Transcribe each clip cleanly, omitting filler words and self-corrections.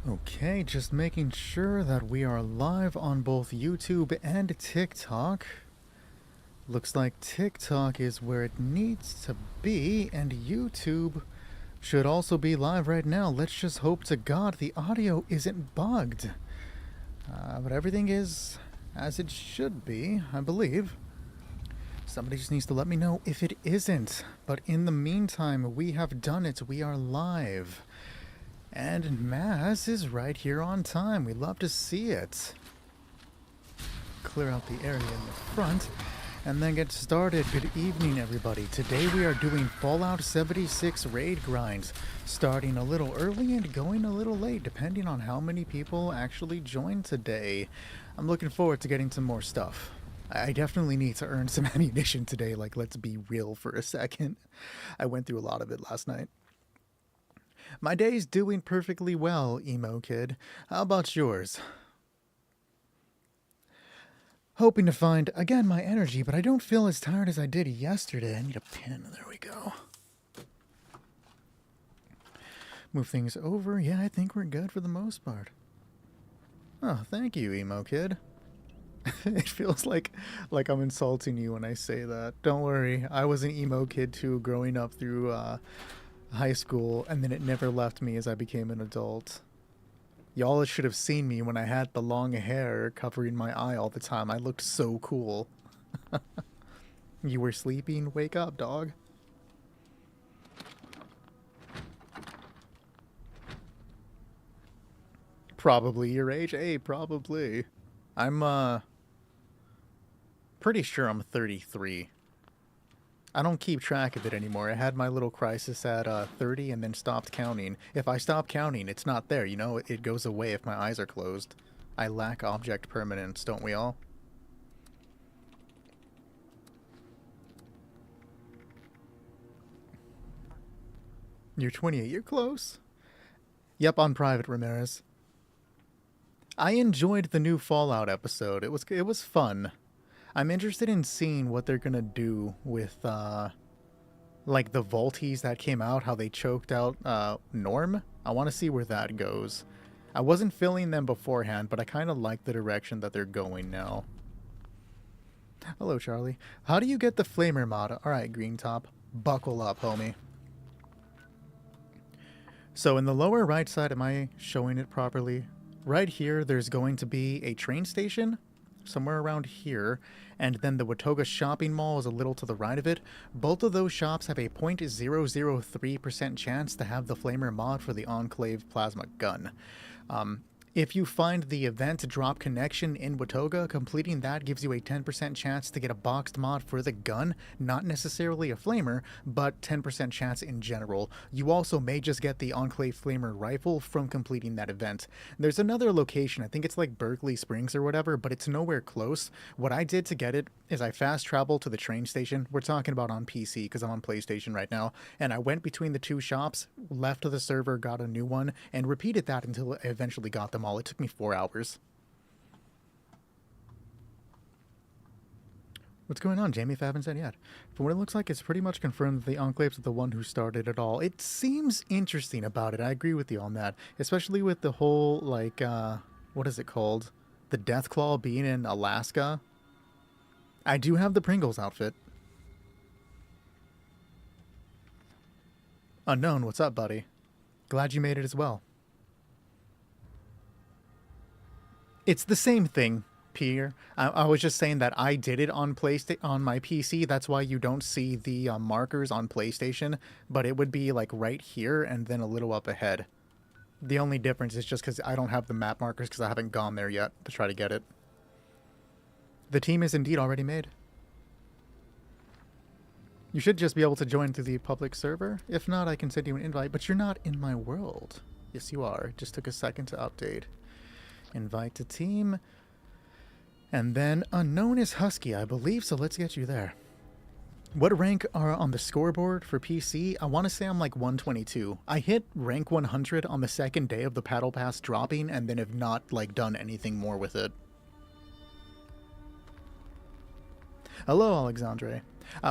Okay, just making sure that we are live on both YouTube and TikTok. Looks like TikTok is where it needs to be, and YouTube should also be live right now. Let's just hope to God the audio isn't bugged. But everything is as it should be, I believe. Somebody just needs to let me know if it isn't. But in the meantime, we have done it. We are live. And Maz is right here on time. We love to see it. Clear out the area in the front and then get started. Good evening, everybody. Today we are doing Fallout 76 raid grinds, starting a little early and going a little late, depending on how many people actually join today. I'm looking forward to getting some more stuff. I definitely need to earn some ammunition today, like, let's be real for a second. I went through a lot of it last night. My day's doing perfectly well, Emo Kid. How about yours? Hoping to find, again, my energy, but I don't feel as tired as I did yesterday. I need a pin. There we go. Move things over. Yeah, I think we're good for the most part. Oh, thank you, Emo Kid. It feels like I'm insulting you when I say that. Don't worry. I was an emo kid, too, growing up through, high school, and then it never left me as I became an adult. Y'all should have seen me when I had the long hair covering my eye all the time. I looked so cool. You were sleeping? Wake up, dog. Probably your age? Hey, probably. I'm, pretty sure I'm 33. I don't keep track of it anymore. I had my little crisis at 30 and then stopped counting. If I stop counting, it's not there. You know, it goes away if my eyes are closed. I lack object permanence, don't we all? You're 28. You're close. Yep, on private, Ramirez. I enjoyed the new Fallout episode. It was fun. I'm interested in seeing what they're gonna do with, like, the Volties that came out, how they choked out, Norm. I want to see where that goes. I wasn't feeling them beforehand, but I kind of like the direction that they're going now. Hello, Charlie. How do you get the Flamer mod? Alright, Green Top. Buckle up, homie. So in the lower right side, am I showing it properly? Right here, there's going to be a train station somewhere around here, and then the Watoga shopping mall is a little to the right of it. Both of those shops have a 0.003% chance to have the Flamer mod for the Enclave plasma gun. If you find the event drop connection in Watoga, completing that gives you a 10% chance to get a boxed mod for the gun, not necessarily a flamer, but 10% chance in general. You also may just get the Enclave flamer rifle from completing that event. There's another location, I think it's like Berkeley Springs or whatever, but it's nowhere close. What I did to get it is I fast traveled to the train station. We're talking about on PC because I'm on PlayStation right now, and I went between the two shops, left the server, got a new one, and repeated that until I eventually got them all. It took me 4 hours. What's going on, Jamie? If I haven't said yet. From what it looks like, it's pretty much confirmed that the Enclaves are the one who started it all. It seems interesting about it. I agree with you on that. Especially with the whole, like, what is it called? The Deathclaw being in Alaska. I do have the Pringles outfit. Unknown, what's up, buddy? Glad you made it as well. It's the same thing, Peter. I was just saying that I did it on on my PC. That's why you don't see the markers on PlayStation, but it would be like right here and then a little up ahead. The only difference is just because I don't have the map markers because I haven't gone there yet to try to get it. The team is indeed already made. You should just be able to join through the public server. If not, I can send you an invite, but you're not in my world. Yes, you are. It just took a second to update. Invite to team. And then unknown is Husky, I believe, so let's get you there. What rank are on the scoreboard for PC? I want to say I'm like 122. I hit rank 100 on the second day of the Battle Pass dropping and then have not like done anything more with it. Hello, Alexandre.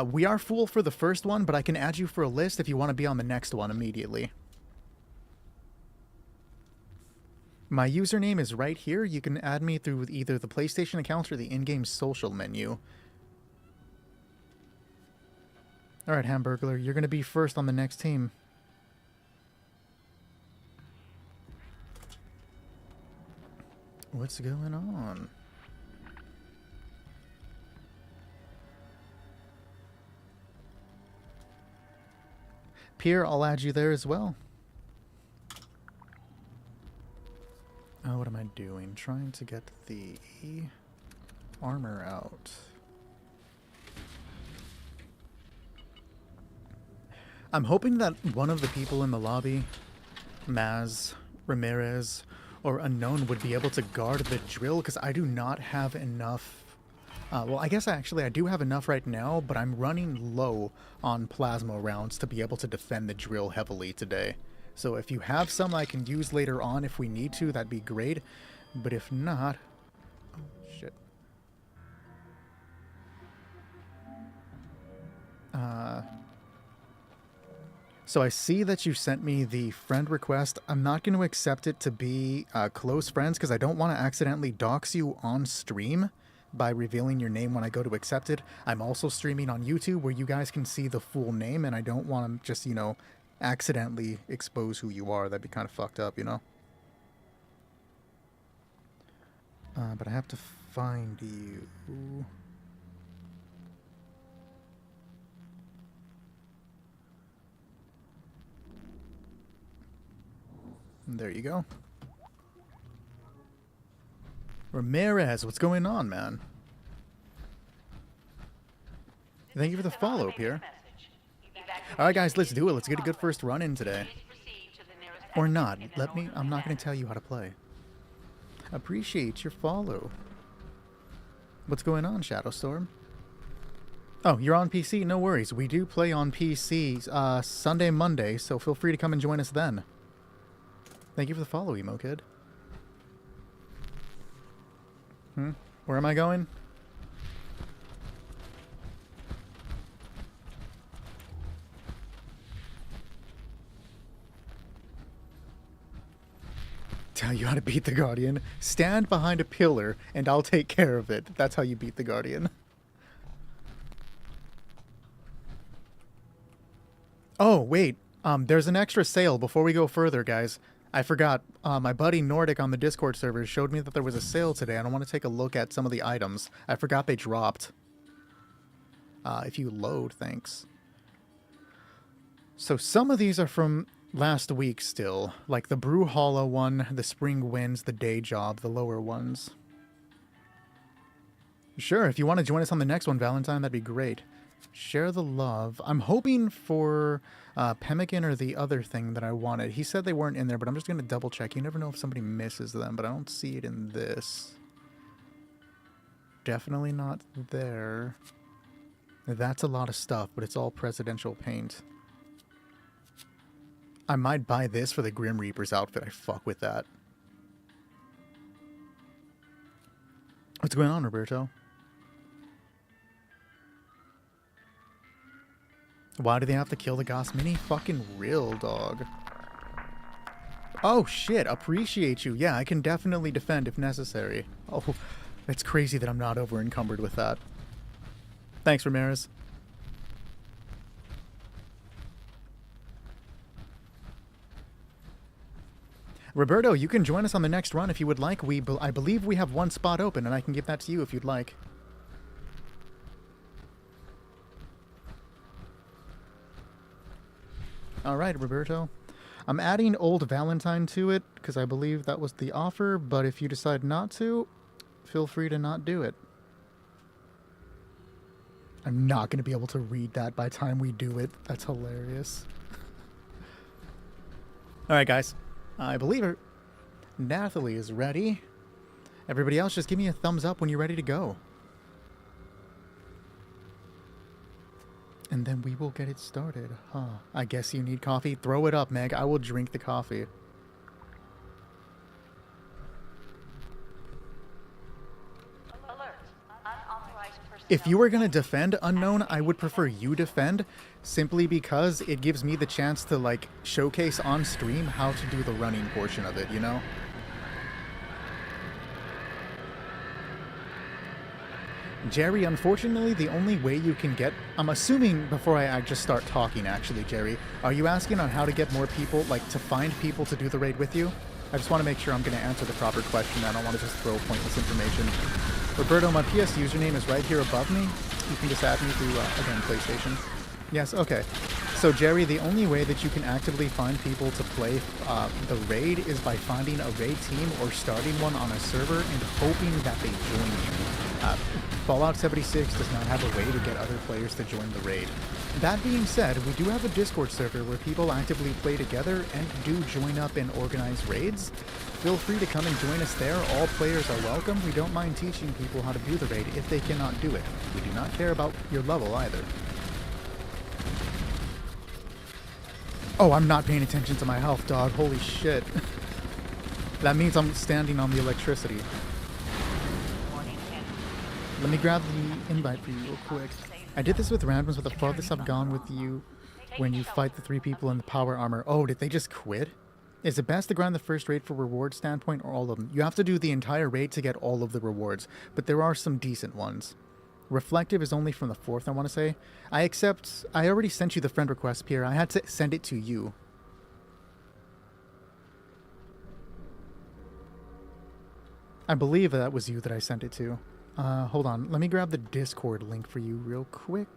We are full for the first one, but I can add you for a list if you want to be on the next one immediately. My username is right here. You can add me through either the PlayStation account or the in-game social menu. Alright, Hamburglar, you're going to be first on the next team. What's going on? Pierre, I'll add you there as well. Oh, what am I doing? Trying to get the armor out. I'm hoping that one of the people in the lobby, Maz, Ramirez, or Unknown, would be able to guard the drill, because I do not have enough. Well, I guess actually I do have enough right now, but I'm running low on plasma rounds to be able to defend the drill heavily today. So if you have some I can use later on if we need to, that'd be great. But if not... Oh, shit. So I see that you sent me the friend request. I'm not going to accept it to be close friends because I don't want to accidentally dox you on stream by revealing your name when I go to accept it. I'm also streaming on YouTube where you guys can see the full name, and I don't want to just, you know, accidentally expose who you are. That'd be kind of fucked up, you know? But I have to find you. There you go. Ramirez, what's going on, man? Thank you for the follow, Pierre. Alright guys, let's do it. Let's get a good first run in today. Or not. I'm not going to tell you how to play. Appreciate your follow. What's going on, Shadowstorm? Oh, you're on PC? No worries. We do play on PC Sunday, Monday, so feel free to come and join us then. Thank you for the follow, Emo Kid. Where am I going? Tell you how to beat the Guardian. Stand behind a pillar, and I'll take care of it. That's how you beat the Guardian. Oh, wait. There's an extra sale before we go further, guys. I forgot. My buddy Nordic on the Discord server showed me that there was a sale today, and I want to take a look at some of the items. I forgot they dropped. If you load, thanks. So some of these are from last week still, like the Brawlhalla one, the Spring Winds, the Day Job, the lower ones. Sure, if you want to join us on the next one, Valentine, that'd be great. Share the love. I'm hoping for Pemmican or the other thing that I wanted. He said they weren't in there, but I'm just going to double check. You never know if somebody misses them, but I don't see it in this. Definitely not there. That's a lot of stuff, but it's all presidential paint. I might buy this for the Grim Reaper's outfit. I fuck with that. What's going on, Roberto? Why do they have to kill the Goss Mini? Fucking real, dog. Oh, shit. Appreciate you. Yeah, I can definitely defend if necessary. Oh, it's crazy that I'm not over encumbered with that. Thanks, Ramirez. Roberto, you can join us on the next run if you would like. I believe we have one spot open, and I can give that to you if you'd like. Alright, Roberto. I'm adding Old Valentine to it, because I believe that was the offer, but if you decide not to, feel free to not do it. I'm not going to be able to read that by the time we do it. That's hilarious. Alright, guys. I believe her. Nathalie is ready. Everybody else, just give me a thumbs up when you're ready to go. And then we will get it started. Huh. I guess you need coffee. Throw it up, Meg. I will drink the coffee. If you were going to defend Unknown, I would prefer you defend, simply because it gives me the chance to, like, showcase on stream how to do the running portion of it, you know? Jerry, unfortunately, the only way you can get... I'm assuming before I just start talking, actually, Jerry, are you asking on how to get more people, like, to find people to do the raid with you? I just want to make sure I'm going to answer the proper question. I don't want to just throw pointless information. Roberto, my PS username is right here above me. You can just add me through, again, PlayStation. Yes, okay. So, Jerry, the only way that you can actively find people to play the raid is by finding a raid team or starting one on a server and hoping that they join you. Fallout 76 does not have a way to get other players to join the raid. That being said, we do have a Discord server where people actively play together and do join up and organize raids. Feel free to come and join us there. All players are welcome. We don't mind teaching people how to do the raid if they cannot do it. We do not care about your level either. Oh, I'm not paying attention to my health, dog. Holy shit. That means I'm standing on the electricity. Let me grab the invite for you real quick. I did this with randoms, but the farthest I've gone with you when you fight the 3 people in the power armor. Oh, did they just quit? Is it best to grind the first raid for reward standpoint or all of them? You have to do the entire raid to get all of the rewards, but there are some decent ones. Reflective is only from the 4th, I want to say. I already sent you the friend request, Pierre. I had to send it to you. I believe that was you that I sent it to. Hold on. Let me grab the Discord link for you real quick.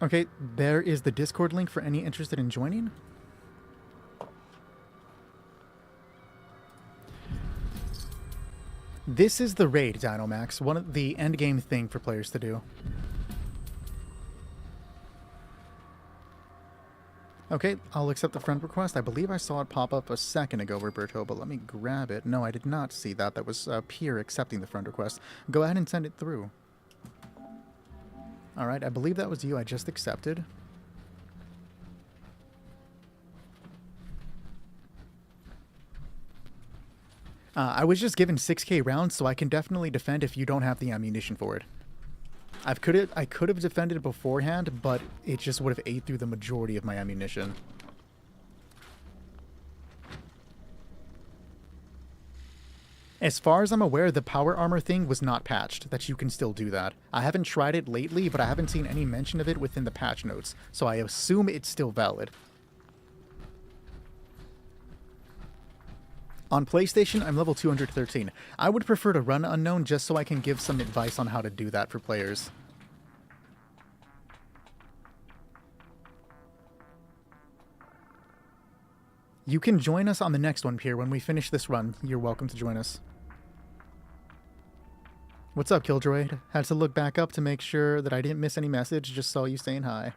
Okay, there is the Discord link for any interested in joining. This is the raid, Dinomax. One of the endgame thing for players to do. Okay, I'll accept the friend request. I believe I saw it pop up a second ago, Roberto, but let me grab it. No, I did not see that. That was Pierre accepting the friend request. Go ahead and send it through. Alright, I believe that was you. I just accepted. I was just given 6k rounds, so I can definitely defend if you don't have the ammunition for it. I could have defended it beforehand, but it just would have ate through the majority of my ammunition. As far as I'm aware, the power armor thing was not patched, that you can still do that. I haven't tried it lately, but I haven't seen any mention of it within the patch notes, so I assume it's still valid. On PlayStation, I'm level 213. I would prefer to run Unknown just so I can give some advice on how to do that for players. You can join us on the next one, Pierre. When we finish this run, you're welcome to join us. What's up, Kildroid? Had to look back up to make sure that I didn't miss any message. Just saw you saying hi.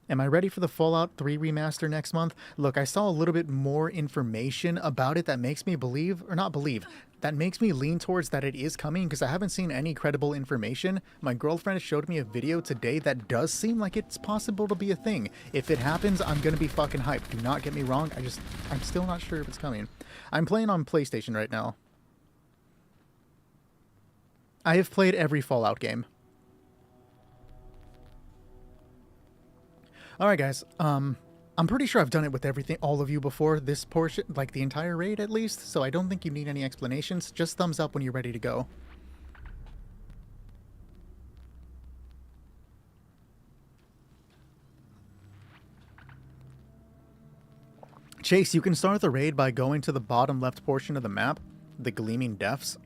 Am I ready for the Fallout 3 remaster next month? Look, I saw a little bit more information about it that makes me believe, or not believe, that makes me lean towards that it is coming because I haven't seen any credible information. My girlfriend showed me a video today that does seem like it's possible to be a thing. If it happens, I'm going to be fucking hyped. Do not get me wrong. I'm still not sure if it's coming. I'm playing on PlayStation right now. I have played every Fallout game. Alright guys, I'm pretty sure I've done it with everything, all of you before this portion, like the entire raid at least, so I don't think you need any explanations. Just thumbs up when you're ready to go. Chase, you can start the raid by going to the bottom left portion of the map, the Gleaming Depths,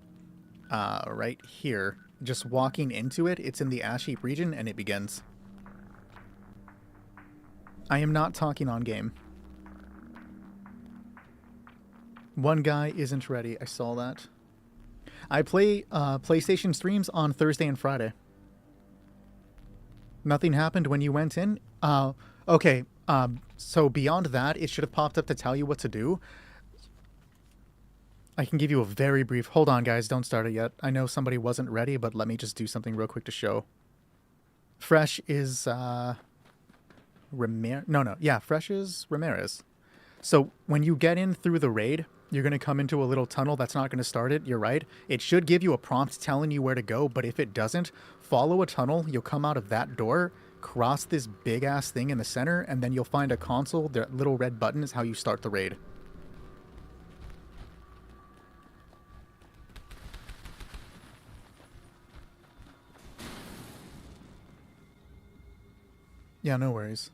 right here. Just walking into it, it's in the Ash Heap region, and it begins. I am not talking on game. One guy isn't ready. I saw that. I play PlayStation streams on Thursday and Friday. Nothing happened when you went in? Okay. So beyond that, it should have popped up to tell you what to do. I can give you a very brief... Hold on, guys. Don't start it yet. I know somebody wasn't ready, but let me just do something real quick to show. Fresh is... Fresh is Ramirez. So when you get in through the raid, you're going to come into a little tunnel that's not going to start it. You're right. It should give you a prompt telling you where to go, but if it doesn't, follow a tunnel. You'll come out of that door. cross this big-ass thing in the center, and then you'll find a console. The little red button is how you start the raid. Yeah, no worries.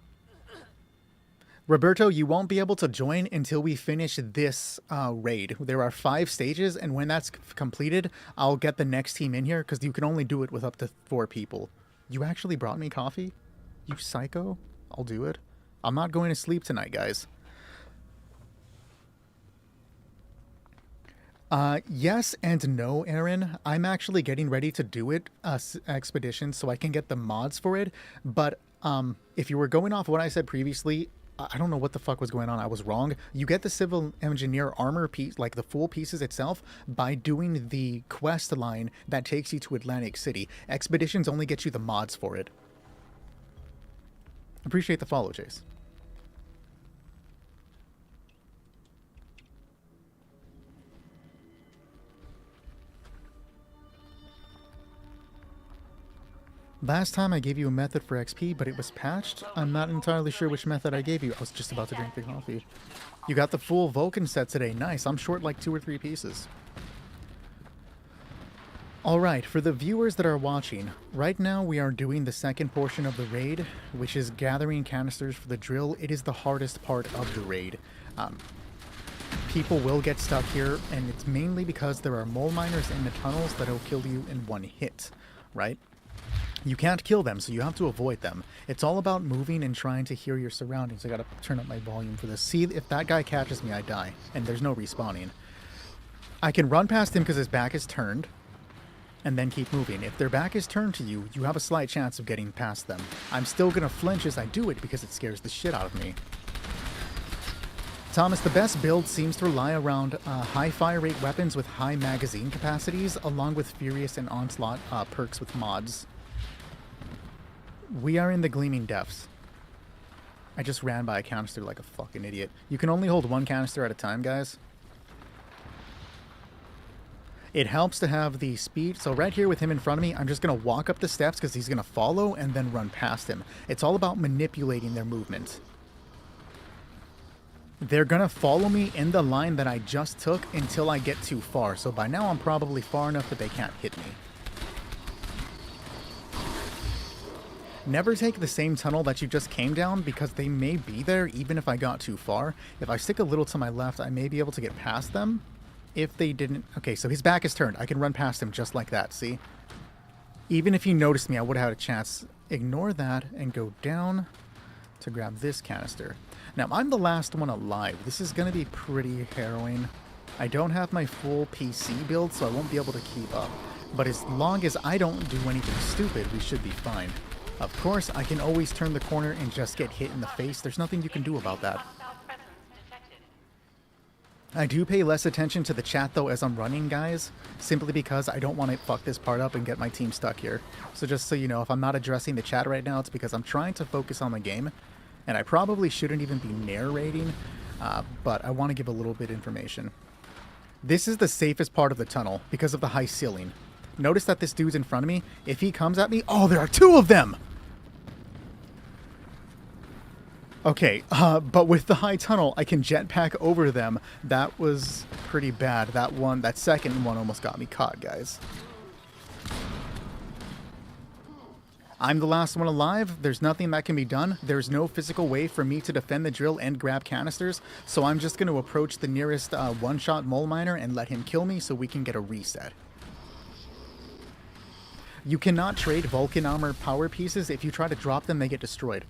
Roberto, you won't be able to join until we finish this raid. There are 5 stages, and when that's completed, I'll get the next team in here, because you can only do it with up to 4 people. You actually brought me coffee? You psycho? I'll do it. I'm not going to sleep tonight, guys. Yes and no, Aaron. I'm actually getting ready to do it, expedition, so I can get the mods for it, but if you were going off what I said previously, I don't know what the fuck was going on. I was wrong. You get the civil engineer armor piece, like the full pieces itself, by doing the quest line that takes you to Atlantic City. Expeditions only get you the mods for it. Appreciate the follow, Chase. Last time I gave you a method for XP, but it was patched. I'm not entirely sure which method I gave you. I was just about to drink the coffee. You got the full Vulcan set today. Nice. I'm short like 2 or 3 pieces. Alright, for the viewers that are watching, right now we are doing the second portion of the raid, which is gathering canisters for the drill. It is the hardest part of the raid. People will get stuck here, and it's mainly because there are mole miners in the tunnels that will kill you in 1 hit, right? You can't kill them, so you have to avoid them. It's all about moving and trying to hear your surroundings. I gotta turn up my volume for this. See, if that guy catches me, I die, and there's no respawning. I can run past him because his back is turned, and then keep moving. If their back is turned to you, you have a slight chance of getting past them. I'm still gonna flinch as I do it because it scares the shit out of me. Thomas, the best build seems to rely around high fire rate weapons with high magazine capacities, along with Furious and Onslaught perks with mods. We are in the Gleaming Depths. I just ran by a canister like a fucking idiot. You can only hold 1 canister at a time, guys. It helps to have the speed. So right here with him in front of me, I'm just going to walk up the steps because he's going to follow and then run past him. It's all about manipulating their movement. They're going to follow me in the line that I just took until I get too far. So by now I'm probably far enough that they can't hit me. Never take the same tunnel that you just came down because they may be there even if I got too far. If I stick a little to my left, I may be able to get past them. If they didn't... Okay, so his back is turned. I can run past him just like that, see? Even if he noticed me, I would have had a chance. Ignore that and go down to grab this canister. Now, I'm the last one alive. This is going to be pretty harrowing. I don't have my full PC build, so I won't be able to keep up. But as long as I don't do anything stupid, we should be fine. Of course, I can always turn the corner and just get hit in the face. There's nothing you can do about that. I do pay less attention to the chat, though, as I'm running, guys, simply because I don't want to fuck this part up and get my team stuck here. So just so you know, if I'm not addressing the chat right now, it's because I'm trying to focus on the game, and I probably shouldn't even be narrating, but I want to give a little bit of information. This is the safest part of the tunnel because of the high ceiling. Notice that this dude's in front of me. If he comes at me... Oh, there are 2 of them! Okay, but with the high tunnel, I can jetpack over them. That was pretty bad. That second one almost got me caught, guys. I'm the last one alive. There's nothing that can be done. There's no physical way for me to defend the drill and grab canisters, so I'm just going to approach the nearest one-shot mole miner and let him kill me so we can get a reset. You cannot trade Vulcan armor power pieces. If you try to drop them, they get destroyed.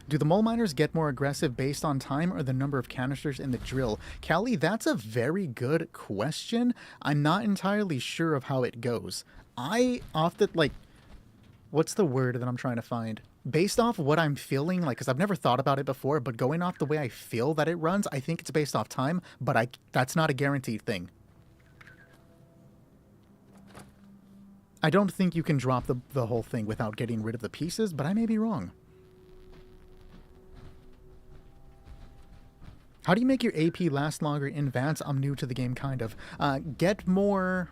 Do the mole miners get more aggressive based on time or the number of canisters in the drill? Callie, that's a very good question. I'm not entirely sure of how it goes. What's the word that I'm trying to find? Based off what I'm feeling, because I've never thought about it before, but going off the way I feel that it runs, I think it's based off time, but that's not a guaranteed thing. I don't think you can drop the whole thing without getting rid of the pieces, but I may be wrong. How do you make your AP last longer in Vance? I'm new to the game, kind of. Get more...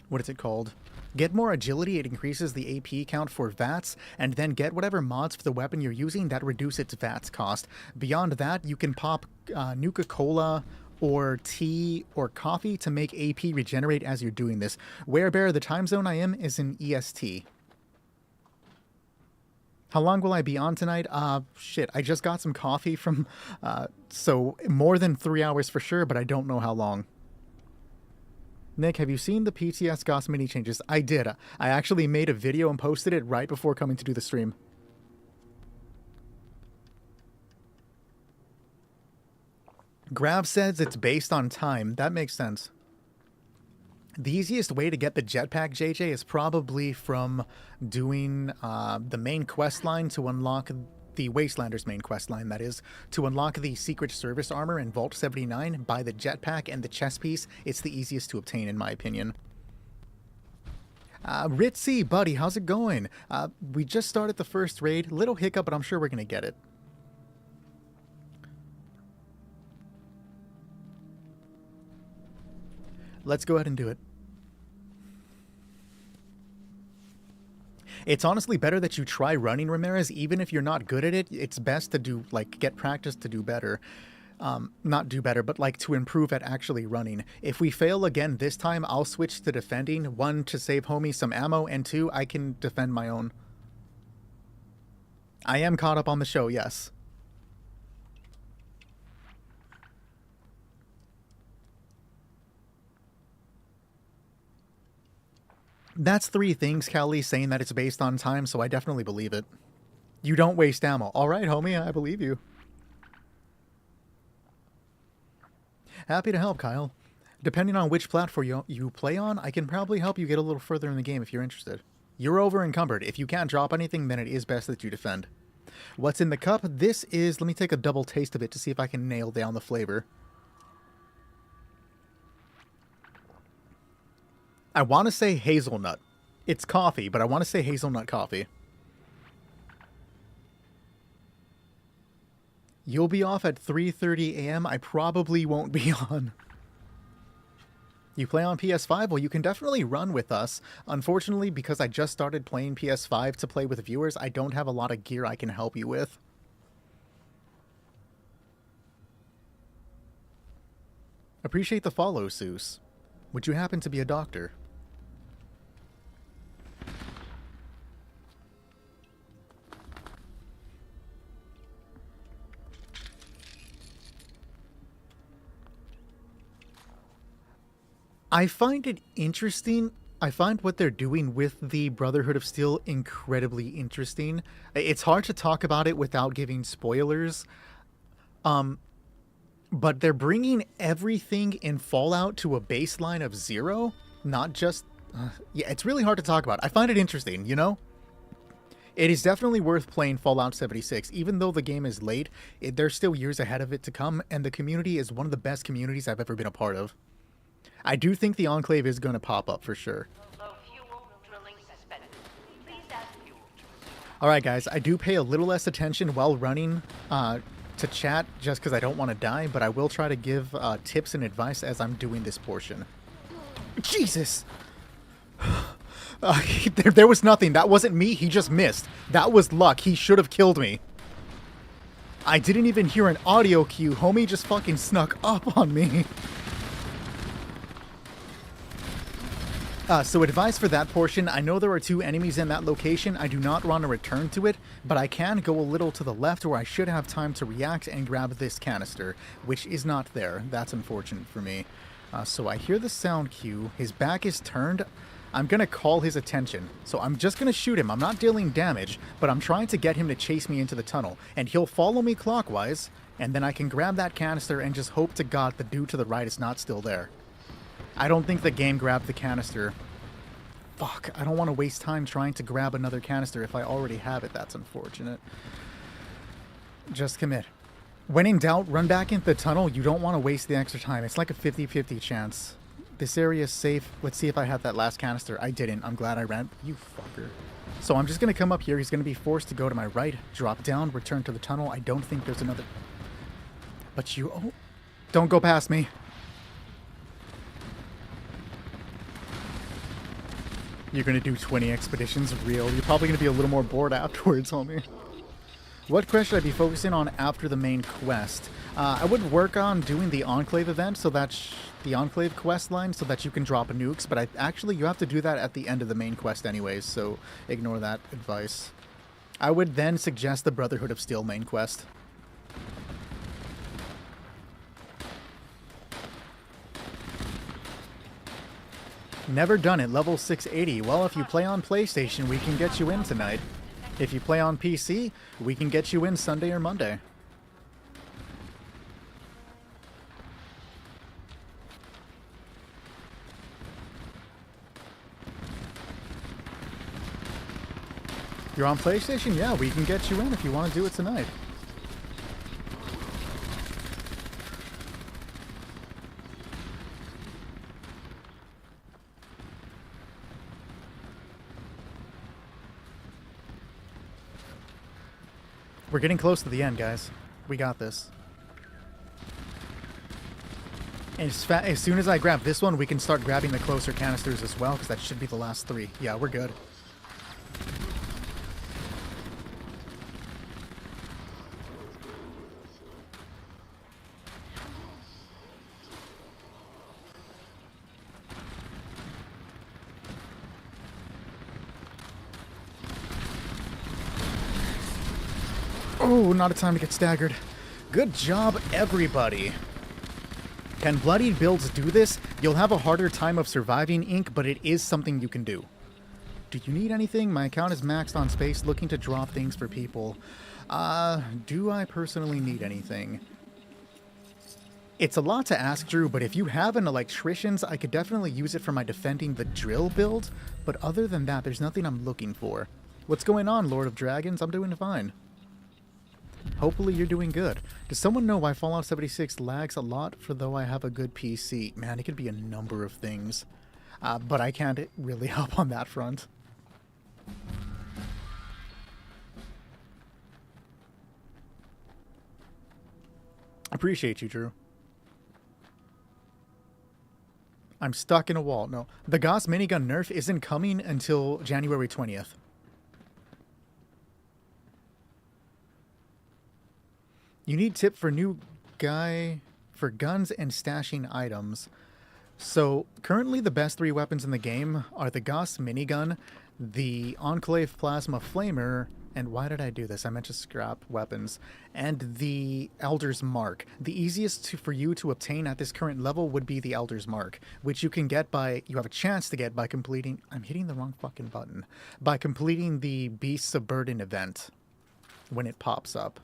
What is it called? Get more agility, it increases the AP count for VATS, and then get whatever mods for the weapon you're using that reduce its VATS cost. Beyond that, you can pop Nuka-Cola or tea or coffee to make AP regenerate as you're doing this. Werebear, the time zone I am is in EST. How long will I be on tonight? Shit, I just got some coffee from, so more than 3 hours for sure, but I don't know how long. Nick, have you seen the PTS GOS mini changes? I did. I actually made a video and posted it right before coming to do the stream. Grav says it's based on time. That makes sense. The easiest way to get the jetpack, JJ, is probably from doing the main quest line to unlock the Wastelanders main quest line, that is. To unlock the Secret Service armor in Vault 79, buy the jetpack and the chest piece. It's the easiest to obtain, in my opinion. Ritzy, buddy, how's it going? We just started the first raid. Little hiccup, but I'm sure we're going to get it. Let's go ahead and do it. It's honestly better that you try running, Ramirez. Even if you're not good at it, it's best to do, like, get practice to do better. Not do better, but, like, to improve at actually running. If we fail again this time, I'll switch to defending. 1, to save homie some ammo, and 2, I can defend my own. I am caught up on the show, yes. That's 3 things, Callie, saying that it's based on time, so I definitely believe it. You don't waste ammo. All right, homie, I believe you. Happy to help, Kyle. Depending on which platform you play on, I can probably help you get a little further in the game if you're interested. You're over encumbered. If you can't drop anything, then it is best that you defend. What's in the cup? This is... Let me take a double taste of it to see if I can nail down the flavor. I want to say hazelnut. It's coffee, but I want to say hazelnut coffee. You'll be off at 3:30 a.m. I probably won't be on. You play on PS5? Well, you can definitely run with us. Unfortunately, because I just started playing PS5 to play with viewers, I don't have a lot of gear I can help you with. Appreciate the follow, Seuss. Would you happen to be a doctor? I find it interesting. I find what they're doing with the Brotherhood of Steel incredibly interesting. It's hard to talk about it without giving spoilers. But they're bringing everything in Fallout to a baseline of 0. Not just... yeah, it's really hard to talk about. I find it interesting, you know? It is definitely worth playing Fallout 76. Even though the game is late, there's still years ahead of it to come, and the community is one of the best communities I've ever been a part of. I do think the Enclave is going to pop up for sure. Alright guys, I do pay a little less attention while running to chat just because I don't want to die, but I will try to give tips and advice as I'm doing this portion. Jesus! There was nothing. That wasn't me. He just missed. That was luck. He should have killed me. I didn't even hear an audio cue. Homie just fucking snuck up on me. So advice for that portion, I know there are 2 enemies in that location. I do not want to return to it, but I can go a little to the left where I should have time to react and grab this canister, which is not there. That's unfortunate for me. So I hear the sound cue. His back is turned. I'm going to call his attention. So I'm just going to shoot him. I'm not dealing damage, but I'm trying to get him to chase me into the tunnel. And he'll follow me clockwise, and then I can grab that canister and just hope to God the dude to the right is not still there. I don't think the game grabbed the canister. Fuck, I don't want to waste time trying to grab another canister if I already have it. That's unfortunate. Just commit. When in doubt, run back into the tunnel. You don't want to waste the extra time. It's like a 50-50 chance. This area is safe. Let's see if I have that last canister. I didn't. I'm glad I ran. You fucker. So I'm just going to come up here. He's going to be forced to go to my right, drop down, return to the tunnel. I don't think there's another... But you... Oh, don't go past me. You're gonna do 20 expeditions real. You're probably gonna be a little more bored afterwards, homie. What quest should I be focusing on after the main quest? I would work on doing the Enclave event, so that's the Enclave quest line, so that you can drop nukes, but actually you have to do that at the end of the main quest anyways, so ignore that advice. I would then suggest the Brotherhood of Steel main quest. Never done it, level 680. Well, if you play on PlayStation, we can get you in tonight. If you play on PC, we can get you in Sunday or Monday. You're on PlayStation? Yeah, we can get you in if you want to do it tonight. We're getting close to the end, guys. We got this. And as soon as I grab this one, we can start grabbing the closer canisters as well, because that should be the last 3. Yeah, we're good. Oh, not a time to get staggered. Good job, everybody. Can bloodied builds do this? You'll have a harder time of surviving ink, but it is something you can do. Do you need anything? My account is maxed on space, looking to drop things for people. Do I personally need anything? It's a lot to ask, Drew, but if you have an electrician's, I could definitely use it for my defending the drill build, but other than that, there's nothing I'm looking for. What's going on, Lord of Dragons? I'm doing fine. Hopefully you're doing good. Does someone know why Fallout 76 lags a lot for though I have a good PC? Man, it could be a number of things. But I can't really help on that front. Appreciate you, Drew. I'm stuck in a wall. No. The Gauss minigun nerf isn't coming until January 20th. You need tip for new guy for guns and stashing items. So currently the best 3 weapons in the game are the Gauss minigun, the Enclave plasma flamer, and why did I do this? I meant to scrap weapons, and the Elder's Mark. The easiest for you to obtain at this current level would be the Elder's Mark, which you can get by, you have a chance to get by completing, I'm hitting the wrong fucking button, by completing the Beasts of Burden event when it pops up.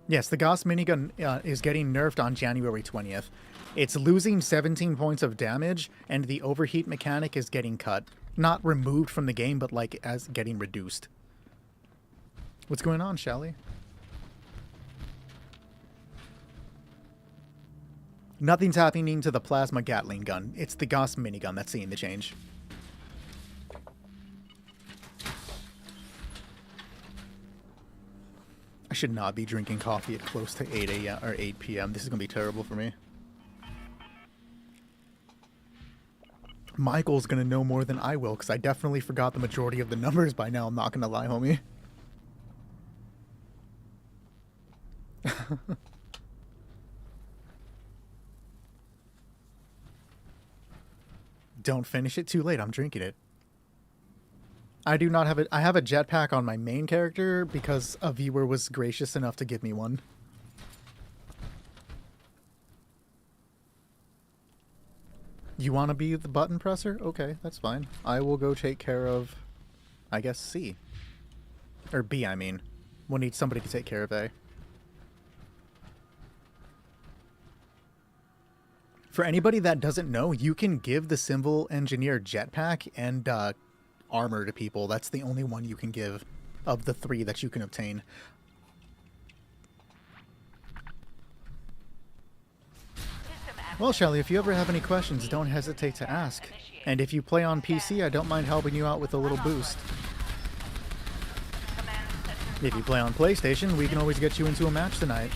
Yes, the Gauss minigun is getting nerfed on January 20th. It's losing 17 points of damage, and the overheat mechanic is getting cut. Not removed from the game, but like as getting reduced. What's going on, Shally? Nothing's happening to the plasma Gatling gun. It's the Gauss minigun that's seeing the change. I should not be drinking coffee at close to 8 a.m. or 8 p.m. This is going to be terrible for me. Michael's going to know more than I will, because I definitely forgot the majority of the numbers by now. I'm not going to lie, homie. Don't finish it too late. I'm drinking it. I do not have it. I have a jetpack on my main character because a viewer was gracious enough to give me one. You want to be the button presser? Okay, that's fine. I will go take care of, I guess, C. Or B, I mean. We'll need somebody to take care of A. For anybody that doesn't know, you can give the Civil Engineer jetpack and armor to people. That's the only one you can give of the 3 that you can obtain. Well, Shelly, if you ever have any questions, don't hesitate to ask. And if you play on PC, I don't mind helping you out with a little boost. If you play on PlayStation, we can always get you into a match tonight.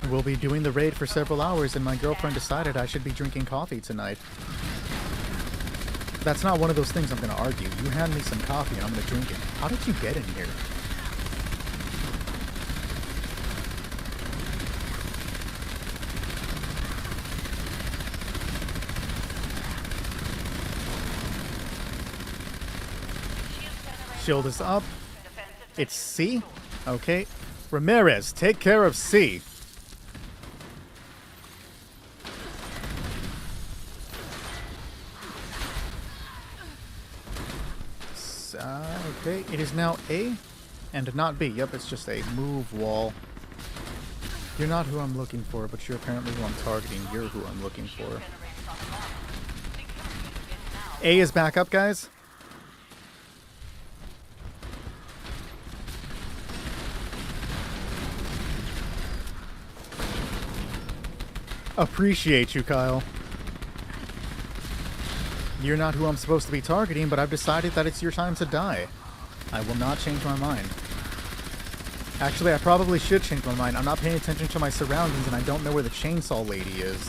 We'll be doing the raid for several hours, and my girlfriend decided I should be drinking coffee tonight. That's not one of those things I'm going to argue. You hand me some coffee and I'm going to drink it. How did you get in here? Shield is up. It's C? Okay. Ramirez, take care of C. Okay, it is now A and not B. Yep, it's just a move wall. You're not who I'm looking for, but you're apparently who I'm targeting. You're who I'm looking for. A is back up, guys. Appreciate you, Kyle. You're not who I'm supposed to be targeting, but I've decided that it's your time to die. I will not change my mind. Actually, I probably should change my mind. I'm not paying attention to my surroundings, and I don't know where the chainsaw lady is.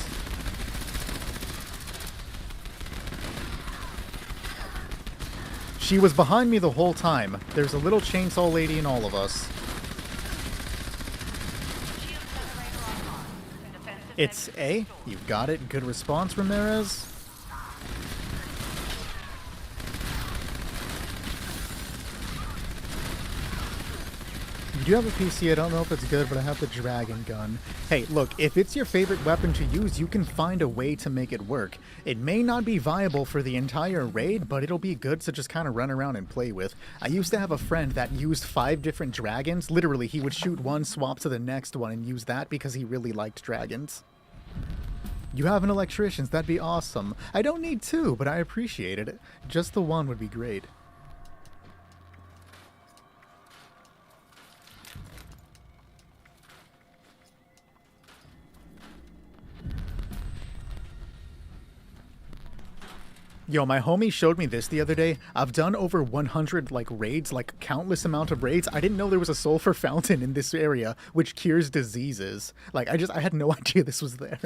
She was behind me the whole time. There's a little chainsaw lady in all of us. It's A. You got it. Good response, Ramirez. You do have a PC. I don't know if it's good, but I have the dragon gun. Hey, look, if it's your favorite weapon to use, you can find a way to make it work. It may not be viable for the entire raid, but it'll be good to just kind of run around and play with. I used to have a friend that used 5 different dragons. Literally, he would shoot one, swap to the next one, and use that because he really liked dragons. You have an electrician's, that'd be awesome. I don't need 2, but I appreciate it. Just the one would be great. Yo, my homie showed me this the other day. I've done over 100, raids, countless amount of raids. I didn't know there was a sulfur fountain in this area, which cures diseases. I had no idea this was there.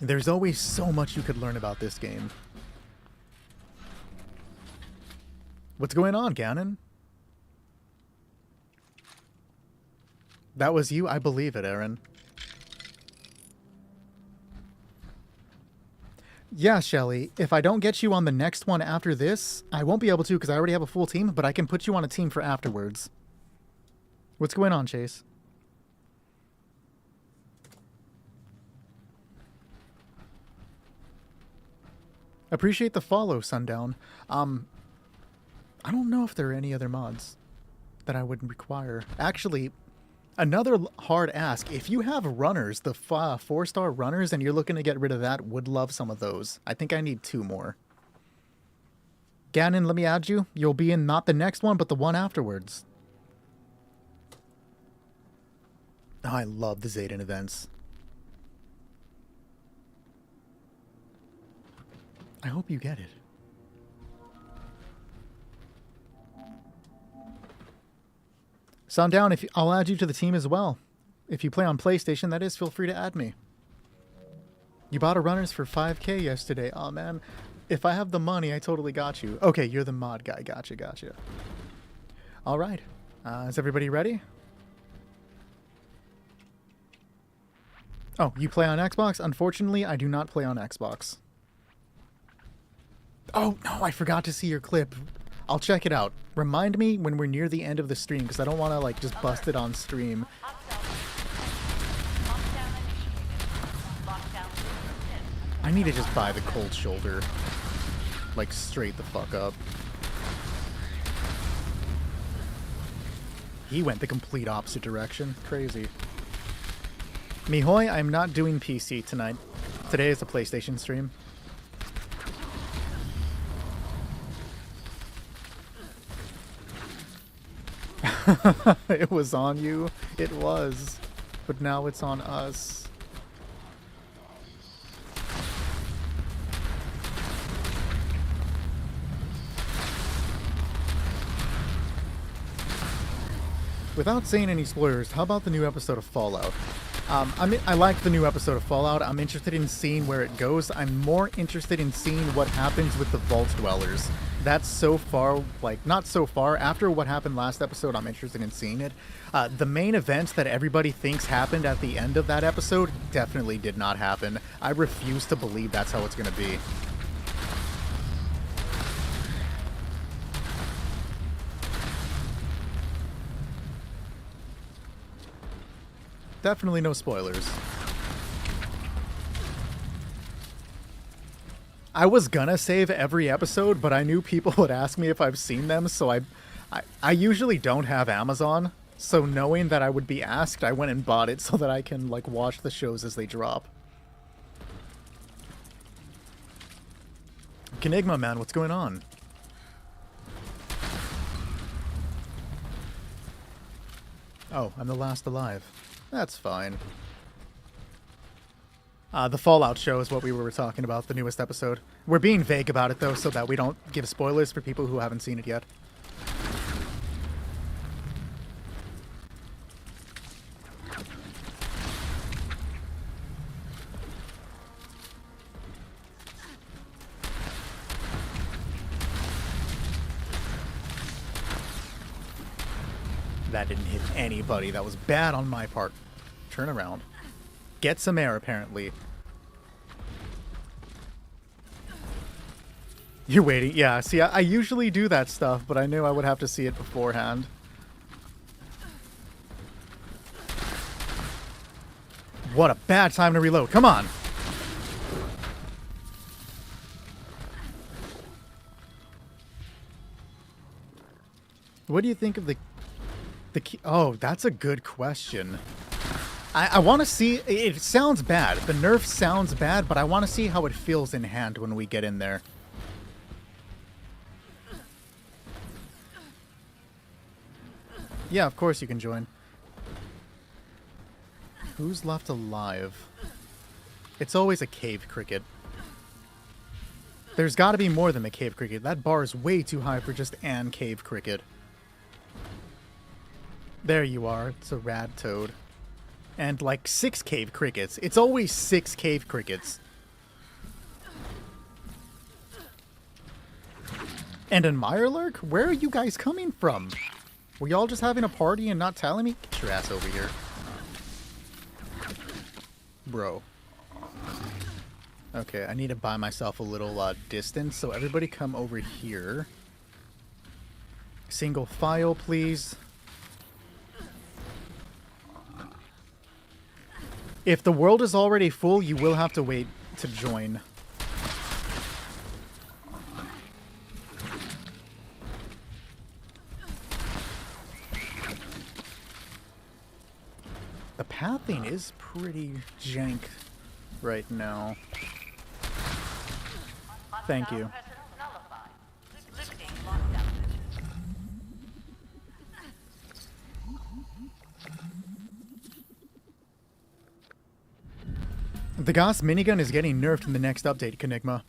There's always so much you could learn about this game. What's going on, Ganon? That was you? I believe it, Aaron. Yeah, Shelly, if I don't get you on the next one after this, I won't be able to because I already have a full team, but I can put you on a team for afterwards. What's going on, Chase? Appreciate the follow, Sundown. I don't know if there are any other mods that I would require. Actually, another hard ask. If you have runners, the 4-star runners, and you're looking to get rid of that, would love some of those. I think I need 2 more. Ganon, let me add you. You'll be in not the next one, but the one afterwards. Oh, I love the Zayden events. I hope you get it. Sundown, I'll add you to the team as well. If you play on PlayStation, that is, feel free to add me. You bought a runners for 5K yesterday. Oh man, if I have the money, I totally got you. Okay, you're the mod guy. Gotcha. All right, is everybody ready? Oh, you play on Xbox? Unfortunately, I do not play on Xbox. Oh, no, I forgot to see your clip. I'll check it out. Remind me when we're near the end of the stream, because I don't want to, just bust it on stream. I need to just buy the cold shoulder. Straight the fuck up. He went the complete opposite direction. Crazy. Mihoy, I'm not doing PC tonight. Today is a PlayStation stream. It was on you. It was. But now it's on us. Without saying any spoilers, how about the new episode of Fallout? I like the new episode of Fallout. I'm interested in seeing where it goes. I'm more interested in seeing what happens with the Vault Dwellers. That's so far, like, not so far. After what happened last episode, I'm interested in seeing it. The main event that everybody thinks happened at the end of that episode definitely did not happen. I refuse to believe that's how it's going to be. Definitely no spoilers. I was gonna save every episode, but I knew people would ask me if I've seen them, so I usually don't have Amazon, so knowing that I would be asked, I went and bought it so that I can, like, watch the shows as they drop. Kenigma, man, what's going on? Oh, I'm the last alive. That's fine. The Fallout show is what we were talking about, the newest episode. We're being vague about it, though, so that we don't give spoilers for people who haven't seen it yet. That didn't hit anybody. That was bad on my part. Turn around. Get some air, apparently. You're waiting. Yeah, see, I usually do that stuff, but I knew I would have to see it beforehand. What a bad time to reload. Come on. What do you think of the key? Oh, that's a good question. I want to see... It sounds bad. The nerf sounds bad, but I want to see how it feels in hand when we get in there. Yeah, of course you can join. Who's left alive? It's always a cave cricket. There's got to be more than the cave cricket. That bar is way too high for just an cave cricket. There you are. It's a rad toad. And like 6 cave crickets. It's always 6 cave crickets. And a Mirelurk? Where are you guys coming from? Were y'all just having a party and not telling me? Get your ass over here. Bro. Okay, I need to buy myself a little distance, so everybody come over here. Single file, please. If the world is already full, you will have to wait to join. The pathing is pretty jank right now. Thank you. The Gauss minigun is getting nerfed in the next update, Kenigma.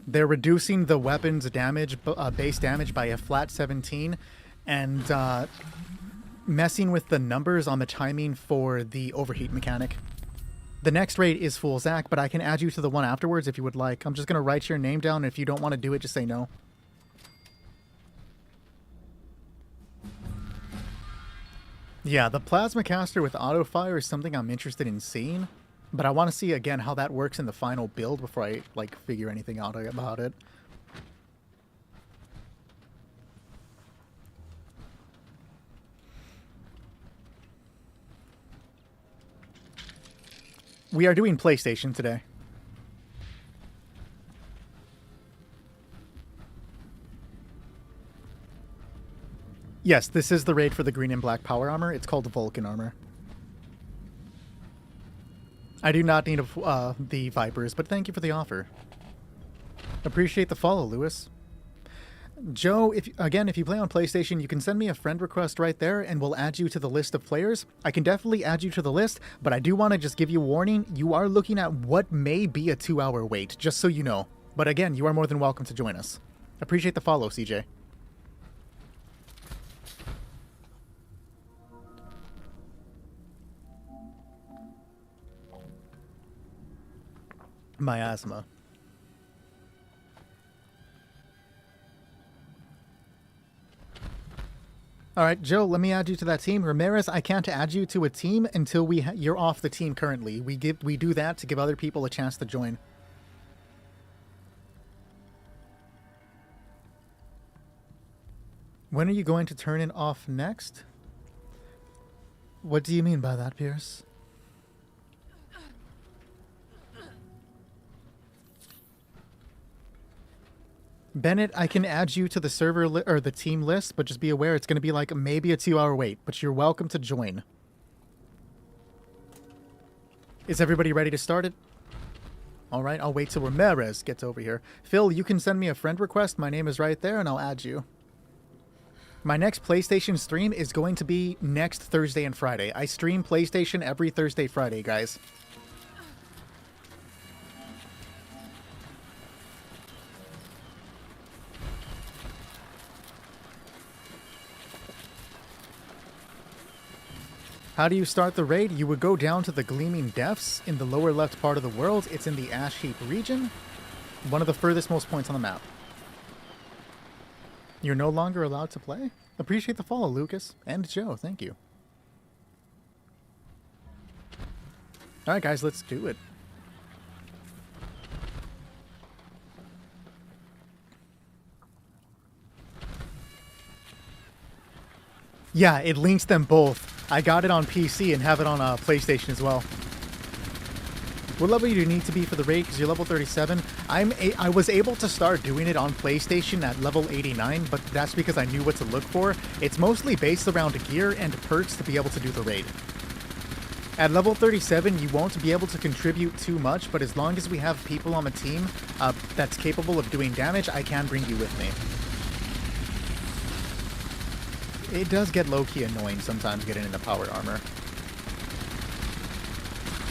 They're reducing the weapon's damage, base damage by a flat 17, and messing with the numbers on the timing for the overheat mechanic. The next raid is full Zach, but I can add you to the one afterwards if you would like. I'm just going to write your name down, and if you don't want to do it, just say no. Yeah, the Plasma Caster with auto fire is something I'm interested in seeing. But I want to see, again, how that works in the final build before I, like, figure anything out about it. We are doing PlayStation today. Yes, this is the raid for the green and black power armor. It's called the Vulcan armor. I do not need the Vipers, but thank you for the offer. Appreciate the follow, Lewis. Joe, if you play on PlayStation, you can send me a friend request right there, and we'll add you to the list of players. I can definitely add you to the list, but I do want to just give you a warning. You are looking at what may be a 2-hour wait, just so you know. But again, you are more than welcome to join us. Appreciate the follow, CJ. Miasma. All right, Joe, let me add you to that team. Ramirez, I can't add you to a team until you're off the team currently. We do that to give other people a chance to join. When are you going to turn it off next? What do you mean by that, Pierce? Bennett, I can add you to the server or the team list, but just be aware it's going to be like maybe a 2-hour wait, but you're welcome to join. Is everybody ready to start it? All right, I'll wait till Ramirez gets over here. Phil, you can send me a friend request. My name is right there, and I'll add you. My next PlayStation stream is going to be next Thursday and Friday. I stream PlayStation every Thursday, Friday, guys. How do you start the raid? You would go down to the Gleaming Depths in the lower left part of the world. It's in the Ash Heap region. One of the furthest most points on the map. You're no longer allowed to play? Appreciate the follow, Lucas. And Joe, thank you. Alright guys, let's do it. Yeah, it links them both. I got it on PC and have it on PlayStation as well. What level do you need to be for the raid? Because you're level 37. I was able to start doing it on PlayStation at level 89, but that's because I knew what to look for. It's mostly based around gear and perks to be able to do the raid. At level 37, you won't be able to contribute too much, but as long as we have people on the team that's capable of doing damage, I can bring you with me. It does get low-key annoying sometimes getting into powered armor.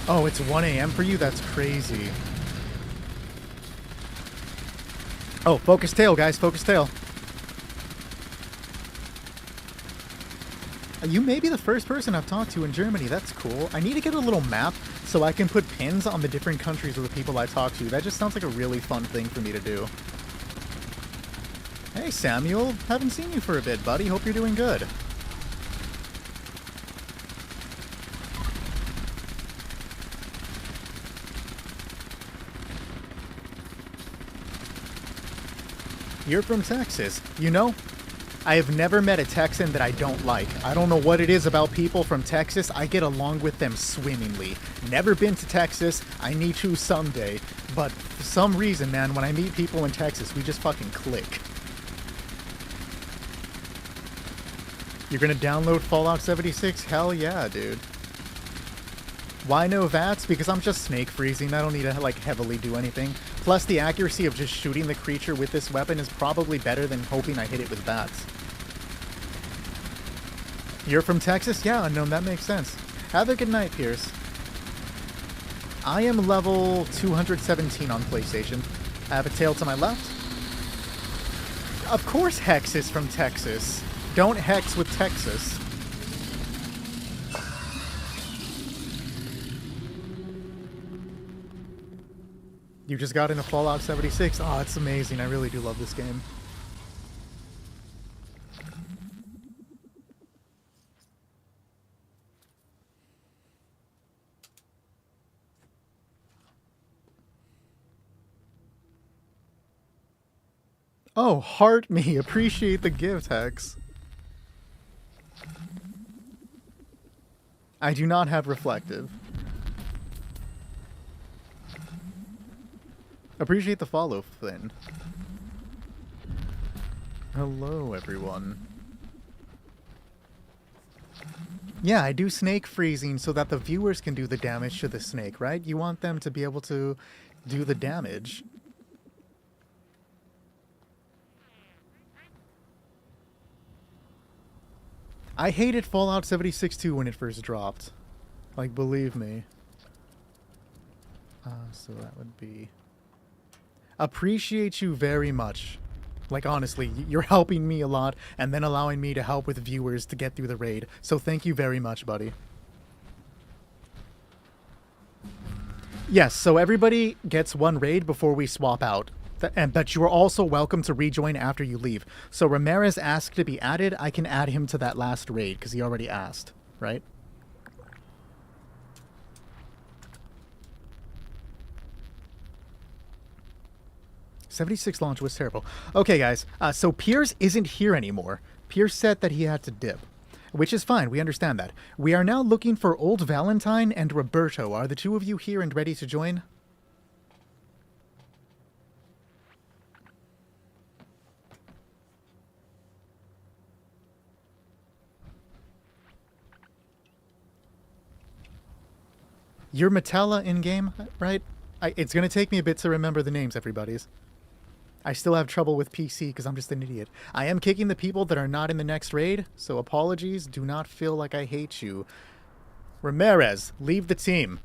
Oh, it's 1 a.m. for you? That's crazy. Oh, focus tail, guys. Focus tail. You may be the first person I've talked to in Germany. That's cool. I need to get a little map so I can put pins on the different countries of the people I talk to. That just sounds like a really fun thing for me to do. Hey, Samuel. Haven't seen you for a bit, buddy. Hope you're doing good. You're from Texas. You know, I have never met a Texan that I don't like. I don't know what it is about people from Texas. I get along with them swimmingly. Never been to Texas. I need to someday. But for some reason, man, when I meet people in Texas, we just fucking click. You're gonna download Fallout 76? Hell yeah, dude. Why no VATS? Because I'm just snake freezing. I don't need to, like, heavily do anything. Plus, the accuracy of just shooting the creature with this weapon is probably better than hoping I hit it with VATS. You're from Texas? Yeah, Unknown, that makes sense. Have a good night, Pierce. I am level 217 on PlayStation. I have a tail to my left. Of course Hex is from Texas. Don't hex with Texas. You just got into Fallout 76. Oh, it's amazing. I really do love this game. Oh, heart me. Appreciate the gift, Hex. I do not have reflective. Appreciate the follow, Flynn. Hello, everyone. Yeah, I do snake freezing so that the viewers can do the damage to the snake, right? You want them to be able to do the damage. I hated Fallout 76 too when it first dropped. Like, believe me. So that would be... Appreciate you very much. Like, honestly, you're helping me a lot and then allowing me to help with viewers to get through the raid. So thank you very much, buddy. Yes, so everybody gets one raid before we swap out. But you are also welcome to rejoin after you leave. So Ramirez asked to be added. I can add him to that last raid because he already asked, right? '76 launch was terrible. Okay, guys. So Piers isn't here anymore. Piers said that he had to dip, which is fine. We understand that. We are now looking for Old Valentine and Roberto. Are the two of you here and ready to join? You're Metella in-game, right? It's going to take me a bit to remember the names, everybody's. I still have trouble with PC because I'm just an idiot. I am kicking the people that are not in the next raid, so apologies. Do not feel like I hate you. Ramirez, leave the team.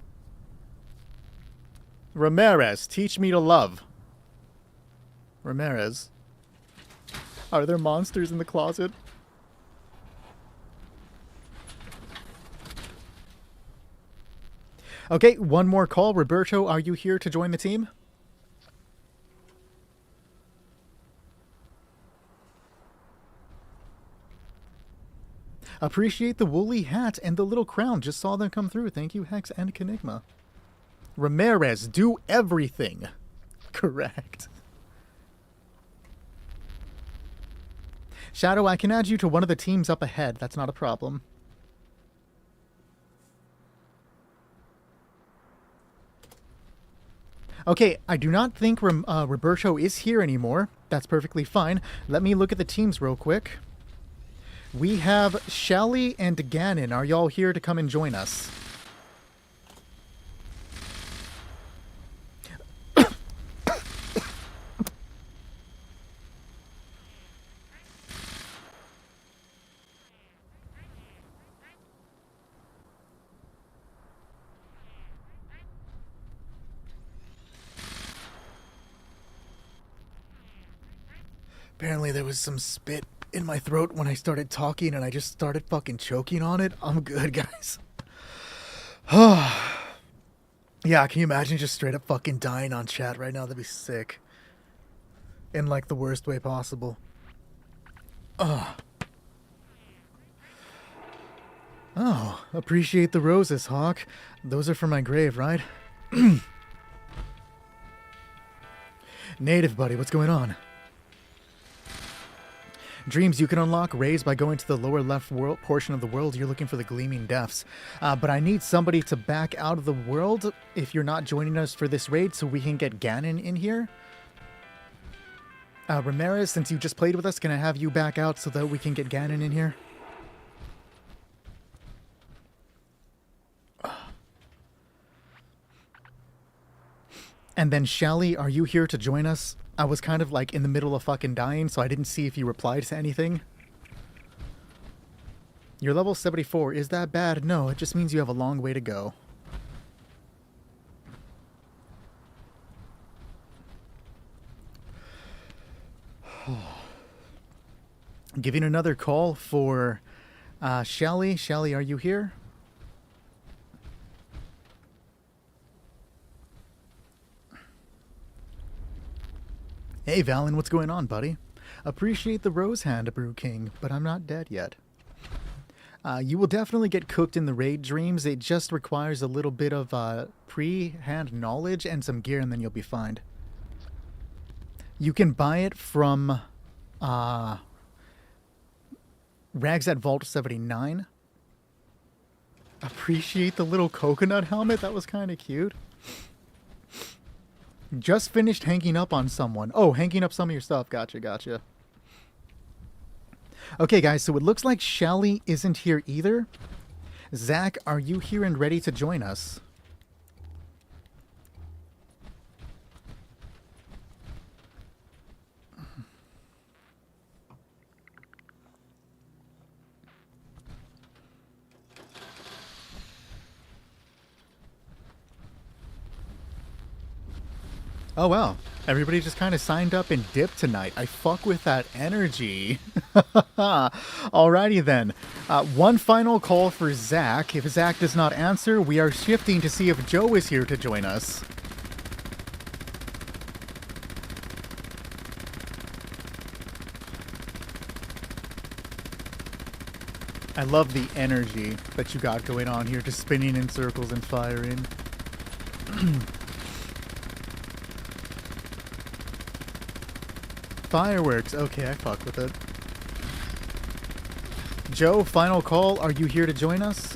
Ramirez, teach me to love. Ramirez. Are there monsters in the closet? Okay, one more call. Roberto, are you here to join the team? Appreciate the woolly hat and the little crown. Just saw them come through. Thank you, Hex and Kenigma. Ramirez, do everything. Correct. Shadow, I can add you to one of the teams up ahead. That's not a problem. Okay, I do not think Roberto is here anymore. That's perfectly fine. Let me look at the teams real quick. We have Shelly and Gannon. Are y'all here to come and join us? Apparently there was some spit in my throat when I started talking and I just started fucking choking on it. I'm good, guys. Yeah, can you imagine just straight up fucking dying on chat right now? That'd be sick. In like the worst way possible. Oh, appreciate the roses, Hawk. Those are for my grave, right? Native buddy, what's going on? Dreams you can unlock raise by going to the lower left portion of the world. You're looking for the Gleaming Depths. But I need somebody to back out of the world if you're not joining us for this raid so we can get Ganon in here. Ramirez, since you just played with us, can I have you back out so that we can get Ganon in here? And then Shelly, are you here to join us? I was kind of like in the middle of fucking dying, so I didn't see if you replied to anything. You're level 74. Is that bad? No, it just means you have a long way to go. Giving another call for Shelly. Shelly, are you here? Hey, Valen, what's going on, buddy? Appreciate the rose hand, Brew King, but I'm not dead yet. You will definitely get cooked in the raid, Dreams. It just requires a little bit of pre-hand knowledge and some gear, and then you'll be fine. You can buy it from Rags at Vault 79. Appreciate the little coconut helmet. That was kind of cute. Just finished hanging up on someone. Oh, hanging up some of your stuff. Gotcha, gotcha. Okay, guys, so it looks like Shelly isn't here either. Zach, are you here and ready to join us? Oh, wow. Everybody just kind of signed up and dipped tonight. I fuck with that energy. Alrighty then. One final call for Zach. If Zach does not answer, we are shifting to see if Joe is here to join us. I love the energy that you got going on here, just spinning in circles and firing. Fireworks. Okay, I fuck with it. Joe, final call. Are you here to join us?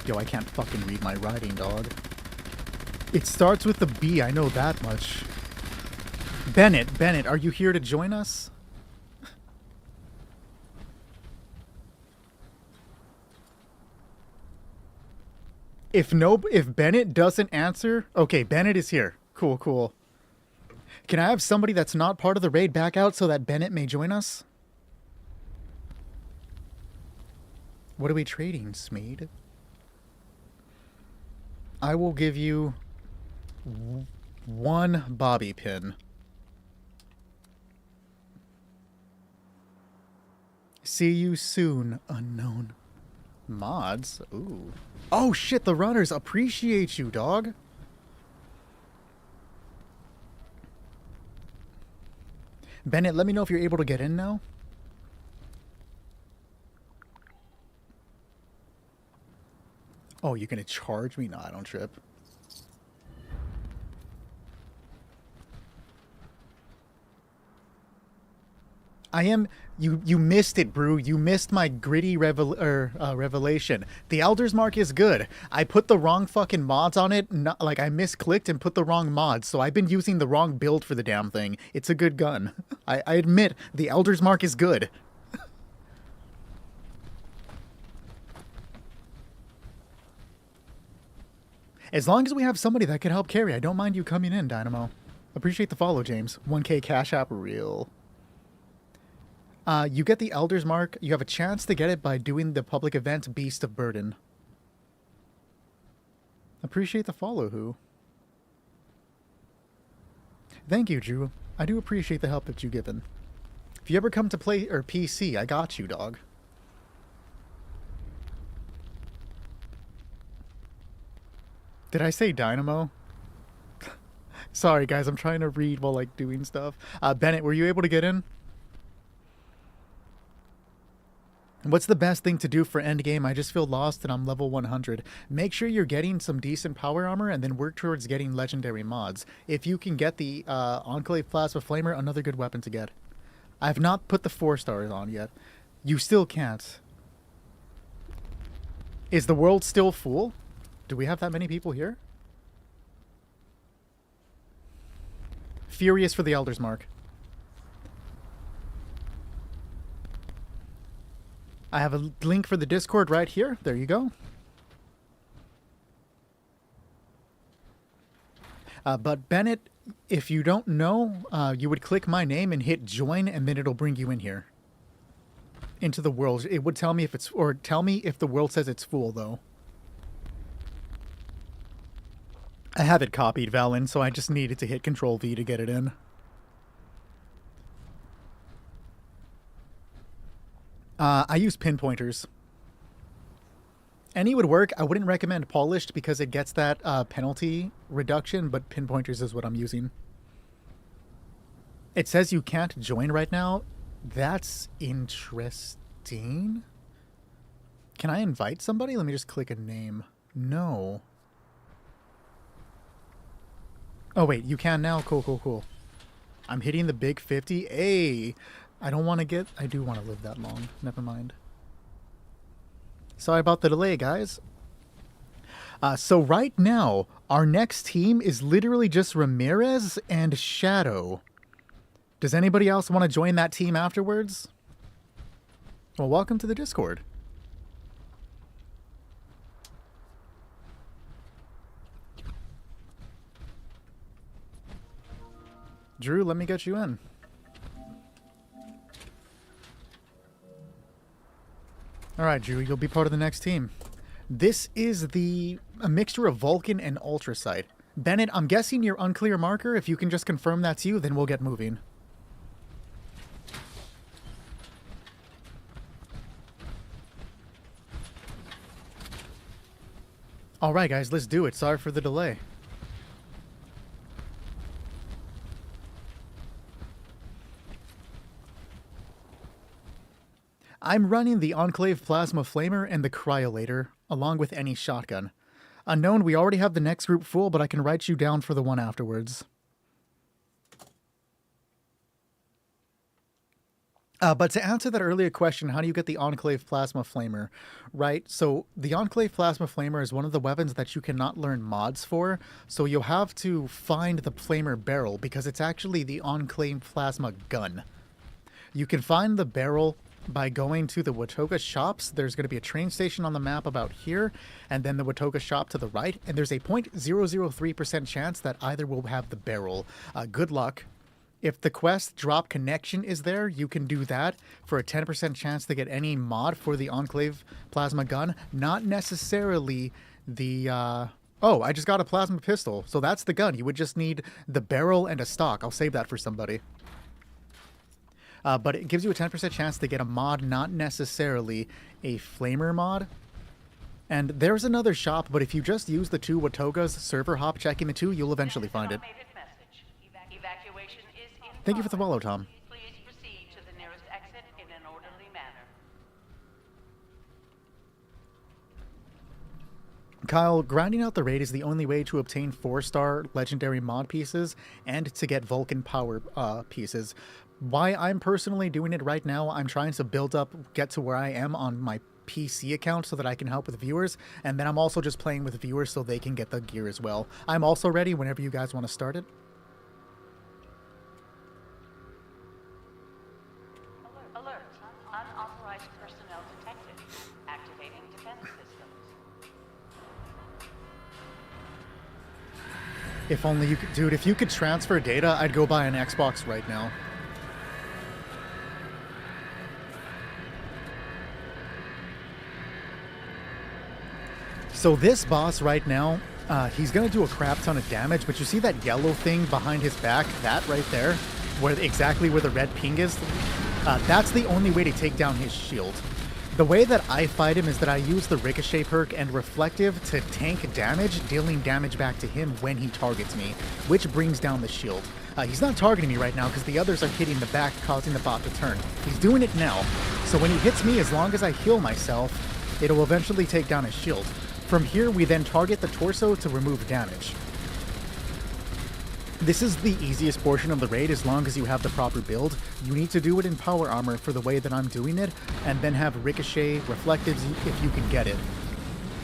Yo, I can't fucking read my writing, dog. It starts with the B. I know that much. Bennett, are you here to join us? If Bennett doesn't answer, okay, Bennett is here. Cool. Can I have somebody that's not part of the raid back out so that Bennett may join us? What are we trading, Smeed? I will give you one bobby pin. See you soon, unknown. Mods? Ooh. Oh shit, the runners appreciate you, dog. Bennett, let me know if you're able to get in now. Oh, you're gonna charge me? No, I don't trip. I am... You missed it, Brew. You missed my gritty revelation. The Elder's Mark is good. I put the wrong fucking mods on it. Like, I misclicked and put the wrong mods, so I've been using the wrong build for the damn thing. It's a good gun. I admit, the Elder's Mark is good. As long as we have somebody that can help carry, I don't mind you coming in, Dynamo. Appreciate the follow, James. 1K Cash App real. You get the Elder's Mark. You have a chance to get it by doing the public event Beast of Burden. Appreciate the follow, Who. Thank you, Drew. I do appreciate the help that you've given. If you ever come to play or PC, I got you, dog. Did I say Dynamo? Sorry, guys. I'm trying to read while, like, doing stuff. Bennett, were you able to get in? What's the best thing to do for endgame? I just feel lost and I'm level 100. Make sure you're getting some decent power armor and then work towards getting legendary mods. If you can get the Enclave Plasma Flamer, another good weapon to get. I have not put the 4 stars on yet. You still can't. Is the world still full? Do we have that many people here? Furious for the Elder's Mark. I have a link for the Discord right here. There you go. But Bennett, if you don't know, you would click my name and hit join, and then it'll bring you in here. Into the world. It would tell me if it's... Or tell me if the world says it's full, though. I have it copied, Valen, so I just needed to hit Control-V to get it in. I use pinpointers. Any would work. I wouldn't recommend polished because it gets that penalty reduction, but pinpointers is what I'm using. It says you can't join right now. That's interesting. Can I invite somebody? Let me just click a name. No. Oh, wait. You can now? Cool. I'm hitting the big 50. Hey! I don't want to get... I do want to live that long. Never mind. Sorry about the delay, guys. So right now, our next team is literally just Ramirez and Shadow. Does anybody else want to join that team afterwards? Well, welcome to the Discord. Drew, let me get you in. Alright, Drew, you'll be part of the next team. This is a mixture of Vulcan and Ultracite. Bennett, I'm guessing your unclear marker. If you can just confirm that's you, then we'll get moving. Alright guys, let's do it. Sorry for the delay. I'm running the Enclave Plasma Flamer and the Cryolator, along with any shotgun. Unknown, we already have the next group full, but I can write you down for the one afterwards. But to answer that earlier question, how do you get the Enclave Plasma Flamer? Right, so the Enclave Plasma Flamer is one of the weapons that you cannot learn mods for, so you'll have to find the Flamer barrel, because it's actually the Enclave Plasma gun. You can find the barrel by going to the Watoga shops. There's going to be a train station on the map about here, and then the Watoga shop to the right, and there's a 0.003% chance that either will have the barrel. Good luck. If the quest drop connection is there, you can do that for a 10% chance to get any mod for the Enclave Plasma gun. Not necessarily the... Oh, I just got a plasma pistol, so that's the gun. You would just need the barrel and a stock. I'll save that for somebody. But it gives you a 10% chance to get a mod, not necessarily a flamer mod. And there's another shop, but if you just use the two Watogas, server hop checking the two, you'll eventually find it. Thank you for the follow, Tom. Please proceed to the nearest exit in an orderly manner. Kyle, grinding out the raid is the only way to obtain 4-star legendary mod pieces and to get Vulcan power pieces. Why I'm personally doing it right now, I'm trying to build up, get to where I am on my PC account so that I can help with viewers, and then I'm also just playing with viewers so they can get the gear as well. I'm also ready whenever you guys want to start it. Alert. Unauthorized personnel detected. Activating defense systems. If only you could... Dude, if you could transfer data, I'd go buy an Xbox right now. So this boss right now, he's going to do a crap ton of damage, but you see that yellow thing behind his back? That right there, where exactly where the red ping is? That's the only way to take down his shield. The way that I fight him is that I use the Ricochet perk and Reflective to tank damage, dealing damage back to him when he targets me, which brings down the shield. He's not targeting me right now because the others are hitting the back, causing the bot to turn. He's doing it now. So when he hits me, as long as I heal myself, it'll eventually take down his shield. From here, we then target the torso to remove damage. This is the easiest portion of the raid as long as you have the proper build. You need to do it in power armor for the way that I'm doing it, and then have Ricochet, Reflectives if you can get it.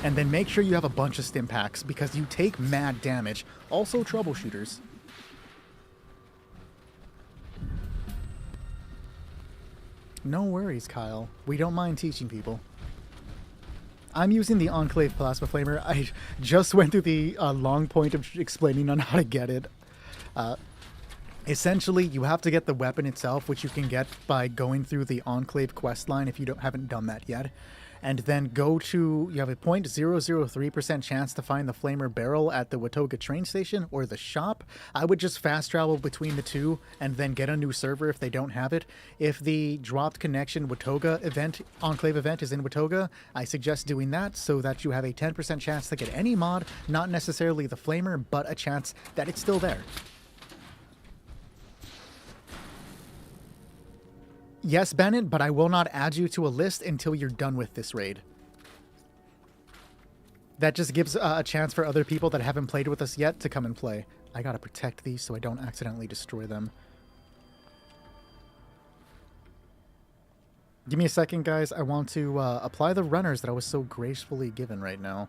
And then make sure you have a bunch of stim packs because you take mad damage. Also troubleshooters. No worries, Kyle. We don't mind teaching people. I'm using the Enclave Plasma Flamer. I just went through the long point of explaining on how to get it. Essentially, you have to get the weapon itself, which you can get by going through the Enclave questline if you haven't done that yet. And then go to, you have a 0.003% chance to find the Flamer barrel at the Watoga train station or the shop. I would just fast travel between the two and then get a new server if they don't have it. If the dropped connection Watoga event, Enclave event is in Watoga, I suggest doing that so that you have a 10% chance to get any mod, not necessarily the Flamer, but a chance that it's still there. Yes, Bennett, but I will not add you to a list until you're done with this raid. That just gives a chance for other people that haven't played with us yet to come and play. I gotta protect these so I don't accidentally destroy them. Give me a second, guys. I want to apply the runners that I was so gracefully given right now.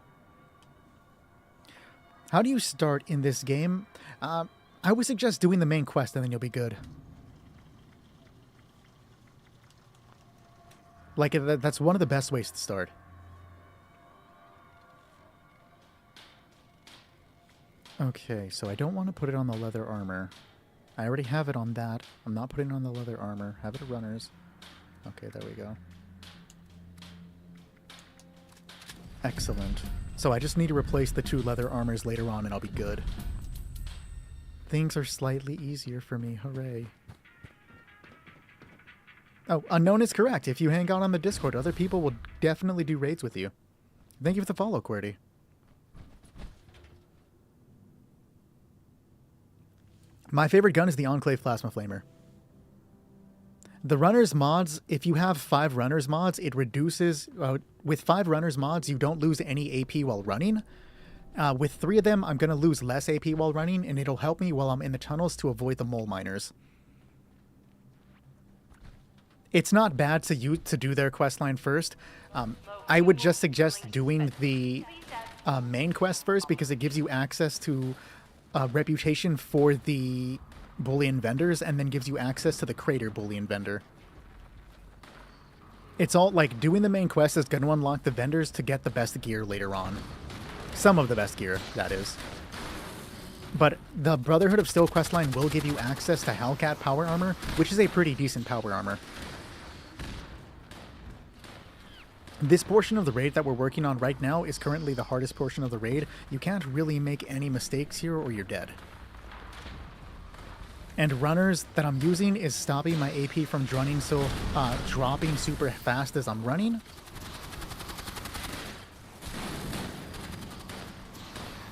How do you start in this game? I would suggest doing the main quest and then you'll be good. Like, that's one of the best ways to start. Okay, so I don't want to put it on the leather armor. I already have it on that. I'm not putting it on the leather armor. Have it at runners. Okay, there we go. Excellent. So I just need to replace the two leather armors later on and I'll be good. Things are slightly easier for me. Hooray. Oh, Unknown is correct. If you hang out on the Discord, other people will definitely do raids with you. Thank you for the follow, QWERTY. My favorite gun is the Enclave Plasma Flamer. The Runners mods, if you have 5 Runners mods, it reduces... with 5 Runners mods, you don't lose any AP while running. With 3 of them, I'm going to lose less AP while running, and it'll help me while I'm in the tunnels to avoid the mole miners. It's not bad to do their questline first. I would just suggest doing the main quest first because it gives you access to reputation for the bullion vendors and then gives you access to the crater bullion vendor. It's all like doing the main quest is going to unlock the vendors to get the best gear later on. Some of the best gear, that is. But the Brotherhood of Steel questline will give you access to Hellcat power armor, which is a pretty decent power armor. This portion of the raid that we're working on right now is currently the hardest portion of the raid. You can't really make any mistakes here or you're dead. And runners that I'm using is stopping my AP from dropping super fast as I'm running.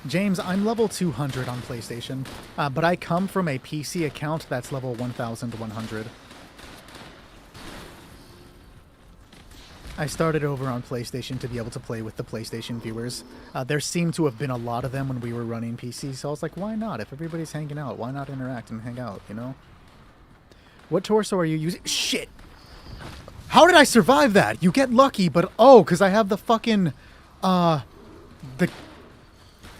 James, I'm level 200 on PlayStation, but I come from a PC account that's level 1100. I started over on PlayStation to be able to play with the PlayStation viewers. There seemed to have been a lot of them when we were running PC, so I was like, why not? If everybody's hanging out, why not interact and hang out, you know? What torso are you using? Shit! How did I survive that? You get lucky, but oh, because I have the fucking,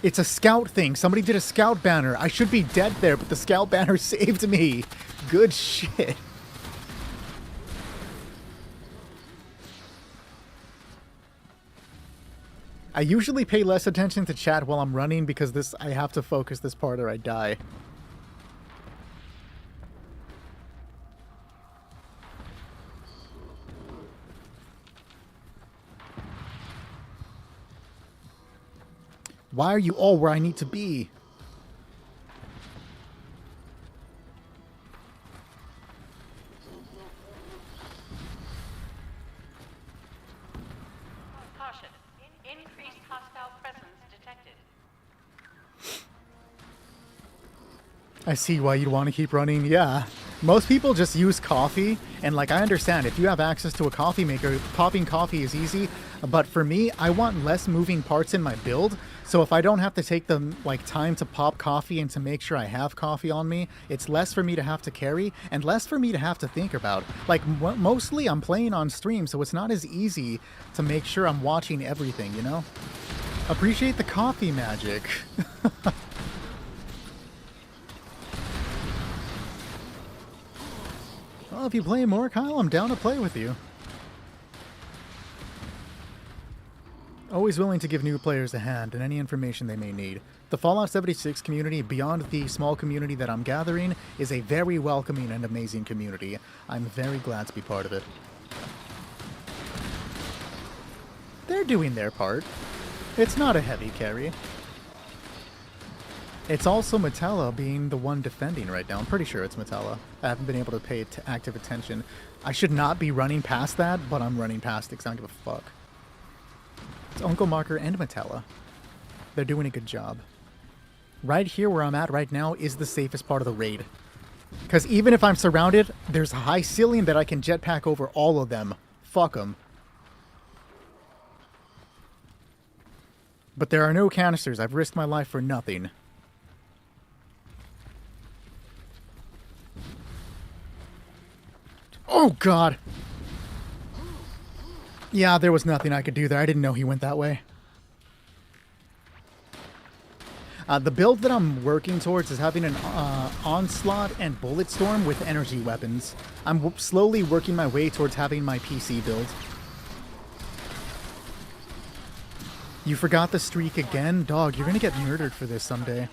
it's a scout thing. Somebody did a scout banner. I should be dead there, but the scout banner saved me. Good shit. I usually pay less attention to chat while I'm running because I have to focus this part or I die. Why are you all where I need to be? Caution. Increased hostile presence detected. I see why you'd want to keep running. Yeah. Most people just use coffee, and like I understand, if you have access to a coffee maker, popping coffee is easy, but for me, I want less moving parts in my build, so if I don't have to take the time to pop coffee and to make sure I have coffee on me, it's less for me to have to carry, and less for me to have to think about. Like, mostly I'm playing on stream, so it's not as easy to make sure I'm watching everything, you know? Appreciate the coffee magic. Well, if you play more, Kyle, I'm down to play with you. Always willing to give new players a hand and any information they may need. The Fallout 76 community, beyond the small community that I'm gathering, is a very welcoming and amazing community. I'm very glad to be part of it. They're doing their part. It's not a heavy carry. It's also Metella being the one defending right now. I'm pretty sure it's Metella. I haven't been able to pay active attention. I should not be running past that, but I'm running past it because I don't give a fuck. It's Uncle Marker and Metella. They're doing a good job. Right here where I'm at right now is the safest part of the raid. Because even if I'm surrounded, there's a high ceiling that I can jetpack over all of them. Fuck them. But there are no canisters. I've risked my life for nothing. Oh, God. Yeah, there was nothing I could do there. I didn't know he went that way. The build that I'm working towards is having an Onslaught and Bulletstorm with energy weapons. I'm slowly working my way towards having my PC build. You forgot the streak again? Dog, you're gonna get murdered for this someday.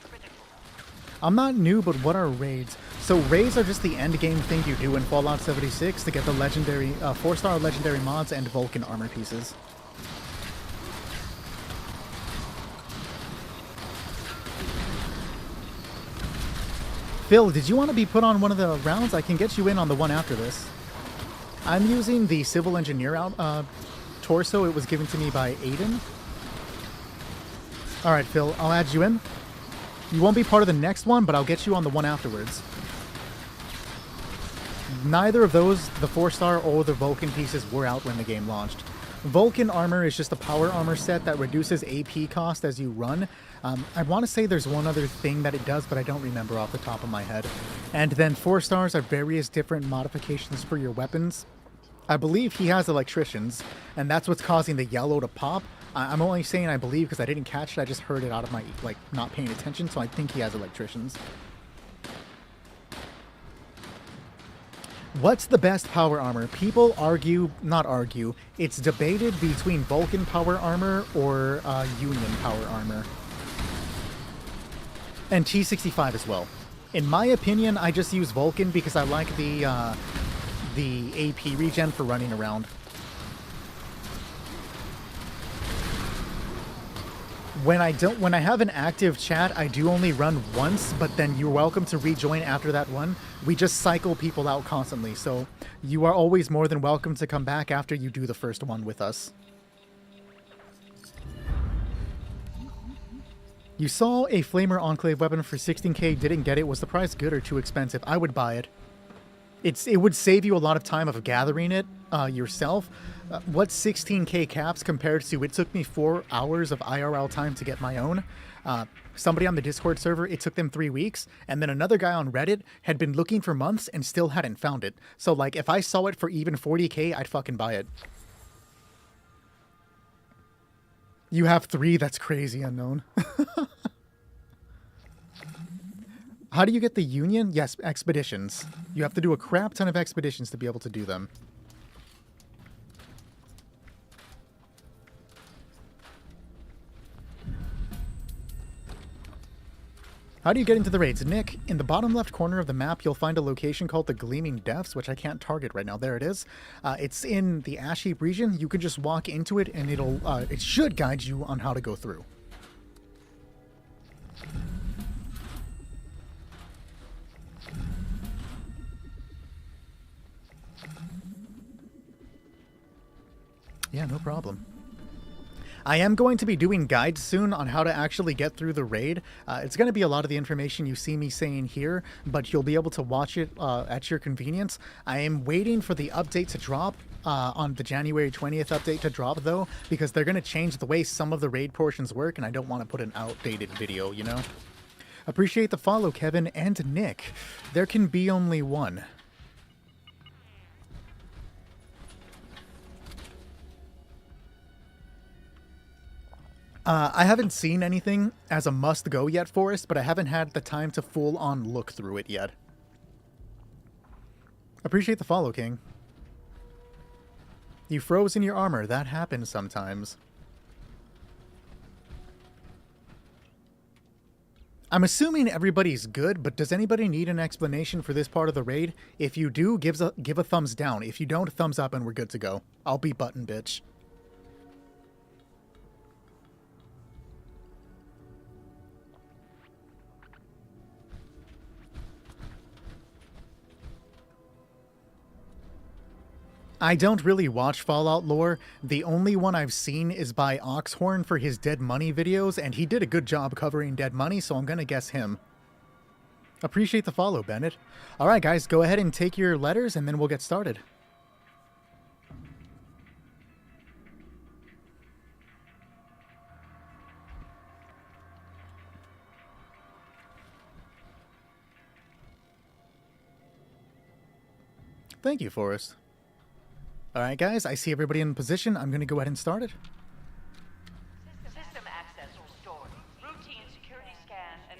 I'm not new, but what are raids? So raids are just the end game thing you do in Fallout 76 to get the legendary, 4-star legendary mods and Vulcan armor pieces. Phil, did you want to be put on one of the rounds? I can get you in on the one after this. I'm using the civil engineer torso. It was given to me by Aiden. Alright, Phil, I'll add you in. You won't be part of the next one, but I'll get you on the one afterwards. Neither of those, the 4-star or the Vulcan pieces, were out when the game launched. Vulcan armor is just a power armor set that reduces AP cost as you run. I want to say there's one other thing that it does, but I don't remember off the top of my head. And then 4 stars are various different modifications for your weapons. I believe he has electricians, and that's what's causing the yellow to pop. I'm only saying I believe because I didn't catch it. I just heard it out of my, like, not paying attention, so I think he has electricians. What's the best power armor? People argue, not argue, it's debated between Vulcan power armor or Union power armor. And T65 as well. In my opinion, I just use Vulcan because I like the AP regen for running around. When I have an active chat, I do only run once, but then you're welcome to rejoin after that one. We just cycle people out constantly, so you are always more than welcome to come back after you do the first one with us. You saw a Flamer Enclave weapon for 16k, didn't get it. Was the price good or too expensive? I would buy it. It would save you a lot of time of gathering it yourself. What 16k caps compared to it took me 4 hours of IRL time to get my own. Somebody on the Discord server, it took them 3 weeks, and then another guy on Reddit had been looking for months and still hadn't found it. So like if I saw it for even 40k, I'd fucking buy it. You have 3? That's crazy, Unknown. How do you get the Union? Yes, expeditions. You have to do a crap ton of expeditions to be able to do them. How do you get into the raids? Nick, in the bottom left corner of the map, you'll find a location called the Gleaming Depths, which I can't target right now. There it is. It's in the Ash Heap region. You can just walk into it, and it should guide you on how to go through. Yeah, no problem. I am going to be doing guides soon on how to actually get through the raid. It's going to be a lot of the information you see me saying here, but you'll be able to watch it at your convenience. I am waiting for the update to drop, on the January 20th update to drop, though, because they're going to change the way some of the raid portions work, and I don't want to put an outdated video, you know? Appreciate the follow, Kevin and Nick. There can be only one. I haven't seen anything as a must-go yet, Forrest, but I haven't had the time to full-on look through it yet. Appreciate the follow, King. You froze in your armor. That happens sometimes. I'm assuming everybody's good, but does anybody need an explanation for this part of the raid? If you do, give a thumbs down. If you don't, thumbs up and we're good to go. I'll be button, bitch. I don't really watch Fallout lore. The only one I've seen is by Oxhorn for his Dead Money videos, and he did a good job covering Dead Money, so I'm gonna guess him. Appreciate the follow, Bennett. Alright guys, go ahead and take your letters and then we'll get started. Thank you, Forrest. Alright guys, I see everybody in position. I'm going to go ahead and start it. System access restored. Routine security scan.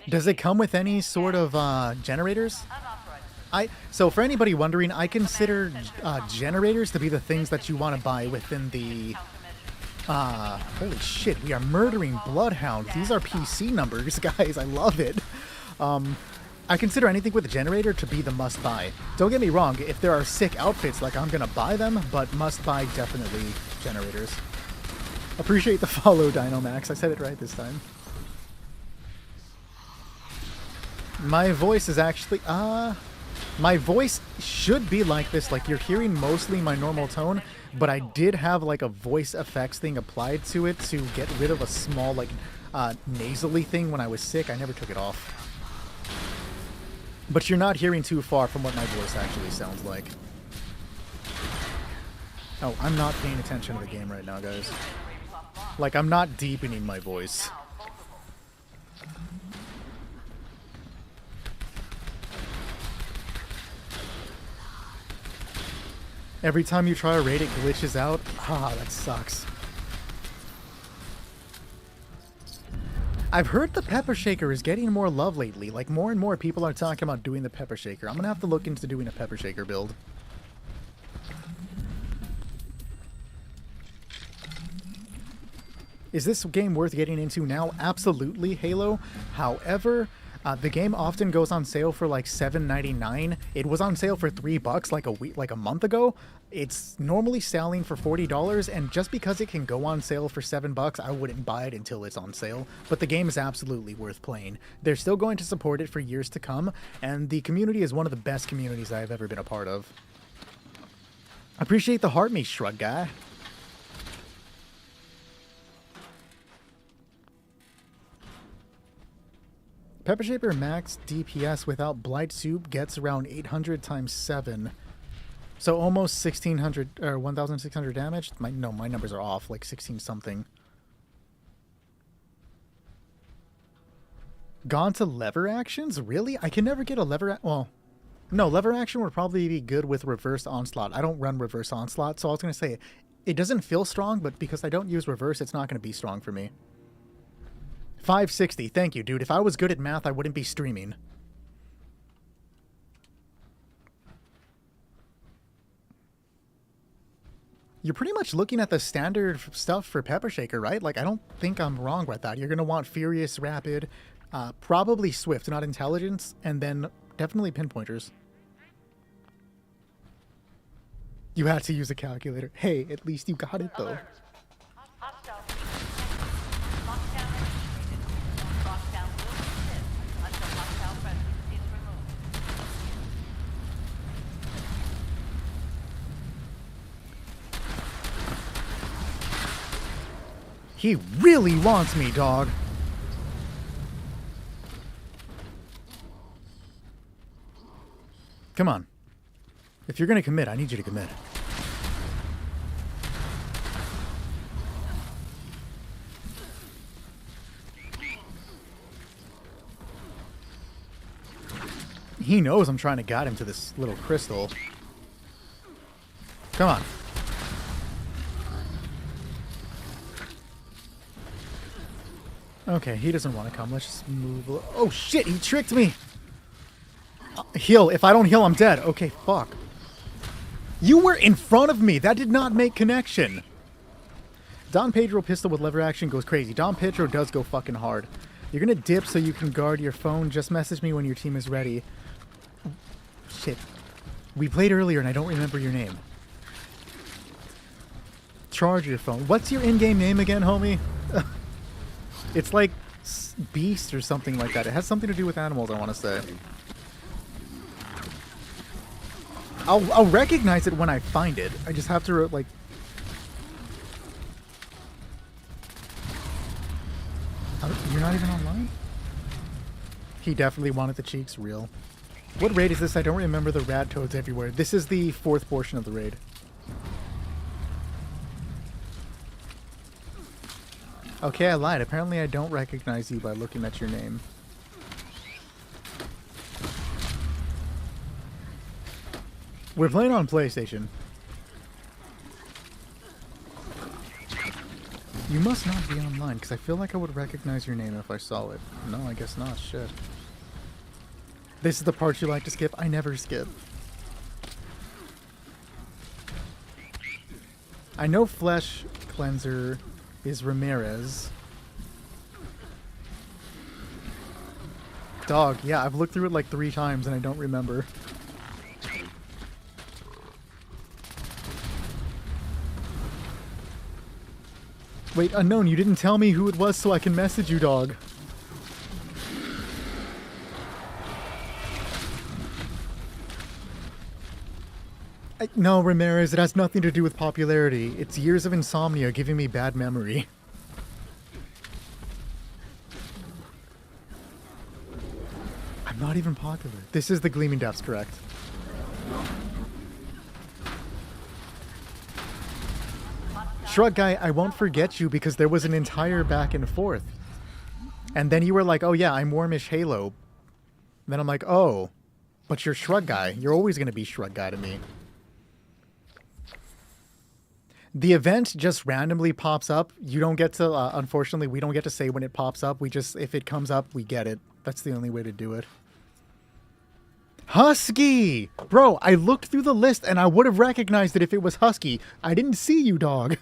Does it come with any sort of generators? So for anybody wondering, I consider generators to be the things that you want to buy within the... holy shit, we are murdering bloodhounds. These are PC numbers, guys. I love it. I consider anything with a generator to be the must-buy. Don't get me wrong, if there are sick outfits, like, I'm gonna buy them, but must-buy definitely generators. Appreciate the follow, Dinomax. I said it right this time. My voice is actually... my voice should be like this. Like, you're hearing mostly my normal tone, but I did have, like, a voice effects thing applied to it to get rid of a small, like, nasally thing when I was sick. I never took it off. But you're not hearing too far from what my voice actually sounds like. Oh, I'm not paying attention to the game right now, guys. Like, I'm not deepening my voice. Every time you try a raid, it glitches out. Ah, that sucks. I've heard the Pepper Shaker is getting more love lately. Like, more and more people are talking about doing the Pepper Shaker. I'm gonna have to look into doing a Pepper Shaker build. Is this game worth getting into now? Absolutely, Halo. However, the game often goes on sale for like $7.99. It was on sale for $3 like a month ago. It's normally selling for $40, and just because it can go on sale for $7, I wouldn't buy it until it's on sale. But the game is absolutely worth playing. They're still going to support it for years to come, and the community is one of the best communities I've ever been a part of. Appreciate the heart me shrug, guy. Pepper Shaker max DPS without Blight Soup gets around 800 times 7. So almost 1600 or 1600 damage. My numbers are off, like 16 something. Gone to lever actions? Really? I can never get a lever well, no, lever action would probably be good with reverse onslaught. I don't run reverse onslaught, so I was going to say it doesn't feel strong, but because I don't use reverse, it's not going to be strong for me. 560. Thank you, dude. If I was good at math, I wouldn't be streaming. You're pretty much looking at the standard stuff for Pepper Shaker, right? Like, I don't think I'm wrong with that. You're going to want Furious, Rapid, probably Swift, not Intelligence, and then definitely Pinpointers. You had to use a calculator. Hey, at least you got it, though. He really wants me, dog. Come on. If you're gonna commit, I need you to commit. He knows I'm trying to guide him to this little crystal. Come on. Okay, he doesn't want to come. Let's just move. Oh shit, he tricked me. Heal. If I don't heal, I'm dead. Okay, fuck. You were in front of me. That did not make connection. Don Pedro pistol with lever action goes crazy. Don Pedro does go fucking hard. You're gonna dip so you can guard your phone. Just message me when your team is ready. Shit. We played earlier and I don't remember your name. Charge your phone. What's your in-game name again, homie? It's like Beast or something like that. It has something to do with animals, I want to say. I'll recognize it when I find it. I just have to, like... You're not even online? He definitely wanted the cheeks real. What raid is this? I don't remember the rat toads everywhere. This is the 4th portion of the raid. Okay, I lied. Apparently I don't recognize you by looking at your name. We're playing on PlayStation. You must not be online, because I feel like I would recognize your name if I saw it. No, I guess not. Shit. This is the part you like to skip? I never skip. I know Flesh Cleanser is Ramirez. Dog, yeah, I've looked through it like 3 times and I don't remember. Wait, unknown, you didn't tell me who it was so I can message you, dog. No, Ramirez, it has nothing to do with popularity. It's years of insomnia giving me bad memory. Not even popular. This is the Gleaming Depths, correct? Shrug guy, I won't forget you because there was an entire back and forth. And then you were like, oh yeah, I'm Warmish Halo. And then I'm like, oh, but you're Shrug guy. You're always going to be Shrug guy to me. The event just randomly pops up. You don't get to, unfortunately, we don't get to say when it pops up. We just, if it comes up, we get it. That's the only way to do it. Husky! Bro, I looked through the list and I would have recognized it if it was Husky. I didn't see you, dog.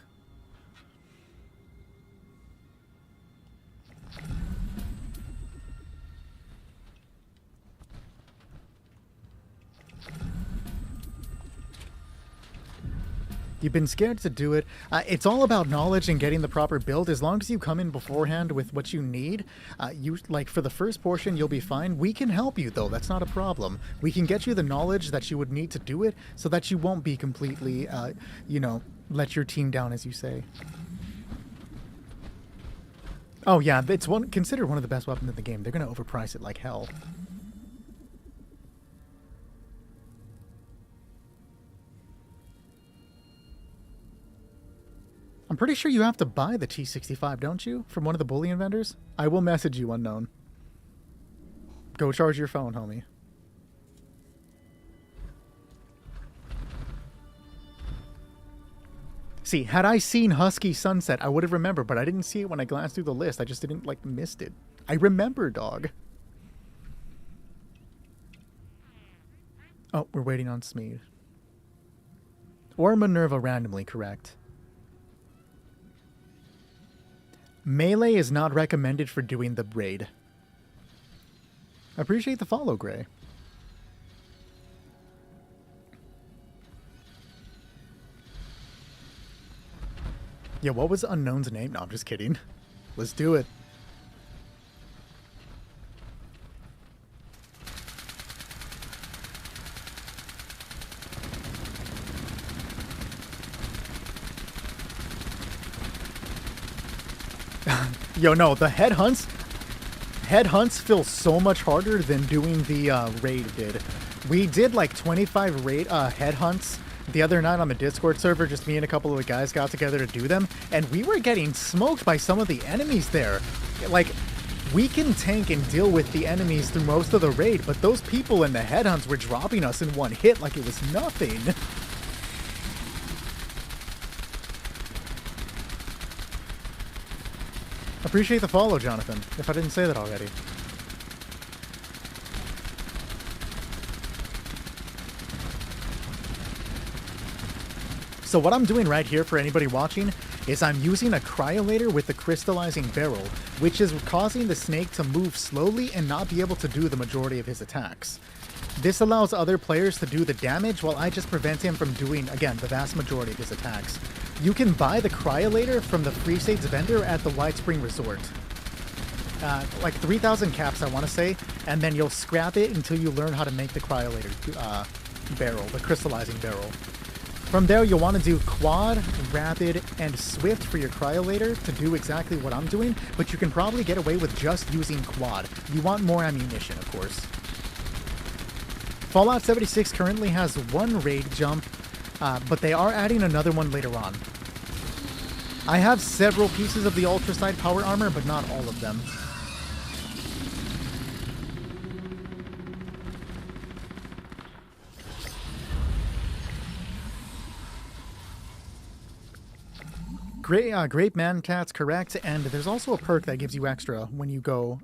You've been scared to do it. It's all about knowledge and getting the proper build. As long as you come in beforehand with what you need, you like for the first portion, you'll be fine. We can help you though. That's not a problem. We can get you the knowledge that you would need to do it, so that you won't be completely, you know, let your team down, as you say. Oh yeah, it's considered one of the best weapons in the game. They're gonna overprice it like hell. I'm pretty sure you have to buy the T65, don't you? From one of the bullion vendors? I will message you, unknown. Go charge your phone, homie. See, had I seen Husky Sunset, I would have remembered, but I didn't see it when I glanced through the list. I just didn't, like, missed it. I remember, dog. Oh, we're waiting on Smeed. Or Minerva randomly, correct. Melee is not recommended for doing the raid. Appreciate the follow, Gray. Yeah, what was Unknown's name? No, I'm just kidding. Let's do it. Yo, no, the headhunts feel so much harder than doing the raid did. We did like 25 raid headhunts the other night on the Discord server. Just me and a couple of the guys got together to do them, and we were getting smoked by some of the enemies there. Like, we can tank and deal with the enemies through most of the raid, but those people in the headhunts were dropping us in one hit like it was nothing. Appreciate the follow, Jonathan, if I didn't say that already. So what I'm doing right here for anybody watching is I'm using a cryolator with the crystallizing barrel, which is causing the snake to move slowly and not be able to do the majority of his attacks. This allows other players to do the damage while I just prevent him from doing, again, the vast majority of his attacks. You can buy the cryolator from the Free States vendor at the White Spring Resort. Like 3,000 caps, I want to say, and then you'll scrap it until you learn how to make the cryolator barrel, the crystallizing barrel. From there, you'll want to do quad, rapid, and swift for your cryolator to do exactly what I'm doing, but you can probably get away with just using quad. You want more ammunition, of course. Fallout 76 currently has one raid jump, but they are adding another one later on. I have several pieces of the Ultracite power armor, but not all of them. Grape Mantat's correct, and there's also a perk that gives you extra when you go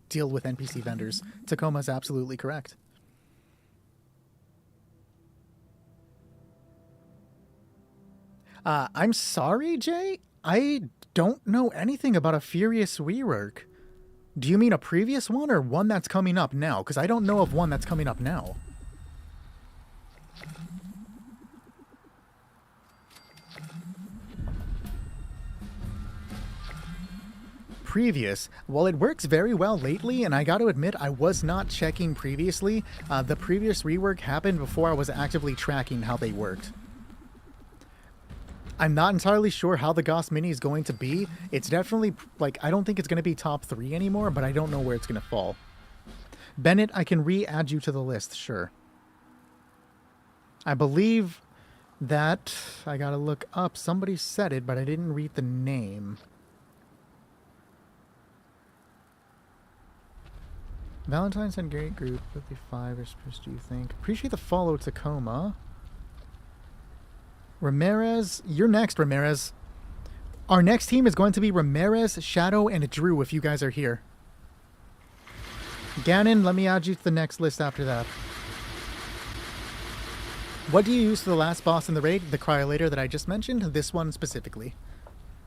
deal with NPC vendors. Tacoma's absolutely correct. I'm sorry, Jay. I don't know anything about a Furious rework. Do you mean a previous one or one that's coming up now? Because I don't know of one that's coming up now. Previous. Well, it works very well lately, and I got to admit, I was not checking previously. The previous rework happened before I was actively tracking how they worked. I'm not entirely sure how the Gauss Mini is going to be. It's definitely, like, I don't think it's going to be top 3 anymore, but I don't know where it's going to fall. Bennett, I can re-add you to the list, sure. I believe that... I gotta look up. Somebody said it, but I didn't read the name. Valentine's and great group. 55 or supposed to, you think? Appreciate the follow, Tacoma. Ramirez. You're next, Ramirez. Our next team is going to be Ramirez, Shadow, and Drew if you guys are here. Gannon, let me add you to the next list after that. What do you use for the last boss in the raid? The Cryolator that I just mentioned? This one specifically.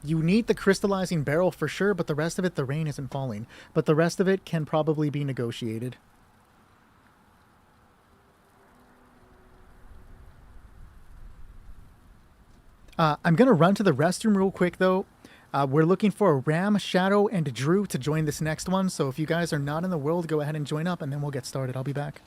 You need the crystallizing barrel for sure, but the rest of it, the rain isn't falling. But the rest of it can probably be negotiated. I'm going to run to the restroom real quick, though. We're looking for Ram, Shadow, and Drew to join this next one. So if you guys are not in the world, go ahead and join up, and then we'll get started. I'll be back.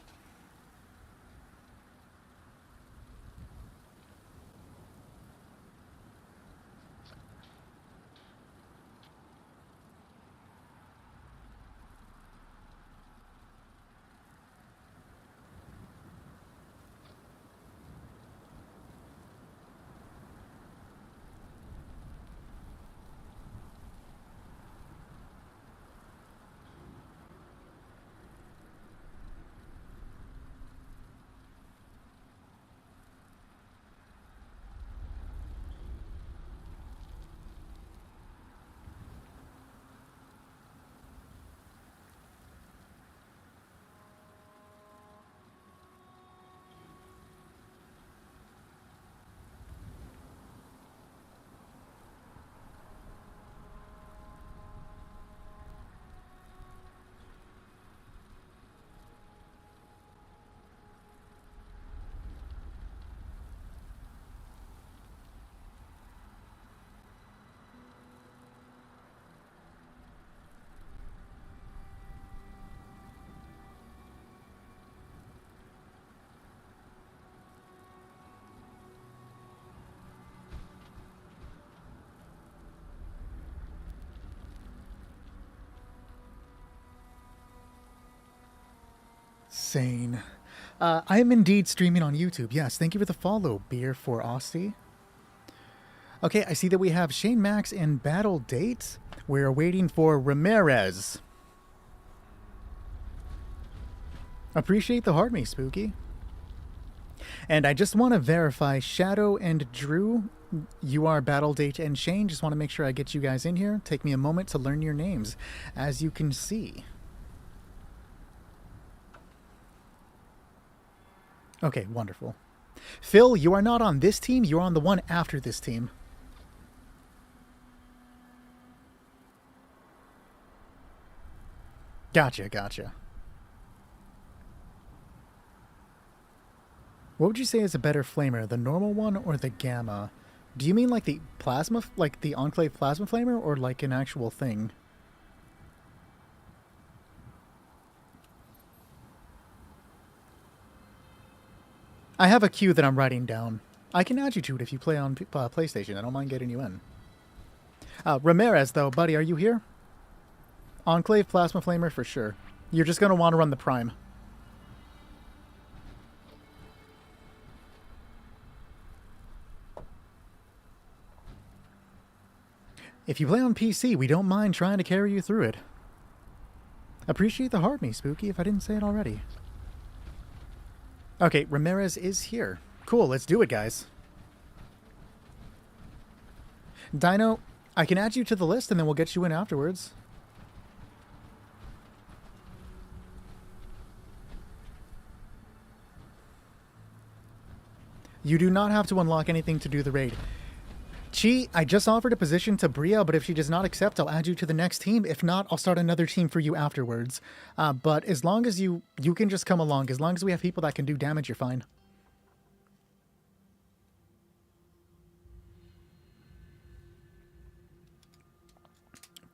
Sane. I am indeed streaming on YouTube. Yes, thank you for the follow, Beer for Austie. Okay, I see that we have Shane Max in Battle Date. We're waiting for Ramirez. Appreciate the heart me, Spooky. And I just want to verify, Shadow and Drew, you are Battle Date and Shane. Just want to make sure I get you guys in here. Take me a moment to learn your names, as you can see. Okay, wonderful. Phil, you are not on this team. You're on the one after this team. Gotcha, gotcha. What would you say is a better flamer, the normal one or the gamma? Do you mean like the plasma, like the Enclave plasma flamer, or like an actual thing? I have a queue that I'm writing down. I can add you to it if you play on PlayStation. I don't mind getting you in. Ramirez, though, buddy, are you here? Enclave Plasma Flamer for sure. You're just going to want to run the Prime. If you play on PC, we don't mind trying to carry you through it. Appreciate the heart me, Spooky, if I didn't say it already. Okay, Ramirez is here. Cool, let's do it, guys. Dino, I can add you to the list and then we'll get you in afterwards. You do not have to unlock anything to do the raid. Chi, I just offered a position to Bria, but if she does not accept, I'll add you to the next team. If not, I'll start another team for you afterwards. But as long as you can just come along. As long as we have people that can do damage, you're fine.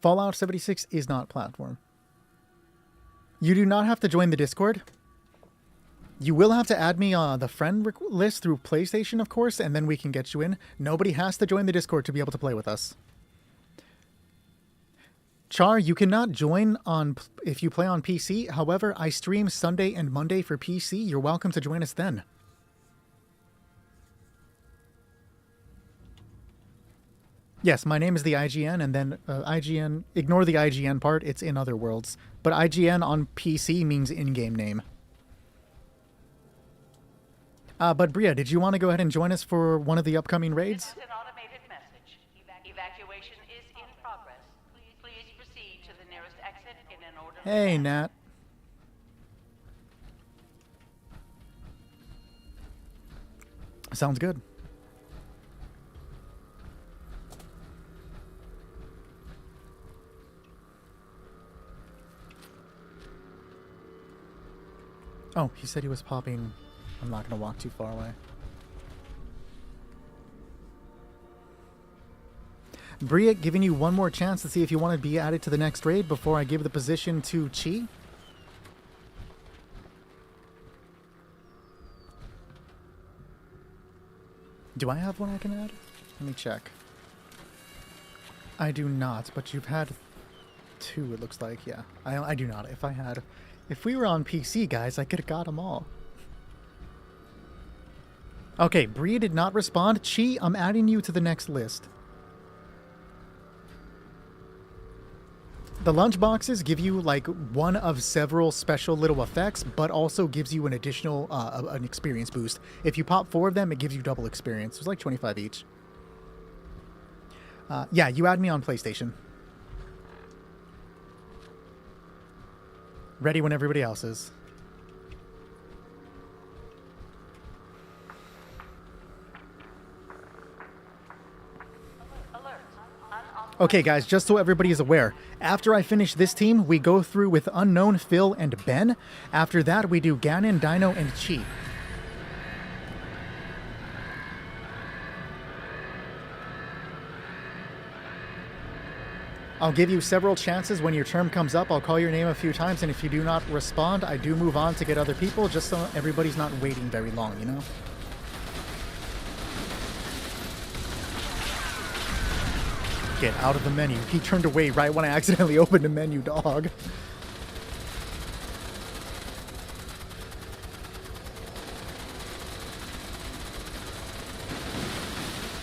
Fallout 76 is not platform. You do not have to join the Discord. You will have to add me on the friend list through PlayStation, of course, and then we can get you in. Nobody has to join the Discord to be able to play with us. Char, you cannot join if you play on PC. However, I stream Sunday and Monday for PC. You're welcome to join us then. Yes, my name is the IGN, and then IGN, ignore the IGN part, it's in other worlds. But IGN on PC means in-game name. But Bria, did you want to go ahead and join us for one of the upcoming This raids? is an automated message. Evacuation is in progress. Please proceed to the nearest exit in an orderly Hey, manner. Nat. Sounds good. Oh, he said he was popping. I'm not going to walk too far away. Bria, giving you one more chance to see if you want to be added to the next raid before I give the position to Chi. Do I have one I can add? Let me check. I do not, but you've had 2, it looks like. Yeah, I do not. If we were on PC, guys, I could have got them all. Okay, Bria did not respond. Chi, I'm adding you to the next list. The lunchboxes give you like one of several special little effects, but also gives you an additional an experience boost. If you pop 4 of them, it gives you double experience. It's like 25 each. Yeah, you add me on PlayStation. Ready when everybody else is. Okay, guys, just so everybody is aware, after I finish this team, we go through with Unknown, Phil, and Ben. After that, we do Ganon, Dino, and Chi. I'll give you several chances when your term comes up. I'll call your name a few times, and if you do not respond, I do move on to get other people, just so everybody's not waiting very long, you know? Get out of the menu. He turned away right when I accidentally opened the menu, dog.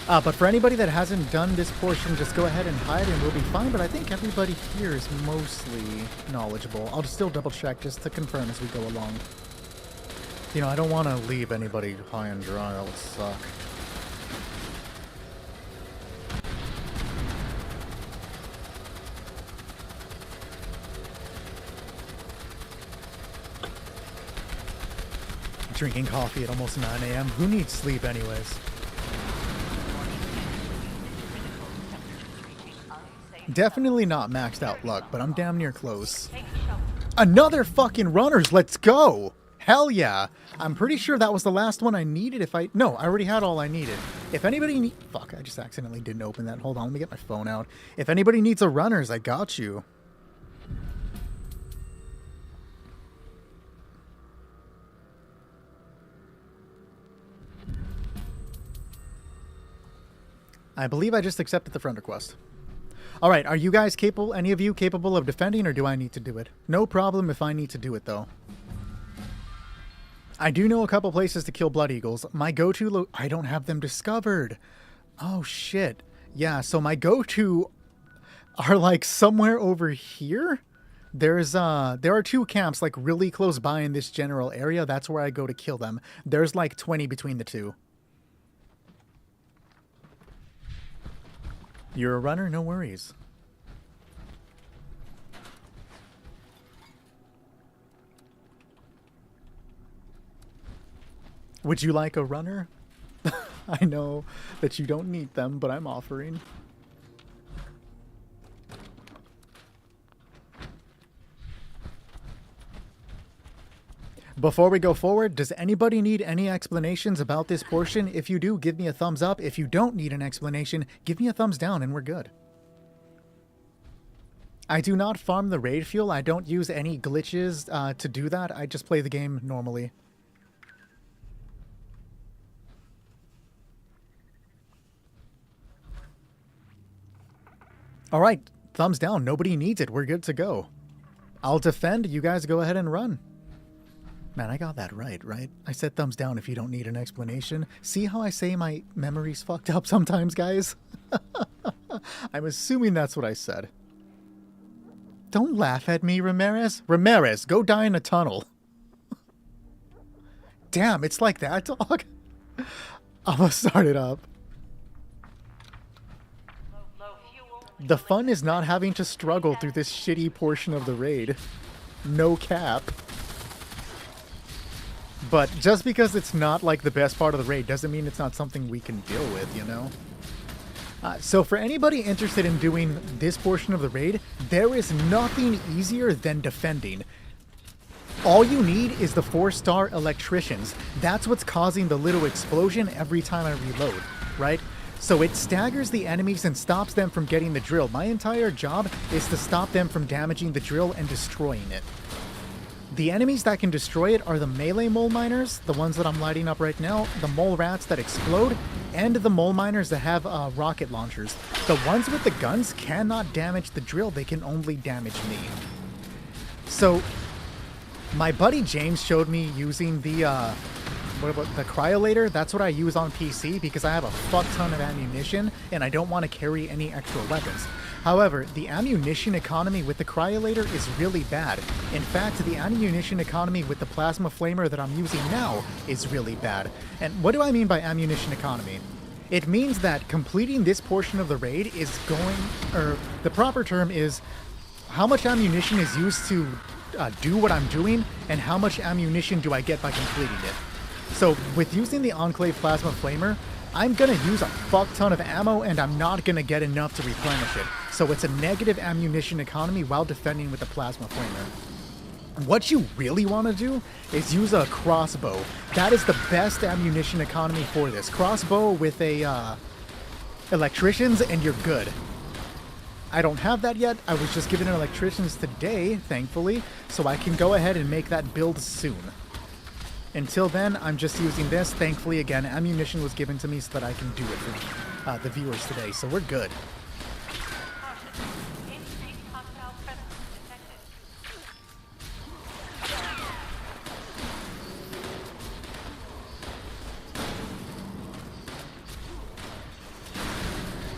But for anybody that hasn't done this portion, just go ahead and hide and we'll be fine. But I think everybody here is mostly knowledgeable. I'll still double check just to confirm as we go along. You know, I don't want to leave anybody high and dry. That would suck. Drinking coffee at almost 9 a.m. Who needs sleep anyways? Definitely not maxed out luck, but I'm damn near close. Another fucking runners, let's go! Hell yeah! I'm pretty sure that was the last one I needed No, I already had all I needed. If anybody Fuck, I just accidentally didn't open that. Hold on, let me get my phone out. If anybody needs a runners, I got you. I believe I just accepted the friend request. Alright, are you guys capable, any of you capable of defending, or do I need to do it? No problem if I need to do it, though. I do know a couple places to kill Blood Eagles. My go-to I don't have them discovered. Oh, shit. Yeah, so my go-to are, like, somewhere over here? There are 2 camps, like, really close by in this general area. That's where I go to kill them. There's, like, 20 between the 2. You're a runner? No worries. Would you like a runner? I know that you don't need them, but I'm offering. Before we go forward, does anybody need any explanations about this portion? If you do, give me a thumbs up. If you don't need an explanation, give me a thumbs down and we're good. I do not farm the raid fuel. I don't use any glitches to do that. I just play the game normally. All right, thumbs down. Nobody needs it. We're good to go. I'll defend. You guys go ahead and run. Man, I got that right? I said thumbs down if you don't need an explanation. See how I say my memory's fucked up sometimes, guys? I'm assuming that's what I said. Don't laugh at me, Ramirez. Ramirez, go die in a tunnel. Damn, it's like that, dog. I'm gonna start it up. The fun is not having to struggle through this shitty portion of the raid. No cap. But just because it's not like the best part of the raid doesn't mean it's not something we can deal with, you know? So for anybody interested in doing this portion of the raid, there is nothing easier than defending. All you need is the 4-star electricians. That's what's causing the little explosion every time I reload, right? So it staggers the enemies and stops them from getting the drill. My entire job is to stop them from damaging the drill and destroying it. The enemies that can destroy it are the melee mole miners, the ones that I'm lighting up right now, the mole rats that explode, and the mole miners that have rocket launchers. The ones with the guns cannot damage the drill, they can only damage me. So, my buddy James showed me using the cryolator. That's what I use on PC because I have a fuck ton of ammunition and I don't want to carry any extra weapons. However, the ammunition economy with the cryolator is really bad. In fact, the ammunition economy with the plasma flamer that I'm using now is really bad. And what do I mean by ammunition economy? It means that completing this portion of the raid is going, or the proper term is how much ammunition is used to do what I'm doing, and how much ammunition do I get by completing it. So with using the Enclave Plasma Flamer, I'm gonna use a fuck ton of ammo and I'm not gonna get enough to replenish it. So it's a negative ammunition economy while defending with the Plasma Flamer. What you really want to do is use a crossbow. That is the best ammunition economy for this. Crossbow with a electricians and you're good. I don't have that yet. I was just given an electricians today, thankfully, so I can go ahead and make that build soon. Until then, I'm just using this. Thankfully, again, ammunition was given to me so that I can do it for the viewers today, so we're good.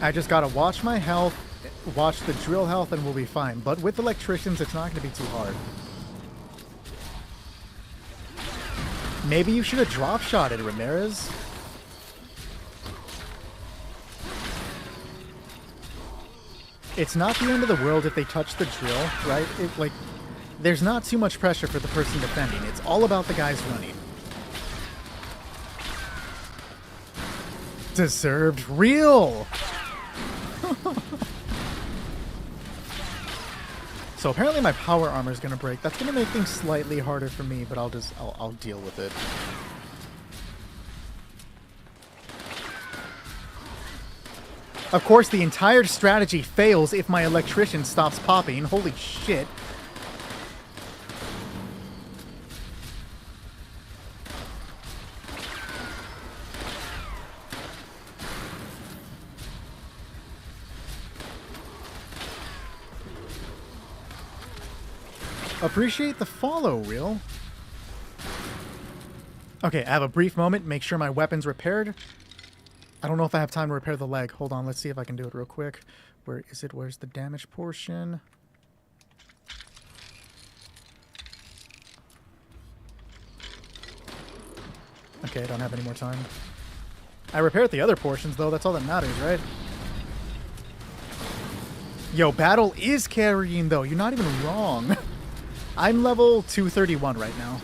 I just gotta watch my health, watch the drill health, and we'll be fine. But with electricians, it's not gonna be too hard. Maybe you should have drop shotted, Ramirez. It's not the end of the world if they touch the drill, right? There's not too much pressure for the person defending. It's all about the guys running. Deserved real! So apparently my power armor is going to break. That's going to make things slightly harder for me, but I'll deal with it. Of course, the entire strategy fails if my electrician stops popping. Holy shit. Appreciate the follow, Real. Okay, I have a brief moment. Make sure my weapon's repaired. I don't know if I have time to repair the leg. Hold on, let's see if I can do it real quick. Where is it? Where's the damage portion? Okay, I don't have any more time. I repaired the other portions, though. That's all that matters, right? Yo, battle is carrying, though. You're not even wrong. I'm level 231 right now.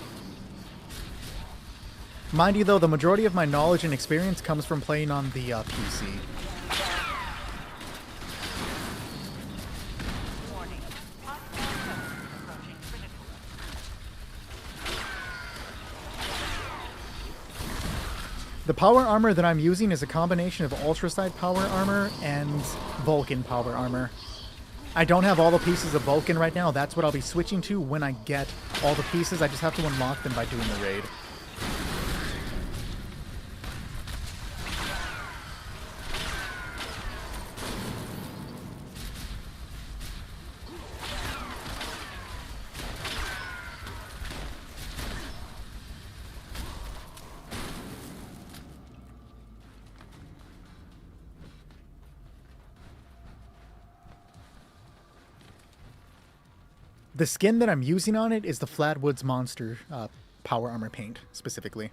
Mind you, though, the majority of my knowledge and experience comes from playing on the PC. The power armor that I'm using is a combination of Ultracite power armor and Vulcan power armor. I don't have all the pieces of Vulcan right now. That's what I'll be switching to when I get all the pieces. I just have to unlock them by doing the raid. The skin that I'm using on it is the Flatwoods Monster Power Armor paint, specifically.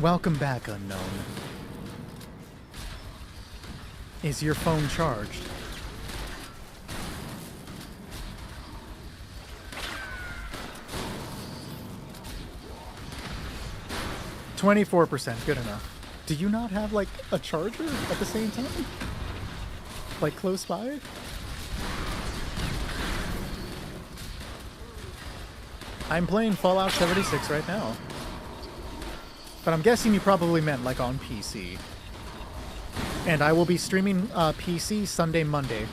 Welcome back, Unknown. Is your phone charged? %, good enough. Do you not have, like, a charger at the same time? Like, close by? I'm playing Fallout 76 right now. But I'm guessing you probably meant, like, on PC. And I will be streaming PC Sunday, Monday.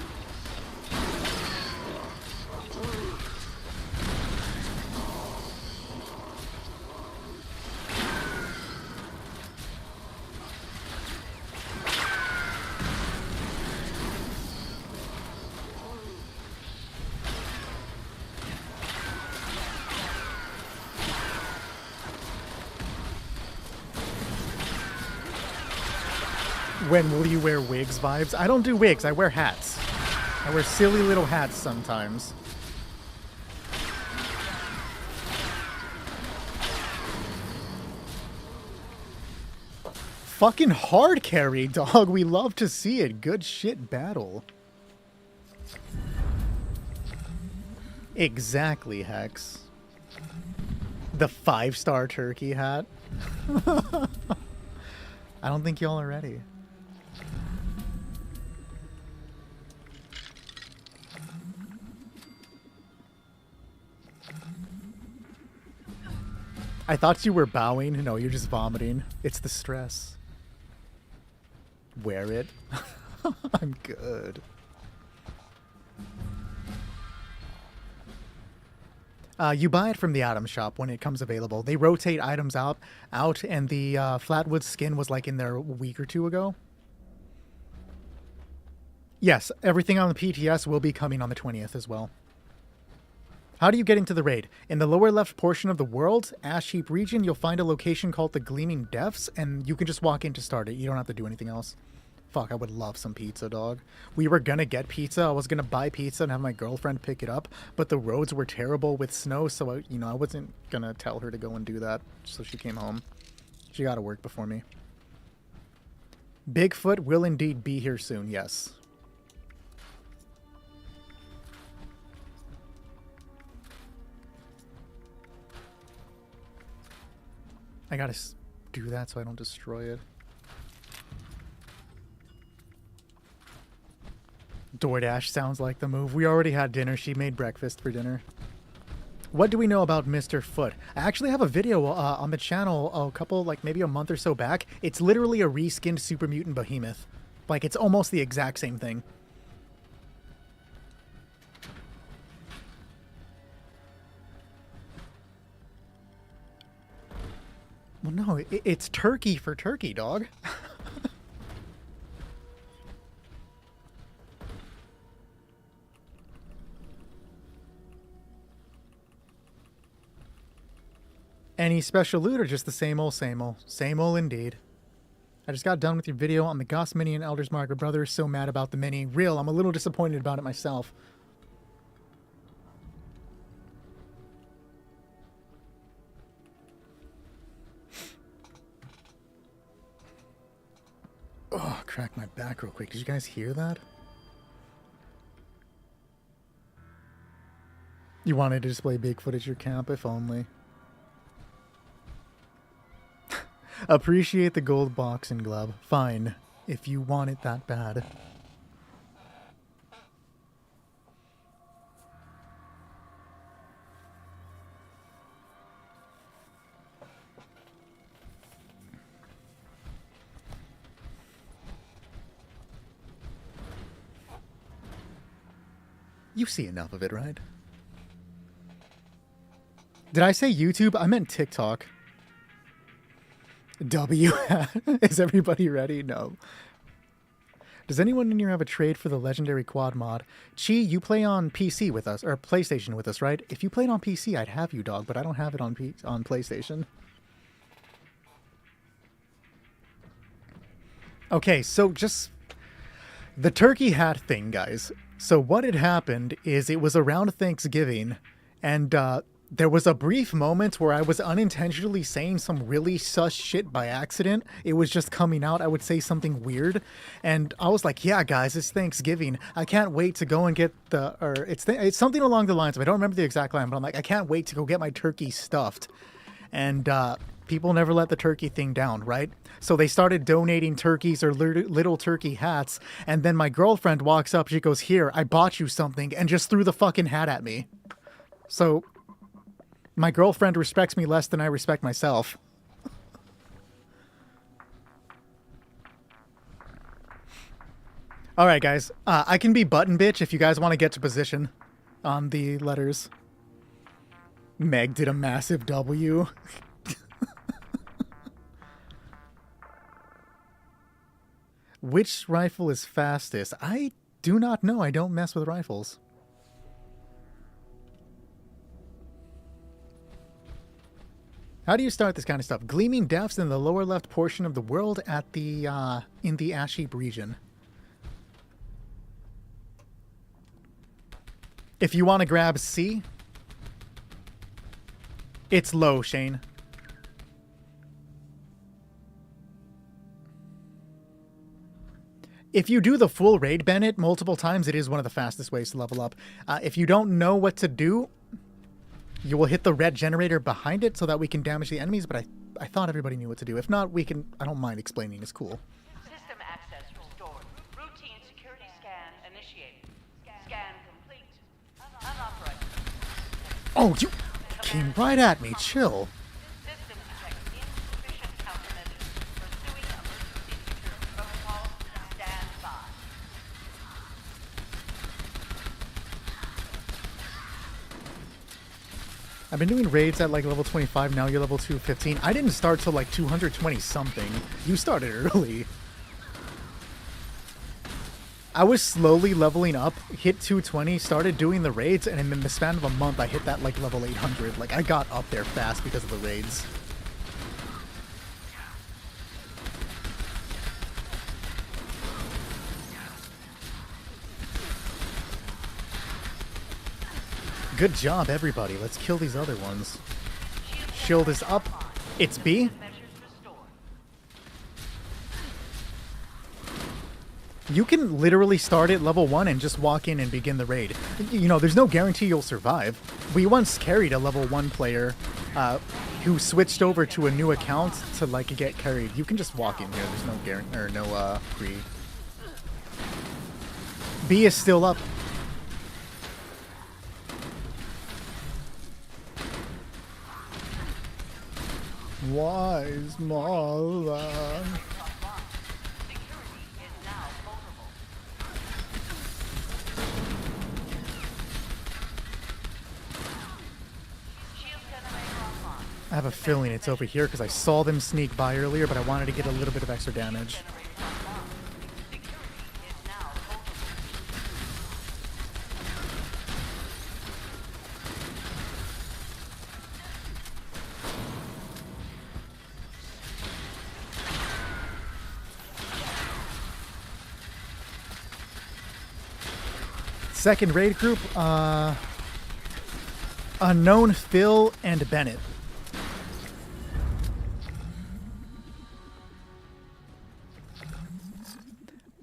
When will you wear wigs vibes? I don't do wigs, I wear hats. I wear silly little hats sometimes. Fucking hard carry, dog. We love to see it. Good shit battle. Exactly, Hex. The 5-star turkey hat. I don't think y'all are ready. I thought you were bowing. No, you're just vomiting. It's the stress. Wear it. I'm good. You buy it from the item shop when it comes available. They rotate items out, and the Flatwood skin was like in there a week or two ago. Yes, everything on the PTS will be coming on the 20th as well. How do you get into the raid? In the lower left portion of the world, Ash Heap region, you'll find a location called the Gleaming Depths, and you can just walk in to start it. You don't have to do anything else. Fuck, I would love some pizza, dog. We were gonna get pizza. I was gonna buy pizza and have my girlfriend pick it up, but the roads were terrible with snow, so I wasn't gonna tell her to go and do that, so she came home. She gotta work before me. Bigfoot will indeed be here soon, yes. I gotta do that so I don't destroy it. DoorDash sounds like the move. We already had dinner. She made breakfast for dinner. What do we know about Mr. Foot? I actually have a video on the channel a couple, like maybe a month or so back. It's literally a reskinned Super Mutant Behemoth. Like, it's almost the exact same thing. Well, no, it's turkey for turkey, dog. Any special loot or just the same old, same old? Same old indeed. I just got done with your video on the Goss Mini and Elder's Margaret Brothers. So mad about the mini. Real, I'm a little disappointed about it myself. Oh, crack my back real quick. Did you guys hear that? You wanted to display Bigfoot at your camp, if only. Appreciate the gold boxing glove. Fine, if you want it that bad. You see enough of it, right? Did I say YouTube? I meant TikTok. W. Is everybody ready? No. Does anyone in here have a trade for the legendary quad mod? Chi, you play on PC with us, or PlayStation with us, right? If you played on PC, I'd have you, dog, but I don't have it on PlayStation. Okay, so just The turkey hat thing, guys. So what had happened is it was around Thanksgiving, and there was a brief moment where I was unintentionally saying some really sus shit by accident. It was just coming out. I would say something weird, and I was like, "Yeah, guys, it's Thanksgiving. I can't wait to go and get the..." Or it's something along the lines of, I don't remember the exact line, but I'm like, "I can't wait to go get my turkey stuffed," and people never let the turkey thing down, right? So they started donating turkeys or little turkey hats, and then my girlfriend walks up, she goes, "Here, I bought you something," and just threw the fucking hat at me. So my girlfriend respects me less than I respect myself. All right, guys. I can be button bitch if you guys want to get to position on the letters. Meg did a massive W. Which rifle is fastest? I do not know. I don't mess with rifles. How do you start this kind of stuff? Gleaming depths in the lower left portion of the world at the in the ash heap region. If you want to grab C, it's low, Shane. If you do the full raid Bennett multiple times, it is one of the fastest ways to level up. If you don't know what to do, you will hit the red generator behind it so that we can damage the enemies, but I thought everybody knew what to do. If not, we can... I don't mind explaining. It's cool. System access restored. Routine security scan initiated. Scan complete. Unauthorized. Oh, you came right at me. Chill. System detects insufficient countermeasures. Pursuing emergency security protocol. Stand by. I've been doing raids at like level 25. Now you're level 215. I didn't start till like 220 something. You started early. I was slowly leveling up, hit 220, started doing the raids, and in the span of a month, I hit that like level 800. Like, I got up there fast because of the raids. Good job, everybody. Let's kill these other ones. Shield is up. It's B. Measures restored. You can literally start at level 1 and just walk in and begin the raid. You know, there's no guarantee you'll survive. We once carried a level 1 player who switched over to a new account to, like, get carried. You can just walk in here. There's no guarantee, or no, free. B is still up. Wise mother. Security is now vulnerable. Shield generator online. I have a feeling it's over here because I saw them sneak by earlier, but I wanted to get a little bit of extra damage. Generators online. Security is now vulnerable. Second raid group, Unknown, Phil, and Bennett.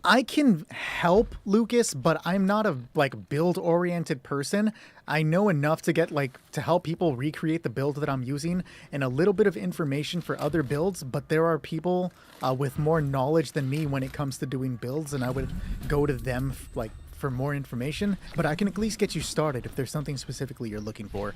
I can help Lucas, but I'm not a like build-oriented person. I know enough to get like to help people recreate the build that I'm using and a little bit of information for other builds, but there are people with more knowledge than me when it comes to doing builds, and I would go to them like for more information, but I can at least get you started if there's something specifically you're looking for.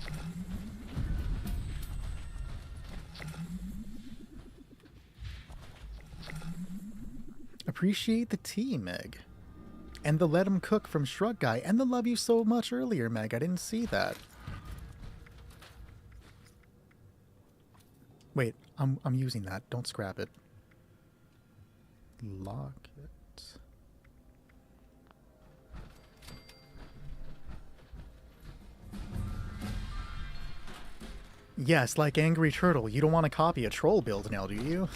Appreciate the tea, Meg. And the let him cook from Shrug Guy, and the love you so much earlier, Meg. I didn't see that. Wait, I'm using that. Don't scrap it. Lock it. Yes, like Angry Turtle. You don't want to copy a troll build now, do you?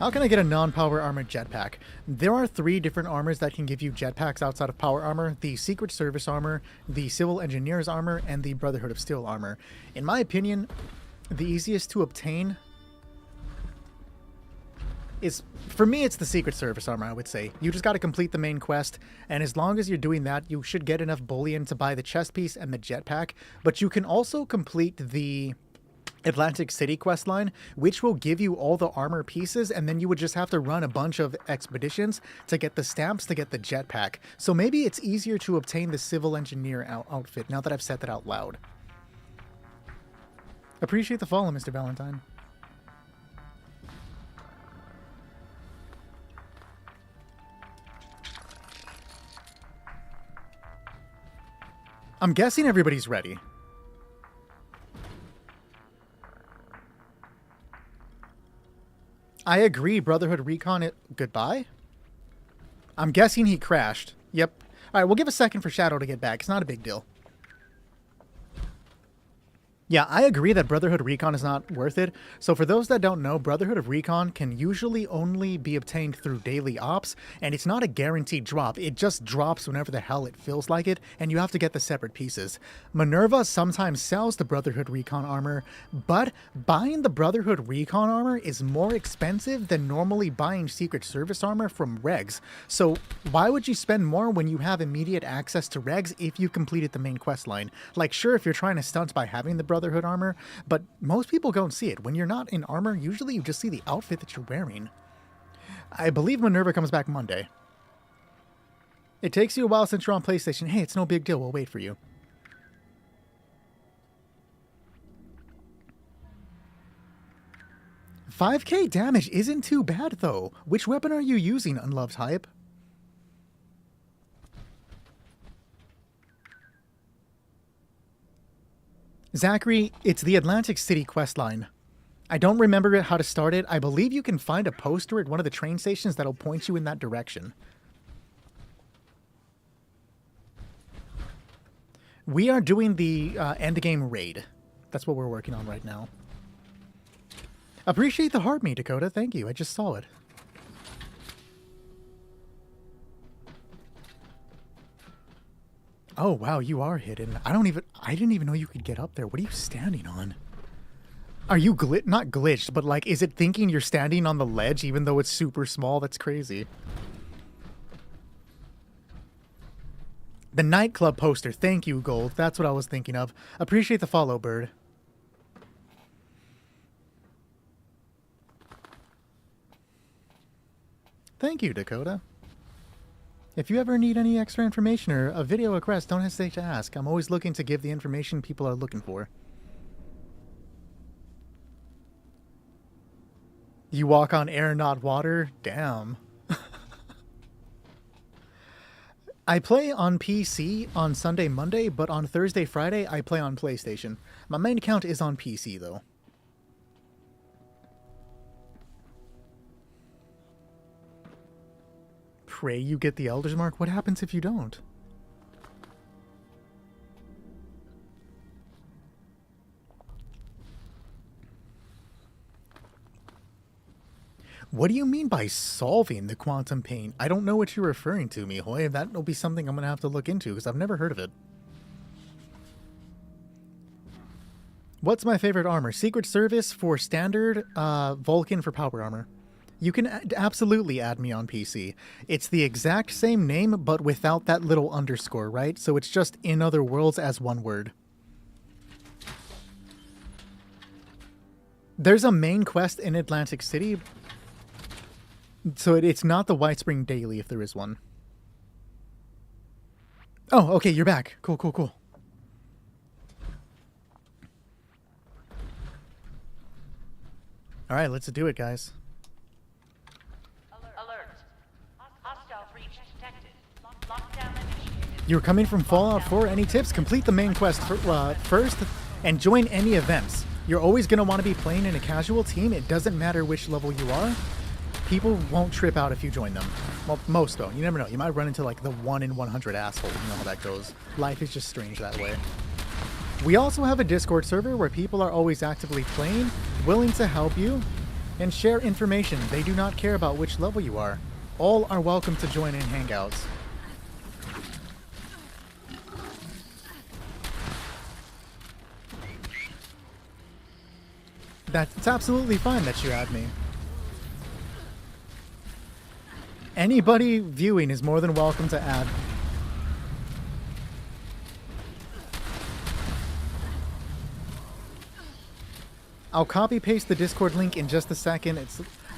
How can I get a non-power armor jetpack? There are 3 different armors that can give you jetpacks outside of power armor: the Secret Service armor, the Civil Engineers armor, and the Brotherhood of Steel armor. In my opinion, the easiest to obtain is, for me, it's the Secret Service armor, I would say. You just got to complete the main quest, and as long as you're doing that, you should get enough bullion to buy the chest piece and the jetpack. But you can also complete the Atlantic City questline, which will give you all the armor pieces, and then you would just have to run a bunch of expeditions to get the stamps to get the jetpack. So maybe it's easier to obtain the Civil Engineer outfit now that I've said that out loud. Appreciate the follow, Mr. Valentine. I'm guessing everybody's ready. I agree, Brotherhood Recon it. Goodbye? I'm guessing he crashed. Yep. Alright, we'll give a second for Shadow to get back. It's not a big deal. Yeah, I agree that Brotherhood Recon is not worth it. So for those that don't know, Brotherhood of Recon can usually only be obtained through daily ops, and it's not a guaranteed drop. It just drops whenever the hell it feels like it, and you have to get the separate pieces. Minerva sometimes sells the Brotherhood Recon armor, but buying the Brotherhood Recon armor is more expensive than normally buying Secret Service armor from Regs. So why would you spend more when you have immediate access to Regs if you completed the main quest line? Like, sure, if you're trying to stunt by having the Brotherhood armor, but most people don't see it. When you're not in armor, usually you just see the outfit that you're wearing. I believe Minerva comes back Monday. It takes you a while since you're on PlayStation. Hey, it's no big deal. We'll wait for you. $5,000 damage isn't too bad, though. Which weapon are you using, Unloved Hype? Zachary, it's the Atlantic City questline. I don't remember how to start it. I believe you can find a poster at one of the train stations that'll point you in that direction. We are doing the endgame raid. That's what we're working on right now. Appreciate the heart me, Dakota. Thank you. I just saw it. Oh, wow, you are hidden. I didn't even know you could get up there. What are you standing on? Are you not glitched, but like, is it thinking you're standing on the ledge even though it's super small? That's crazy. The nightclub poster. Thank you, Gold. That's what I was thinking of. Appreciate the follow, Bird. Thank you, Dakota. If you ever need any extra information or a video request, don't hesitate to ask. I'm always looking to give the information people are looking for. You walk on air, not water? Damn. I play on PC on Sunday, Monday, but on Thursday, Friday, I play on PlayStation. My main account is on PC, though. Pray you get the Elder's Mark? What happens if you don't? What do you mean by solving the quantum pain? I don't know what you're referring to, Mihoy. That'll be something I'm going to have to look into, because I've never heard of it. What's my favorite armor? Secret Service for standard, Vulcan for power armor. You can absolutely add me on PC. It's the exact same name, but without that little underscore, right? So it's just In Other Worlds as one word. There's a main quest in Atlantic City, so it's not the White Spring Daily if there is one. Oh, okay, you're back. Cool, cool, cool. All right, let's do it, guys. You're coming from Fallout 4. Any tips? Complete the main quest first and join any events. You're always going to want to be playing in a casual team. It doesn't matter which level you are. People won't trip out if you join them. Well, most don't. You never know. You might run into like the 1 in 100 asshole. You know how that goes. Life is just strange that way. We also have a Discord server where people are always actively playing, willing to help you. and share information. They do not care about which level you are. All are welcome to join in hangouts. It's absolutely fine that you add me. Anybody viewing is more than welcome to add. I'll copy paste the Discord link in just a second.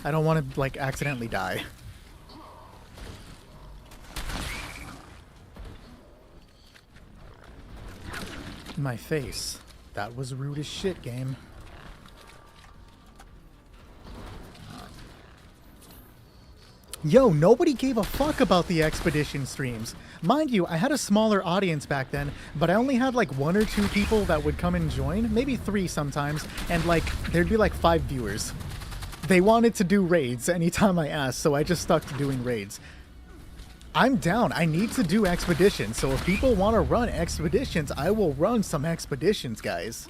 I don't want to like accidentally die. My face. That was rude as shit, game. Yo, nobody gave a fuck about the Expedition streams. Mind you, I had a smaller audience back then, but I only had like 1 or 2 people that would come and join, maybe 3 sometimes, and like there'd be like 5 viewers. They wanted to do raids anytime I asked, so I just stuck to doing raids. I'm down. I need to do expeditions, so if people want to run expeditions, I will run some expeditions, guys.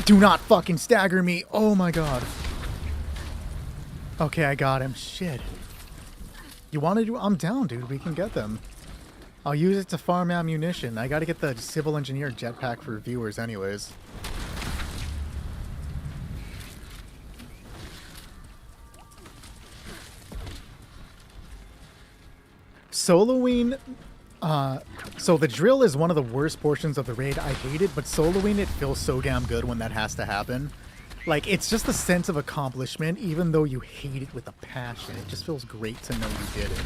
Do not fucking stagger me. Oh my god. Okay, I got him. Shit. You want to do... I'm down, dude. We can get them. I'll use it to farm ammunition. I gotta get the civil engineer jetpack for viewers anyways. Soloing... so the drill is one of the worst portions of the raid. I hate it, but soloing it feels so damn good when that has to happen. Like, it's just a sense of accomplishment, even though you hate it with a passion. It just feels great to know you did it.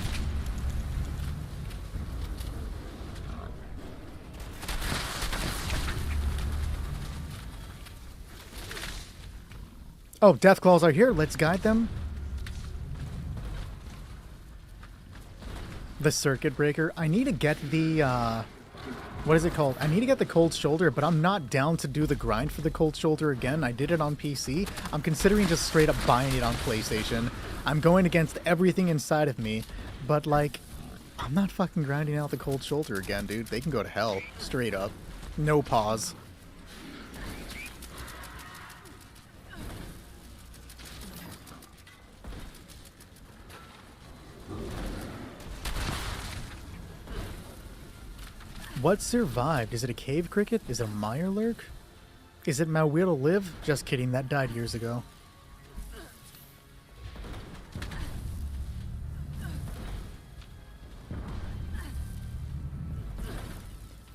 Oh, Deathclaws are here. Let's guide them. The circuit breaker. I need to get the, what is it called? I need to get the cold shoulder, but I'm not down to do the grind for the cold shoulder again. I did it on PC. I'm considering just straight up buying it on PlayStation. I'm going against everything inside of me, but like, I'm not fucking grinding out the cold shoulder again, dude. They can go to hell. Straight up. No pause. What survived? Is it a cave cricket? Is it a Mirelurk? Is it my will to live? Just kidding, that died years ago.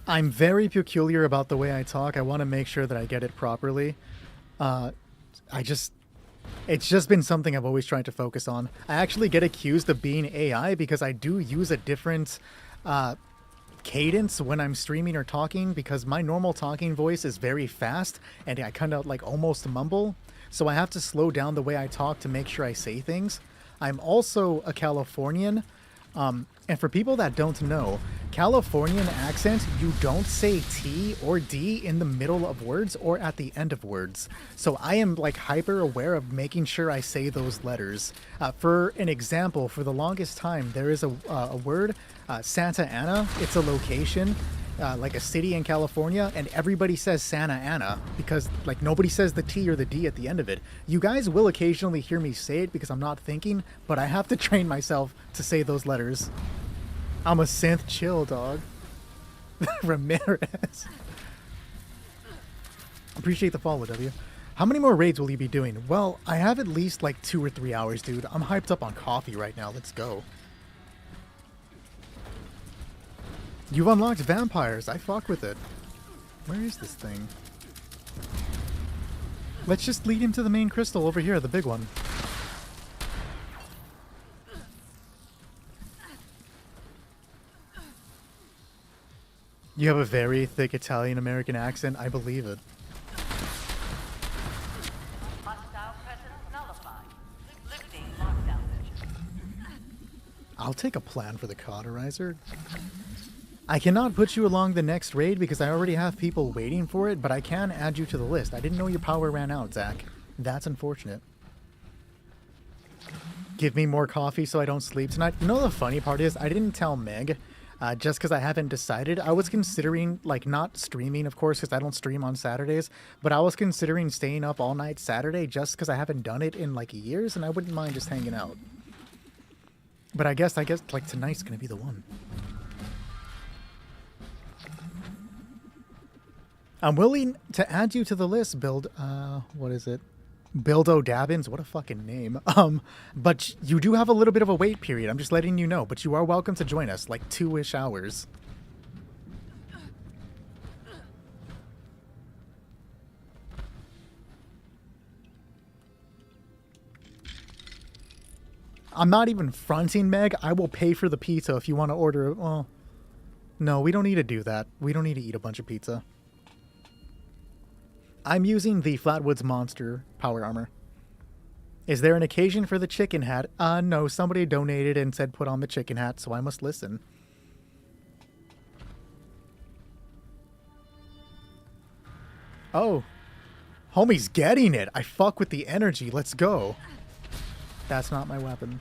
I'm very peculiar about the way I talk. I want to make sure that I get it properly. It's just been something I've always tried to focus on. I actually get accused of being AI because I do use a different cadence when I'm streaming or talking, because my normal talking voice is very fast and I kind of like almost mumble, so I have to slow down the way I talk to make sure I say things. I'm also a Californian, and for people that don't know, Californian accent, you don't say T or D in the middle of words or at the end of words. So I am like hyper aware of making sure I say those letters. For an example, for the longest time, there is a word, Santa Ana. It's a location, like a city in California, and everybody says Santa Ana because like nobody says the T or the D at the end of it. You guys will occasionally hear me say it because I'm not thinking, but I have to train myself to say those letters. I'm a synth chill, dog. Ramirez. Appreciate the follow, W. How many more raids will you be doing? Well, I have at least like 2 or 3 hours, dude. I'm hyped up on coffee right now. Let's go. You've unlocked vampires. I fuck with it. Where is this thing? Let's just lead him to the main crystal over here, the big one. You have a very thick Italian-American accent. I believe it. Hostile presence nullified. Lifting lockdown measures. I'll take a plan for the cauterizer. I cannot put you along the next raid because I already have people waiting for it, but I can add you to the list. I didn't know your power ran out, Zach. That's unfortunate. Give me more coffee so I don't sleep tonight. You know the funny part is, I didn't tell Meg just because I haven't decided. I was considering, like, not streaming, of course, because I don't stream on Saturdays, but I was considering staying up all night Saturday just because I haven't done it in, like, years, and I wouldn't mind just hanging out. But I guess, like, tonight's gonna be the one. I'm willing to add you to the list, Build, what is it? Bildo Dabbins, what a fucking name. But you do have a little bit of a wait period. I'm just letting you know, but you are welcome to join us, like 2-ish hours. I'm not even fronting, Meg. I will pay for the pizza if you want to order. Well, no, we don't need to do that. We don't need to eat a bunch of pizza. I'm using the Flatwoods Monster Power Armor. Is there an occasion for the chicken hat? No, somebody donated and said put on the chicken hat, so I must listen. Oh. Homie's getting it. I fuck with the energy. Let's go. That's not my weapon.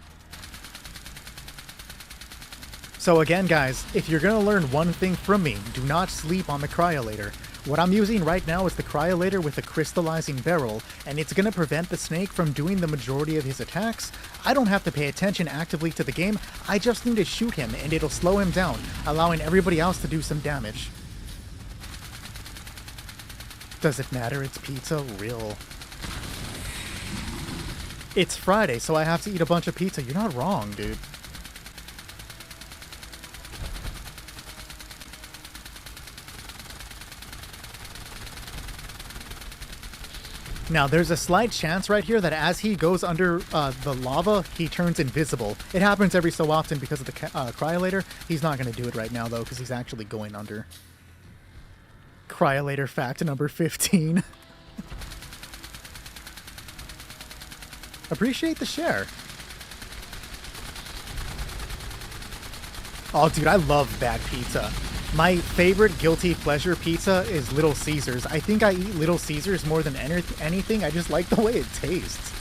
So again, guys, if you're going to learn one thing from me, do not sleep on the Cryolator. What I'm using right now is the Cryolator with a crystallizing barrel, and it's going to prevent the snake from doing the majority of his attacks. I don't have to pay attention actively to the game, I just need to shoot him and it'll slow him down, allowing everybody else to do some damage. Does it matter it's pizza? Real. It's Friday, so I have to eat a bunch of pizza. You're not wrong, dude. Now, there's a slight chance right here that as he goes under the lava, he turns invisible. It happens every so often because of the Cryolator. He's not going to do it right now, though, because he's actually going under. Cryolator fact number 15. Appreciate the share. Oh, dude, I love bad pizza. My favorite guilty pleasure pizza is Little Caesars. I think I eat Little Caesars more than anything. I just like the way it tastes.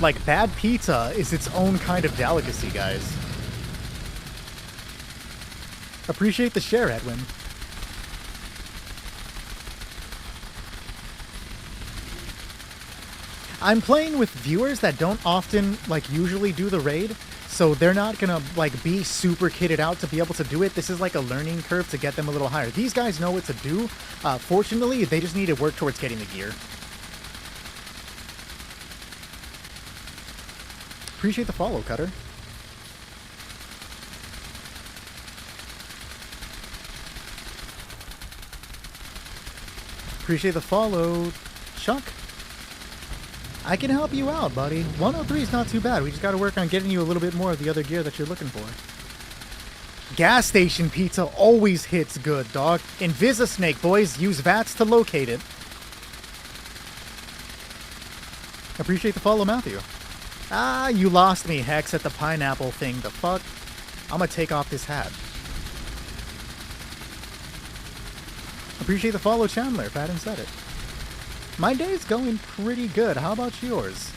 Like, bad pizza is its own kind of delicacy, guys. Appreciate the share, Edwin. I'm playing with viewers that don't often, like, usually do the raid. So they're not gonna, like, be super kitted out to be able to do it. This is like a learning curve to get them a little higher. These guys know what to do. Fortunately, they just need to work towards getting the gear. Appreciate the follow, Cutter. Appreciate the follow, Chuck. I can help you out, buddy. 103 is not too bad. We just got to work on getting you a little bit more of the other gear that you're looking for. Gas station pizza always hits good, dog. Invisisnake, boys. Use VATS to locate it. Appreciate the follow, Matthew. Ah, you lost me, Hex, at the pineapple thing. The fuck? I'm gonna take off this hat. Appreciate the follow, Chandler, if I hadn't said it. My day's going pretty good. How about yours?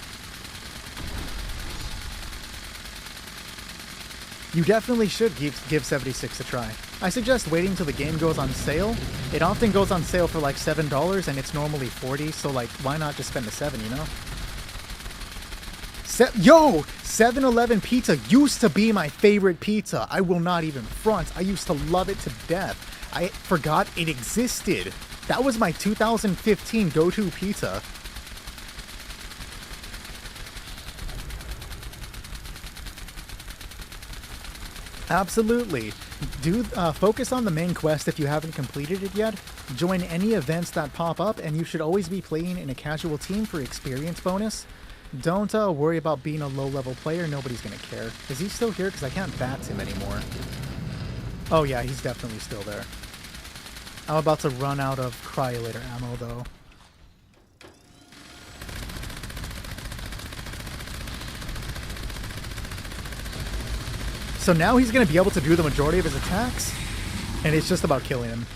You definitely should give 76 a try. I suggest waiting till the game goes on sale. It often goes on sale for like $7 and it's normally $40, so like why not just spend the $7, you know? Yo! 7-Eleven pizza used to be my favorite pizza. I will not even front. I used to love it to death. I forgot it existed. That was my 2015 go-to pizza. Absolutely. Do focus on the main quest if you haven't completed it yet. Join any events that pop up, and you should always be playing in a casual team for experience bonus. Don't worry about being a low-level player. Nobody's going to care. Is he still here? Because I can't bat him anymore. Oh yeah, he's definitely still there. I'm about to run out of Cryolator ammo, though. So now he's going to be able to do the majority of his attacks, and it's just about killing him.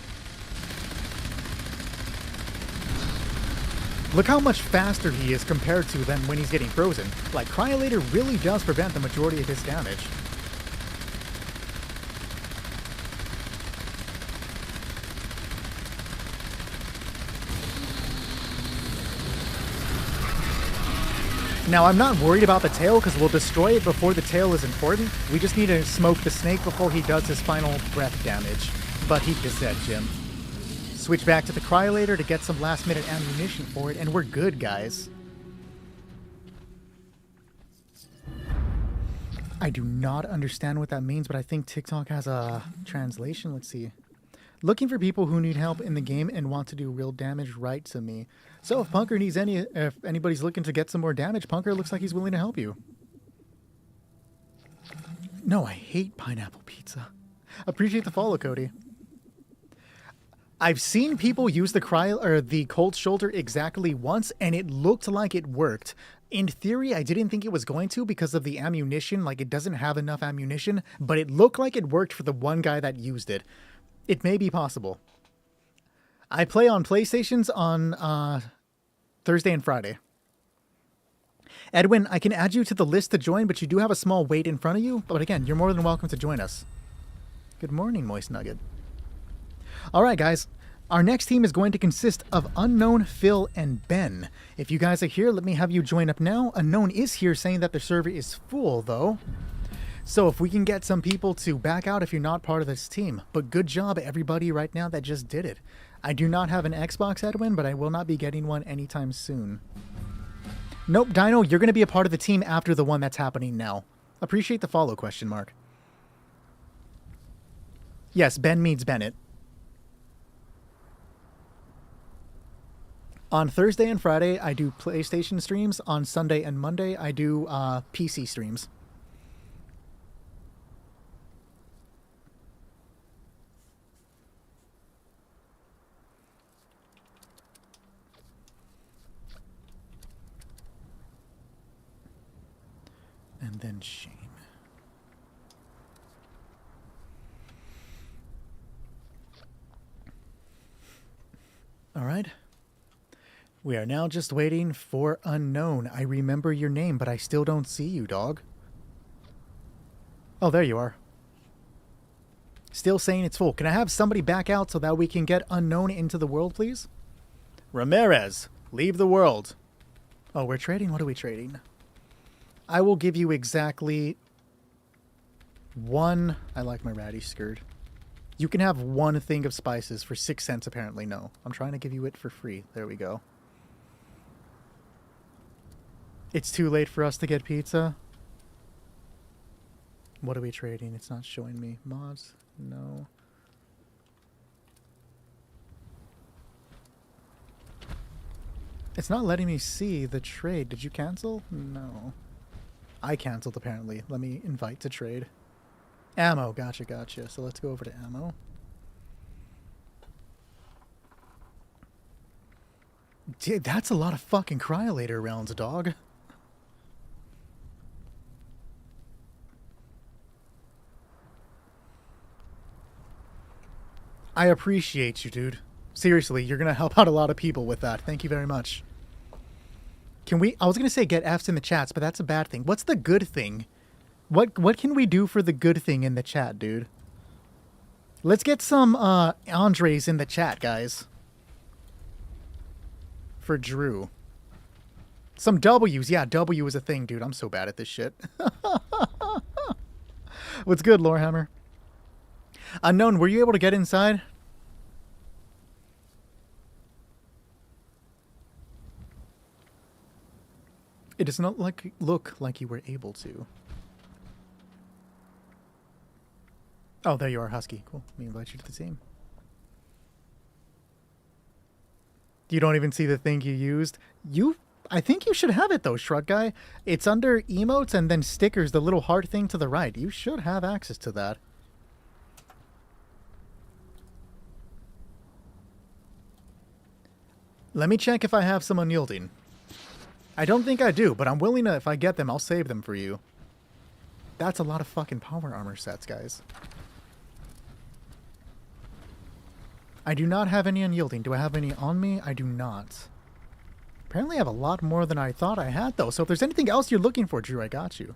Look how much faster he is compared to than when he's getting frozen. Like, Cryolator really does prevent the majority of his damage. Now, I'm not worried about the tail because we'll destroy it before the tail is important. We just need to smoke the snake before he does his final breath damage. But he is dead, Jim. Switch back to the cryolator to get some last-minute ammunition for it, and we're good, guys. I do not understand what that means, but I think TikTok has a translation. Let's see. Looking for people who need help in the game and want to do real damage, write to me. So if Punker needs if anybody's looking to get some more damage, Punker looks like he's willing to help you. No, I hate pineapple pizza. Appreciate the follow, Cody. I've seen people use the cold shoulder exactly once, and it looked like it worked. In theory, I didn't think it was going to because of the ammunition. Like, it doesn't have enough ammunition, but it looked like it worked for the one guy that used it. It may be possible. I play on PlayStations on Thursday and Friday. Edwin, I can add you to the list to join, but you do have a small wait in front of you. But again, you're more than welcome to join us. Good morning, Moist Nugget. All right, guys. Our next team is going to consist of Unknown, Phil, and Ben. If you guys are here, let me have you join up now. Unknown is here saying that the server is full, though. So if we can get some people to back out if you're not part of this team. But good job, everybody right now that just did it. I do not have an Xbox, Edwin, but I will not be getting one anytime soon. Nope, Dino, you're going to be a part of the team after the one that's happening now. Appreciate the follow, question mark. Yes, Ben means Bennett. On Thursday and Friday, I do PlayStation streams. On Sunday and Monday, I do PC streams. And then Shane. All right. We are now just waiting for Unknown. I remember your name, but I still don't see you, dog. Oh, there you are. Still saying it's full. Can I have somebody back out so that we can get Unknown into the world, please? Ramirez, leave the world. Oh, we're trading? What are we trading? I will give you exactly one... I like my radish skirt. You can have one thing of spices for 6 cents, apparently. No. I'm trying to give you it for free. There we go. It's too late for us to get pizza. What are we trading? It's not showing me. Mods? No. It's not letting me see the trade. Did you cancel? No. I canceled, apparently. Let me invite to trade. Ammo. Gotcha, gotcha. So let's go over to ammo. Dude, that's a lot of fucking cryolator rounds, dog. I appreciate you, dude. Seriously, you're going to help out a lot of people with that. Thank you very much. Can we... I was going to say get Fs in the chats, but that's a bad thing. What's the good thing? What can we do for the good thing in the chat, dude? Let's get some Andres in the chat, guys. For Drew. Some W's. Yeah, W is a thing, dude. I'm so bad at this shit. What's good, Lorehammer? Unknown, were you able to get inside? It does not look like you were able to. Oh, there you are, Husky. Cool. Let me invite you to the team. You don't even see the thing you used? I think you should have it, though, Shrug Guy. It's under emotes and then stickers, the little heart thing to the right. You should have access to that. Let me check if I have some unyielding. I don't think I do, but I'm willing to, if I get them, I'll save them for you. That's a lot of fucking power armor sets, guys. I do not have any unyielding. Do I have any on me? I do not. Apparently I have a lot more than I thought I had, though. So if there's anything else you're looking for, Drew, I got you.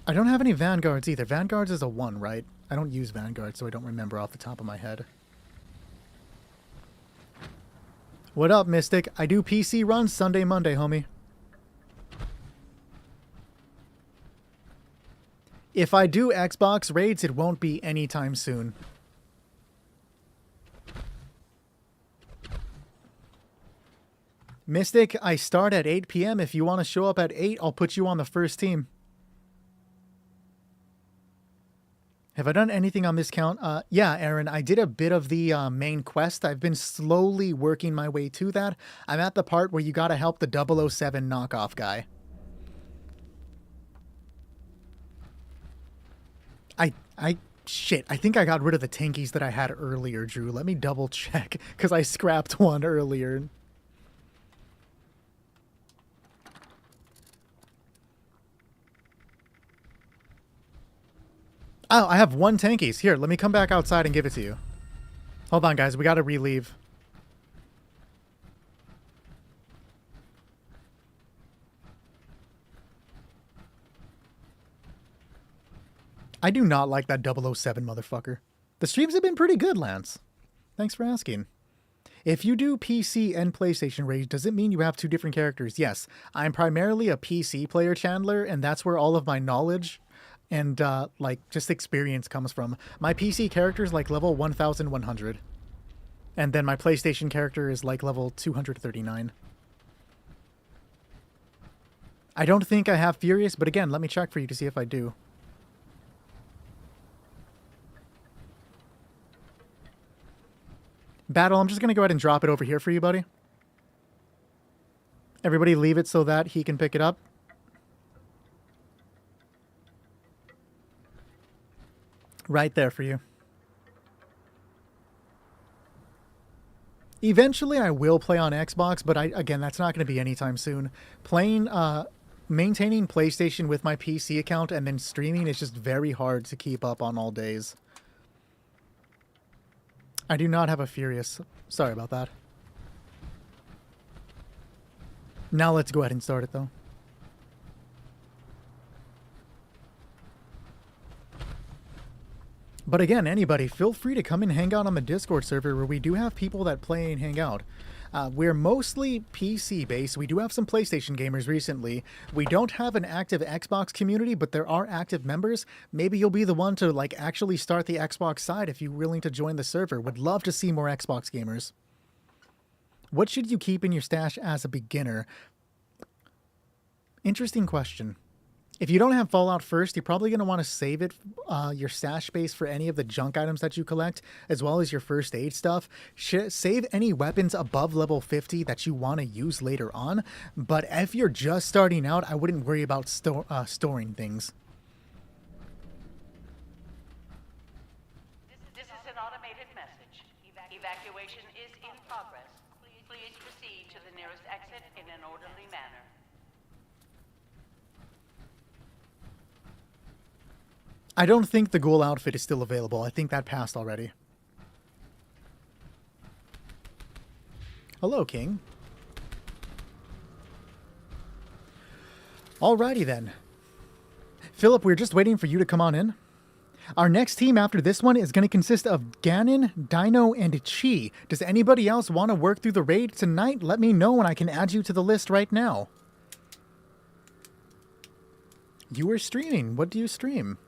I don't have any Vanguards either. Vanguards is a 1, right? I don't use Vanguard, so I don't remember off the top of my head. What up, Mystic? I do PC runs Sunday, Monday, homie. If I do Xbox raids, it won't be anytime soon. Mystic, I start at 8 p.m. If you want to show up at 8, I'll put you on the first team. Have I done anything on this count? Yeah, Aaron, I did a bit of the main quest. I've been slowly working my way to that. I'm at the part where you gotta help the 007 knockoff guy. Shit, I think I got rid of the tankies that I had earlier, Drew. Let me double check, because I scrapped one earlier. Oh, I have one tankies. Here, let me come back outside and give it to you. Hold on, guys. We gotta relieve. I do not like that 007 motherfucker. The streams have been pretty good, Lance. Thanks for asking. If you do PC and PlayStation raids, does it mean you have two different characters? Yes. I'm primarily a PC player, Chandler, and that's where all of my knowledge and like just experience comes from. My PC character is like level 1100. And then my PlayStation character is like level 239. I don't think I have Furious, but again, let me check for you to see if I do. Battle, I'm just going to go ahead and drop it over here for you, buddy. Everybody leave it so that he can pick it up. Right there for you. Eventually, I will play on Xbox, but again, that's not going to be anytime soon. Maintaining PlayStation with my PC account and then streaming is just very hard to keep up on all days. I do not have a Furious. Sorry about that. Now let's go ahead and start it, though. But again, anybody, feel free to come and hang out on the Discord server where we do have people that play and hang out. We're mostly PC-based. We do have some PlayStation gamers recently. We don't have an active Xbox community, but there are active members. Maybe you'll be the one to like actually start the Xbox side if you're willing to join the server. Would love to see more Xbox gamers. What should you keep in your stash as a beginner? Interesting question. If you don't have Fallout first, you're probably going to want to save it, your stash space for any of the junk items that you collect, as well as your first aid stuff. Save any weapons above level 50 that you want to use later on. But if you're just starting out, I wouldn't worry about storing things. This is an automated message. Evacuation is in progress. Please proceed to the nearest exit in an orderly manner. I don't think the ghoul outfit is still available. I think that passed already. Hello, King. Alrighty then. Philip, we're just waiting for you to come on in. Our next team after this one is going to consist of Ganon, Dino, and Chi. Does anybody else want to work through the raid tonight? Let me know and I can add you to the list right now. You are streaming. What do you stream?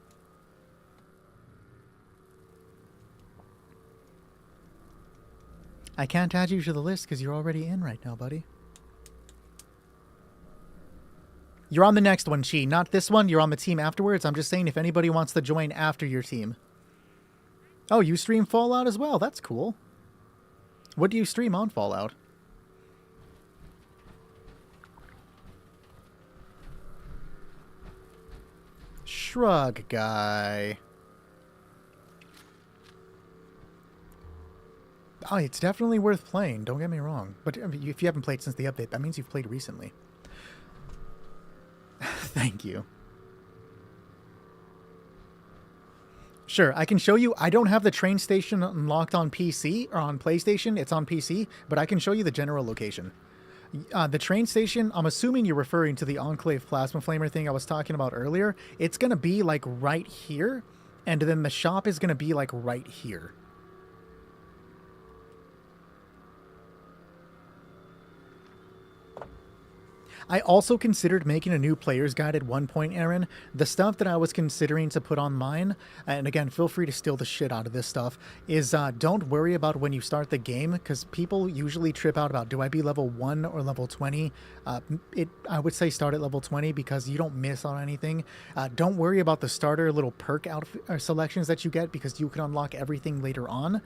I can't add you to the list because you're already in right now, buddy. You're on the next one, Chi. Not this one. You're on the team afterwards. I'm just saying if anybody wants to join after your team. Oh, you stream Fallout as well. That's cool. What do you stream on Fallout? Shrug guy. Oh, it's definitely worth playing. Don't get me wrong. But if you haven't played since the update, that means you've played recently. Thank you. Sure, I can show you. I don't have the train station unlocked on PC or on PlayStation. It's on PC, but I can show you the general location. The train station, I'm assuming you're referring to the Enclave Plasma Flamer thing I was talking about earlier. It's going to be like right here, and then the shop is going to be like right here. I also considered making a new player's guide at one point, Aaron. The stuff that I was considering to put on mine, and again, feel free to steal the shit out of this stuff, is don't worry about when you start the game, because people usually trip out about, do I be level 1 or level 20? I would say start at level 20 because you don't miss on anything. Don't worry about the starter little perk selections that you get because you can unlock everything later on.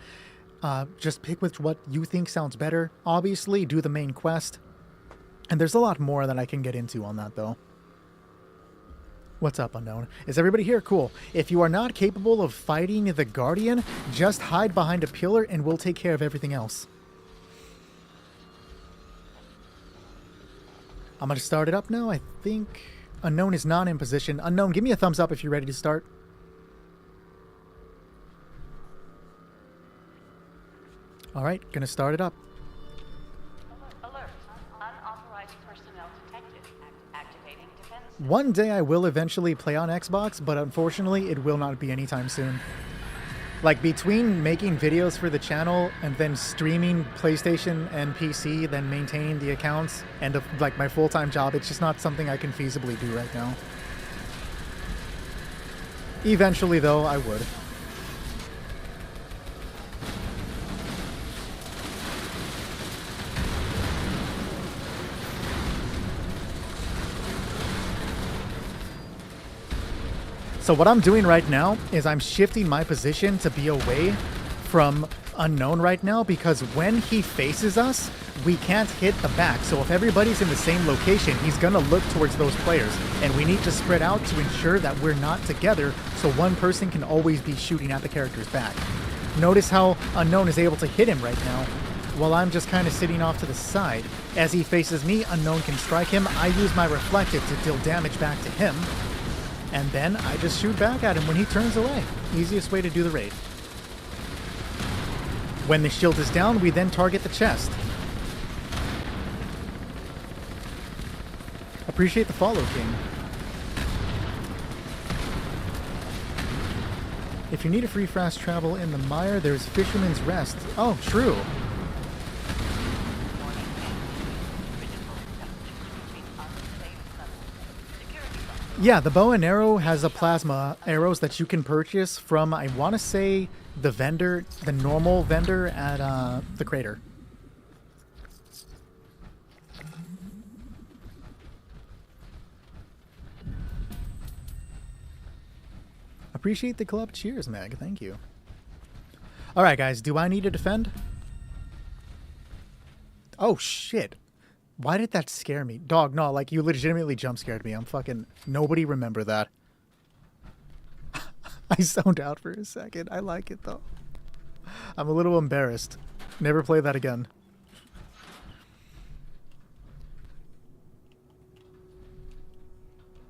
Just pick with what you think sounds better. Obviously, do the main quest. And there's a lot more that I can get into on that, though. What's up, Unknown? Is everybody here? Cool. If you are not capable of fighting the Guardian, just hide behind a pillar and we'll take care of everything else. I'm going to start it up now. I think Unknown is not in position. Unknown, give me a thumbs up if you're ready to start. All right, going to start it up. Alert. Unauthorized personnel detected. Activating defense. One day I will eventually play on Xbox, but unfortunately it will not be anytime soon. Like, between making videos for the channel and then streaming PlayStation and PC, then maintaining the accounts and like my full-time job, it's just not something I can feasibly do right now. Eventually, though, I would. So what I'm doing right now is I'm shifting my position to be away from Unknown right now because when he faces us, we can't hit the back. So if everybody's in the same location, he's going to look towards those players. And we need to spread out to ensure that we're not together so one person can always be shooting at the character's back. Notice how Unknown is able to hit him right now while I'm just kind of sitting off to the side. As he faces me, Unknown can strike him. I use my reflective to deal damage back to him. And then I just shoot back at him when he turns away. Easiest way to do the raid. When the shield is down, we then target the chest. Appreciate the follow, King. If you need a free fast travel in the mire, there's Fisherman's Rest. Oh, true. Yeah, the bow and arrow has a plasma arrows that you can purchase from, I want to say, the vendor, the normal vendor at the crater. Appreciate the club. Cheers, Meg. Thank you. All right, guys. Do I need to defend? Oh, shit. Why did that scare me? Dog, no, like, you legitimately jump scared me. I'm fucking... Nobody remember that. I zoned out for a second. I like it, though. I'm a little embarrassed. Never play that again.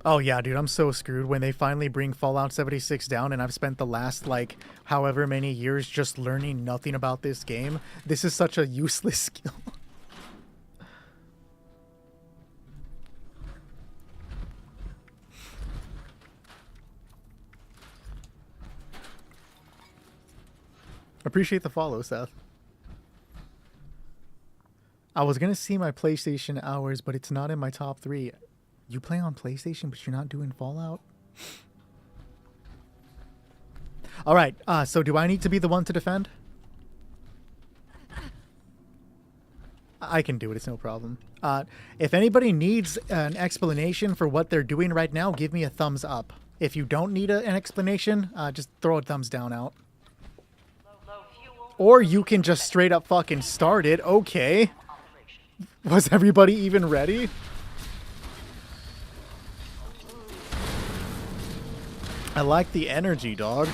Oh, yeah, dude, I'm so screwed when they finally bring Fallout 76 down and I've spent the last, like, however many years just learning nothing about this game. This is such a useless skill. Appreciate the follow, Seth. I was going to see my PlayStation hours, but it's not in my top 3. You play on PlayStation, but you're not doing Fallout? All right, so do I need to be the one to defend? I can do it. It's no problem. If anybody needs an explanation for what they're doing right now, give me a thumbs up. If you don't need an explanation, just throw a thumbs down out. Or you can just straight up fucking start it. Okay. Was everybody even ready? I like the energy, dog.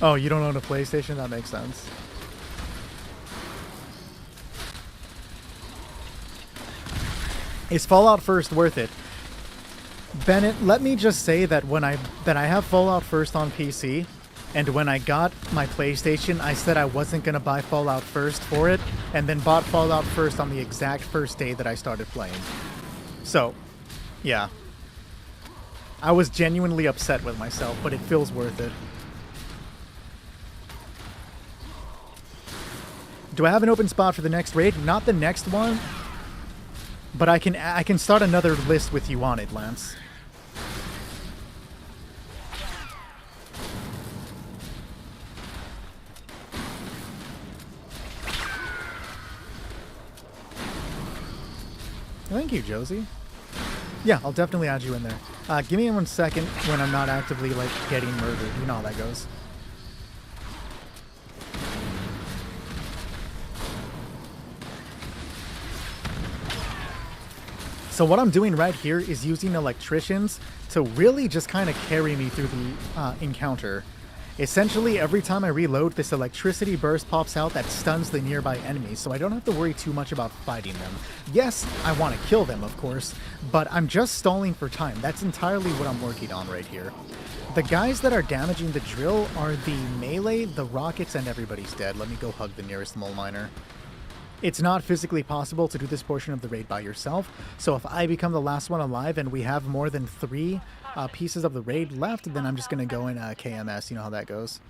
Oh, you don't own a PlayStation? That makes sense. Is Fallout First worth it? Bennett, let me just say that when I have Fallout First on PC, and when I got my PlayStation, I said I wasn't going to buy Fallout First for it, and then bought Fallout First on the exact first day that I started playing. So, yeah. I was genuinely upset with myself, but it feels worth it. Do I have an open spot for the next raid? Not the next one, but I can start another list with you on it, Lance. Thank you, Josie. Yeah, I'll definitely add you in there. Give me 1 second when I'm not actively, like, getting murdered. You know how that goes. So what I'm doing right here is using electricians to really just kind of carry me through the encounter. Essentially, every time I reload, this electricity burst pops out that stuns the nearby enemies, so I don't have to worry too much about fighting them. Yes, I want to kill them, of course, but I'm just stalling for time. That's entirely what I'm working on right here. The guys that are damaging the drill are the melee, the rockets, and everybody's dead. Let me go hug the nearest mole miner. It's not physically possible to do this portion of the raid by yourself, so if I become the last one alive and we have more than 3 pieces of the raid left, then I'm just going to go in KMS. You know how that goes.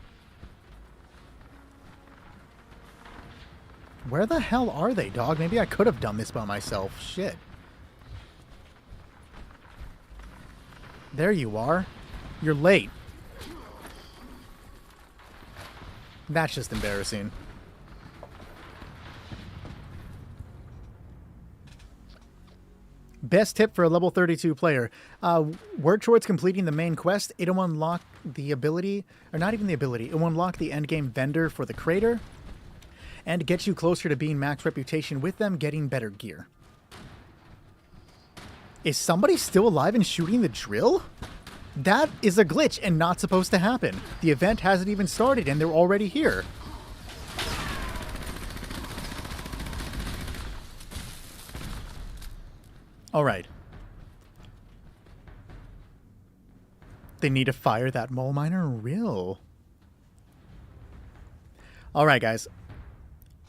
Where the hell are they, dog? Maybe I could have done this by myself. Shit. There you are. You're late. That's just embarrassing. Best tip for a level 32 player. Work towards completing the main quest. It'll unlock the ability, or not even the ability, it will unlock the endgame vendor for the crater and get you closer to being max reputation with them, getting better gear. Is somebody still alive and shooting the drill? That is a glitch and not supposed to happen. The event hasn't even started and they're already here. All right. They need to fire that mole miner? Real. All right, guys.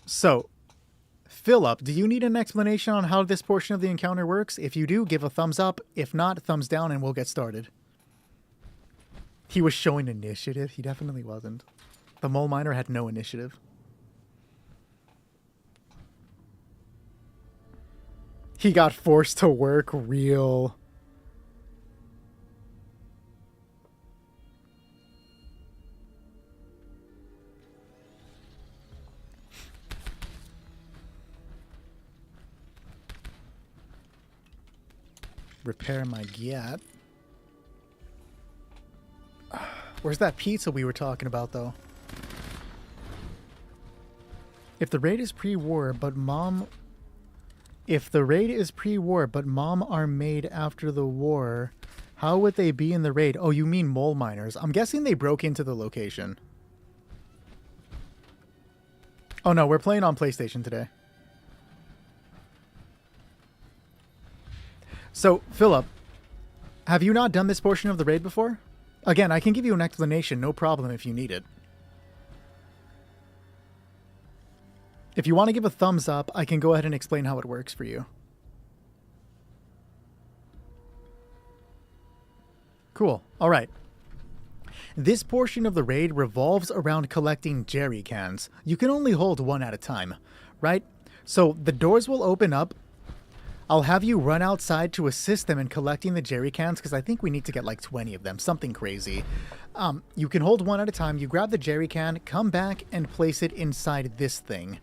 So, Philip, do you need an explanation on how this portion of the encounter works? If you do, give a thumbs up. If not, thumbs down, and we'll get started. He was showing initiative. He definitely wasn't. The mole miner had no initiative. He got forced to work. Real. Repair my Gyat. Where's that pizza we were talking about, though? If the raid is pre-war, but mom... If the raid is pre-war, but mom are made after the war, how would they be in the raid? Oh, you mean mole miners. I'm guessing they broke into the location. Oh no, we're playing on PlayStation today. So, Philip, have you not done this portion of the raid before? Again, I can give you an explanation, no problem if you need it. If you want to give a thumbs up, I can go ahead and explain how it works for you. Cool. All right. This portion of the raid revolves around collecting jerry cans. You can only hold one at a time, right? So the doors will open up. I'll have you run outside to assist them in collecting the jerry cans because I think we need to get like 20 of them, something crazy. You can hold one at a time. You grab the jerry can, come back, and place it inside this thing.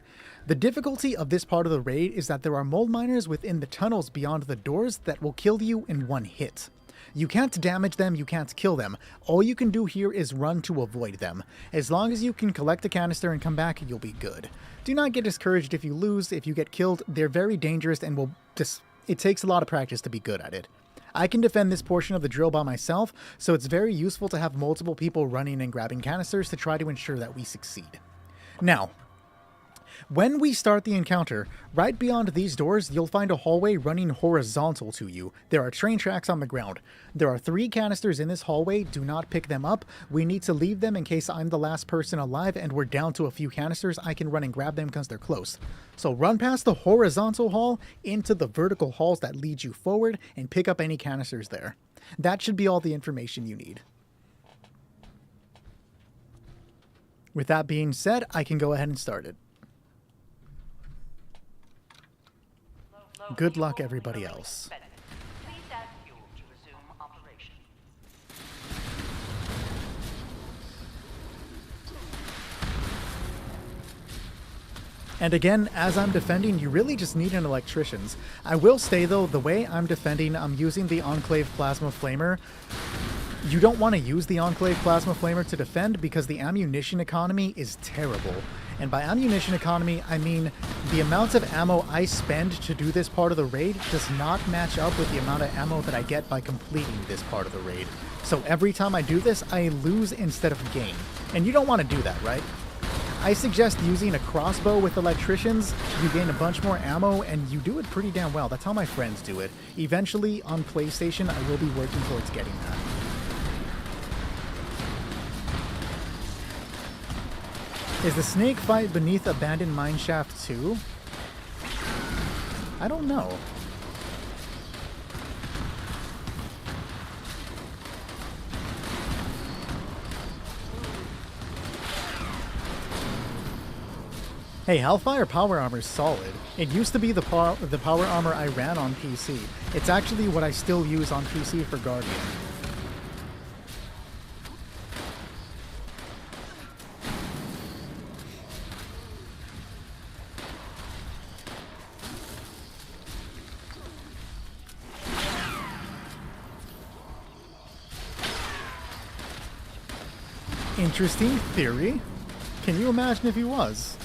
The difficulty of this part of the raid is that there are mole miners within the tunnels beyond the doors that will kill you in one hit. You can't damage them, you can't kill them. All you can do here is run to avoid them. As long as you can collect a canister and come back, you'll be good. Do not get discouraged if you lose, if you get killed. They're very dangerous and it takes a lot of practice to be good at it. I can defend this portion of the drill by myself, so it's very useful to have multiple people running and grabbing canisters to try to ensure that we succeed. Now, when we start the encounter, right beyond these doors, you'll find a hallway running horizontal to you. There are train tracks on the ground. There are 3 canisters in this hallway. Do not pick them up. We need to leave them in case I'm the last person alive and we're down to a few canisters. I can run and grab them because they're close. So run past the horizontal hall into the vertical halls that lead you forward and pick up any canisters there. That should be all the information you need. With that being said, I can go ahead and start it. Good luck, everybody else. Please add fuel to resume operation. And again, as I'm defending, you really just need an electricians. I will say though, the way I'm defending, I'm using the Enclave Plasma Flamer. You don't want to use the Enclave Plasma Flamer to defend because the ammunition economy is terrible. And by ammunition economy, I mean the amount of ammo I spend to do this part of the raid does not match up with the amount of ammo that I get by completing this part of the raid. So every time I do this, I lose instead of gain. And you don't want to do that, right? I suggest using a crossbow with electricians. You gain a bunch more ammo, and you do it pretty damn well. That's how my friends do it. Eventually, on PlayStation, I will be working towards getting that. Is the snake fight beneath Abandoned Mineshaft 2? I don't know. Hey, Hellfire Power Armor is solid. It used to be the power armor I ran on PC. It's actually what I still use on PC for Guardian. Interesting theory. Can you imagine if he was?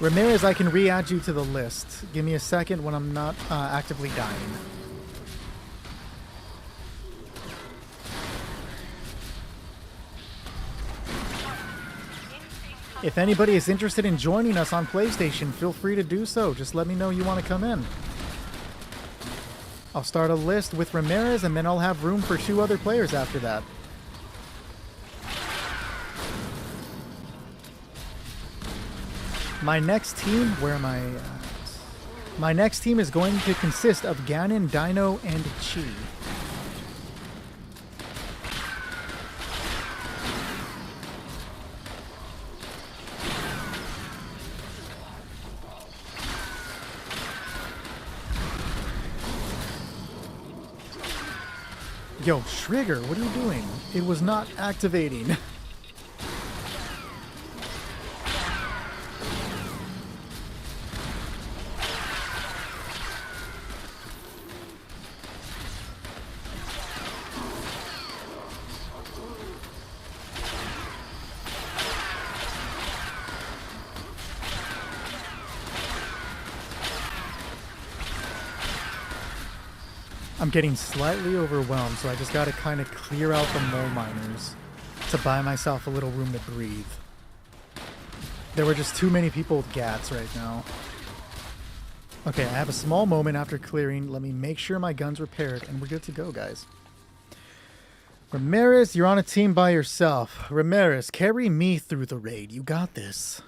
Ramirez, I can re-add you to the list. Give me a second when I'm not actively dying. If anybody is interested in joining us on PlayStation, feel free to do so. Just let me know you want to come in. I'll start a list with Ramirez, and then I'll have room for 2 other players after that. My next team, where am I at? My next team is going to consist of Ganon, Dino, and Chi. Yo, Trigger, what are you doing? It was not activating. I'm getting slightly overwhelmed, so I just gotta kind of clear out the mole miners to buy myself a little room to breathe. There were just too many people with GATs right now. Okay, I have a small moment after clearing. Let me make sure my gun's repaired, and we're good to go, guys. Ramirez, you're on a team by yourself. Ramirez, carry me through the raid. You got this.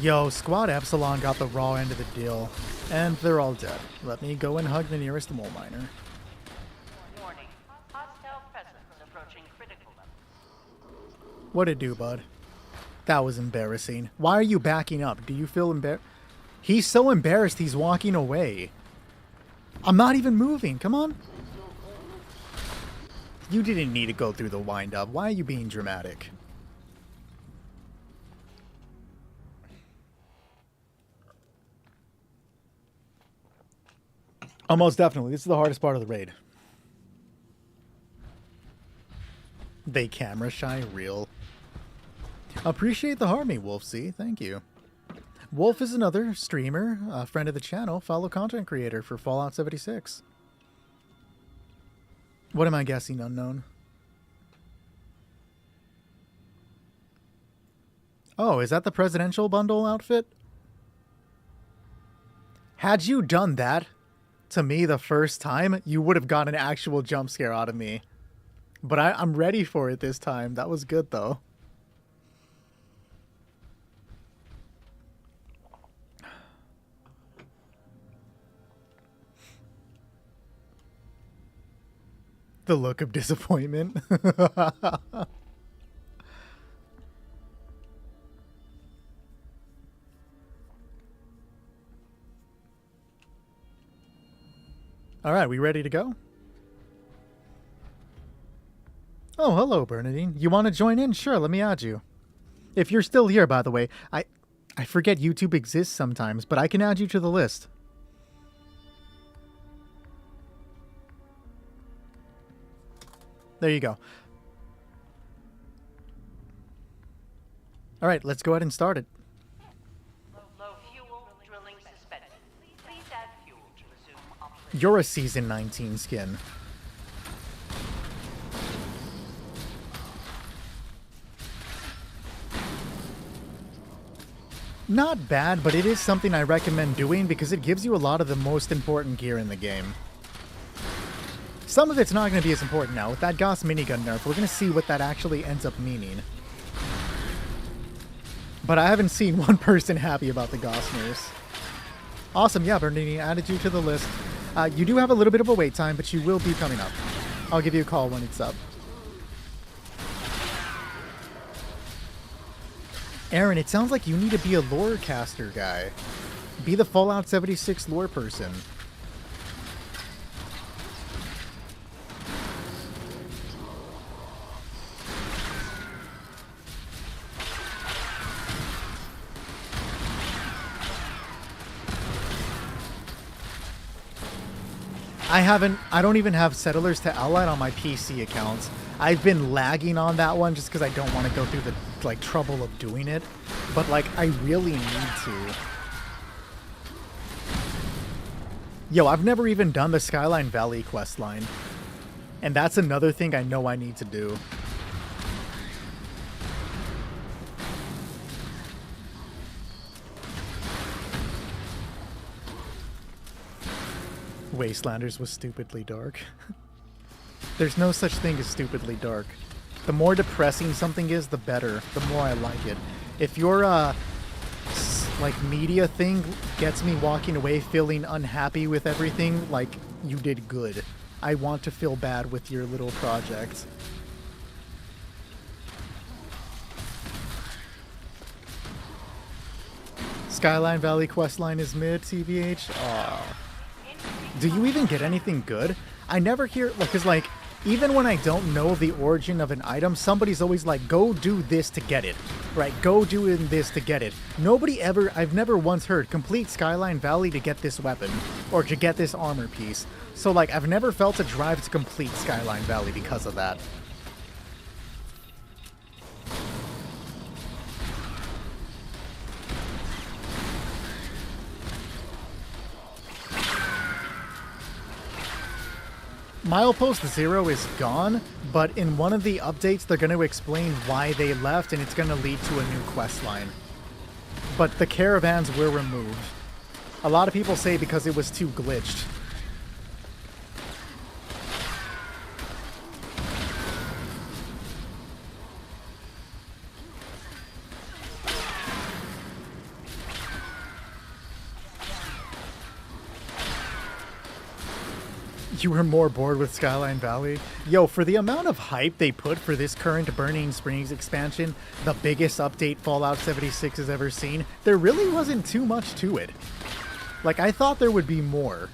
Yo, Squad Epsilon got the raw end of the deal, and they're all dead. Let me go and hug the nearest mole miner. Warning. Hostile presence approaching critical levels. What'd it do, bud? That was embarrassing. Why are you backing up? Do you feel embarrassed? He's so embarrassed he's walking away. I'm not even moving. Come on. You didn't need to go through the wind-up. Why are you being dramatic? Oh, most definitely. This is the hardest part of the raid. They camera shy, real. Appreciate the harmony, Wolf C. Thank you. Wolf is another streamer, a friend of the channel, fellow content creator for Fallout 76. What am I guessing? Unknown. Oh, is that the presidential bundle outfit? Had you done that, to me the first time, you would have gotten an actual jump scare out of me. But I'm ready for it this time. That was good, though. The look of disappointment. All right, we ready to go? Oh, hello, Bernadine. You want to join in? Sure, let me add you. If you're still here, by the way, I forget YouTube exists sometimes, but I can add you to the list. There you go. All right, let's go ahead and start it. Low fuel drilling suspended. Please add fuel to resume operation. You're a Season 19 skin. Not bad, but it is something I recommend doing because it gives you a lot of the most important gear in the game. Some of it's not going to be as important now. With that Gauss minigun nerf, we're going to see what that actually ends up meaning. But I haven't seen one person happy about the Gauss nerfs. Awesome, yeah, Bernini, added you to the list. You do have a little bit of a wait time, but you will be coming up. I'll give you a call when it's up. Aaron, it sounds like you need to be a lore caster guy. Be the Fallout 76 lore person. I don't even have Settlers to Allied on my PC accounts. I've been lagging on that one just because I don't want to go through the trouble of doing it. But I really need to. Yo, I've never even done the Skyline Valley questline. And that's another thing I know I need to do. Wastelanders was stupidly dark. There's no such thing as stupidly dark. The more depressing something is, the better. The more I like it. If your media thing gets me walking away feeling unhappy with everything, you did good. I want to feel bad with your little project. Skyline Valley questline is mid, TBH. Aww. Do you even get anything good? I never hear, because even when I don't know the origin of an item, somebody's always like, go do this to get it. Right, go do this to get it. I've never once heard, complete Skyline Valley to get this weapon, or to get this armor piece. So I've never felt a drive to complete Skyline Valley because of that. Milepost Zero is gone, but in one of the updates they're going to explain why they left and it's going to lead to a new quest line. But the caravans were removed. A lot of people say because it was too glitched. You were more bored with Skyline Valley? Yo, for the amount of hype they put for this current Burning Springs expansion, the biggest update Fallout 76 has ever seen, there really wasn't too much to it. I thought there would be more.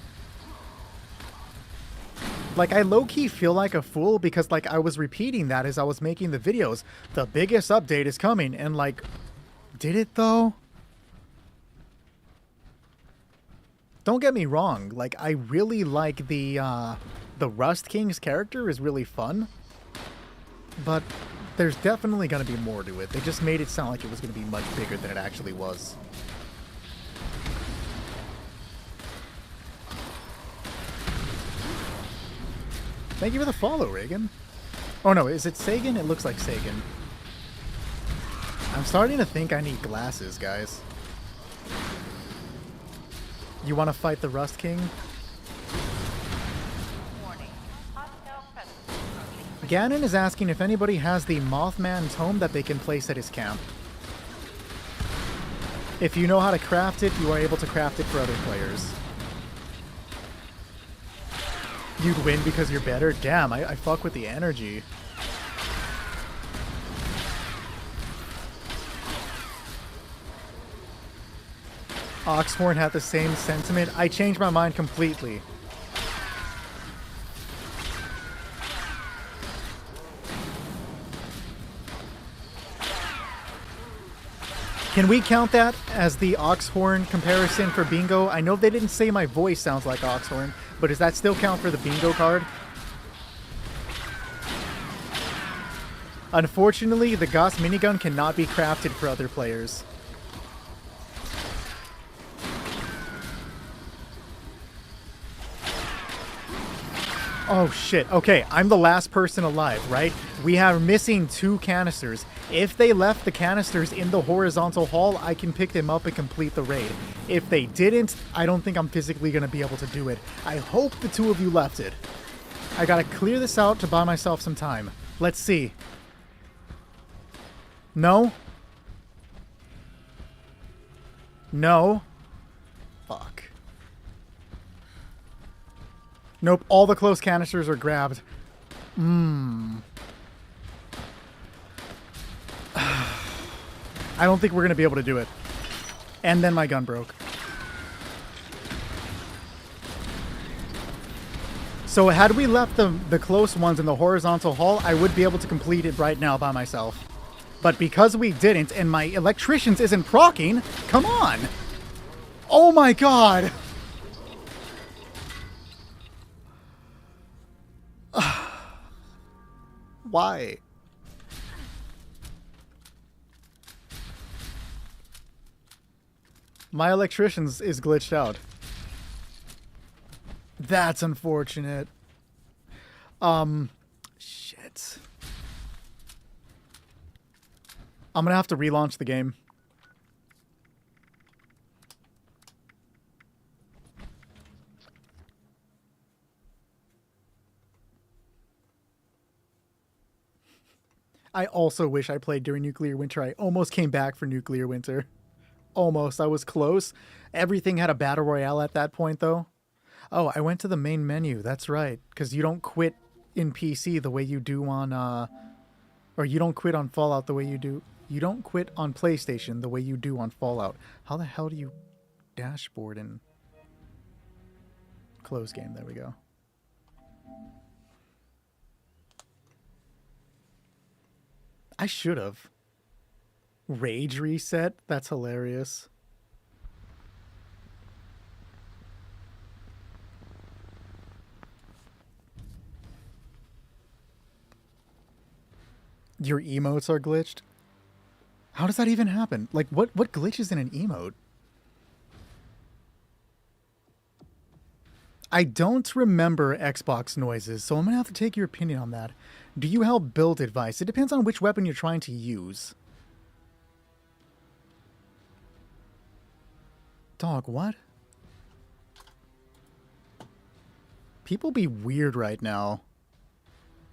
I low-key feel like a fool because, I was repeating that as I was making the videos. The biggest update is coming, and, did it, though? Don't get me wrong, I really like the Rust King's character is really fun, but there's definitely going to be more to it. They just made it sound like it was going to be much bigger than it actually was. Thank you for the follow, Reagan. Oh no, is it Sagan? It looks like Sagan. I'm starting to think I need glasses, guys. You want to fight the Rust King? Ganon is asking if anybody has the Mothman tome that they can place at his camp. If you know how to craft it, you are able to craft it for other players. You'd win because you're better? Damn, I fuck with the energy. Oxhorn had the same sentiment. I changed my mind completely. Can we count that as the Oxhorn comparison for bingo? I know they didn't say my voice sounds like Oxhorn, but does that still count for the bingo card? Unfortunately, the Gauss minigun cannot be crafted for other players. Oh shit, okay, I'm the last person alive, right? We are missing 2 canisters. If they left the canisters in the horizontal hall, I can pick them up and complete the raid. If they didn't, I don't think I'm physically going to be able to do it. I hope the 2 of you left it. I gotta clear this out to buy myself some time. Let's see. No? No? Fuck. Nope, all the close canisters are grabbed. I don't think we're going to be able to do it. And then my gun broke. So had we left the close ones in the horizontal hall, I would be able to complete it right now by myself. But because we didn't, and my electricians isn't proccing, come on! Oh my god! Why? My electricians is glitched out. That's unfortunate. Shit. I'm gonna have to relaunch the game. I also wish I played during Nuclear Winter. I almost came back for Nuclear Winter. Almost. I was close. Everything had a battle royale at that point, though. Oh, I went to the main menu. That's right. Because you don't quit in PC the way you do on... or you don't quit on Fallout the way you do... You don't quit on PlayStation the way you do on Fallout. How the hell do you dashboard in... Close game? There we go. I should have. Rage reset? That's hilarious. Your emotes are glitched? How does that even happen? Like, what glitches in an emote? I don't remember Xbox noises, so I'm gonna have to take your opinion on that. Do you help build advice? It depends on which weapon you're trying to use. Dog, what? People be weird right now.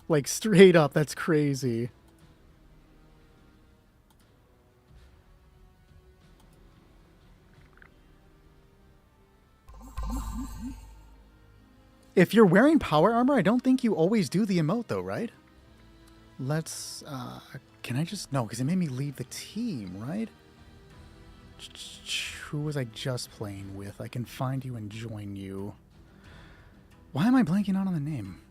Like, straight up, that's crazy. If you're wearing power armor, I don't think you always do the emote, though, right? Let's, can I just... No, because it made me leave the team, right? Who was I just playing with? I can find you and join you. Why am I blanking out on the name?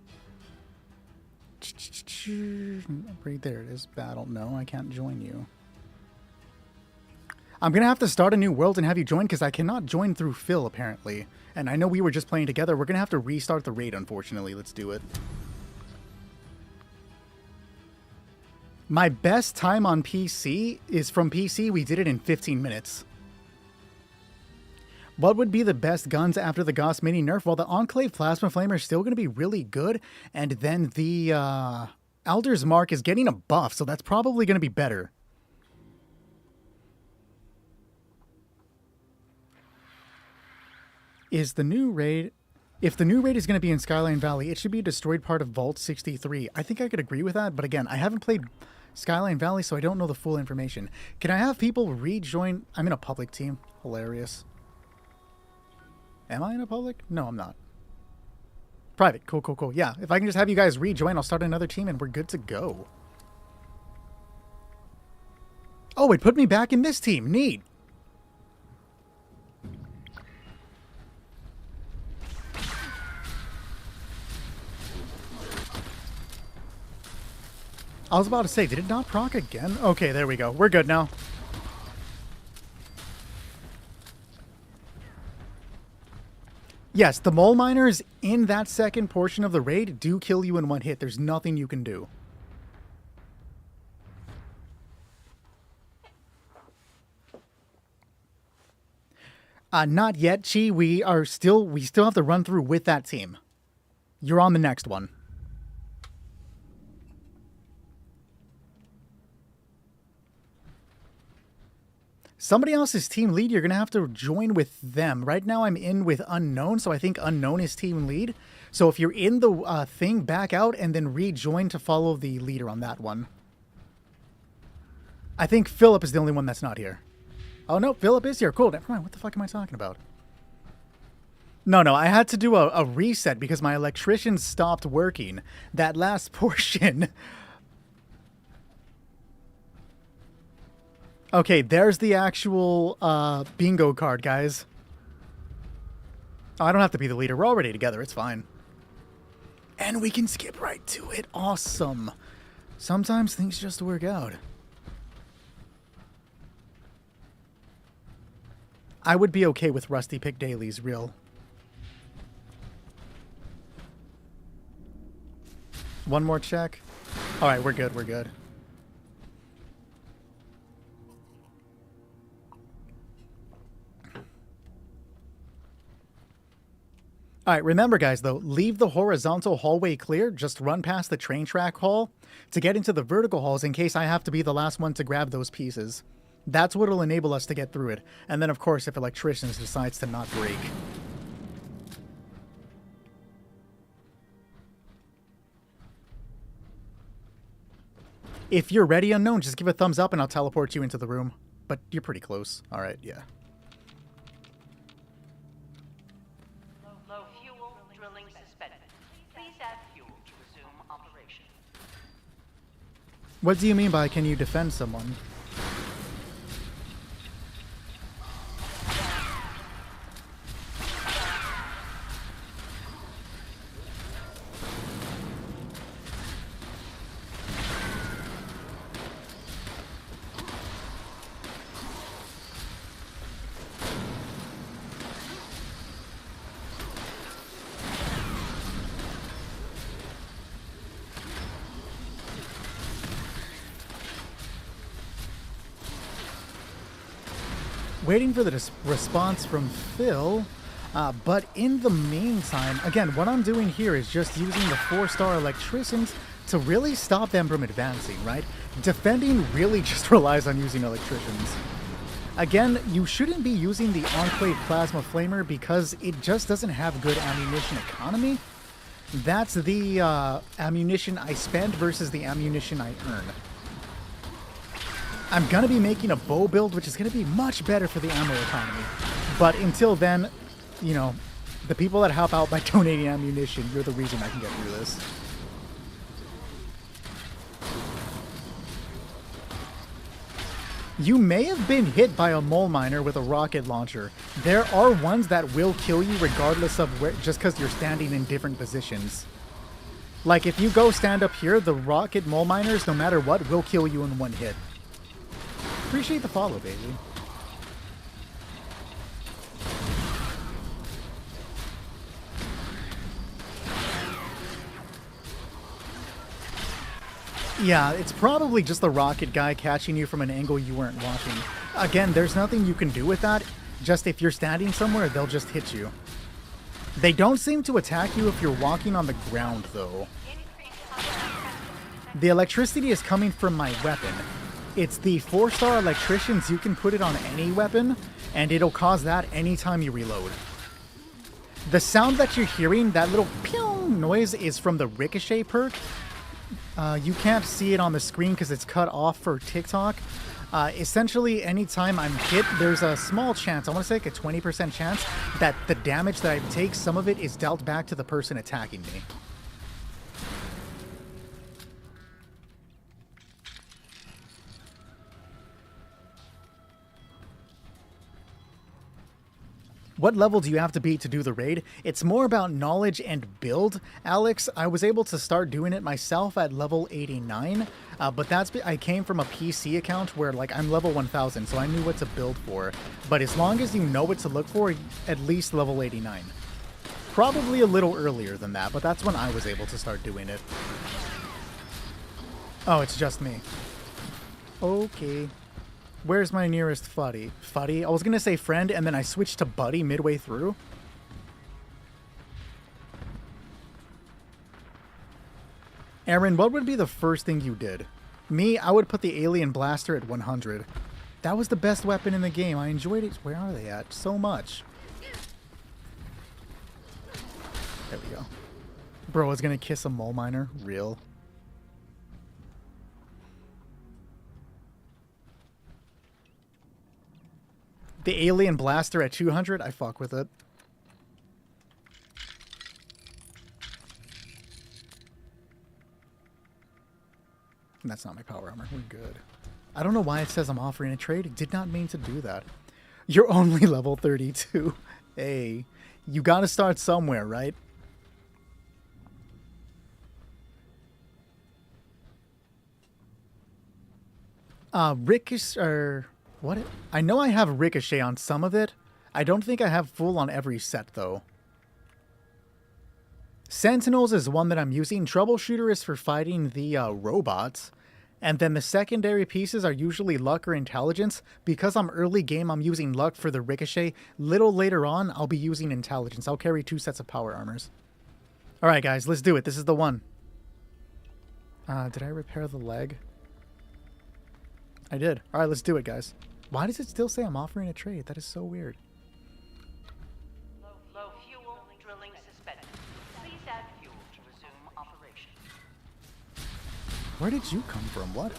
Right there it is. Battle. No, I can't join you. I'm going to have to start a new world and have you join because I cannot join through Phil, apparently. And I know we were just playing together. We're going to have to restart the raid, unfortunately. Let's do it. My best time on PC is from PC. We did it in 15 minutes. What would be the best guns after the Gauss Mini nerf? Well, the Enclave Plasma Flamer is still going to be really good. And then the Elder's Mark is getting a buff, so that's probably going to be better. Is the new raid... If the new raid is going to be in Skyline Valley, it should be a destroyed part of Vault 63. I think I could agree with that, but again, I haven't played Skyline Valley, so I don't know the full information. Can I have people rejoin? I'm in a public team. Hilarious. Am I in a public? No, I'm not. Private. Cool, cool, cool. Yeah, if I can just have you guys rejoin, I'll start another team and we're good to go. Oh, it put me back in this team. Neat. I was about to say, did it not proc again? Okay, there we go. We're good now. Yes, the mole miners in that second portion of the raid do kill you in one hit. There's nothing you can do. Not yet, Chi. We still have to run through with that team. You're on the next one. Somebody else's team lead, you're going to have to join with them. Right now I'm in with Unknown, so I think Unknown is team lead. So if you're in the thing, back out and then rejoin to follow the leader on that one. I think Philip is the only one that's not here. Oh no, Philip is here. Cool, never mind. What the fuck am I talking about? No, I had to do a reset because my electrician stopped working. That last portion... Okay, there's the actual bingo card, guys. Oh, I don't have to be the leader. We're already together. It's fine. And we can skip right to it. Awesome. Sometimes things just work out. I would be okay with Rusty Pick dailies, real. One more check. All right, we're good. We're good. Alright, remember guys though, leave the horizontal hallway clear, just run past the train track hall to get into the vertical halls in case I have to be the last one to grab those pieces. That's what will enable us to get through it. And then of course if Electricians decides to not break. If you're ready, Unknown, just give a thumbs up and I'll teleport you into the room. But you're pretty close. Alright, yeah. Low fuel, drilling suspended. Please add fuel to resume operation. What do you mean by can you defend someone? Waiting for the response from Phil, but in the meantime, again, what I'm doing here is just using the 4-star Electricians to really stop them from advancing, right? Defending really just relies on using Electricians. Again, you shouldn't be using the Enclave Plasma Flamer because it just doesn't have good ammunition economy. That's the ammunition I spend versus the ammunition I earn. I'm going to be making a bow build, which is going to be much better for the ammo economy. But until then, you know, the people that help out by donating ammunition, you're the reason I can get through this. You may have been hit by a mole miner with a rocket launcher. There are ones that will kill you regardless of where, just because you're standing in different positions. Like if you go stand up here, the rocket mole miners, no matter what, will kill you in one hit. Appreciate the follow, baby. Yeah, it's probably just the rocket guy catching you from an angle you weren't watching. Again, there's nothing you can do with that. Just if you're standing somewhere, they'll just hit you. They don't seem to attack you if you're walking on the ground, though. The electricity is coming from my weapon. It's the 4-star Electricians. You can put it on any weapon, and it'll cause that anytime you reload. The sound that you're hearing, that little pew noise, is from the Ricochet perk. You can't see it on the screen because it's cut off for TikTok. Essentially, anytime I'm hit, there's a small chance, I want to say like a 20% chance, that the damage that I take, some of it is dealt back to the person attacking me. What level do you have to beat to do the raid? It's more about knowledge and build, Alex. I was able to start doing it myself at level 89, but I came from a PC account where like I'm level 1000, so I knew what to build for. But as long as you know what to look for, at least level 89. Probably a little earlier than that, but that's when I was able to start doing it. Oh, it's just me. Okay. Where's my nearest Fuddy? Fuddy? I was gonna say friend, and then I switched to Buddy midway through. Aaron, what would be the first thing you did? Me, I would put the Alien Blaster at 100. That was the best weapon in the game. I enjoyed it. Where are they at? So much. There we go. Bro, I was gonna kiss a mole miner? Real? The Alien Blaster at 200? I fuck with it. And that's not my power armor. We're good. I don't know why it says I'm offering a trade. It did not mean to do that. You're only level 32. Hey, you gotta start somewhere, right? What? I know I have Ricochet on some of it. I don't think I have full on every set, though. Sentinels is one that I'm using. Troubleshooter is for fighting the robots. And then the secondary pieces are usually luck or intelligence. Because I'm early game, I'm using luck for the Ricochet. Little later on, I'll be using intelligence. I'll carry 2 sets of power armors. Alright, guys, let's do it. This is the one. Did I repair the leg? I did. Alright, let's do it, guys. Why does it still say I'm offering a trade? That is so weird. Low fuel drilling suspended. Please add fuel to resume operation. Where did you come from? What?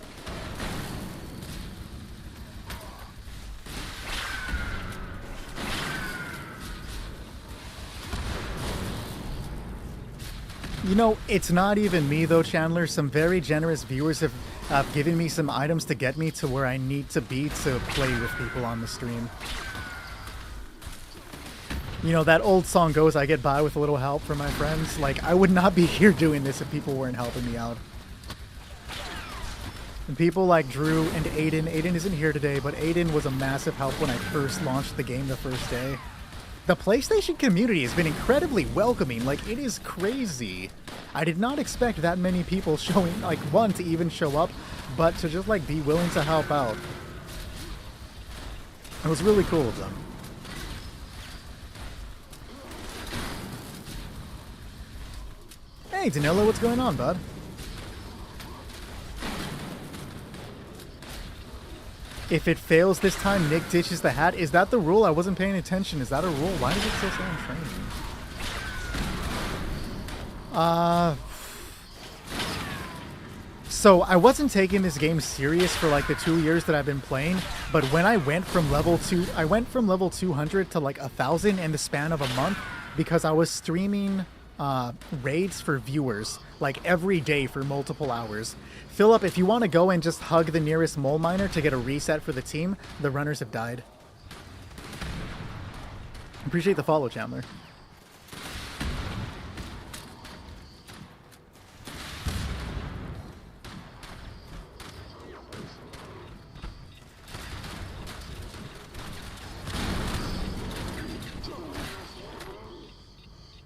You know, it's not even me though, Chandler. Some very generous viewers have given me some items to get me to where I need to be to play with people on the stream. You know, that old song goes, I get by with a little help from my friends. Like, I would not be here doing this if people weren't helping me out. And people like Drew and Aiden. Aiden isn't here today, but Aiden was a massive help when I first launched the game the first day. The PlayStation community has been incredibly welcoming. Like, it is crazy. I did not expect that many people showing, like, one, to even show up, but to just, like, be willing to help out. It was really cool of them. Hey, Danilo, what's going on, bud? If it fails this time, Nick ditches the hat. Is that the rule? I wasn't paying attention. Is that a rule? Why does it still say on training? So I wasn't taking this game serious for like the 2 years that I've been playing, but when I went from level 200 to like 1,000 in the span of a month because I was streaming raids for viewers like every day for multiple hours. Philip, if you want to go and just hug the nearest mole miner to get a reset for the team, the runners have died. Appreciate the follow, Chandler.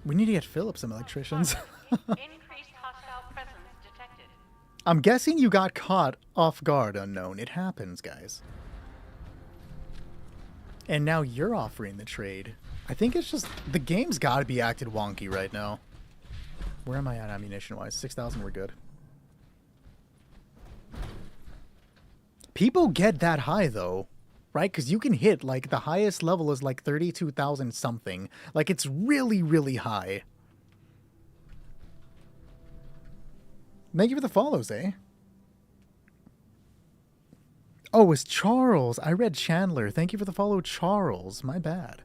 We need to get Philip some electricians. Increased hostile presence detected. I'm guessing you got caught off guard, Unknown. It happens, guys. And now you're offering the trade. I think it's just... the game's got to be acted wonky right now. Where am I at ammunition-wise? 6,000, we're good. People get that high, though. right? Because you can hit, like, the highest level is like 32,000 something. Like, it's really, really high. Thank you for the follows, eh? Oh, it's Charles. I read Chandler. Thank you for the follow, Charles. My bad.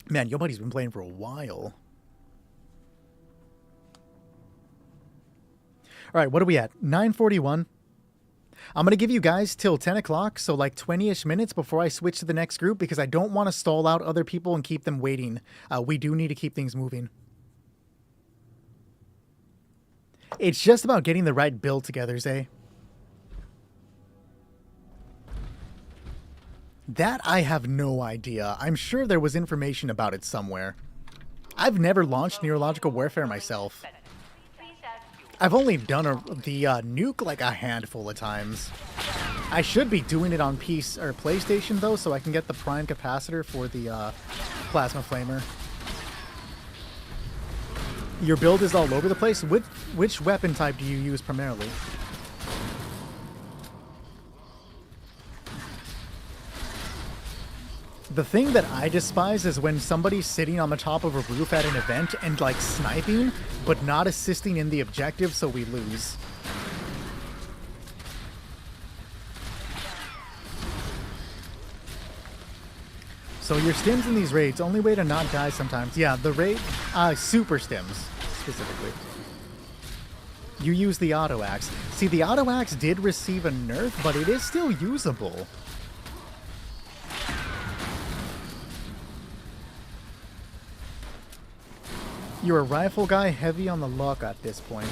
Man, your buddy's been playing for a while. All right, what are we at? 9:41. I'm going to give you guys till 10 o'clock, so like 20-ish minutes before I switch to the next group because I don't want to stall out other people and keep them waiting. We do need to keep things moving. It's just about getting the right build together, Zay. That I have no idea. I'm sure there was information about it somewhere. I've never launched Neurological Warfare myself. I've only done the nuke like a handful of times. I should be doing it on PC or PlayStation though, so I can get the prime capacitor for the plasma flamer. Your build is all over the place. Which weapon type do you use primarily? The thing that I despise is when somebody's sitting on the top of a roof at an event and like sniping, but not assisting in the objective, so we lose. So your stims in these raids, only way to not die sometimes. Yeah, the raid, super stims, specifically. You use the auto axe. See, the auto axe did receive a nerf, but it is still usable. You're a rifle guy, heavy on the luck at this point.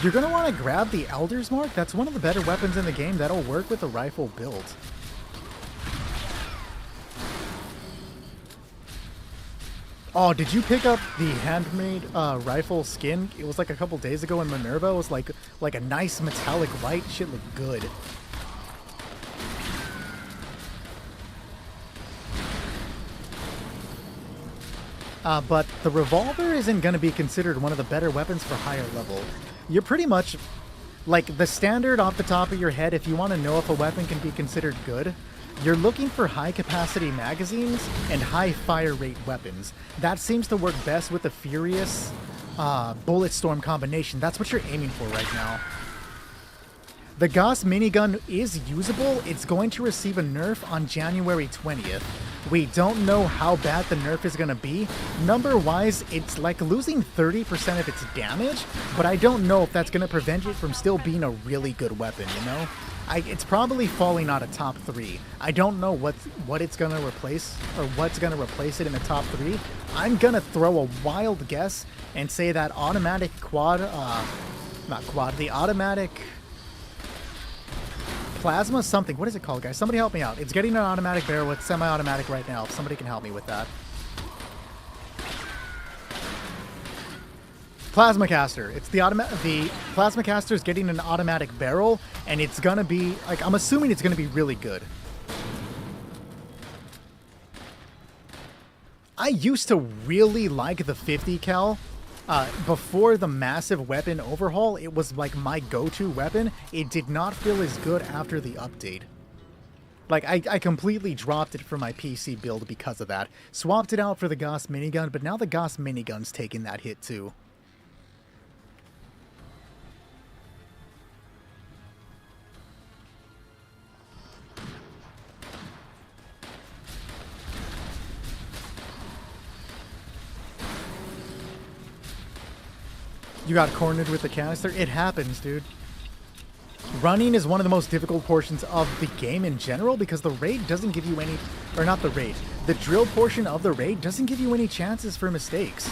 You're going to want to grab the Elder's Mark. That's one of the better weapons in the game. That'll work with a rifle build. Oh, did you pick up the handmade rifle skin? It was like a couple days ago in Minerva. It was like a nice metallic white. Shit looked good. But the revolver isn't going to be considered one of the better weapons for higher level. You're pretty much, like, the standard off the top of your head, if you want to know if a weapon can be considered good, you're looking for high-capacity magazines and high fire-rate weapons. That seems to work best with the Furious Bulletstorm combination. That's what you're aiming for right now. The Gauss minigun is usable. It's going to receive a nerf on January 20th. We don't know how bad the nerf is going to be. Number-wise, it's like losing 30% of its damage, but I don't know if that's going to prevent it from still being a really good weapon, you know? It's probably falling out of top 3. I don't know what it's going to replace, or what's going to replace it in the top 3. I'm going to throw a wild guess and say that automatic quad, not quad, the automatic plasma something. What is it called, guys? Somebody help me out. It's getting an automatic barrel. It's semi-automatic right now. If somebody can help me with that. Plasma caster. It's the plasma caster is getting an automatic barrel, and it's gonna be like, I'm assuming it's gonna be really good. I used to really like the 50 cal. Before the massive weapon overhaul, it was like my go-to weapon. It did not feel as good after the update. Like, I completely dropped it for my PC build because of that. Swapped it out for the Gauss minigun, but now the Gauss minigun's taking that hit too. You got cornered with the canister? It happens, dude. Running is one of the most difficult portions of the game in general because the raid doesn't give you any... Or not the raid. The drill portion of the raid doesn't give you any chances for mistakes.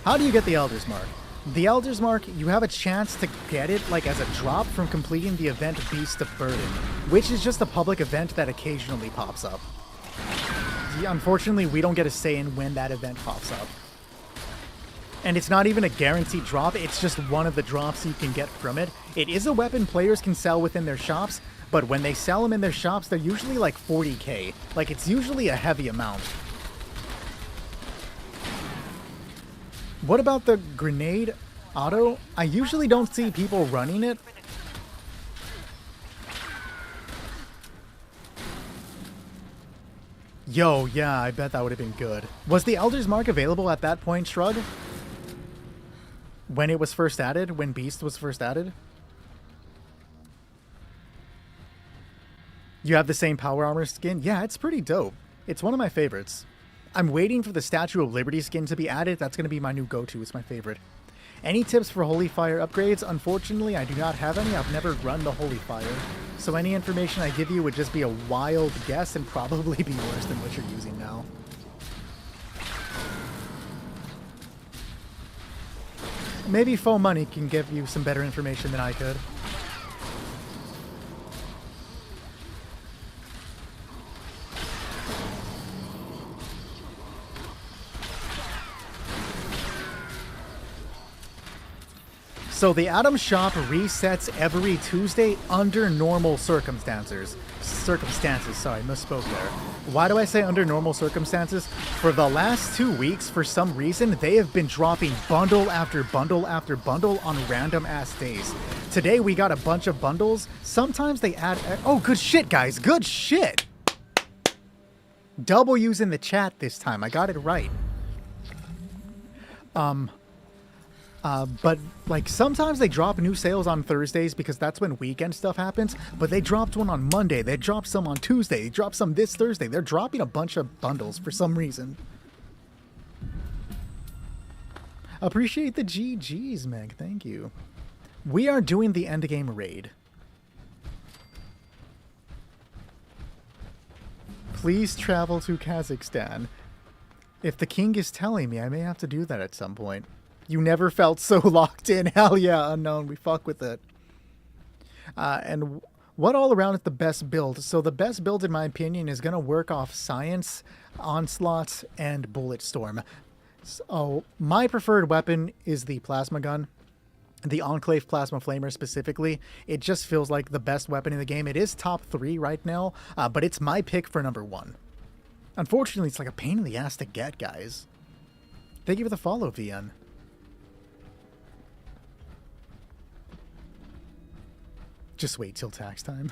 How do you get the Elder's Mark? The Elder's Mark, you have a chance to get it like as a drop from completing the event Beast of Burden, which is just a public event that occasionally pops up. Unfortunately, we don't get a say in when that event pops up. And it's not even a guaranteed drop, it's just one of the drops you can get from it. It is a weapon players can sell within their shops, but when they sell them in their shops, they're usually like 40k. Like, it's usually a heavy amount. What about the grenade auto? I usually don't see people running it. Yo, yeah, I bet that would have been good. Was the Elder's Mark available at that point, Shrug? When it was first added? When Beast was first added? You have the same power armor skin? Yeah, it's pretty dope. It's one of my favorites. I'm waiting for the Statue of Liberty skin to be added. That's going to be my new go-to. It's my favorite. Any tips for Holy Fire upgrades? Unfortunately, I do not have any. I've never run the Holy Fire. So any information I give you would just be a wild guess and probably be worse than what you're using now. Maybe Faux Money can give you some better information than I could. So the Atom Shop resets every Tuesday under normal circumstances. Sorry, misspoke there. Why do I say under normal circumstances? For the last 2 weeks, for some reason, they have been dropping bundle after bundle after bundle on random ass days. Today we got a bunch of bundles. Sometimes they add... Oh, good shit, guys. Good shit. W's in the chat this time. I got it right. But, like, sometimes they drop new sales on Thursdays because that's when weekend stuff happens, but they dropped one on Monday, they dropped some on Tuesday, they dropped some this Thursday. They're dropping a bunch of bundles for some reason. Appreciate the GGs, Meg. Thank you. We are doing the endgame raid. Please travel to Kazakhstan. If the king is telling me, I may have to do that at some point. You never felt so locked in. Hell yeah, Unknown. We fuck with it. And what all around is the best build? So the best build, in my opinion, is going to work off Science, Onslaught, and Bulletstorm. So my preferred weapon is the Plasma Gun. The Enclave Plasma Flamer specifically. It just feels like the best weapon in the game. It is top 3 right now, but it's my pick for number 1. Unfortunately, it's like a pain in the ass to get, guys. Thank you for the follow, VN. Just wait till tax time.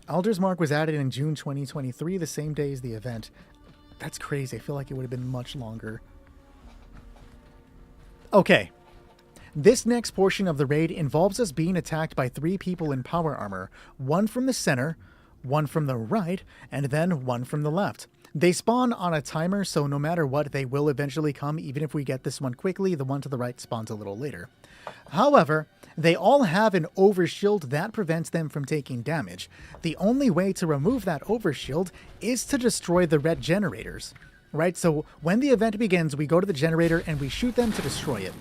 Elder's Mark was added in June 2023, the same day as the event. That's crazy. I feel like it would have been much longer. Okay. This next portion of the raid involves us being attacked by 3 people in power armor. 1 from the center, 1 from the right, and then 1 from the left. They spawn on a timer, so no matter what, they will eventually come. Even if we get this one quickly, the one to the right spawns a little later. However, they all have an overshield that prevents them from taking damage. The only way to remove that overshield is to destroy the red generators. Right, so when the event begins, we go to the generator and we shoot them to destroy it.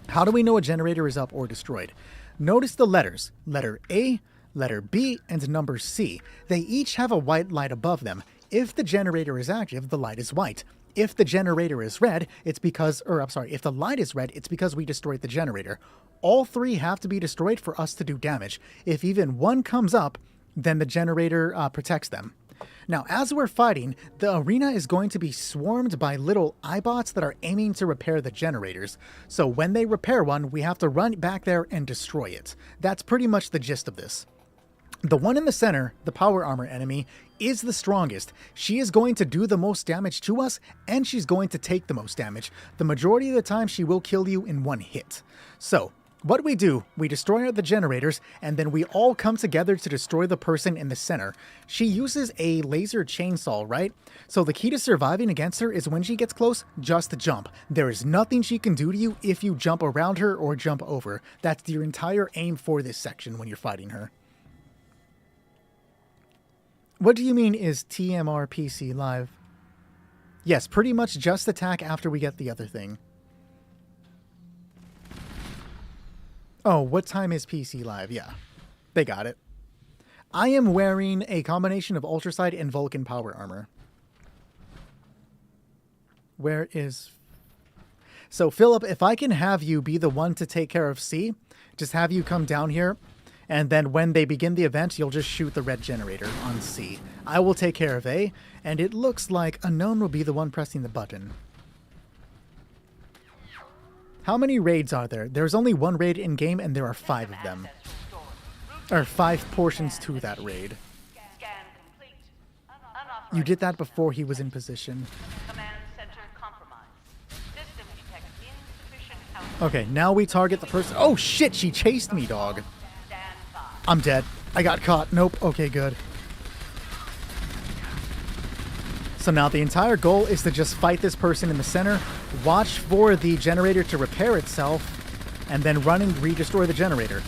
How do we know a generator is up or destroyed? Notice the letters. Letter A, letter B, and number C. They each have a white light above them. If the generator is active, the light is white. If the generator is red, it's because... if the light is red, it's because we destroyed the generator. All 3 have to be destroyed for us to do damage. If even 1 comes up, then the generator protects them. Now, as we're fighting, the arena is going to be swarmed by little iBots that are aiming to repair the generators. So when they repair one, we have to run back there and destroy it. That's pretty much the gist of this. The one in the center, the power armor enemy, is the strongest. She is going to do the most damage to us, and she's going to take the most damage. The majority of the time, she will kill you in 1 hit. So, what we do, we destroy the generators, and then we all come together to destroy the person in the center. She uses a laser chainsaw, right? So the key to surviving against her is when she gets close, just jump. There is nothing she can do to you if you jump around her or jump over. That's your entire aim for this section when you're fighting her. What do you mean is TMR PC live? Yes, pretty much just attack after we get the other thing. Oh, what time is PC live? Yeah, they got it. I am wearing a combination of Ultracide and Vulcan power armor. Where is... So, Philip, if I can have you be the one to take care of C, just have you come down here, and then when they begin the event, you'll just shoot the red generator on C. I will take care of A, and it looks like Unknown will be the one pressing the button. How many raids are there? There's only one raid in game, and there are 5 of them. Or 5 portions to that raid. Scan complete. You did that before he was in position. Command center compromised. System detects insufficient count. Okay, now we target the person. Oh shit, she chased me, dog. Stand by. I'm dead. I got caught. Nope. Okay, good. So now the entire goal is to just fight this person in the center, watch for the generator to repair itself, and then run and re-destroy the generator.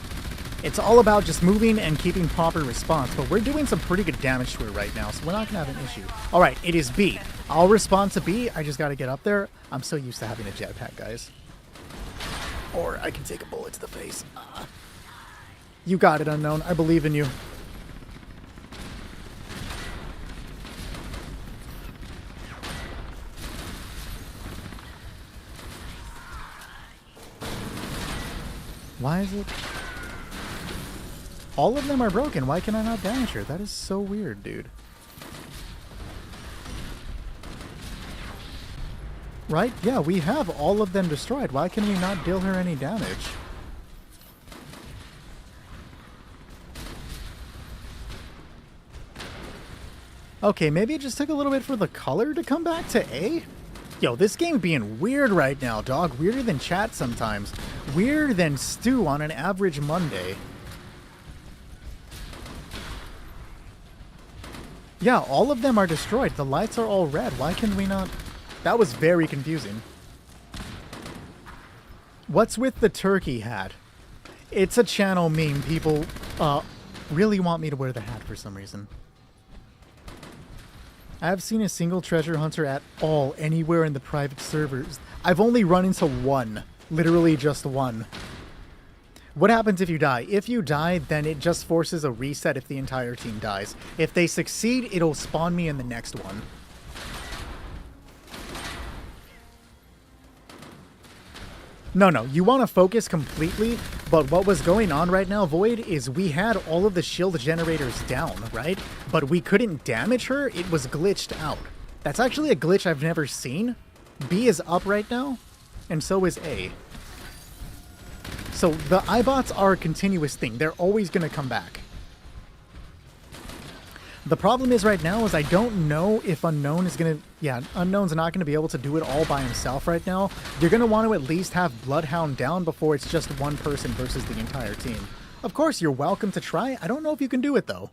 It's all about just moving and keeping proper response, but we're doing some pretty good damage to it right now, so we're not going to have an issue. Alright, it is B. I'll respond to B. I just got to get up there. I'm so used to having a jetpack, guys. Or I can take a bullet to the face. You got it, Unknown. I believe in you. Why is it... All of them are broken. Why can I not damage her? That is so weird, dude. Right? Yeah, we have all of them destroyed. Why can we not deal her any damage? Okay, maybe it just took a little bit for the color to come back to A? Yo, this game being weird right now, dog. Weirder than chat sometimes. Weirder than stew on an average Monday. Yeah, all of them are destroyed. The lights are all red. Why can we not... That was very confusing. What's with the turkey hat? It's a channel meme. People really want me to wear the hat for some reason. I have seen a single treasure hunter at all anywhere in the private servers. I've only run into one. Literally just one. What happens if you die? If you die, then it just forces a reset if the entire team dies. If they succeed, it'll spawn me in the next one. No, you want to focus completely, but what was going on right now, Void, is we had all of the shield generators down, right? But we couldn't damage her, it was glitched out. That's actually a glitch I've never seen. B is up right now, and so is A. So the iBots are a continuous thing, they're always going to come back. The problem is right now is I don't know if Unknown is going to... Yeah, Unknown's not going to be able to do it all by himself right now. You're going to want to at least have Bloodhound down before it's just one person versus the entire team. Of course, you're welcome to try. I don't know if you can do it, though.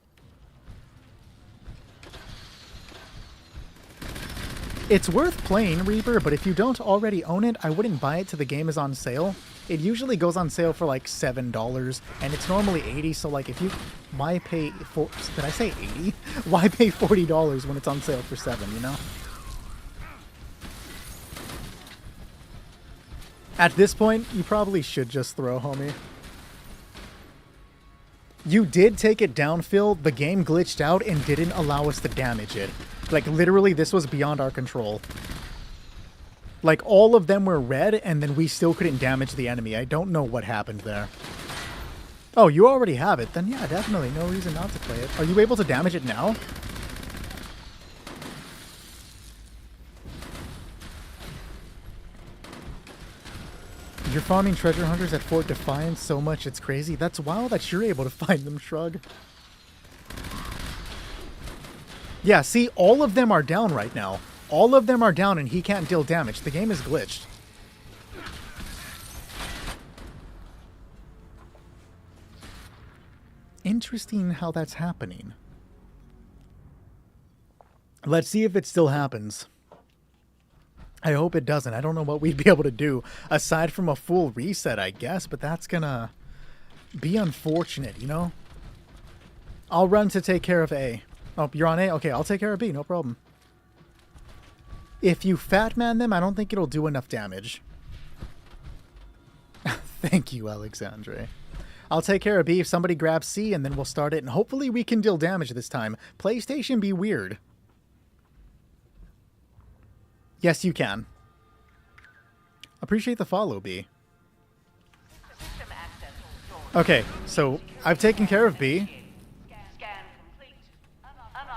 It's worth playing, Reaper, but if you don't already own it, I wouldn't buy it till the game is on sale. It usually goes on sale for like $7, and it's normally $80, so like if you... Why pay... Did I say $80? Why pay $40 when it's on sale for $7, you know? At this point, you probably should just throw, homie. You did take it down, Phil. The game glitched out and didn't allow us to damage it. Like, literally, this was beyond our control. Like, all of them were red, and then we still couldn't damage the enemy. I don't know what happened there. Oh, you already have it. Then, yeah, definitely. No reason not to play it. Are you able to damage it now? You're farming treasure hunters at Fort Defiance so much it's crazy. That's wild that you're able to find them, Shrug. Yeah, see, all of them are down right now. All of them are down and he can't deal damage. The game is glitched. Interesting how that's happening. Let's see if it still happens. I hope it doesn't. I don't know what we'd be able to do aside from a full reset, I guess, but that's gonna be unfortunate, you know? I'll run to take care of A. Oh, you're on A? Okay, I'll take care of B, no problem. If you fat man them, I don't think it'll do enough damage. Thank you, Alexandre. I'll take care of B if somebody grabs C, and then we'll start it, and hopefully we can deal damage this time. PlayStation be weird. Yes, you can. Appreciate the follow, B. Okay, so I've taken care of B.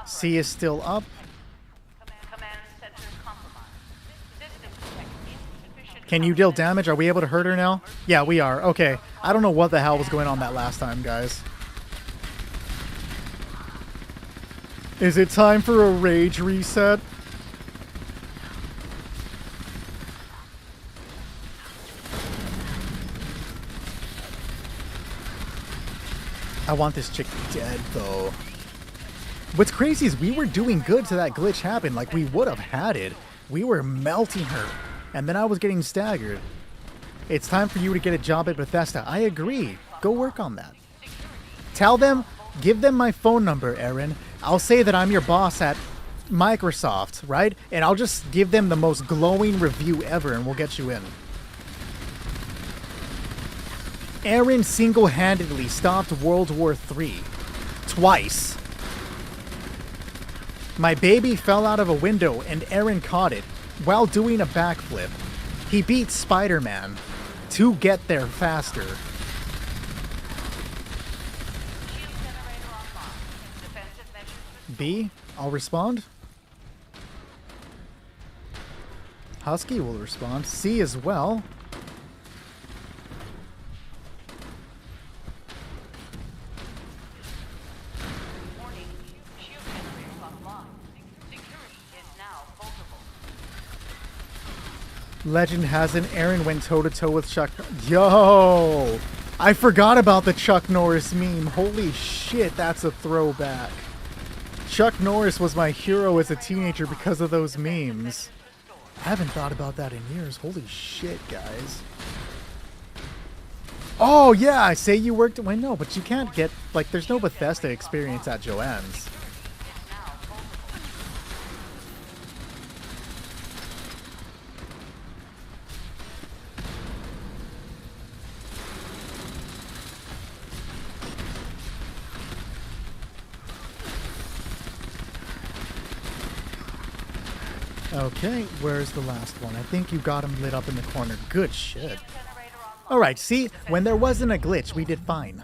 C is still up. Can you deal damage? Are we able to hurt her now? Yeah, we are. Okay. I don't know what the hell was going on that last time, guys. Is it time for a rage reset? I want this chick dead, though. What's crazy is we were doing good till that glitch happened. Like, we would have had it. We were melting her. And then I was getting staggered. It's time for you to get a job at Bethesda. I agree. Go work on that. Tell them, give them my phone number, Aaron. I'll say that I'm your boss at Microsoft, right? And I'll just give them the most glowing review ever and we'll get you in. Aaron single-handedly stopped World War III. Twice. My baby fell out of a window and Aaron caught it while doing a backflip. He beat Spider-Man to get there faster. B, I'll respond. Husky will respond. C as well. Legend has it. Aaron went toe-to-toe with Chuck. Yo! I forgot about the Chuck Norris meme. Holy shit, that's a throwback. Chuck Norris was my hero as a teenager because of those memes. I haven't thought about that in years. Holy shit, guys. Oh, yeah, I say you worked... Wait, no, but you can't get... Like, there's no Bethesda experience at Joanne's. Okay, where's the last one? I think you got him lit up in the corner. Good shit. Alright, see? When there wasn't a glitch, we did fine.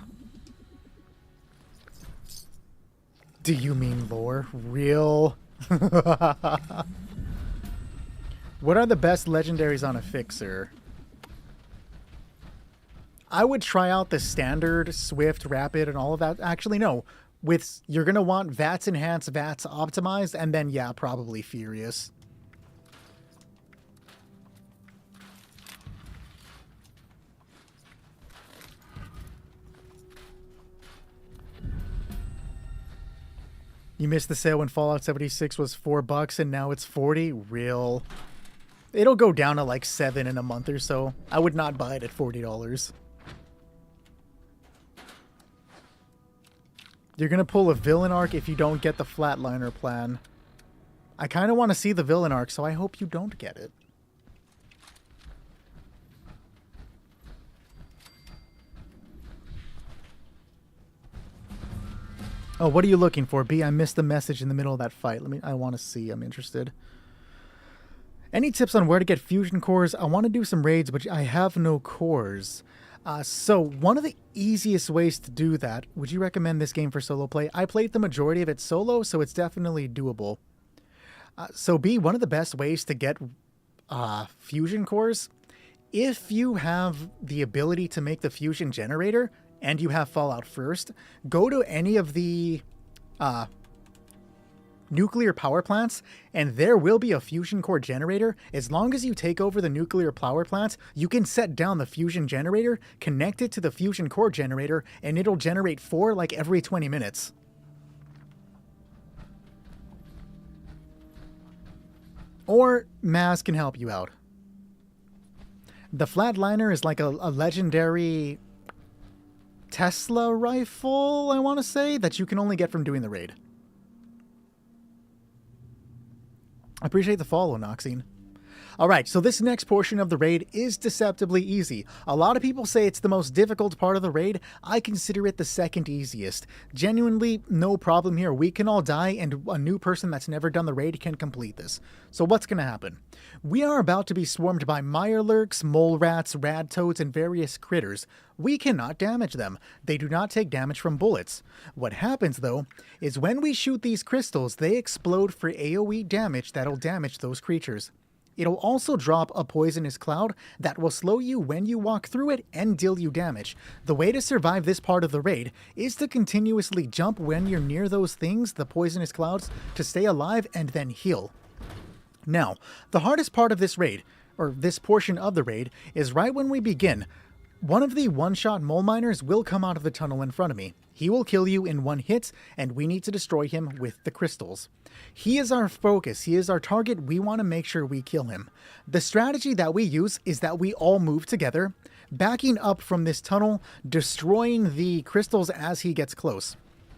Do you mean lore? Real? What are the best legendaries on a fixer? I would try out the standard, Swift, Rapid, and all of that. Actually, no. You're going to want VATS Enhanced, VATS Optimized, and then, yeah, probably Furious. You missed the sale when Fallout 76 was $4 and now it's 40. Real. It'll go down to like 7 in a month or so. I would not buy it at $40. You're gonna pull a villain arc if you don't get the Flatliner plan. I kind of want to see the villain arc, so I hope you don't get it. Oh, what are you looking for, B? I missed the message in the middle of that fight. I want to see. I'm interested. Any tips on where to get fusion cores? I want to do some raids, but I have no cores. So one of the easiest ways to do that, would you recommend this game for solo play? I played the majority of it solo, so it's definitely doable. So B, one of the best ways to get fusion cores, if you have the ability to make the fusion generator, and you have Fallout first, go to any of the nuclear power plants, and there will be a fusion core generator. As long as you take over the nuclear power plants, you can set down the fusion generator, connect it to the fusion core generator, and it'll generate 4 like every 20 minutes. Or Maz can help you out. The Flatliner is like a legendary Tesla rifle, I want to say, that you can only get from doing the raid. I appreciate the follow, Noxine. Alright, so this next portion of the raid is deceptively easy. A lot of people say it's the most difficult part of the raid. I consider it the second easiest. Genuinely, no problem here. We can all die, and a new person that's never done the raid can complete this. So what's going to happen? We are about to be swarmed by Mirelurks, mole rats, rad toads, and various critters. We cannot damage them. They do not take damage from bullets. What happens, though, is when we shoot these crystals, they explode for AoE damage that'll damage those creatures. It'll also drop a poisonous cloud that will slow you when you walk through it and deal you damage. The way to survive this part of the raid is to continuously jump when you're near those things, the poisonous clouds, to stay alive and then heal. Now, the hardest part of this raid, or this portion of the raid, is right when we begin. One of the one-shot mole miners will come out of the tunnel in front of me. He will kill you in one hit, and we need to destroy him with the crystals. He is our focus. He is our target. We want to make sure we kill him. The strategy that we use is that we all move together, backing up from this tunnel, destroying the crystals as he gets close.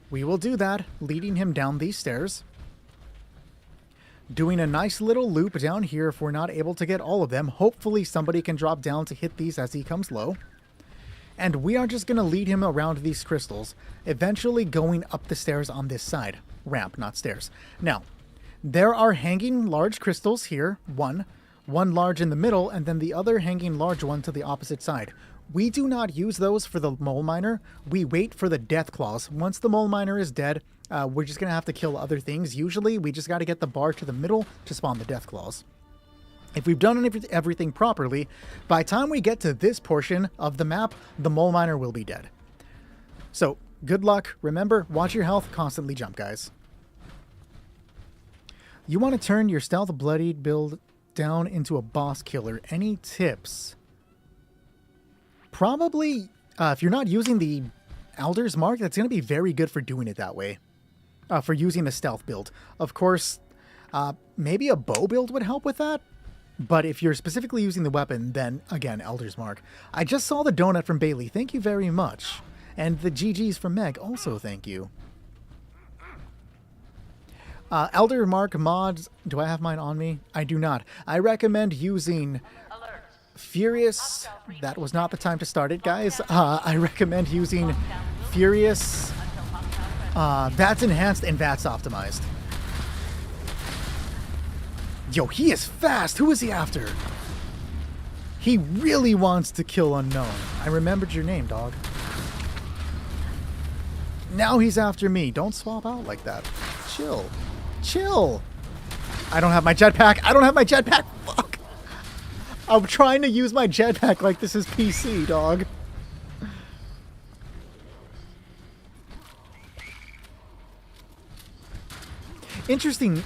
We will do that, leading him down these stairs, doing a nice little loop down here if we're not able to get all of them. Hopefully somebody can drop down to hit these as he comes low. And we are just going to lead him around these crystals, eventually going up the stairs on this side. Ramp, not stairs. Now, there are hanging large crystals here. One large in the middle, and then the other hanging large one to the opposite side. We do not use those for the mole miner. We wait for the death claws. Once the mole miner is dead, we're just going to have to kill other things. Usually, we just got to get the bar to the middle to spawn the death claws. If we've done everything properly, by the time we get to this portion of the map, the mole miner will be dead. So, good luck. Remember, watch your health, constantly jump, guys. You want to turn your stealth bloodied build down into a boss killer. Any tips? Probably, if you're not using the Elder's Mark, that's going to be very good for doing it that way. For using the stealth build. Of course, maybe a bow build would help with that. But if you're specifically using the weapon, then, again, Elder's Mark. I just saw the donut from Bailey. Thank you very much. And the GGs from Meg. Also, thank you. Elder Mark mods. Do I have mine on me? I do not. I recommend using Furious. That was not the time to start it, guys. I recommend using Furious. VATS Enhanced and VATS Optimized. Yo, he is fast. Who is he after? He really wants to kill Unknown. I remembered your name, dog. Now he's after me. Don't swap out like that. Chill. Chill. I don't have my jetpack. I don't have my jetpack. Fuck. I'm trying to use my jetpack like this is PC, dog. Interesting,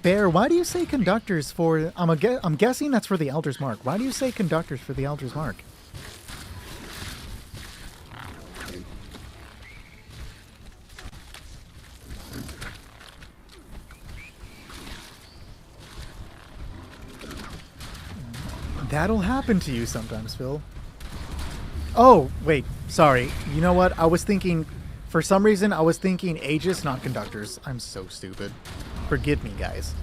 Bear, why do you say conductors for... I'm guessing that's for the Elder's Mark. Why do you say conductors for the Elder's Mark? That'll happen to you sometimes, Phil. Oh, wait, sorry. You know what? I was thinking... For some reason, I was thinking Aegis, not conductors. I'm so stupid. Forgive me, guys.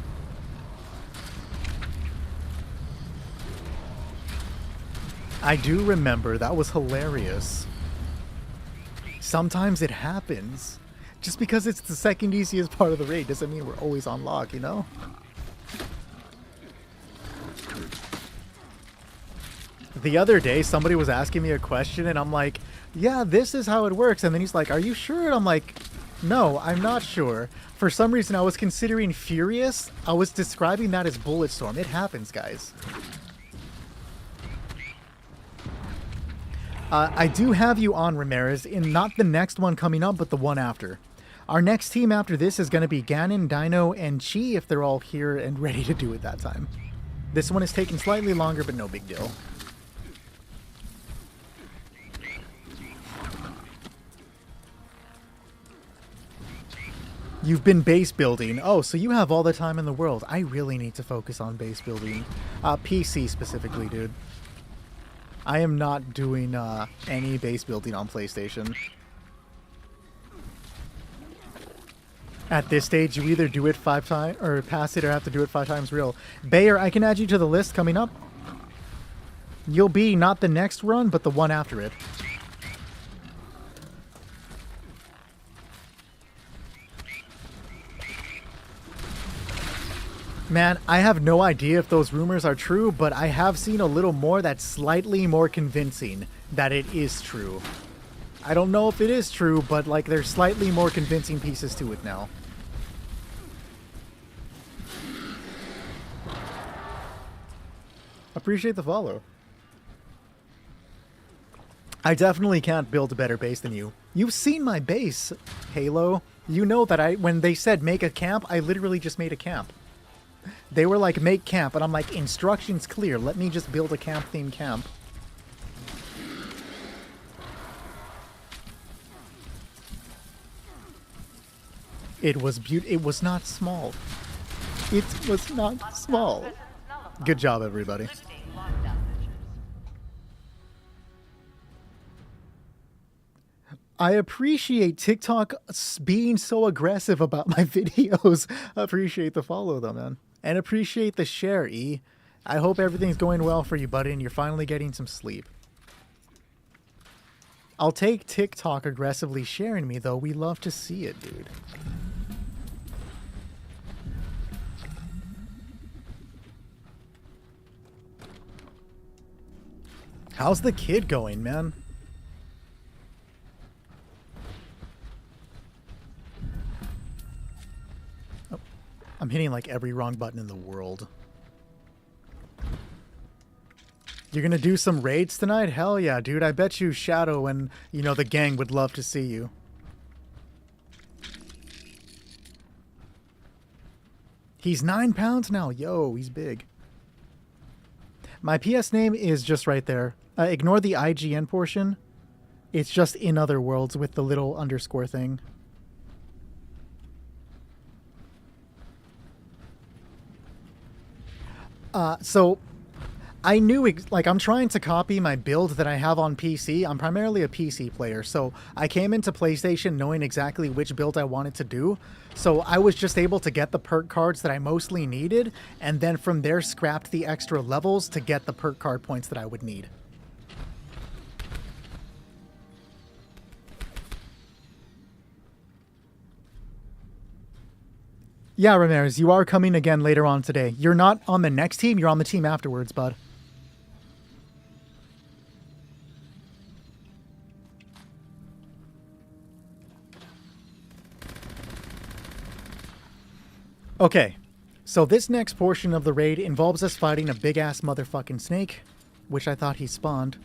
I do remember. That was hilarious. Sometimes it happens. Just because it's the second easiest part of the raid doesn't mean we're always on lock, you know? The other day, somebody was asking me a question, and I'm like, yeah, this is how it works. And then he's like, are you sure? And I'm like, no, I'm not sure. For some reason, I was considering Furious. I was describing that as Bulletstorm. It happens, guys. I do have you on, Ramirez, in not the next one coming up, but the one after. Our next team after this is going to be Ganon, Dino, and Chi, if they're all here and ready to do it that time. This one is taking slightly longer, but no big deal. You've been base building. Oh, so you have all the time in the world. I really need to focus on base building. PC specifically, dude. I am not doing any base building on PlayStation. At this stage, you either do it 5 times, or pass it, or have to do it 5 times real. Bayer, I can add you to the list coming up. You'll be not the next run, but the one after it. Man, I have no idea if those rumors are true, but I have seen a little more that's slightly more convincing that it is true. I don't know if it is true, but like there's slightly more convincing pieces to it now. Appreciate the follow. I definitely can't build a better base than you. You've seen my base, Halo. You know that when they said make a camp, I literally just made a camp. They were like, make camp, and I'm like, instructions clear. Let me just build a camp-themed camp. It was it was not small. It was not small. Good job, everybody. I appreciate TikTok being so aggressive about my videos. Appreciate the follow, though, man. And appreciate the share, E. I hope everything's going well for you, buddy, and you're finally getting some sleep. I'll take TikTok aggressively sharing me, though. We love to see it, dude. How's the kid going, man? Oh, I'm hitting like every wrong button in the world. You're gonna do some raids tonight? Hell yeah, dude. I bet you Shadow and, you know, the gang would love to see you. He's 9 pounds now. Yo, he's big. My PS name is just right there. Ignore the IGN portion. It's just In Other Worlds with the little underscore thing. So I knew, like, I'm trying to copy my build that I have on PC. I'm primarily a PC player, so I came into PlayStation knowing exactly which build I wanted to do. So I was just able to get the perk cards that I mostly needed, and then from there scrapped the extra levels to get the perk card points that I would need. Yeah, Ramirez, you are coming again later on today. You're not on the next team, you're on the team afterwards, bud. Okay, so this next portion of the raid involves us fighting a big-ass motherfucking snake, which I thought he spawned.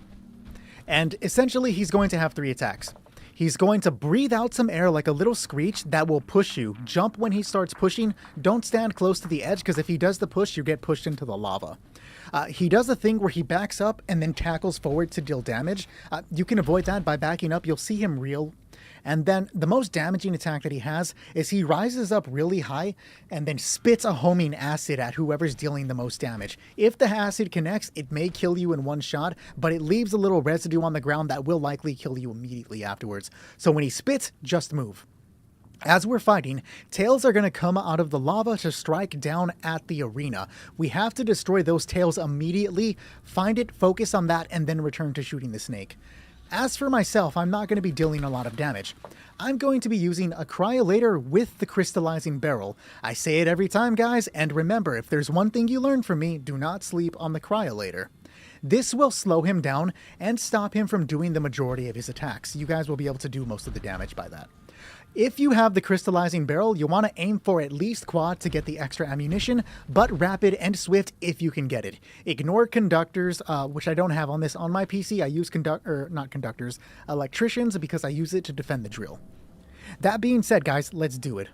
And essentially, he's going to have 3 attacks. He's going to breathe out some air like a little screech that will push you. Jump when he starts pushing. Don't stand close to the edge, because if he does the push, you get pushed into the lava. He does a thing where he backs up and then tackles forward to deal damage. You can avoid that by backing up. You'll see him reel. And then the most damaging attack that he has is he rises up really high and then spits a homing acid at whoever's dealing the most damage. If the acid connects, it may kill you in one shot, but it leaves a little residue on the ground that will likely kill you immediately afterwards. So when he spits, just move. As we're fighting, tails are going to come out of the lava to strike down at the arena. We have to destroy those tails immediately, find it, focus on that, and then return to shooting the snake. As for myself, I'm not going to be dealing a lot of damage. I'm going to be using a Cryolator with the Crystallizing Barrel. I say it every time, guys, and remember, if there's one thing you learn from me, do not sleep on the Cryolator. This will slow him down and stop him from doing the majority of his attacks. You guys will be able to do most of the damage by that. If you have the Crystallizing Barrel, you'll want to aim for at least quad to get the extra ammunition, but rapid and swift if you can get it. Ignore conductors, which I don't have on this. On my PC, I use electricians, because I use it to defend the drill. That being said, guys, let's do it.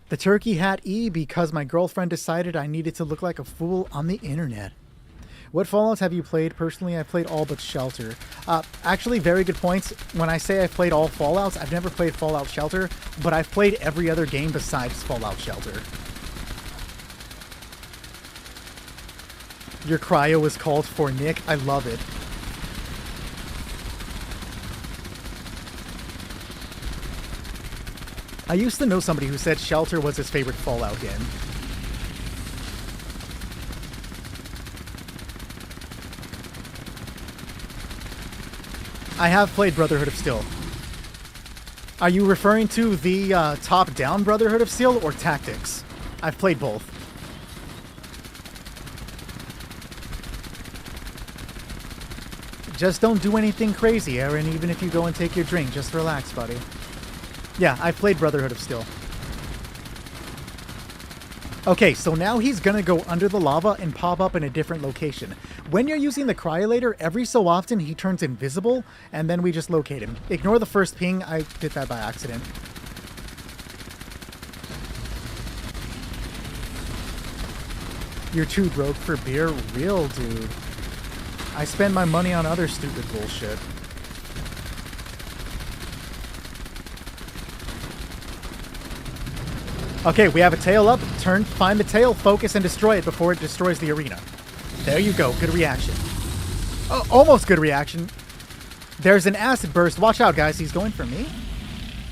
The turkey hat E because my girlfriend decided I needed to look like a fool on the internet. What Fallouts have you played? Personally, I've played all but Shelter. Actually, very good points. When I say I've played all Fallouts, I've never played Fallout Shelter, but I've played every other game besides Fallout Shelter. Your cryo is called for Nick. I love it. I used to know somebody who said Shelter was his favorite Fallout game. I have played Brotherhood of Steel. Are you referring to the top-down Brotherhood of Steel or Tactics? I've played both. Just don't do anything crazy, Aaron, even if you go and take your drink. Just relax, buddy. Yeah, I've played Brotherhood of Steel. Okay, so now he's gonna go under the lava and pop up in a different location. When you're using the cryolator, every so often he turns invisible, and then we just locate him. Ignore the first ping, I did that by accident. You're too broke for beer? Real, dude. I spend my money on other stupid bullshit. Okay, we have a tail up. Turn, find the tail, focus, and destroy it before it destroys the arena. There you go. Good reaction. Oh, almost good reaction. There's an acid burst. Watch out, guys. He's going for me.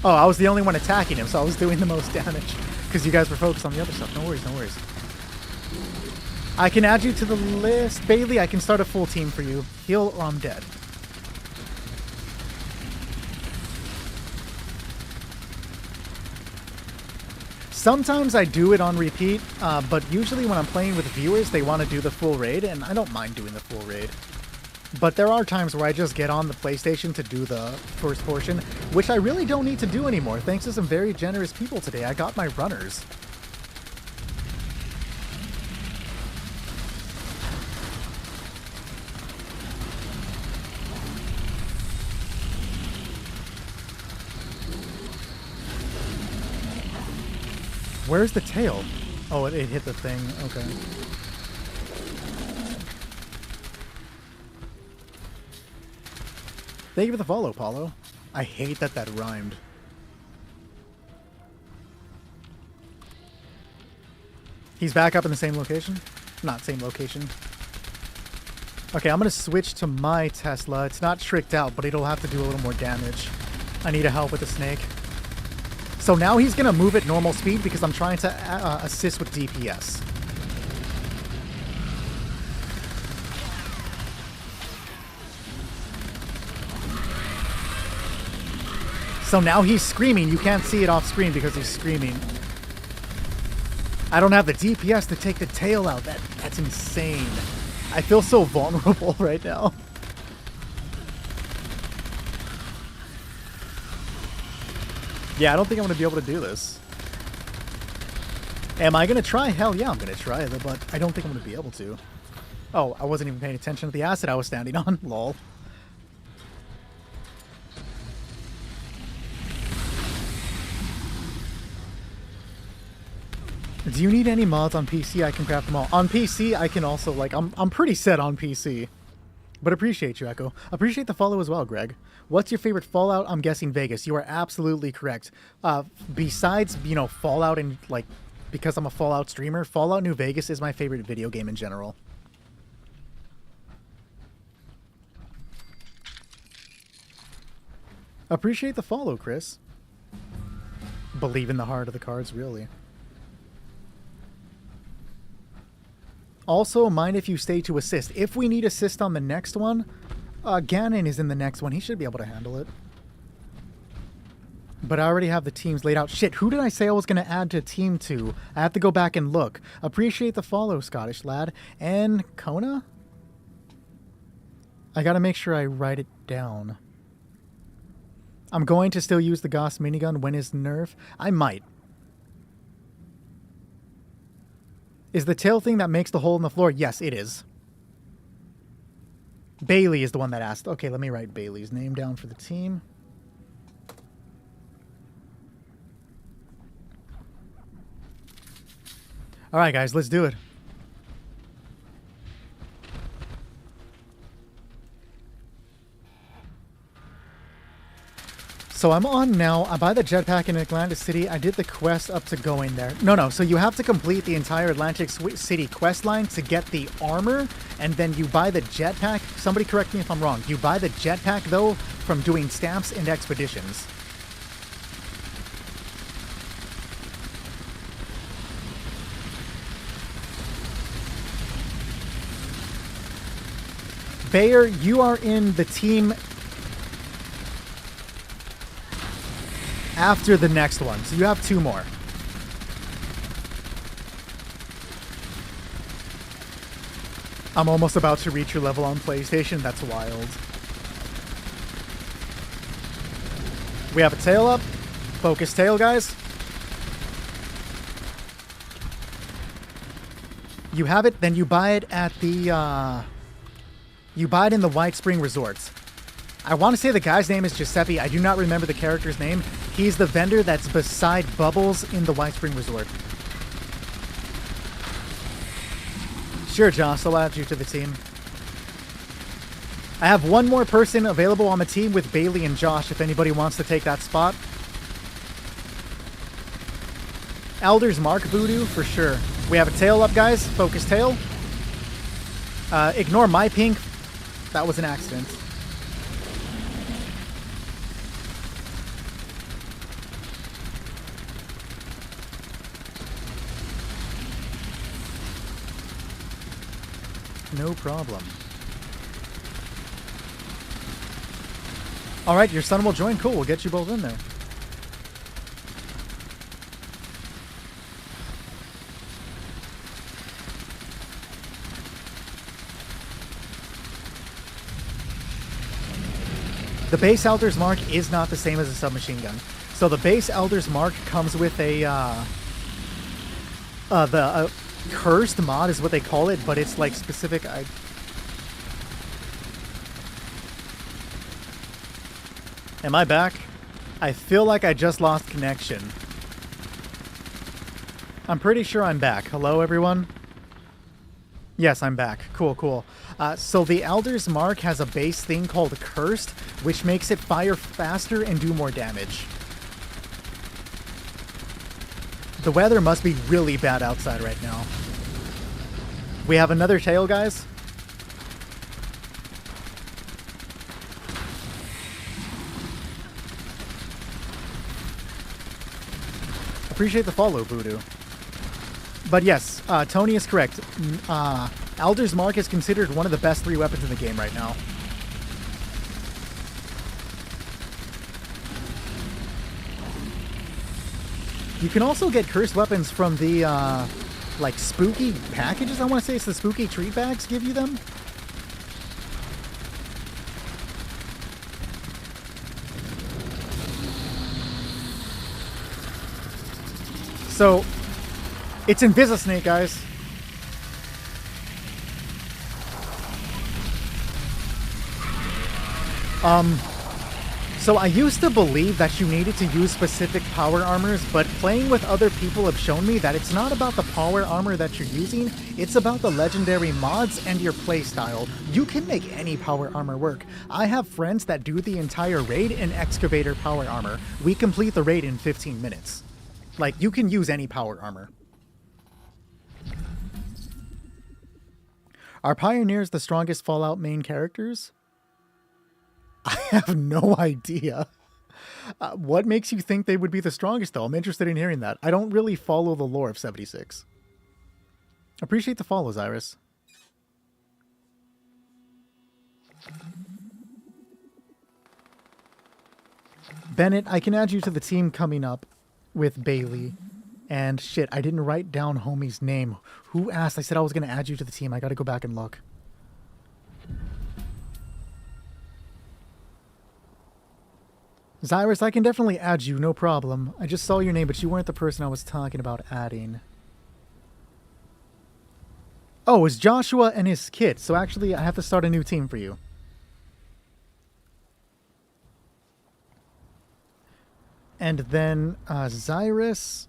Oh, I was the only one attacking him, so I was doing the most damage because you guys were focused on the other stuff. No worries, no worries. I can add you to the list. Bailey, I can start a full team for you. Heal or I'm dead. Sometimes I do it on repeat, but usually when I'm playing with viewers, they want to do the full raid, and I don't mind doing the full raid. But there are times where I just get on the PlayStation to do the first portion, which I really don't need to do anymore. Thanks to some very generous people today, I got my runners. Where's the tail? Oh, it hit the thing. Okay. Thank you for the follow, Paulo. I hate that that rhymed. He's back up in the same location? Not same location. Okay, I'm going to switch to my Tesla. It's not tricked out, but it'll have to do a little more damage. I need a help with the snake. So now he's going to move at normal speed because I'm trying to assist with DPS. So now he's screaming. You can't see it off screen because he's screaming. I don't have the DPS to take the tail out. That's insane. I feel so vulnerable right now. Yeah, I don't think I'm going to be able to do this. Am I going to try? Hell yeah, I'm going to try it, but I don't think I'm going to be able to. Oh, I wasn't even paying attention to the acid I was standing on. Lol. Do you need any mods on PC? I can craft them all. On PC, I can also, like, I'm pretty set on PC. But appreciate you, Echo. Appreciate the follow as well, Greg. What's your favorite Fallout? I'm guessing Vegas. You are absolutely correct. Besides, you know, Fallout and, like, because I'm a Fallout streamer, Fallout New Vegas is my favorite video game in general. Appreciate the follow, Chris. Believe in the heart of the cards, really. Also, mind if you stay to assist. If we need assist on the next one, Ganon is in the next one. He should be able to handle it. But I already have the teams laid out. Shit, who did I say I was going to add to team 2? I have to go back and look. Appreciate the follow, Scottish lad. And Kona? I got to make sure I write it down. I'm going to still use the Gauss minigun when is nerf. I might. Is the tail thing that makes the hole in the floor? Yes, it is. Bailey is the one that asked. Okay, let me write Bailey's name down for the team. All right, guys, let's do it. So I'm on now. I buy the jetpack in Atlantic City. I did the quest up to going there. No. So you have to complete the entire Atlantic City quest line to get the armor, and then you buy the jetpack. Somebody correct me if I'm wrong. You buy the jetpack, though, from doing stamps and expeditions. Bayer, you are in the team after the next one, so you have 2 more. I'm almost about to reach your level on PlayStation. That's wild. We have a tail up. Focus tail, guys. You have it, then you buy it at the, you buy it in the White Spring Resorts. I want to say the guy's name is Giuseppe. I do not remember the character's name. He's the vendor that's beside Bubbles in the White Spring Resort. Sure, Josh, I'll add you to the team. I have one more person available on the team with Bailey and Josh if anybody wants to take that spot. Elder's Mark Voodoo, for sure. We have a tail up, guys. Focus tail. Ignore my pink. That was an accident. No problem. Alright, your son will join. Cool, we'll get you both in there. The base Elder's Mark is not the same as a submachine gun. So the base Elder's Mark comes with a, Cursed mod is what they call it, but it's like specific. Am I back? I feel like I just lost connection. I'm pretty sure I'm back. Hello, everyone? Yes, I'm back. Cool, cool. So the Elder's Mark has a base thing called Cursed, which makes it fire faster and do more damage. The weather must be really bad outside right now. We have another tail, guys. Appreciate the follow, Voodoo. But yes, Tony is correct. Elder's Mark is considered one of the best 3 weapons in the game right now. You can also get cursed weapons from the, like, spooky packages. I want to say it's the spooky treat bags give you them. So, it's Invisisnake, guys. So I used to believe that you needed to use specific power armors, but playing with other people have shown me that it's not about the power armor that you're using, it's about the legendary mods and your playstyle. You can make any power armor work. I have friends that do the entire raid in Excavator power armor. We complete the raid in 15 minutes. Like, you can use any power armor. Are Pioneers the strongest Fallout main characters? I have no idea. What makes you think they would be the strongest, though? I'm interested in hearing that. I don't really follow the lore of 76. Appreciate the follows, Iris. Bennett, I can add you to the team coming up with Bailey. And shit, I didn't write down homie's name. Who asked? I said I was going to add you to the team. I got to go back and look. Zyrus, I can definitely add you, no problem. I just saw your name, but you weren't the person I was talking about adding. Oh, it's Joshua and his kid. So actually, I have to start a new team for you. And then Zyrus,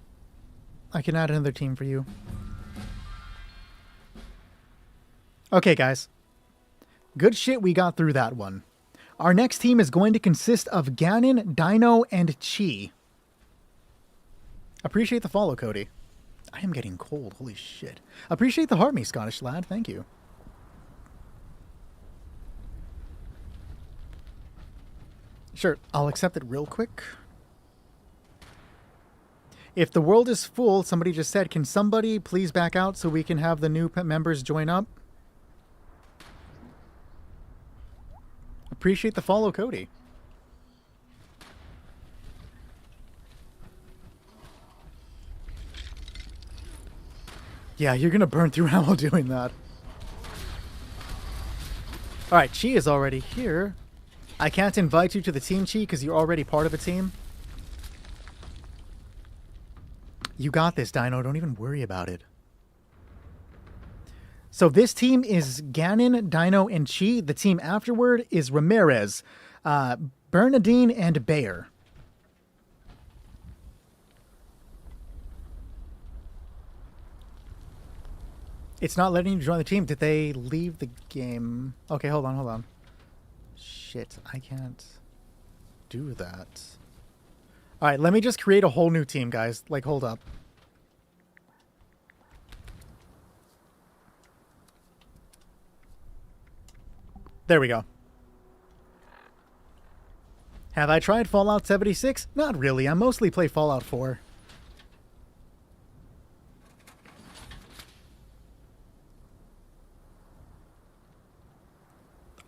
I can add another team for you. Okay, guys. Good shit, we got through that one. Our next team is going to consist of Ganon, Dino, and Chi. Appreciate the follow, Cody. I am getting cold. Holy shit. Appreciate the heart me, Scottish lad. Thank you. Sure, I'll accept it real quick. If the world is full, somebody just said, can somebody please back out so we can have the new members join up? Appreciate the follow, Cody. Yeah, you're going to burn through ammo doing that. Alright, Chi is already here. I can't invite you to the team, Chi, because you're already part of a team. You got this, Dino. Don't even worry about it. So this team is Ganon, Dino, and Chi. The team afterward is Ramirez, Bernadine, and Bayer. It's not letting you join the team. Did they leave the game? Okay, hold on. Shit, I can't do that. All right, let me just create a whole new team, guys. Like, hold up. There we go. Have I tried Fallout 76? Not really. I mostly play Fallout 4.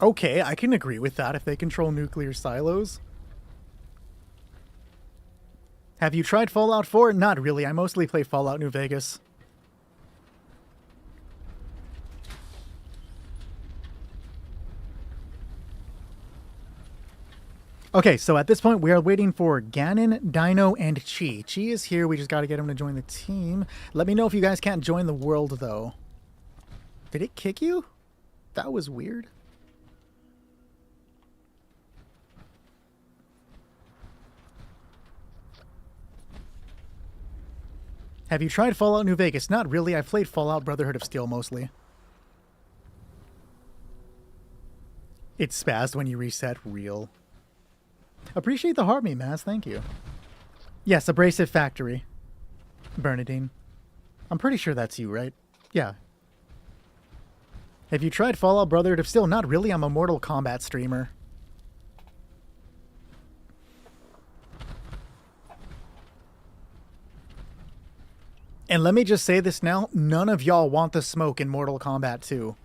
Okay, I can agree with that if they control nuclear silos. Have you tried Fallout 4? Not really. I mostly play Fallout New Vegas. Okay, so at this point, we are waiting for Ganon, Dino, and Chi. Chi is here. We just got to get him to join the team. Let me know if you guys can't join the world, though. Did it kick you? That was weird. Have you tried Fallout New Vegas? Not really. I've played Fallout Brotherhood of Steel mostly. It spazzed when you reset. Real. Appreciate the heart me, Maz. Thank you. Yes, Abrasive Factory. Bernadine. I'm pretty sure that's you, right? Yeah. Have you tried Fallout Brotherhood of Steel? Not really. I'm a Mortal Kombat streamer. And let me just say this now. None of y'all want the smoke in Mortal Kombat 2.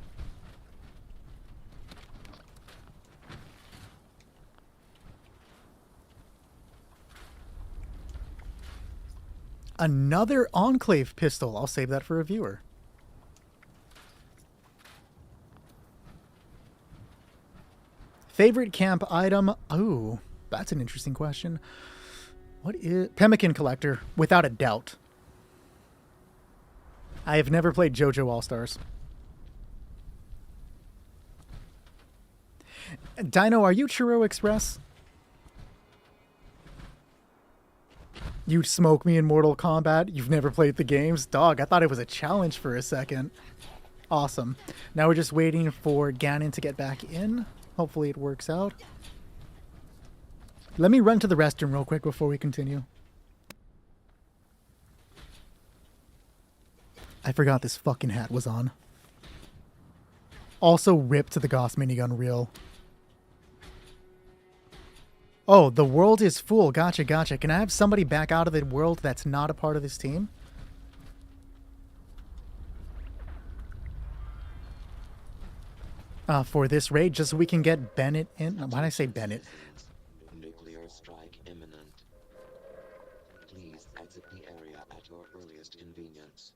Another Enclave pistol. I'll save that for a viewer. Favorite camp item? Oh, that's an interesting question. What is... Pemmican Collector, without a doubt. I have never played JoJo All-Stars. Dino, are you Churro Express? You smoke me in Mortal Kombat? You've never played the games? Dog, I thought it was a challenge for a second. Awesome. Now we're just waiting for Ganon to get back in. Hopefully it works out. Let me run to the restroom real quick before we continue. I forgot this fucking hat was on. Also ripped to the Gauss minigun reel. Oh, the world is full. Gotcha. Can I have somebody back out of the world that's not a part of this team? For this raid, just so we can get Bennett in. Why did I say Bennett? Nuclear strike imminent. Please exit the area at your earliest convenience.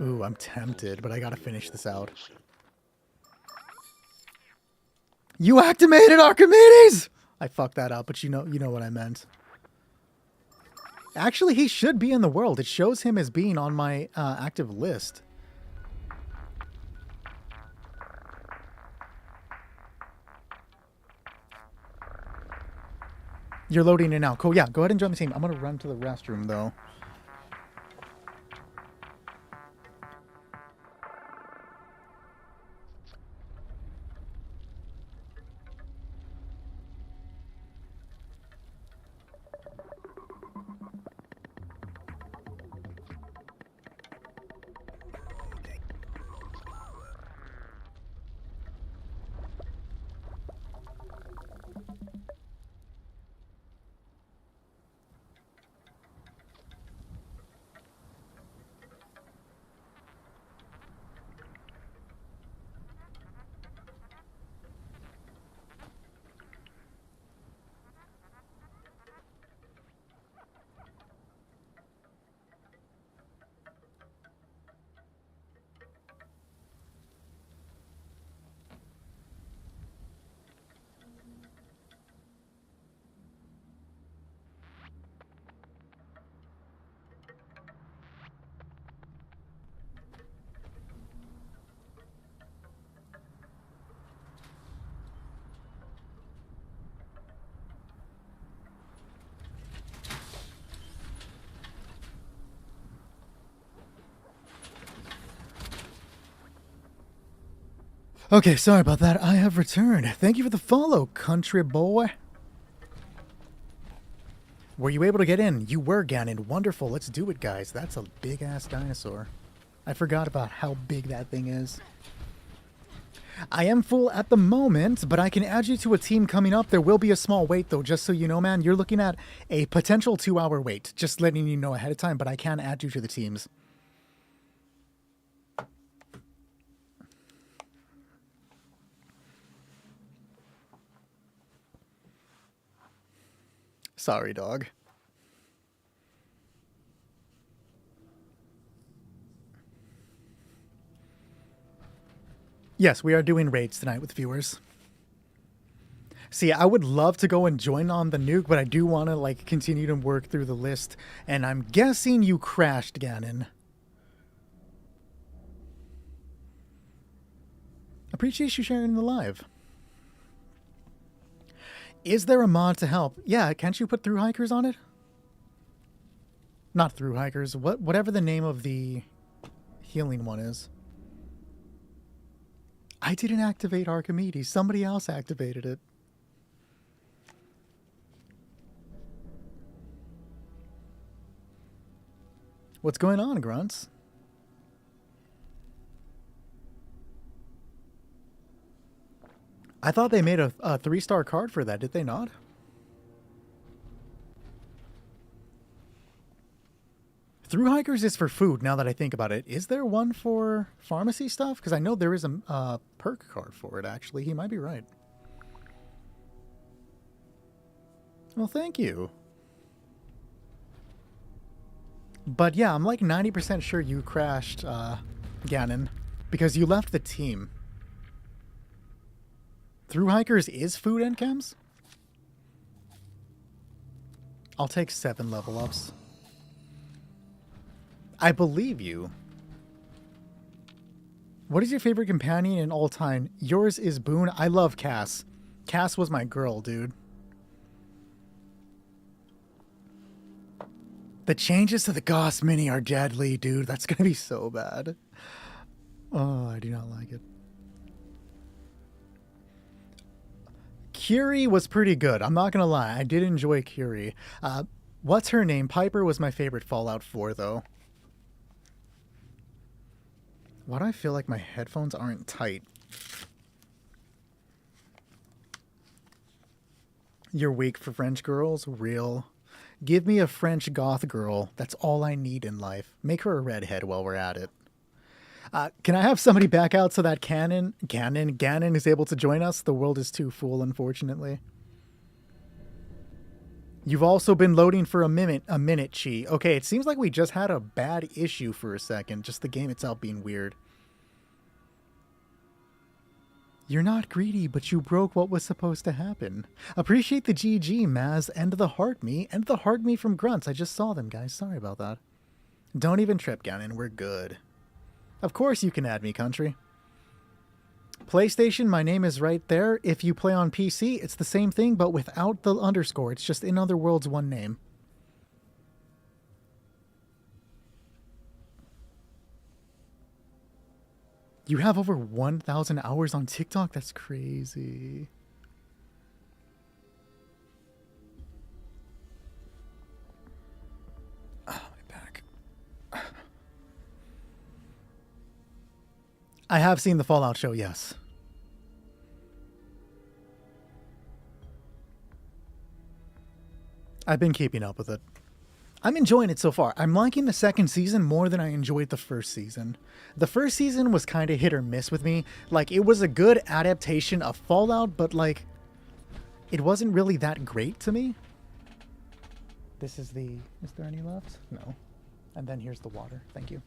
Ooh, I'm tempted, but I gotta finish this out. You activated Archimedes! I fucked that up, but you know what I meant. Actually, he should be in the world. It shows him as being on my active list. You're loading in now. Cool, yeah, go ahead and join the team. I'm gonna run to the restroom, though. Okay, sorry about that. I have returned. Thank you for the follow, country boy. Were you able to get in? You were, Ganon. Wonderful. Let's do it, guys. That's a big-ass dinosaur. I forgot about how big that thing is. I am full at the moment, but I can add you to a team coming up. There will be a small wait, though, just so you know, man. You're looking at a potential 2-hour wait. Just letting you know ahead of time, but I can add you to the teams. Sorry, dog. Yes, we are doing raids tonight with viewers. See, I would love to go and join on the nuke, but I do want to, like, continue to work through the list. And I'm guessing you crashed, Ganon. Appreciate you sharing the live. Is there a mod to help? Yeah, can't you put through hikers on it? Not through hikers. Whatever the name of the healing one is. I didn't activate Archimedes. Somebody else activated it. What's going on, Grunts? I thought they made a 3-star card for that. Did they not? Through hikers is for food, now that I think about it. Is there one for pharmacy stuff? Because I know there is a perk card for it, actually. He might be right. Well, thank you. But yeah, I'm like 90% sure you crashed, Ganon, because you left the team. Through hikers is food and chems? I'll take 7 level ups. I believe you. What is your favorite companion in all time? Yours is Boone. I love Cass. Cass was my girl, dude. The changes to the Goss Mini are deadly, dude. That's gonna be so bad. Oh, I do not like it. Curie was pretty good. I'm not gonna lie. I did enjoy Curie. What's her name? Piper was my favorite Fallout 4, though. Why do I feel like my headphones aren't tight? You're weak for French girls? Real. Give me a French goth girl. That's all I need in life. Make her a redhead while we're at it. Can I have somebody back out so that Ganon is able to join us? The world is too full, unfortunately. You've also been loading for a minute, Chi. Okay, it seems like we just had a bad issue for a second. Just the game itself being weird. You're not greedy, but you broke what was supposed to happen. Appreciate the GG, Maz, and the heart me from Grunts. I just saw them, guys. Sorry about that. Don't even trip, Ganon. We're good. Of course you can add me, country. PlayStation, my name is right there. If you play on PC, it's the same thing, but without the underscore. It's just In Other Worlds one name. You have over 1,000 hours on TikTok? That's crazy. Oh, my back. I have seen the Fallout show, yes. I've been keeping up with it. I'm enjoying it so far. I'm liking the second season more than I enjoyed the first season. The first season was kind of hit or miss with me. Like, it was a good adaptation of Fallout, but, like, it wasn't really that great to me. This is the... Is there any left? No. And then here's the water. Thank you.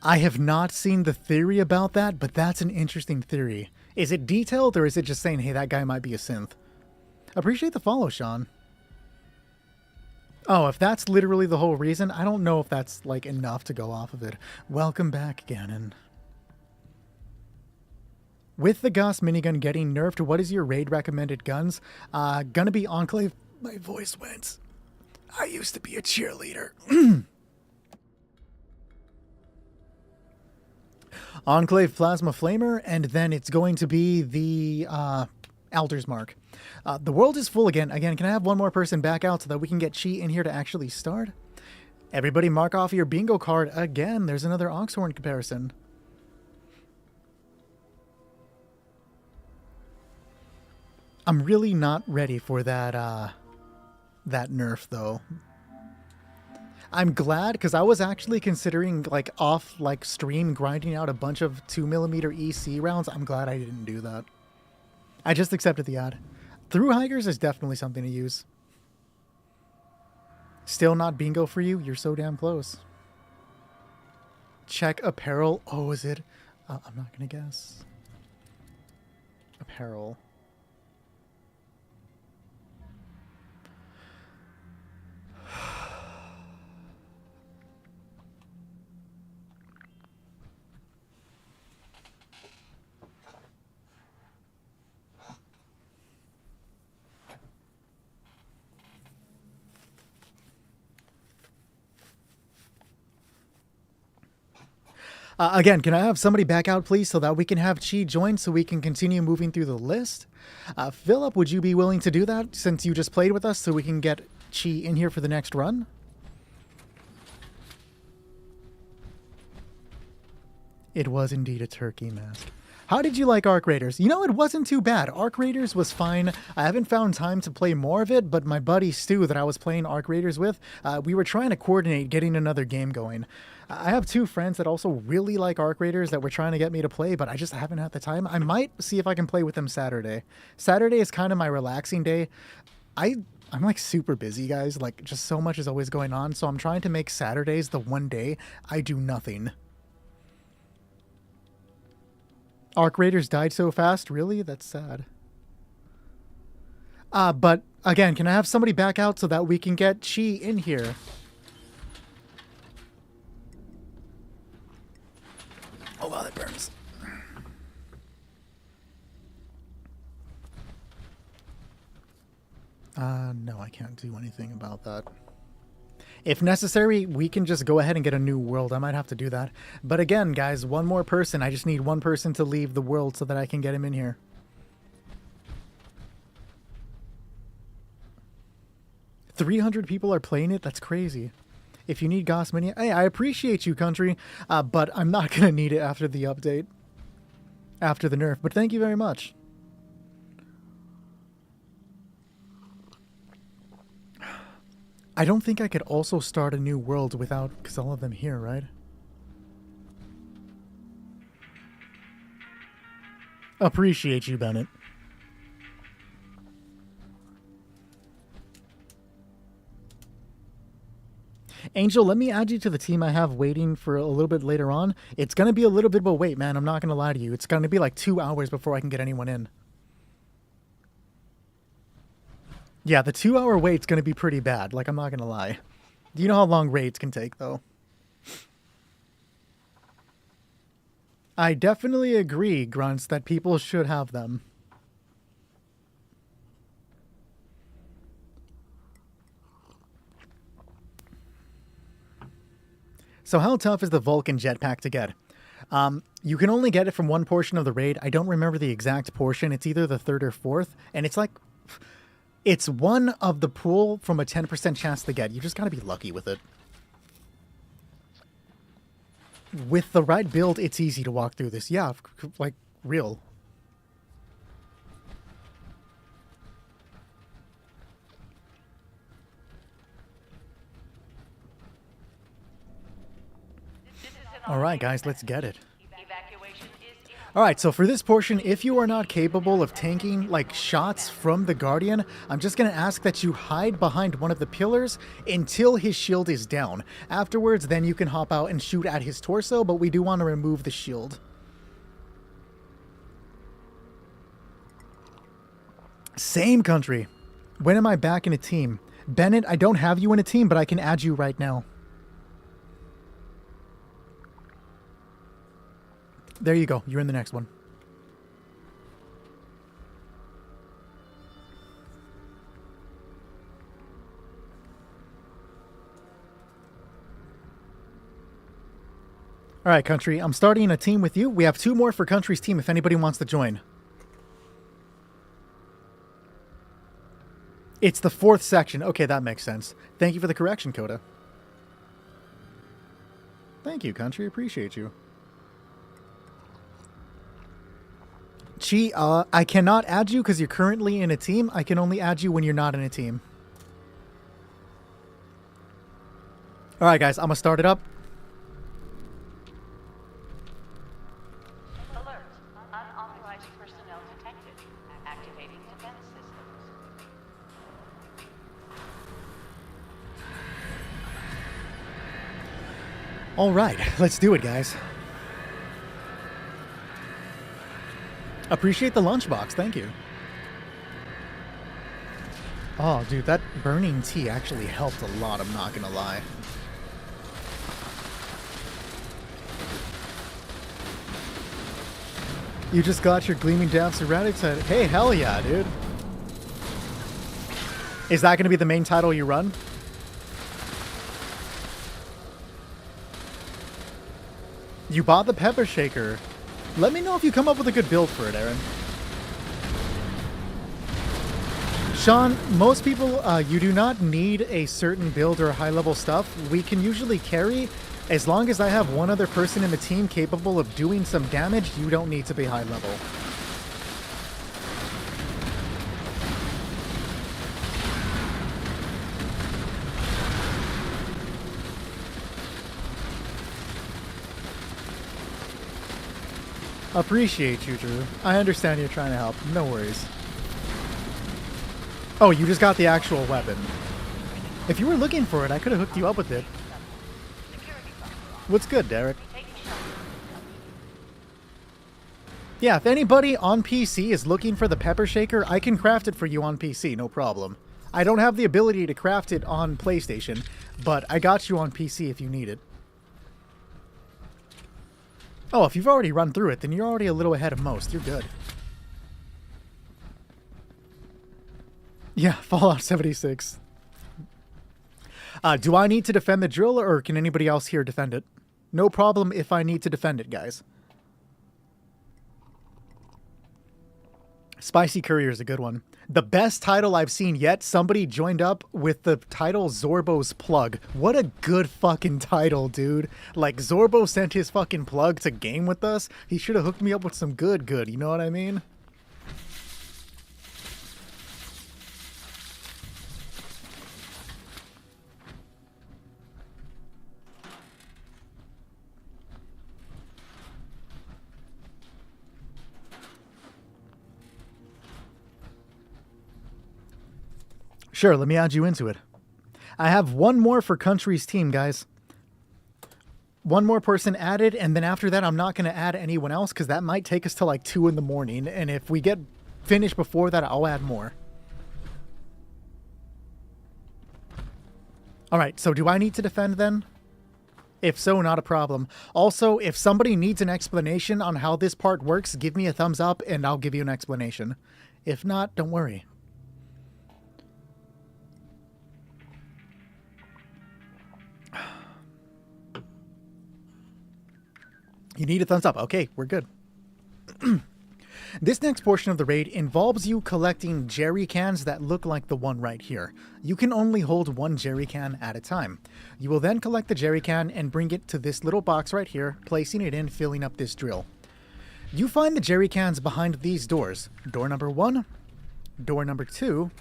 I have not seen the theory about that, but that's an interesting theory. Is it detailed, or is it just saying, hey, that guy might be a synth? Appreciate the follow, Sean. Oh, if that's literally the whole reason, I don't know if that's, like, enough to go off of it. Welcome back, Ganon. With the Goss minigun getting nerfed, what is your raid recommended guns? Gonna be Enclave. My voice went. I used to be a cheerleader. Enclave Plasma Flamer, and then it's going to be the Alder's Mark. The world is full again. Again, can I have one more person back out so that we can get Chi in here to actually start? Everybody mark off your bingo card again. There's another Oxhorn comparison. I'm really not ready for that nerf, though. I'm glad, because I was actually considering, like, off, like, stream grinding out a bunch of 2mm EC rounds. I'm glad I didn't do that. I just accepted the ad. Through hikers is definitely something to use. Still not bingo for you? You're so damn close. Check apparel. Oh, is it? I'm not going to guess. Apparel. Again, can I have somebody back out, please, so that we can have Chi join so we can continue moving through the list? Philip, would you be willing to do that since you just played with us so we can get Chi in here for the next run? It was indeed a turkey mask. How did you like Arc Raiders? You know, it wasn't too bad. Arc Raiders was fine. I haven't found time to play more of it, but my buddy Stu that I was playing Arc Raiders with, we were trying to coordinate getting another game going. I have two friends that also really like Arc Raiders that were trying to get me to play, but I just haven't had the time. I might see if I can play with them Saturday. Saturday is kind of my relaxing day. I'm like super busy, guys. Like, just so much is always going on, so I'm trying to make Saturdays the one day I do nothing. Arc Raiders died so fast? Really? That's sad. But again, can I have somebody back out so that we can get Chi in here? Oh, wow, that burns. No, I can't do anything about that. If necessary, we can just go ahead and get a new world. I might have to do that. But again, guys, one more person. I just need one person to leave the world so that I can get him in here. $300 people are playing it? That's crazy. If you need Goss Mini, hey, I appreciate you, country, but I'm not going to need it after the update. After the nerf. But thank you very much. I don't think I could also start a new world without, because all of them here, right? Appreciate you, Bennett. Angel, let me add you to the team I have waiting for a little bit later on. It's going to be a little bit of a wait, man. I'm not going to lie to you. It's going to be like 2 hours before I can get anyone in. Yeah, the 2-hour wait's going to be pretty bad. Like, I'm not going to lie. Do you know how long raids can take, though? I definitely agree, Grunts, that people should have them. So how tough is the Vulcan jetpack to get? You can only get it from one portion of the raid. I don't remember the exact portion. It's either the 3rd or 4th. And it's like... It's one of the pool from a 10% chance to get. You just gotta be lucky with it. With the right build, it's easy to walk through this. Yeah, like, real. Alright, guys, let's get it. Alright, so for this portion, if you are not capable of tanking, like, shots from the Guardian, I'm just going to ask that you hide behind one of the pillars until his shield is down. Afterwards, then you can hop out and shoot at his torso, but we do want to remove the shield. Same country. When am I back in a team? Bennett, I don't have you in a team, but I can add you right now. There you go. You're in the next one. All right, Country, I'm starting a team with you. We have 2 more for Country's team if anybody wants to join. It's the 4th section. Okay, that makes sense. Thank you for the correction, Coda. Thank you, Country. Appreciate you. Chi, I cannot add you because you're currently in a team. I can only add you when you're not in a team. All right, guys, I'm going to start it up. Alert. Unauthorized personnel detected. Activating defense systems. All right, let's do it, guys. Appreciate the lunchbox. Thank you. Oh, dude, that burning tea actually helped a lot. I'm not going to lie. You just got your Gleaming Depths erratic title. Hey, hell yeah, dude. Is that going to be the main title you run? You bought the Pepper Shaker. Let me know if you come up with a good build for it, Aaron. Sean, most people, you do not need a certain build or high-level stuff. We can usually carry, as long as I have one other person in the team capable of doing some damage, you don't need to be high-level. Appreciate you, Drew. I understand you're trying to help. No worries. Oh, you just got the actual weapon. If you were looking for it, I could have hooked you up with it. What's good, Derek? Yeah, if anybody on PC is looking for the Pepper Shaker, I can craft it for you on PC, no problem. I don't have the ability to craft it on PlayStation, but I got you on PC if you need it. Oh, if you've already run through it, then you're already a little ahead of most. You're good. Yeah, Fallout 76. Do I need to defend the drill, or can anybody else here defend it? No problem if I need to defend it, guys. Spicy Courier is a good one. The best title I've seen yet, somebody joined up with the title Zorbo's Plug. What a good fucking title, dude. Like, Zorbo sent his fucking plug to game with us. He should have hooked me up with some good, you know what I mean? Sure, let me add you into it. I have one more for Country's team, guys. One more person added, and then after that, I'm not going to add anyone else because that might take us to like 2 in the morning. And if we get finished before that, I'll add more. All right, so do I need to defend then? If so, not a problem. Also, if somebody needs an explanation on how this part works, give me a thumbs up and I'll give you an explanation. If not, don't worry. You need a thumbs up. Okay, we're good. This next portion of the raid involves you collecting jerry cans that look like the one right here. You can only hold 1 jerry can at a time. You will then collect the jerry can and bring it to this little box right here, placing it in, filling up this drill. You find the jerry cans behind these doors. Door number 1, door number 2,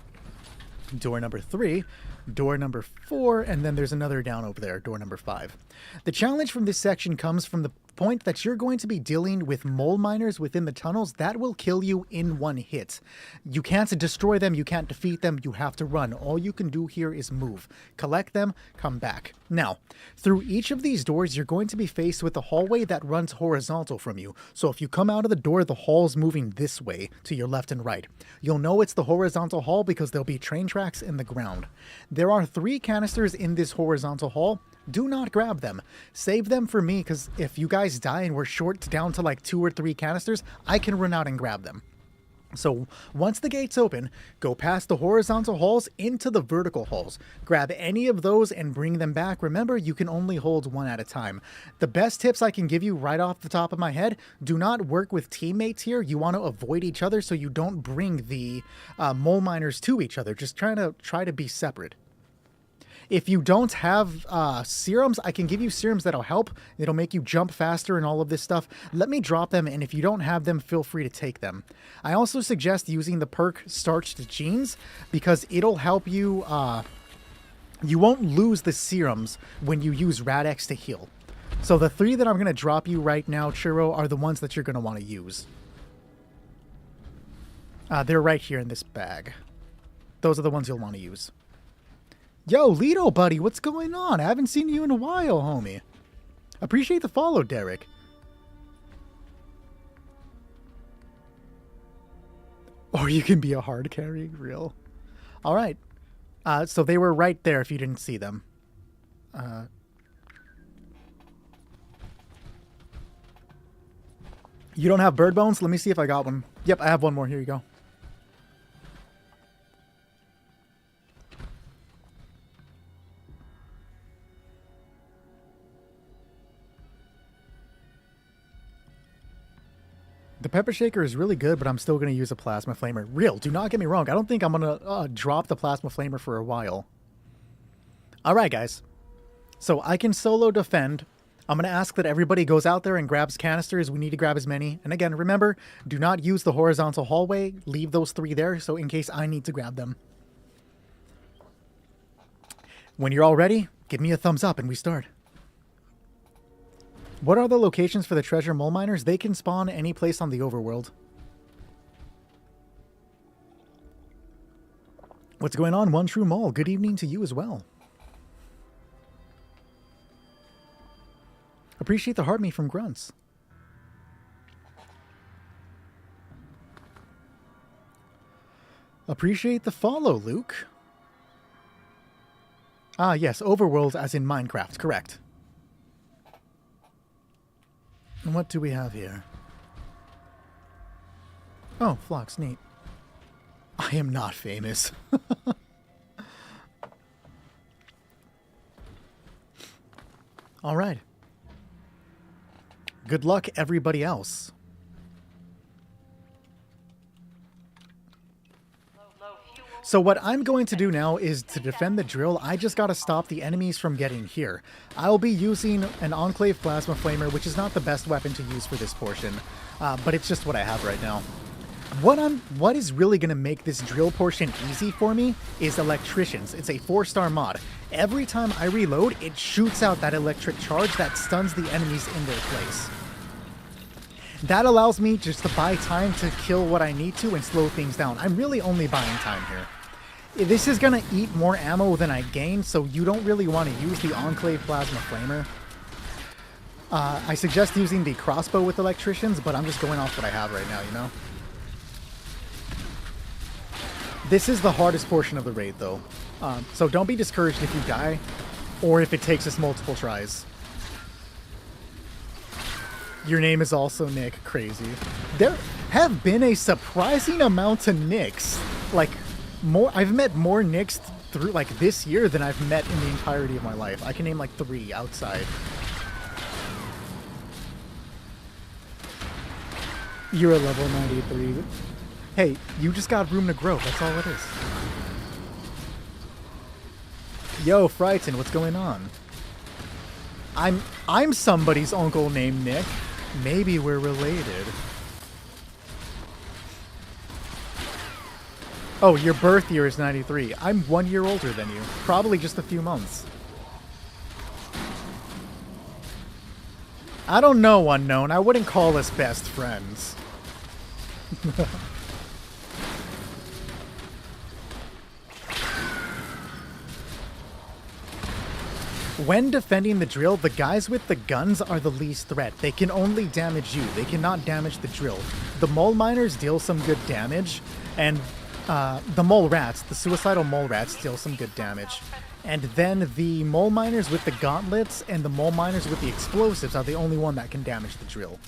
door number 3, door number 4, and then there's another down over there, door number 5. The challenge from this section comes from the point that you're going to be dealing with mole miners within the tunnels that will kill you in 1 hit. You can't destroy them, you can't defeat them, you have to run. All you can do here is move. Collect them, come back. Now, through each of these doors, you're going to be faced with a hallway that runs horizontal from you. So if you come out of the door, the hall's moving this way to your left and right. You'll know it's the horizontal hall because there'll be train tracks in the ground. There are 3 canisters in this horizontal hall. Do not grab them. Save them for me, because if you guys die and we're short down to like 2 or 3 canisters, I can run out and grab them. So once the gates open, go past the horizontal halls into the vertical halls. Grab any of those and bring them back. Remember, you can only hold one at a time. The best tips I can give you right off the top of my head, do not work with teammates here. You want to avoid each other so you don't bring the mole miners to each other. Just try to be separate. If you don't have serums, I can give you serums that'll help. It'll make you jump faster and all of this stuff. Let me drop them, and if you don't have them, feel free to take them. I also suggest using the perk Starched Jeans because it'll help you. You won't lose the serums when you use Rad-X to heal. So the 3 that I'm going to drop you right now, Churro, are the ones that you're going to want to use. They're right here in this bag. Those are the ones you'll want to use. Yo, Lido, buddy, what's going on? I haven't seen you in a while, homie. Appreciate the follow, Derek. Or you can be a hard carry, real. All right. So they were right there if you didn't see them. You don't have bird bones? Let me see if I got one. Yep, I have one more. Here you go. The pepper shaker is really good, but I'm still going to use a plasma flamer. Real, do not get me wrong. I don't think I'm going to drop the plasma flamer for a while. All right, guys. So I can solo defend. I'm going to ask that everybody goes out there and grabs canisters. We need to grab as many. And again, remember, do not use the horizontal hallway. Leave those 3 there, so in case I need to grab them. When you're all ready, give me a thumbs up and we start. What are the locations for the treasure mole miners? They can spawn any place on the overworld. What's going on, One True Mole? Good evening to you as well. Appreciate the heart me from Grunts. Appreciate the follow, Luke. Ah, yes, overworld as in Minecraft, correct. And what do we have here? Oh, Phlox, neat. I am not famous. All right. Good luck, everybody else. So what I'm going to do now is to defend the drill. I just got to stop the enemies from getting here. I'll be using an Enclave Plasma Flamer, which is not the best weapon to use for this portion, but it's just what I have right now. What is really going to make this drill portion easy for me is Electricians. It's a 4-star mod. Every time I reload, it shoots out that electric charge that stuns the enemies in their place. That allows me just to buy time to kill what I need to and slow things down. I'm really only buying time here. This is going to eat more ammo than I gain, so you don't really want to use the Enclave Plasma Flamer. I suggest using the crossbow with Electricians, but I'm just going off what I have right now, you know? This is the hardest portion of the raid, though. So don't be discouraged if you die, or if it takes us multiple tries. Your name is also Nick. Crazy. There have been a surprising amount of Nicks. Like, I've met more Nicks through, like, this year than I've met in the entirety of my life. I can name, like, 3 outside. You're a level 93. Hey, you just got room to grow. That's all it is. Yo, Frighten, what's going on? I'm somebody's uncle named Nick. Maybe we're related. Oh, your birth year is 93. I'm 1 year older than you. Probably just a few months. I don't know, Unknown. I wouldn't call us best friends. When defending the drill, the guys with the guns are the least threat. They can only damage you. They cannot damage the drill. The mole miners deal some good damage, and the mole rats, the suicidal mole rats, deal some good damage. And then the mole miners with the gauntlets and the mole miners with the explosives are the only one that can damage the drill.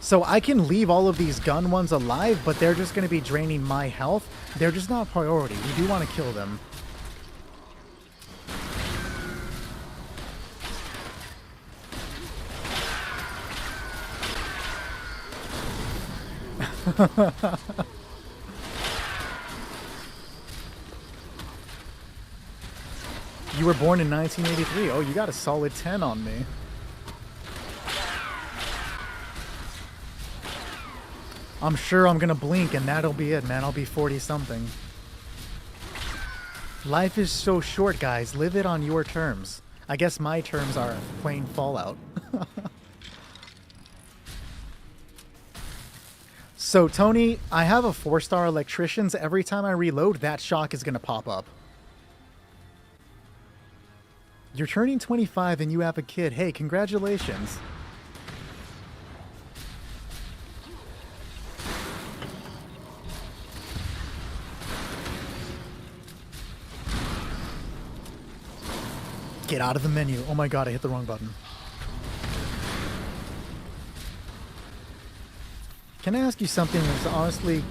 So I can leave all of these gun ones alive, but they're just going to be draining my health. They're just not priority. We do want to kill them. You were born in 1983. Oh, you got a solid 10 on me. I'm sure I'm gonna blink and that'll be it, man. I'll be 40-something. Life is so short, guys. Live it on your terms. I guess my terms are playing Fallout. So, Tony, I have a 4-star electrician's. Every time I reload, that shock is gonna pop up. You're turning 25 and you have a kid. Hey, congratulations. Get out of the menu. Oh my god, I hit the wrong button. Can I ask you something that's honestly...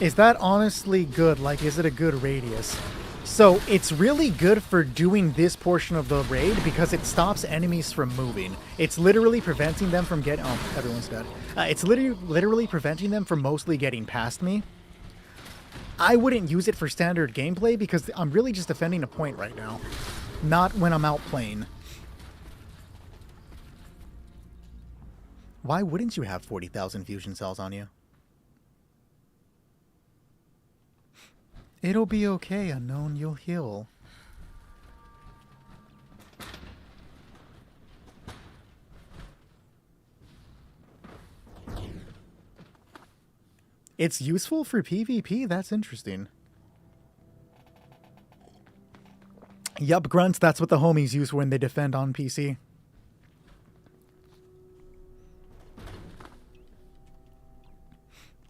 Is that honestly good? Like, is it a good radius? So, it's really good for doing this portion of the raid because it stops enemies from moving. It's literally preventing them from getting... Oh, everyone's dead. It's literally preventing them from mostly getting past me. I wouldn't use it for standard gameplay because I'm really just defending a point right now. Not when I'm out playing. Why wouldn't you have 40,000 fusion cells on you? It'll be okay, Unknown. You'll heal. It's useful for PvP? That's interesting. Yup, grunts, that's what the homies use when they defend on PC.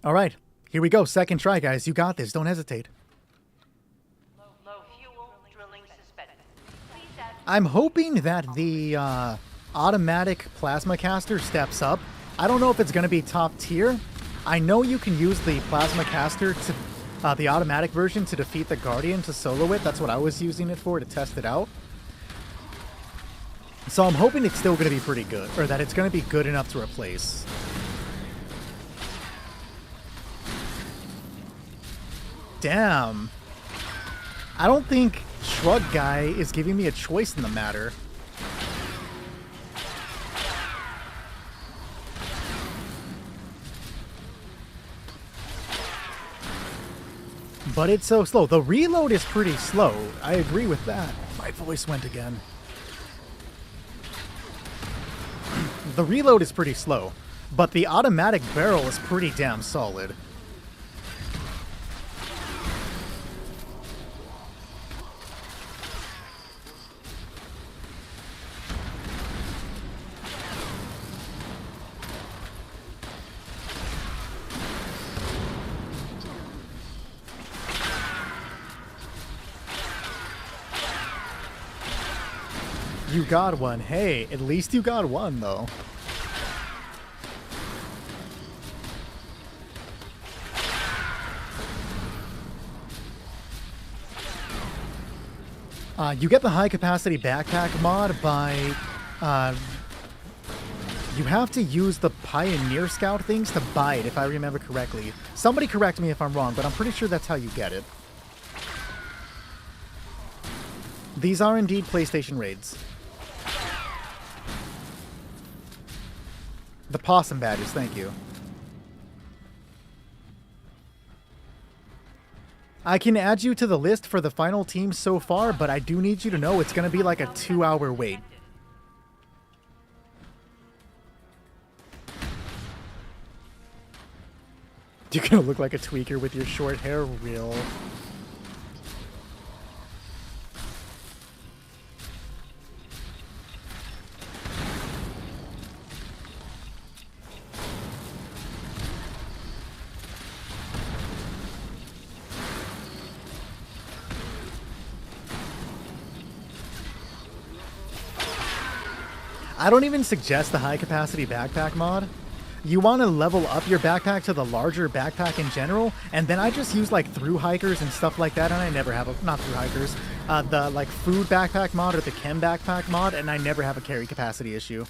Alright, here we go. Second try, guys. You got this. Don't hesitate. Low fuel, drilling suspended. Please add... I'm hoping that the automatic plasma caster steps up. I don't know if it's going to be top tier. I know you can use the plasma caster to the automatic version to defeat the Guardian to solo it. That's what I was using it for, to test it out. So I'm hoping it's still going to be pretty good, or that it's going to be good enough to replace. Damn. I don't think Shrug Guy is giving me a choice in the matter. But it's so slow. The reload is pretty slow. I agree with that. My voice went again. The reload is pretty slow, but the automatic barrel is pretty damn solid. You got one. Hey, at least you got one, though. You get the high-capacity backpack mod by... you have to use the Pioneer Scout things to buy it, if I remember correctly. Somebody correct me if I'm wrong, but I'm pretty sure that's how you get it. These are indeed PlayStation raids. The possum badges, thank you. I can add you to the list for the final team so far, but I do need you to know it's going to be like a 2-hour wait. You're going to look like a tweaker with your short hair, real. I don't even suggest the high capacity backpack mod. You want to level up your backpack to the larger backpack in general, and then I just use like through hikers and stuff like that, and I never have not through hikers, the like food backpack mod or the chem backpack mod, and I never have a carry capacity issue.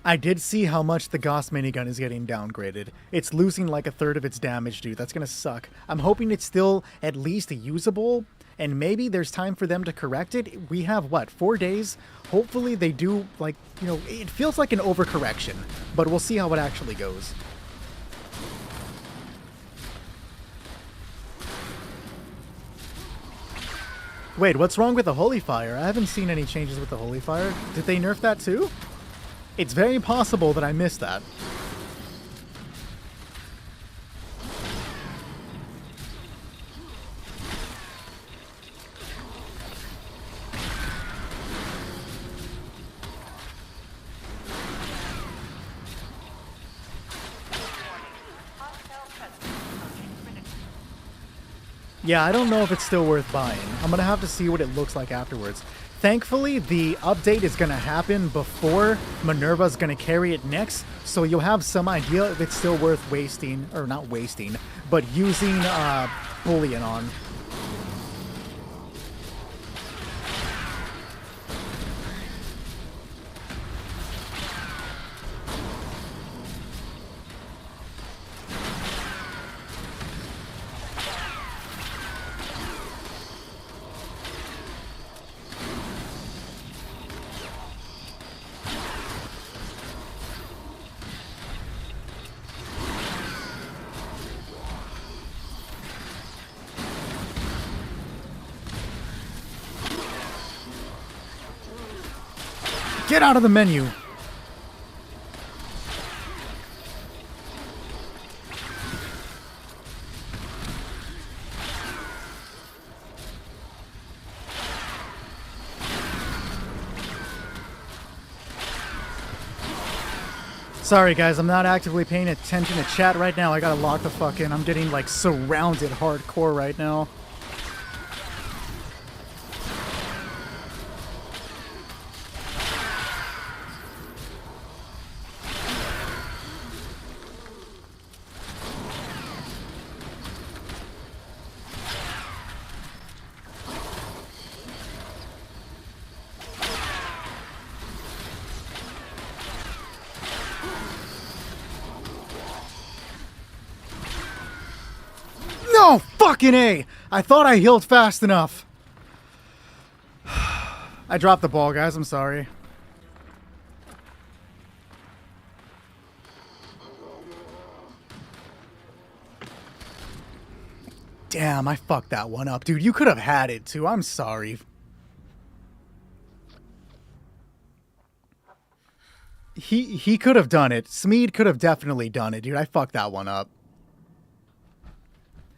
I did see how much the Gauss minigun is getting downgraded. It's losing like a third of its damage, dude. That's gonna suck. I'm hoping it's still at least usable, and maybe there's time for them to correct it. We have, what, 4 days? Hopefully they do, like, you know, it feels like an overcorrection, but we'll see how it actually goes. Wait, what's wrong with the Holy Fire? I haven't seen any changes with the Holy Fire. Did they nerf that too? It's very possible that I missed that. Yeah, I don't know if it's still worth buying. I'm gonna have to see what it looks like afterwards. Thankfully, the update is going to happen before Minerva's going to carry it next, so you'll have some idea if it's still worth wasting, or not wasting, but using Bullion on. Get out of the menu! Sorry guys, I'm not actively paying attention to chat right now. I gotta lock the fuck in. I'm getting like surrounded hardcore right now. No! Fucking A! I thought I healed fast enough. I dropped the ball, guys. I'm sorry. Damn, I fucked that one up. Dude, you could have had it, too. I'm sorry. He could have done it. Smeed could have definitely done it, dude. I fucked that one up.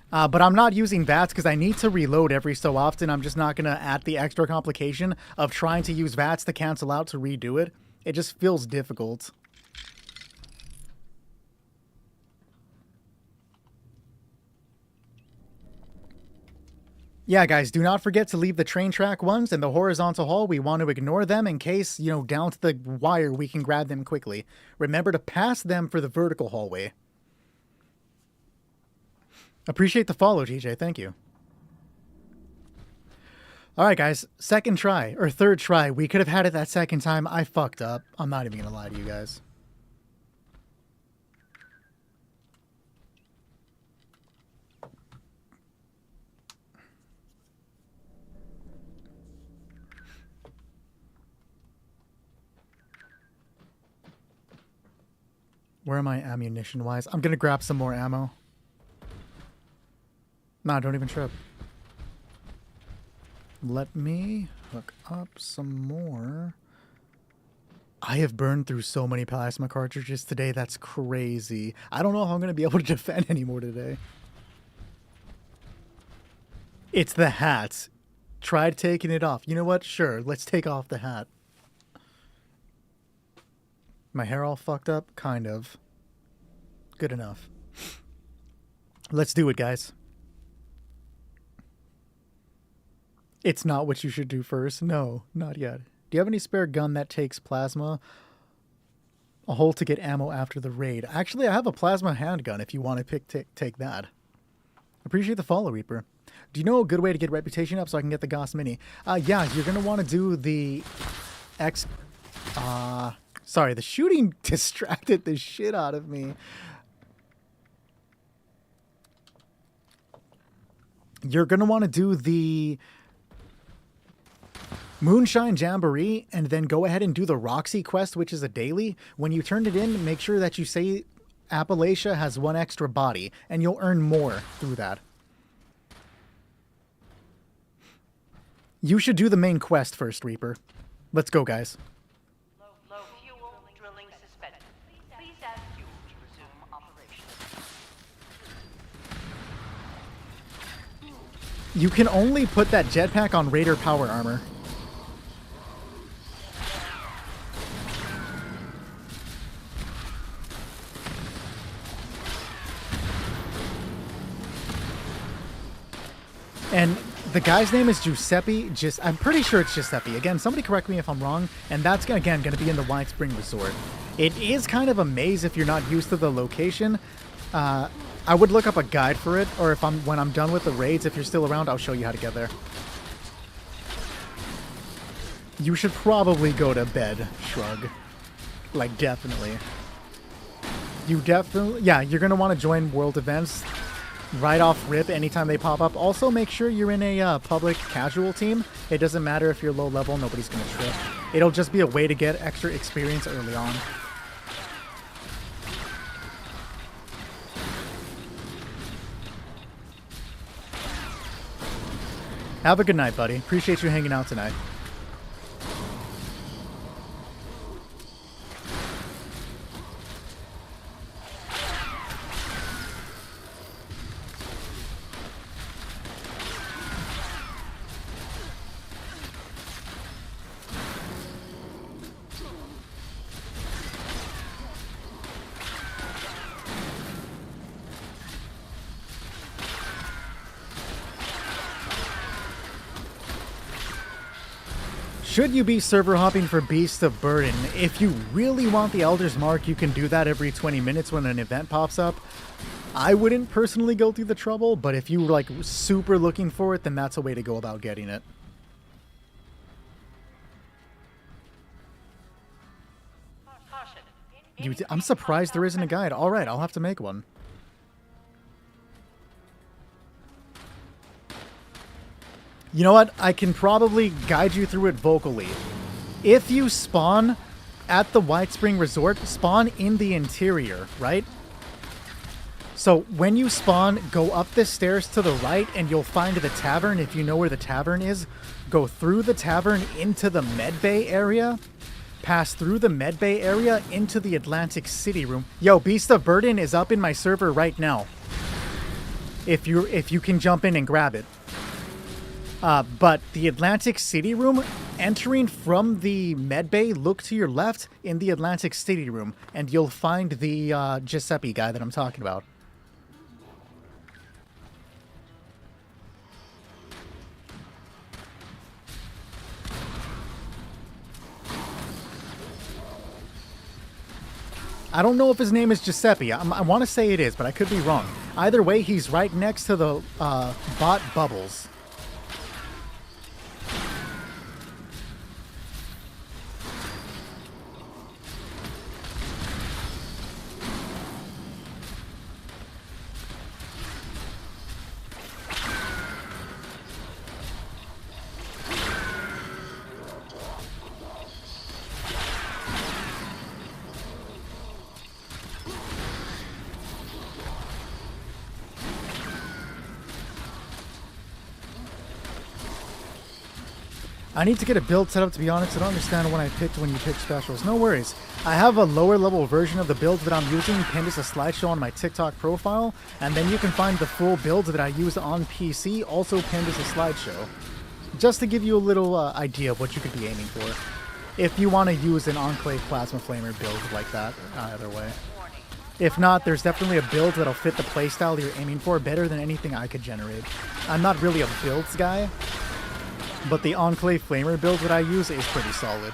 But I'm not using VATS because I need to reload every so often. I'm just not going to add the extra complication of trying to use VATS to cancel out to redo it. It just feels difficult. Yeah, guys, do not forget to leave the train track ones and the horizontal hall. We want to ignore them in case, you know, down to the wire we can grab them quickly. Remember to pass them for the vertical hallway. Appreciate the follow, TJ. Thank you. Alright, guys. Second try, or third try. We could have had it that second time. I fucked up. I'm not even gonna lie to you guys. Where am I ammunition-wise? I'm gonna grab some more ammo. Nah, don't even trip. Let me hook up some more. I have burned through so many plasma cartridges today. That's crazy. I don't know how I'm going to be able to defend anymore today. It's the hat. Tried taking it off. You know what? Sure, let's take off the hat. My hair all fucked up? Kind of. Good enough. Let's do it, guys. It's not what you should do first. No, not yet. Do you have any spare gun that takes plasma? A hole to get ammo after the raid. Actually, I have a plasma handgun if you want to take that. Appreciate the follow, Reaper. Do you know a good way to get reputation up so I can get the Goss Mini? Yeah, you're going to want to do the sorry, the shooting distracted the shit out of me. You're going to want to do the Moonshine Jamboree and then go ahead and do the Roxy quest, which is a daily. When you turn it in, make sure that you say Appalachia has 1 extra body, and you'll earn more through that. You should do the main quest first, Reaper. Let's go, guys. Low fuel, drilling suspended. Please add fuel to resume operations. You can only put that jetpack on Raider power armor. And the guy's name is Giuseppe. I'm pretty sure it's Giuseppe. Again, somebody correct me if I'm wrong. And that's, again, going to be in the White Spring Resort. It is kind of a maze if you're not used to the location. I would look up a guide for it. Or when I'm done with the raids, if you're still around, I'll show you how to get there. You should probably go to bed, Shrug. Like, definitely. Yeah, you're going to want to join world events right off rip anytime they pop up. Also, make sure you're in a public casual team. It doesn't matter if you're low level, nobody's going to trip. It'll just be a way to get extra experience early on. Have a good night, buddy. Appreciate you hanging out tonight. Should you be server hopping for Beast of Burden? If you really want the Elder's Mark, you can do that every 20 minutes when an event pops up. I wouldn't personally go through the trouble, but if you were like super looking for it, then that's a way to go about getting it. I'm surprised there isn't a guide. Alright, I'll have to make one. You know what? I can probably guide you through it vocally. If you spawn at the White Spring Resort, spawn in the interior, right? So when you spawn, go up the stairs to the right and you'll find the tavern. If you know where the tavern is, go through the tavern into the Medbay area. Pass through the Medbay area into the Atlantic City room. Yo, Beast of Burden is up in my server right now. If you can jump in and grab it. But the Atlantic City room, entering from the Medbay, look to your left in the Atlantic City room, and you'll find the Giuseppe guy that I'm talking about. I don't know if his name is Giuseppe. I want to say it is, but I could be wrong. Either way, he's right next to the bot Bubbles. I need to get a build set up, to be honest. I don't understand when you pick specials. No worries. I have a lower level version of the build that I'm using pinned as a slideshow on my TikTok profile, and then you can find the full build that I use on PC also pinned as a slideshow. Just to give you a little idea of what you could be aiming for, if you want to use an Enclave Plasma Flamer build like that, either way. If not, there's definitely a build that'll fit the playstyle you're aiming for better than anything I could generate. I'm not really a builds guy, but the Enclave Flamer build that I use is pretty solid.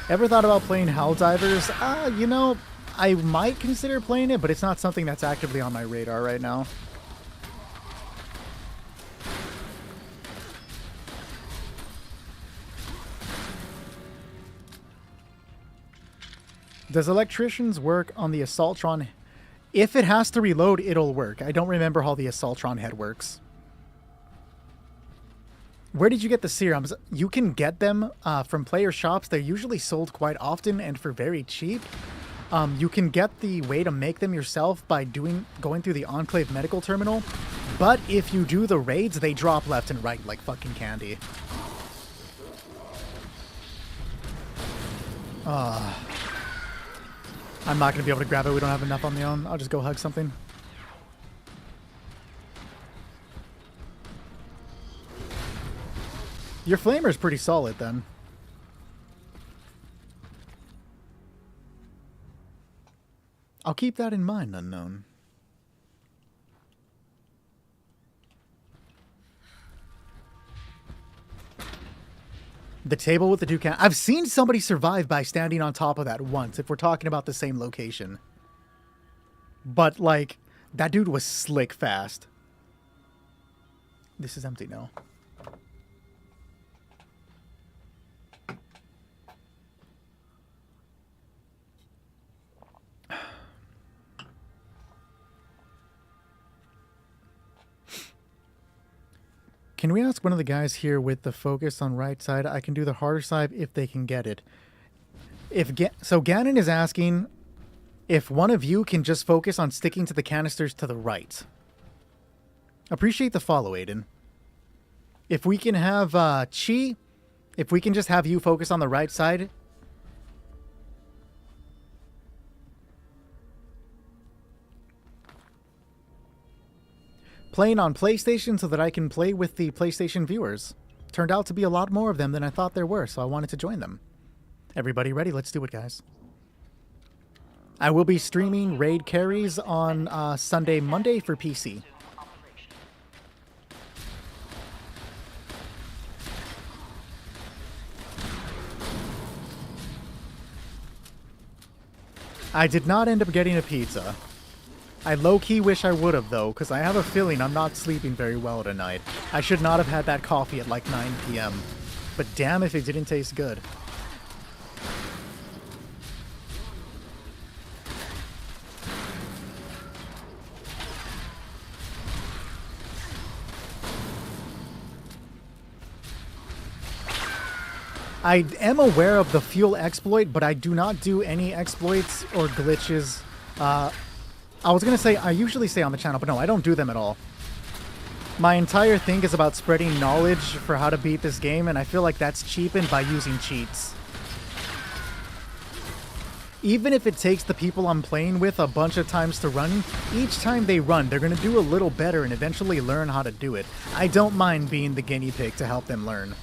Ever thought about playing Helldivers? You know, I might consider playing it, but it's not something that's actively on my radar right now. Does Electricians work on the Assaultron? If it has to reload, it'll work. I don't remember how the Assaultron head works. Where did you get the serums? You can get them from player shops. They're usually sold quite often and for very cheap. You can get the way to make them yourself by going through the Enclave Medical Terminal. But if you do the raids, they drop left and right like fucking candy. I'm not going to be able to grab it. We don't have enough on the own. I'll just go hug something. Your flamer is pretty solid then. I'll keep that in mind, Unknown. The table with the toucan. I've seen somebody survive by standing on top of that once, if we're talking about the same location. But, like, that dude was slick fast. This is empty now. Can we ask one of the guys here with the focus on right side? I can do the harder side if they can get it. So Ganon is asking if one of you can just focus on sticking to the canisters to the right. Appreciate the follow, Aiden. If we can have Chi, if we can just have you focus on the right side. Playing on PlayStation so that I can play with the PlayStation viewers. Turned out to be a lot more of them than I thought there were, so I wanted to join them. Everybody ready? Let's do it, guys. I will be streaming raid carries on Sunday, Monday for PC. I did not end up getting a pizza. I low-key wish I would have, though, because I have a feeling I'm not sleeping very well tonight. I should not have had that coffee at like 9 p.m. But damn if it didn't taste good. I am aware of the fuel exploit, but I do not do any exploits or glitches. I was going to say, I usually say on the channel, but no, I don't do them at all. My entire thing is about spreading knowledge for how to beat this game, and I feel like that's cheapened by using cheats. Even if it takes the people I'm playing with a bunch of times to run, each time they run, they're going to do a little better and eventually learn how to do it. I don't mind being the guinea pig to help them learn.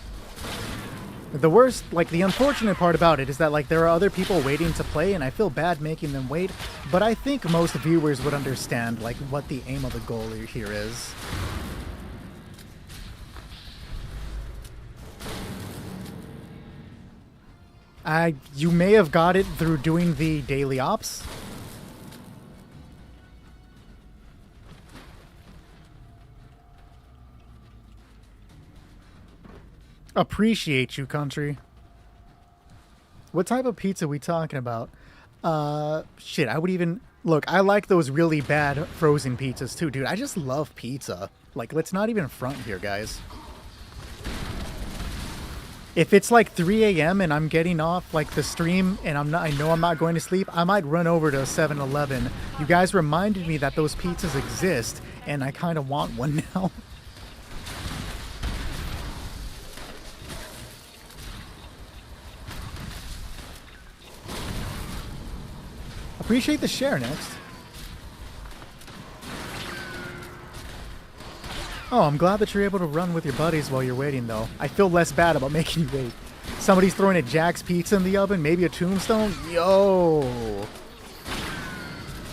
The worst, like, the unfortunate part about it is that, like, there are other people waiting to play, and I feel bad making them wait, but I think most viewers would understand, like, what the aim of the goal here is. You may have got it through doing the daily ops. Appreciate you, country. What type of pizza are we talking about? Shit, I would even... Look, I like those really bad frozen pizzas too, dude. I just love pizza. Like, let's not even front here, guys. If it's like 3 a.m. and I'm getting off, like, the stream and I know I'm not going to sleep, I might run over to 7-Eleven. You guys reminded me that those pizzas exist, and I kind of want one now. Appreciate the share next. Oh, I'm glad that you're able to run with your buddies while you're waiting, though. I feel less bad about making you wait. Somebody's throwing a Jack's Pizza in the oven, maybe a Tombstone? Yo!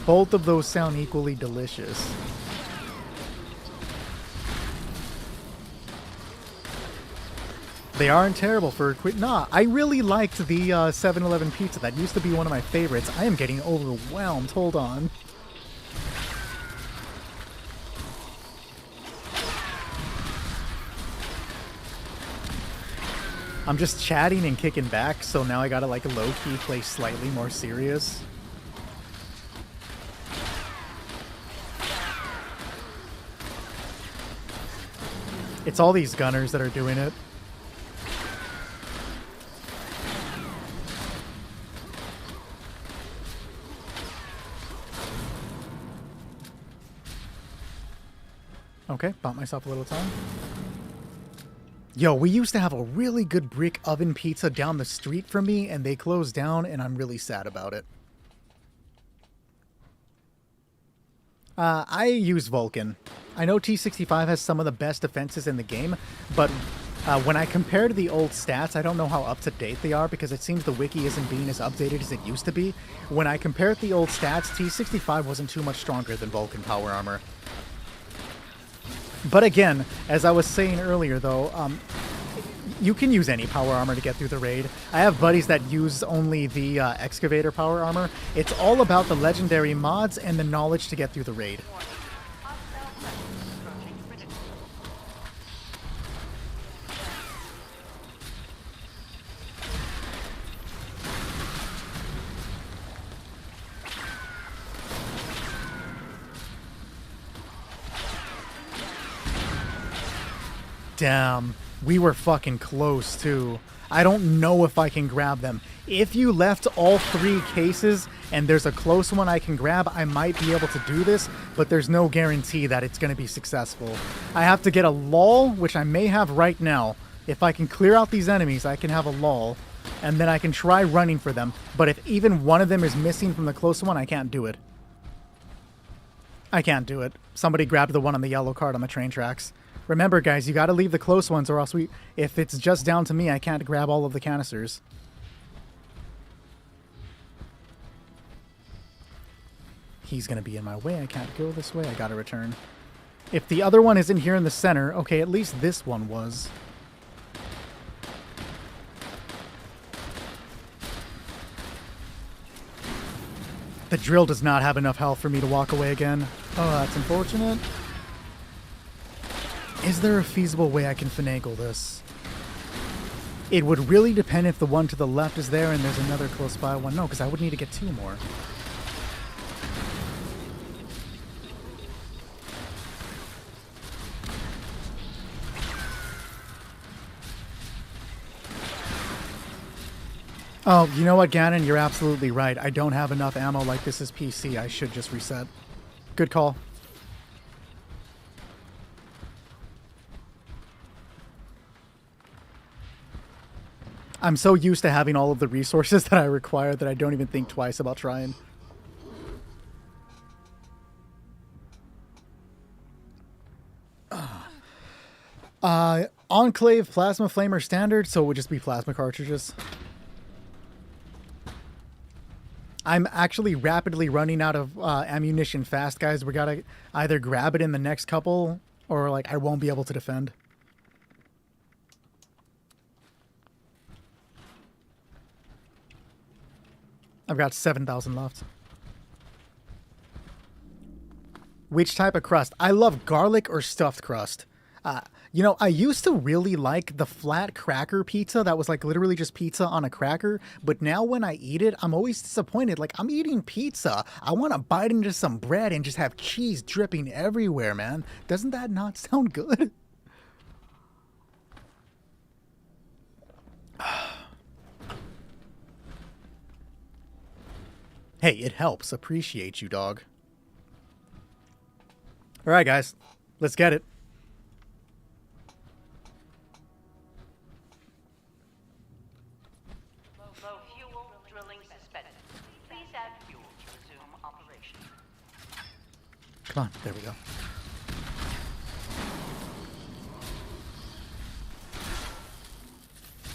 Both of those sound equally delicious. They aren't terrible for a quick... Nah, I really liked the 7-Eleven pizza. That used to be one of my favorites. I am getting overwhelmed. Hold on. I'm just chatting and kicking back, so now I gotta like low-key play slightly more serious. It's all these gunners that are doing it. Okay, bought myself a little time. Yo, we used to have a really good brick oven pizza down the street from me, and they closed down, and I'm really sad about it. I use Vulcan. I know T65 has some of the best defenses in the game, but when I compare to the old stats, I don't know how up-to-date they are, because it seems the wiki isn't being as updated as it used to be. When I compare the old stats, T65 wasn't too much stronger than Vulcan power armor. But again, as I was saying earlier, though, you can use any power armor to get through the raid. I have buddies that use only the excavator power armor. It's all about the legendary mods and the knowledge to get through the raid. Damn, we were fucking close too. I don't know if I can grab them. If you left all 3 cases and there's a close one I can grab, I might be able to do this, but there's no guarantee that it's going to be successful. I have to get a lull, which I may have right now. If I can clear out these enemies, I can have a lull, and then I can try running for them. But if even one of them is missing from the close one, I can't do it. I can't do it. Somebody grabbed the one on the yellow card on the train tracks. Remember, guys, you gotta leave the close ones, or else if it's just down to me, I can't grab all of the canisters. He's gonna be in my way. I can't go this way. I gotta return. If the other one isn't here in the center, okay, at least this one was. The drill does not have enough health for me to walk away again. Oh, that's unfortunate. Is there a feasible way I can finagle this? It would really depend if the one to the left is there and there's another close by one. No, because I would need to get 2 more. Oh, you know what, Ganon? You're absolutely right. I don't have enough ammo like this is PC. I should just reset. Good call. I'm so used to having all of the resources that I require that I don't even think twice about trying. Enclave Plasma Flamer Standard, so it would just be plasma cartridges. I'm actually rapidly running out of ammunition fast, guys. We gotta either grab it in the next couple, or like I won't be able to defend. I've got 7,000 left. Which type of crust? I love garlic or stuffed crust. You know, I used to really like the flat cracker pizza that was like literally just pizza on a cracker. But now when I eat it, I'm always disappointed. Like, I'm eating pizza. I want to bite into some bread and just have cheese dripping everywhere, man. Doesn't that not sound good? Hey, it helps. Appreciate you, dog. All right, guys. Let's get it. Low fuel drilling suspended. Please add fuel to Come on, there we go.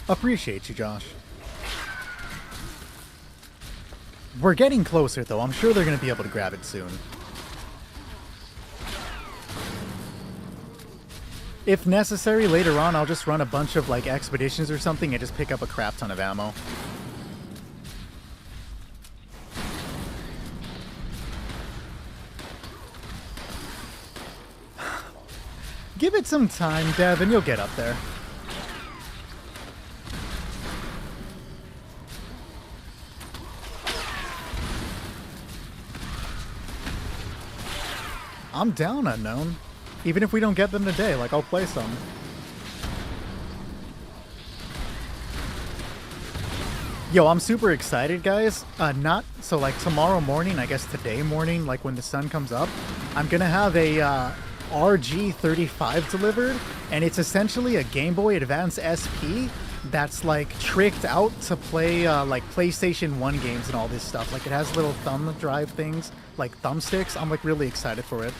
Appreciate you, Josh. We're getting closer, though. I'm sure they're going to be able to grab it soon. If necessary, later on, I'll just run a bunch of, like, expeditions or something and just pick up a crap ton of ammo. Give it some time, Dev, and you'll get up there. I'm down, Unknown. Even if we don't get them today, like, I'll play some. Yo, I'm super excited, guys. Like, tomorrow morning, I guess today morning, like, when the sun comes up, I'm gonna have a, RG35 delivered, and it's essentially a Game Boy Advance SP that's, like, tricked out to play, like, PlayStation 1 games and all this stuff. Like, it has little thumb drive things, like thumbsticks. I'm, like, really excited for it.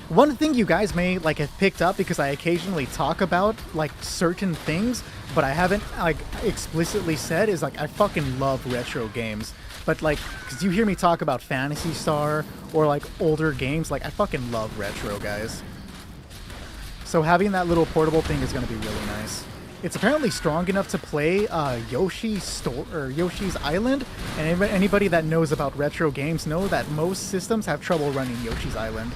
One thing you guys may, like, have picked up, because I occasionally talk about, like, certain things, but I haven't, like, explicitly said, is, like, I fucking love retro games. But, like, because you hear me talk about Phantasy Star or, like, older games, like, I fucking love retro, guys. So having that little portable thing is going to be really nice. It's apparently strong enough to play Yoshi's Island, and anybody that knows about retro games know that most systems have trouble running Yoshi's Island.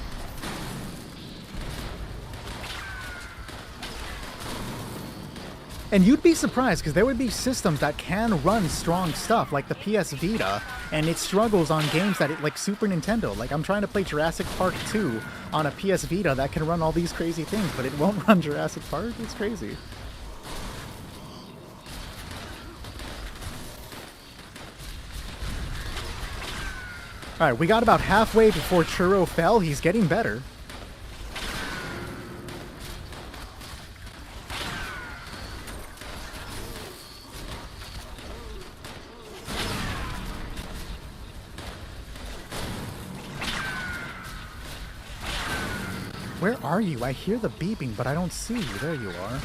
And you'd be surprised, because there would be systems that can run strong stuff, like the PS Vita, and it struggles on games that, like Super Nintendo. Like, I'm trying to play Jurassic Park 2 on a PS Vita that can run all these crazy things, but it won't run Jurassic Park? It's crazy. Alright, we got about halfway before Churro fell. He's getting better. Where are you? I hear the beeping, but I don't see you. There you are.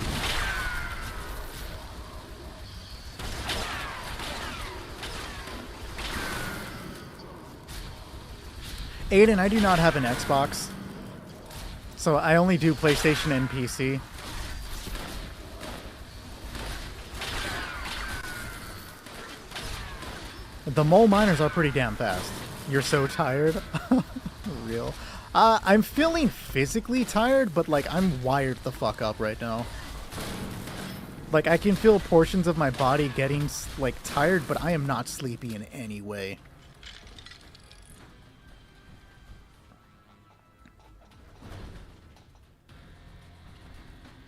Aiden, I do not have an Xbox. So I only do PlayStation and PC. The mole miners are pretty damn fast. You're so tired. Real. I'm feeling physically tired, but, like, I'm wired the fuck up right now. Like, I can feel portions of my body getting, like, tired, but I am not sleepy in any way.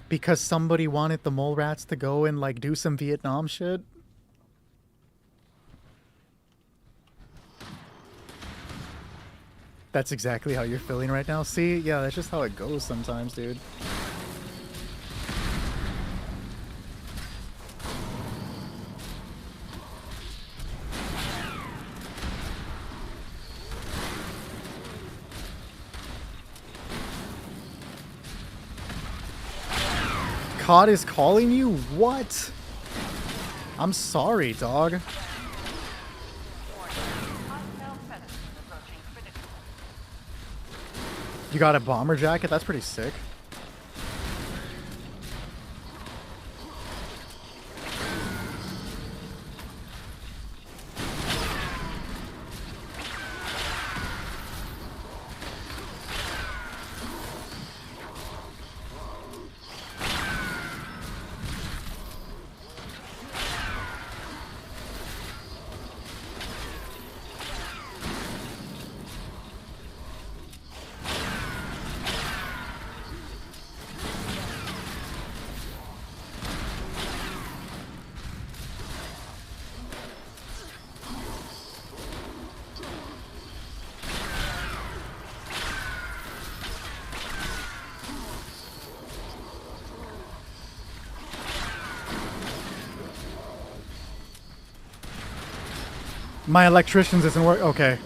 Because somebody wanted the mole rats to go and, like, do some Vietnam shit? That's exactly how you're feeling right now. See? Yeah, that's just how it goes sometimes, dude. COD is calling you? What? I'm sorry, dog. You got a bomber jacket? That's pretty sick. My electricians isn't working. Okay.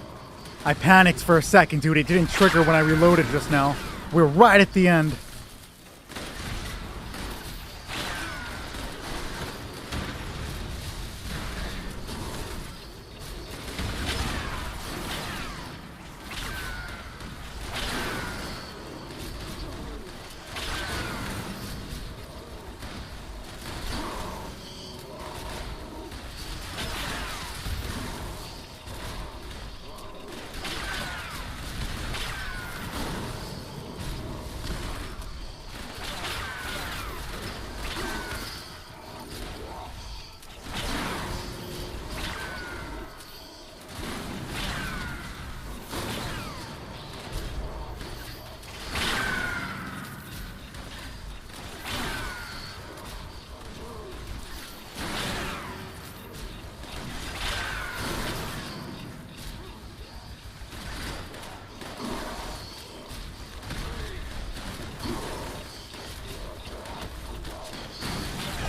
I panicked for a second, dude. It didn't trigger when I reloaded just now. We're right at the end.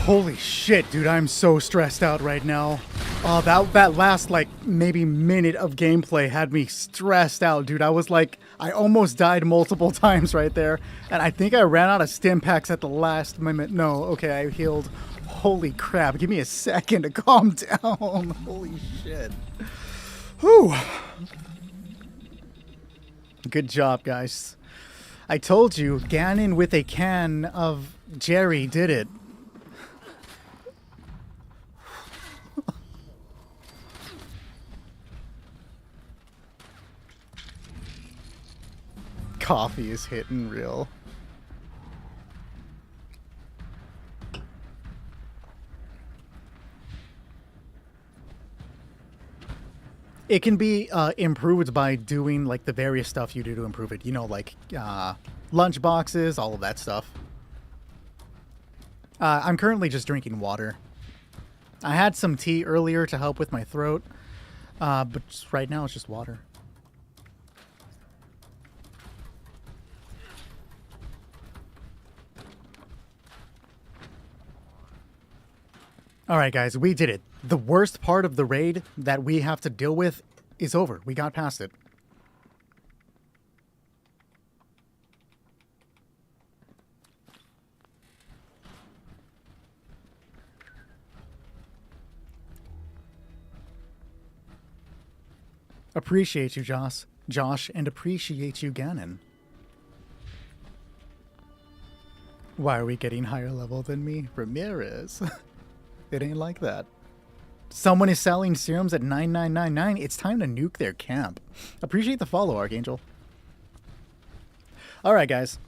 Holy shit, dude, I'm so stressed out right now. That last, like, maybe minute of gameplay had me stressed out, dude. I was like, I almost died multiple times right there. And I think I ran out of stim packs at the last moment. No, okay, I healed. Holy crap, give me a second to calm down. Holy shit. Whew. Good job, guys. I told you, Ganon with a can of Jerry did it. Coffee is hitting real. It can be improved by doing like the various stuff you do to improve it. You know, like lunch boxes, all of that stuff. I'm currently just drinking water. I had some tea earlier to help with my throat, but right now it's just water. Alright guys, we did it. The worst part of the raid that we have to deal with is over. We got past it. Appreciate you, Josh, and appreciate you, Ganon. Why are we getting higher level than me? Ramirez. It ain't like that. Someone is selling serums at 9999. It's time to nuke their camp. Appreciate the follow, Archangel. Alright, guys.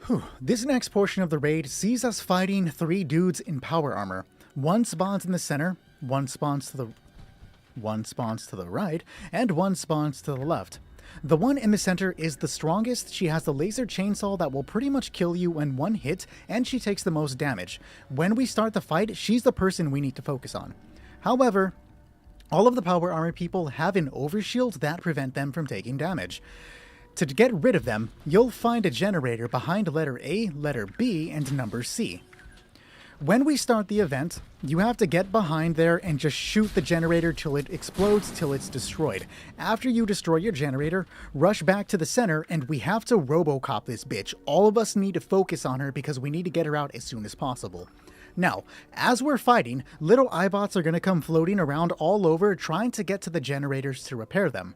Whew. This next portion of the raid sees us fighting 3 dudes in power armor. One spawns in the center, one spawns to the right, and one spawns to the left. The one in the center is the strongest. She has the laser chainsaw that will pretty much kill you in one hit, and she takes the most damage. When we start the fight, she's the person we need to focus on. However, all of the power armor people have an overshield that prevent them from taking damage. To get rid of them, you'll find a generator behind letter A, letter B, and number C. When we start the event, you have to get behind there and just shoot the generator till it explodes, till it's destroyed. After you destroy your generator, rush back to the center, and we have to RoboCop this bitch. All of us need to focus on her because we need to get her out as soon as possible. Now, as we're fighting, little Eyebots are going to come floating around all over trying to get to the generators to repair them.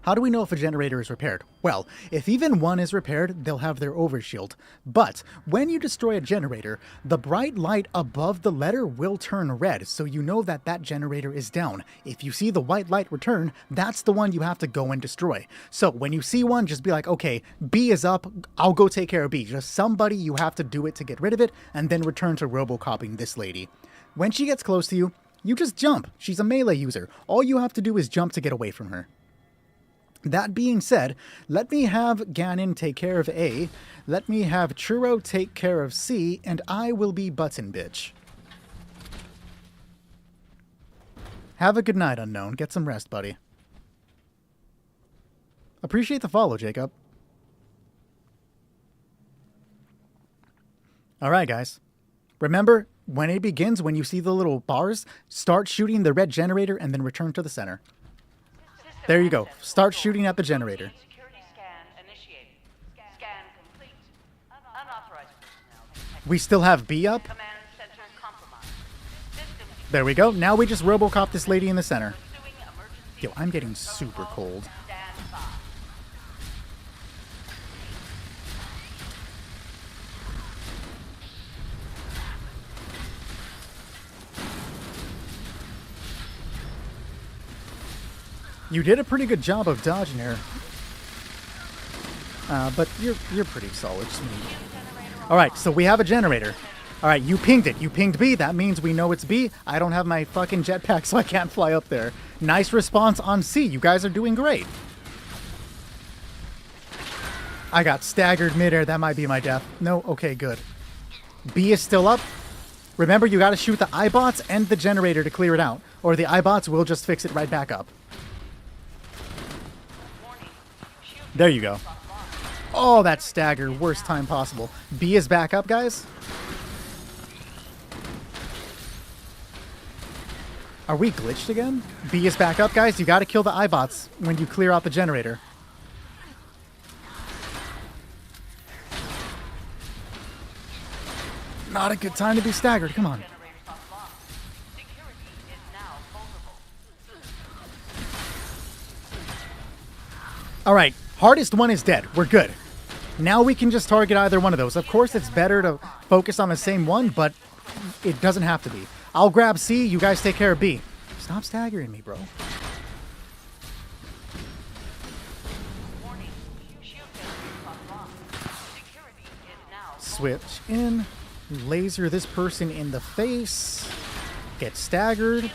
How do we know if a generator is repaired? Well, if even one is repaired, they'll have their overshield. But when you destroy a generator, the bright light above the letter will turn red, so you know that that generator is down. If you see the white light return, that's the one you have to go and destroy. So when you see one, just be like, okay, B is up, I'll go take care of B. Just somebody, you have to do it to get rid of it, and then return to RoboCopping this lady. When she gets close to you, you just jump. She's a melee user. All you have to do is jump to get away from her. That being said, let me have Ganon take care of A, let me have Churro take care of C, and I will be button bitch. Have a good night, Unknown. Get some rest, buddy. Appreciate the follow, Jacob. Alright, guys. Remember, when it begins, when you see the little bars, start shooting the red generator and then return to the center. System There you go. Start shooting at the generator. Security scan initiated. Scan complete. Unauthorized personnel. We still have B up. Command center compromised. System There we go. Now we just Robocop this lady in the center. pursuing emergency. Yo, I'm getting super cold. Stand by. You did a pretty good job of dodging her. But you're pretty solid, Smeed. Alright, so we have a generator. Alright, you pinged it. You pinged B. That means we know it's B. I don't have my fucking jetpack, so I can't fly up there. Nice response on C. You guys are doing great. I got staggered midair. That might be my death. No? Okay, good. B is still up. Remember, you gotta shoot the iBots and the generator to clear it out, or the iBots will just fix it right back up. There you go. Oh, that stagger. Worst time possible. B is back up, guys. Are we glitched again? B is back up, guys. You gotta kill the iBots when you clear out the generator. Not a good time to be staggered. Come on. Generators offline. Security is now vulnerable. All right. Hardest one is dead. We're good. Now we can just target either one of those. Of course, it's better to focus on the same one, but it doesn't have to be. I'll grab C. You guys take care of B. Stop staggering me, bro. Warning. Shield generators offline. Security is now Switch in. Laser this person in the face. Get staggered.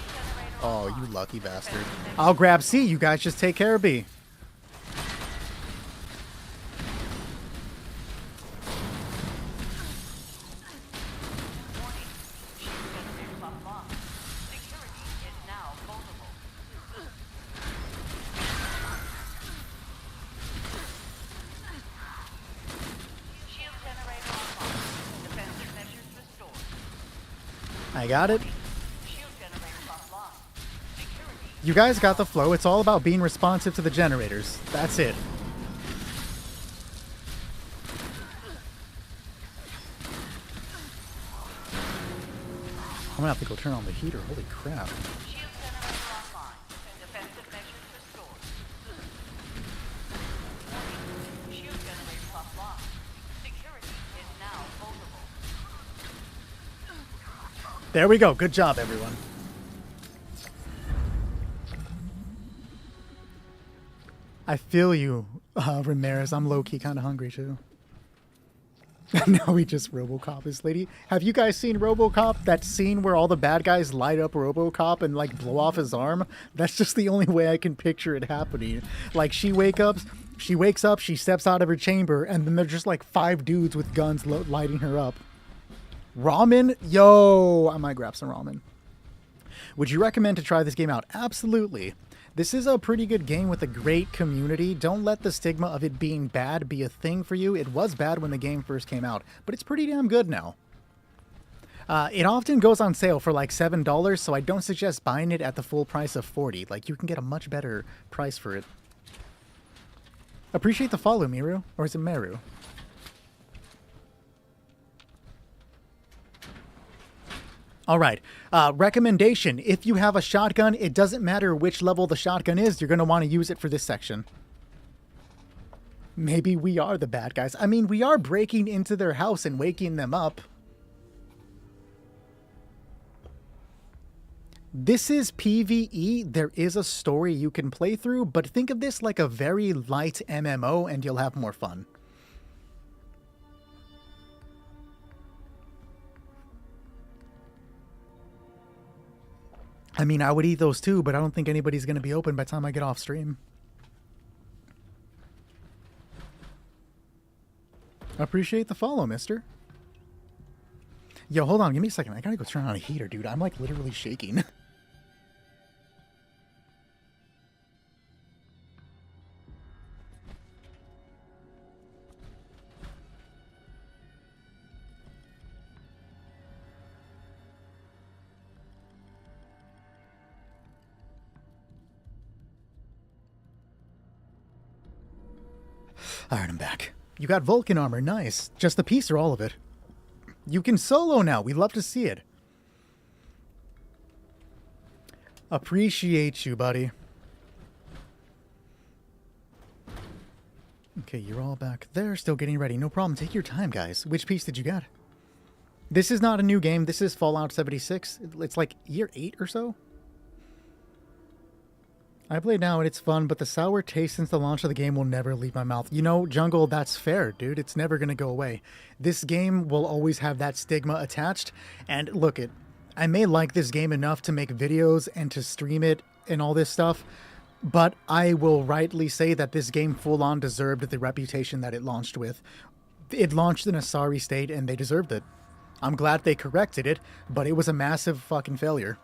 Oh, you lucky bastard. I'll grab C. You guys just take care of B. generators offline. Security is now vulnerable. Shield generator offline. Defensive measures restored. I got it. Shield generators offline. Security. You guys got the flow. It's all about being responsive to the generators. That's it. I'm gonna have to go turn on the heater. Holy crap. Shield generator offline. Defensive measures restored. Warning. Shield generators offline. Security is now vulnerable. There we go. Good job, everyone. I feel you, Ramirez. I'm low-key kind of hungry, too. Now we just Robocop this lady. Have you guys seen Robocop? That scene where all the bad guys light up Robocop and, like, blow off his arm? That's just the only way I can picture it happening. Like, she wakes up, she steps out of her chamber, and then there's just, like, 5 dudes with guns lighting her up. Ramen? Yo! I might grab some ramen. Would you recommend to try this game out? Absolutely. This is a pretty good game with a great community. Don't let the stigma of it being bad be a thing for you. It was bad when the game first came out, but it's pretty damn good now. It often goes on sale for like $7, so I don't suggest buying it at the full price of $40. Like, you can get a much better price for it. Appreciate the follow, Miru. Or is it Meru? All right. Recommendation. If you have a shotgun, it doesn't matter which level the shotgun is. You're going to want to use it for this section. Maybe we are the bad guys. I mean, we are breaking into their house and waking them up. This is PvE. There is a story you can play through, but think of this like a very light MMO and you'll have more fun. I mean, I would eat those too, but I don't think anybody's going to be open by the time I get off stream. Appreciate the follow, mister. Yo, hold on. Give me a second. I got to go turn on a heater, dude. I'm like literally shaking. Alright, I'm back. You got Vulcan armor, nice. Just the piece or all of it? You can solo now, we love to see it. Appreciate you, buddy. Okay, you're all back there, still getting ready. No problem, take your time, guys. Which piece did you get? This is not a new game, this is Fallout 76. It's like year 8 or so? I play now and it's fun, but the sour taste since the launch of the game will never leave my mouth. You know, Jungle, that's fair, dude. It's never going to go away. This game will always have that stigma attached. And look, I may like this game enough to make videos and to stream it and all this stuff, but I will rightly say that this game full-on deserved the reputation that it launched with. It launched in a sorry state and they deserved it. I'm glad they corrected it, but it was a massive fucking failure.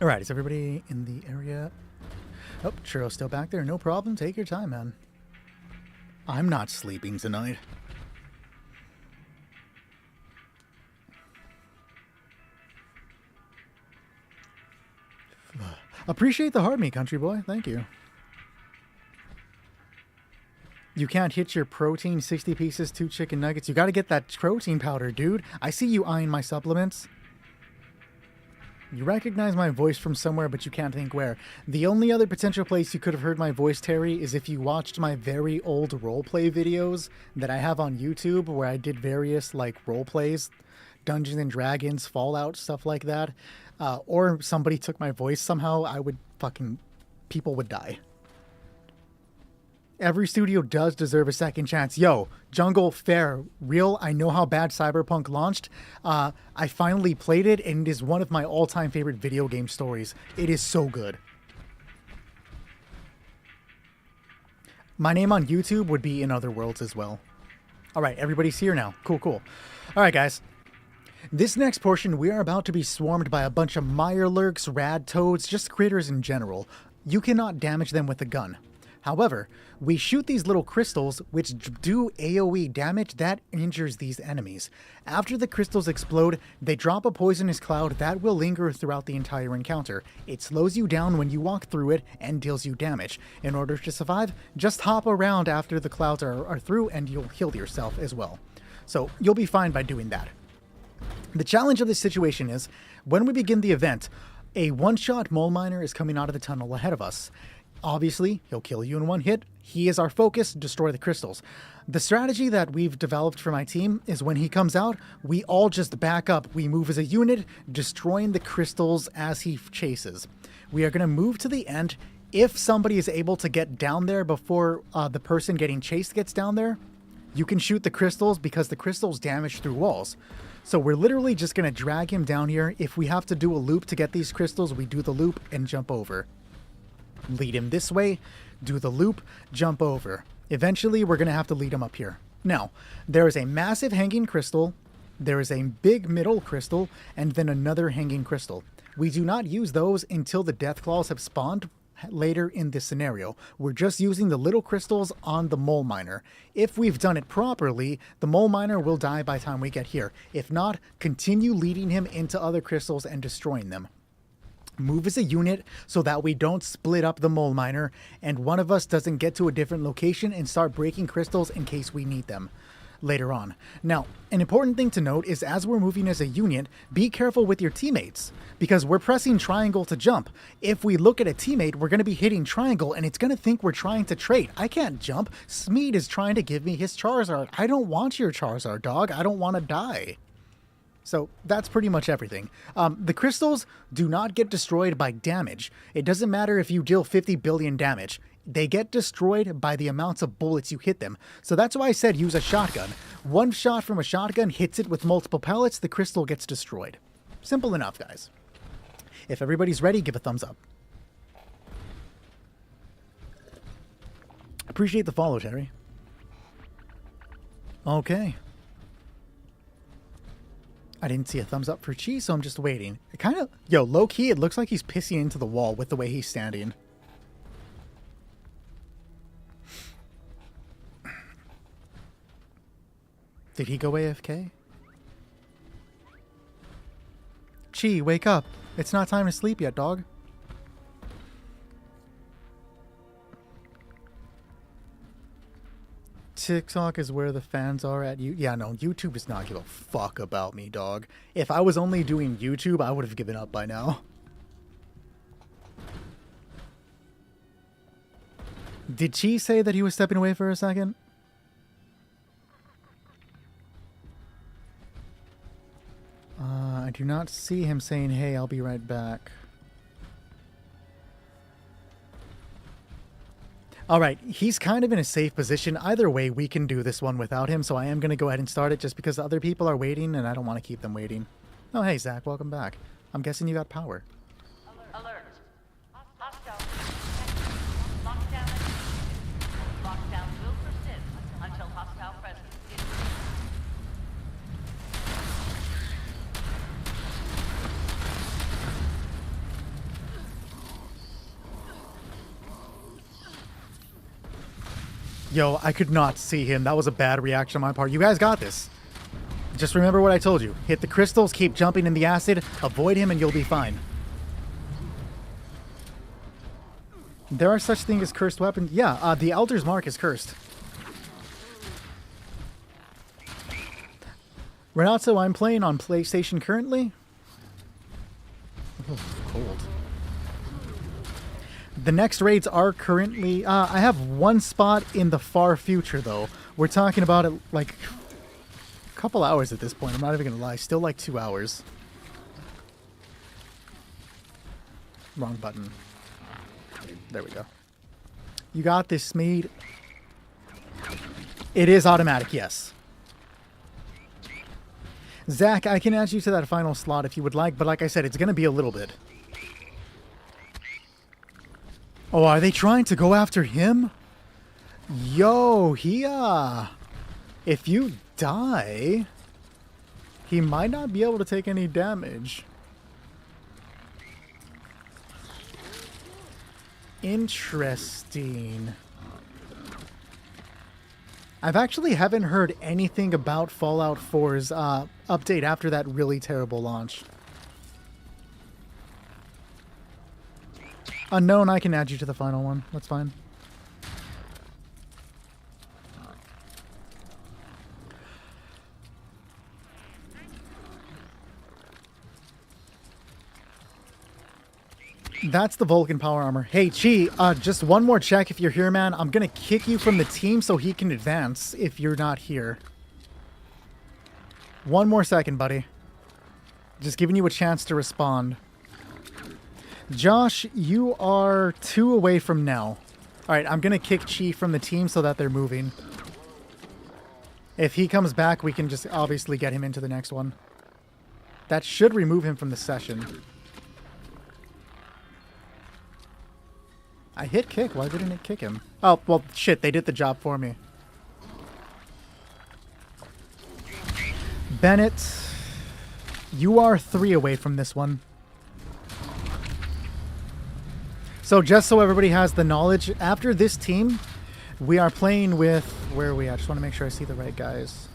All right, is everybody in the area? Oh, Churro's still back there. No problem. Take your time, man. I'm not sleeping tonight. Appreciate the heart, me country boy. Thank you. You can't hit your protein 60 pieces, 2 chicken nuggets. You got to get that protein powder, dude. I see you eyeing my supplements. You recognize my voice from somewhere, but you can't think where. The only other potential place you could have heard my voice, Terry, is if you watched my very old roleplay videos that I have on YouTube where I did various, like, roleplays, Dungeons and Dragons, Fallout, stuff like that. Or somebody took my voice somehow, people would die. Every studio does deserve a second chance. Yo, Jungle, fair, real. I know how bad Cyberpunk launched. I finally played it, and it is one of my all-time favorite video game stories. It is so good. My name on YouTube would be In Other Worlds as well. All right, everybody's here now. Cool, cool. All right, guys. This next portion, we are about to be swarmed by a bunch of Mirelurks, Rad Toads, just critters in general. You cannot damage them with a gun. However, we shoot these little crystals, which do AoE damage that injures these enemies. After the crystals explode, they drop a poisonous cloud that will linger throughout the entire encounter. It slows you down when you walk through it and deals you damage. In order to survive, just hop around after the clouds are through and you'll heal yourself as well. So you'll be fine by doing that. The challenge of this situation is, when we begin the event, a one-shot mole miner is coming out of the tunnel ahead of us. Obviously, he'll kill you in one hit. He is our focus, destroy the crystals. The strategy that we've developed for my team is when he comes out, we all just back up. We move as a unit, destroying the crystals as he chases. We are going to move to the end. If somebody is able to get down there before the person getting chased gets down there, you can shoot the crystals because the crystals damage through walls. So we're literally just going to drag him down here. If we have to do a loop to get these crystals, we do the loop and jump over. Lead him this way, do the loop, jump over. Eventually, we're going to have to lead him up here. Now, there is a massive hanging crystal, there is a big middle crystal, and then another hanging crystal. We do not use those until the Deathclaws have spawned later in this scenario. We're just using the little crystals on the mole miner. If we've done it properly, the mole miner will die by the time we get here. If not, continue leading him into other crystals and destroying them. Move as a unit so that we don't split up the mole miner and one of us doesn't get to a different location and start breaking crystals in case we need them later on. Now, an important thing to note is as we're moving as a unit, be careful with your teammates because we're pressing triangle to jump. If we look at a teammate, we're going to be hitting triangle and it's going to think we're trying to trade. I can't jump. Smeed is trying to give me his Charizard. I don't want your Charizard, dog. I don't want to die. So that's pretty much everything. The crystals do not get destroyed by damage. It doesn't matter if you deal 50 billion damage. They get destroyed by the amounts of bullets you hit them. So that's why I said use a shotgun. One shot from a shotgun hits it with multiple pellets, the crystal gets destroyed. Simple enough, guys. If everybody's ready, give a thumbs up. Appreciate the follow, Terry. Okay. I didn't see a thumbs up for Chi, so I'm just waiting. It kind of... Yo, low-key, it looks like he's pissing into the wall with the way he's standing. Did he go AFK? Chi, wake up. It's not time to sleep yet, dog. TikTok is where the fans are at you. Yeah, no, YouTube does not give a fuck about me, dog. If I was only doing YouTube, I would have given up by now. Did Chi say that he was stepping away for a second? I do not see him saying, hey, I'll be right back. Alright, he's kind of in a safe position. Either way, we can do this one without him, so I am going to go ahead and start it just because other people are waiting, and I don't want to keep them waiting. Oh, hey, Zach, welcome back. I'm guessing you got power. Alert. Hostile. Lockdown. Lockdown will persist until hostile presence is removed. Yo, I could not see him. That was a bad reaction on my part. You guys got this. Just remember what I told you. Hit the crystals, keep jumping in the acid, avoid him, and you'll be fine. There are such things as cursed weapons. Yeah, the Elder's Mark is cursed. Renato, I'm playing on PlayStation currently. Oh, cold. The next raids are currently... I have one spot in the far future, though. We're talking about it like a couple hours at this point. I'm not even going to lie. Still like 2 hours. Wrong button. There we go. You got this, Smeed. It is automatic, yes. Zach, I can add you to that final slot if you would like, but like I said, it's going to be a little bit. Oh, are they trying to go after him? Yo, if you die, he might not be able to take any damage. Interesting. I've actually haven't heard anything about Fallout 4's update after that really terrible launch. Unknown, I can add you to the final one. That's fine. That's the Vulcan power armor. Hey, Chi, just one more check if you're here, man. I'm going to kick you from the team so he can advance if you're not here. One more second, buddy. Just giving you a chance to respond. Josh, you are 2 away from now. Alright, I'm going to kick Chi from the team so that they're moving. If he comes back, we can just obviously get him into the next one. That should remove him from the session. I hit kick. Why didn't it kick him? Oh, well, shit. They did the job for me. Bennett, you are 3 away from this one. So just so everybody has the knowledge, after this team, we are playing with... Where are we at? I just want to make sure I see the right guys.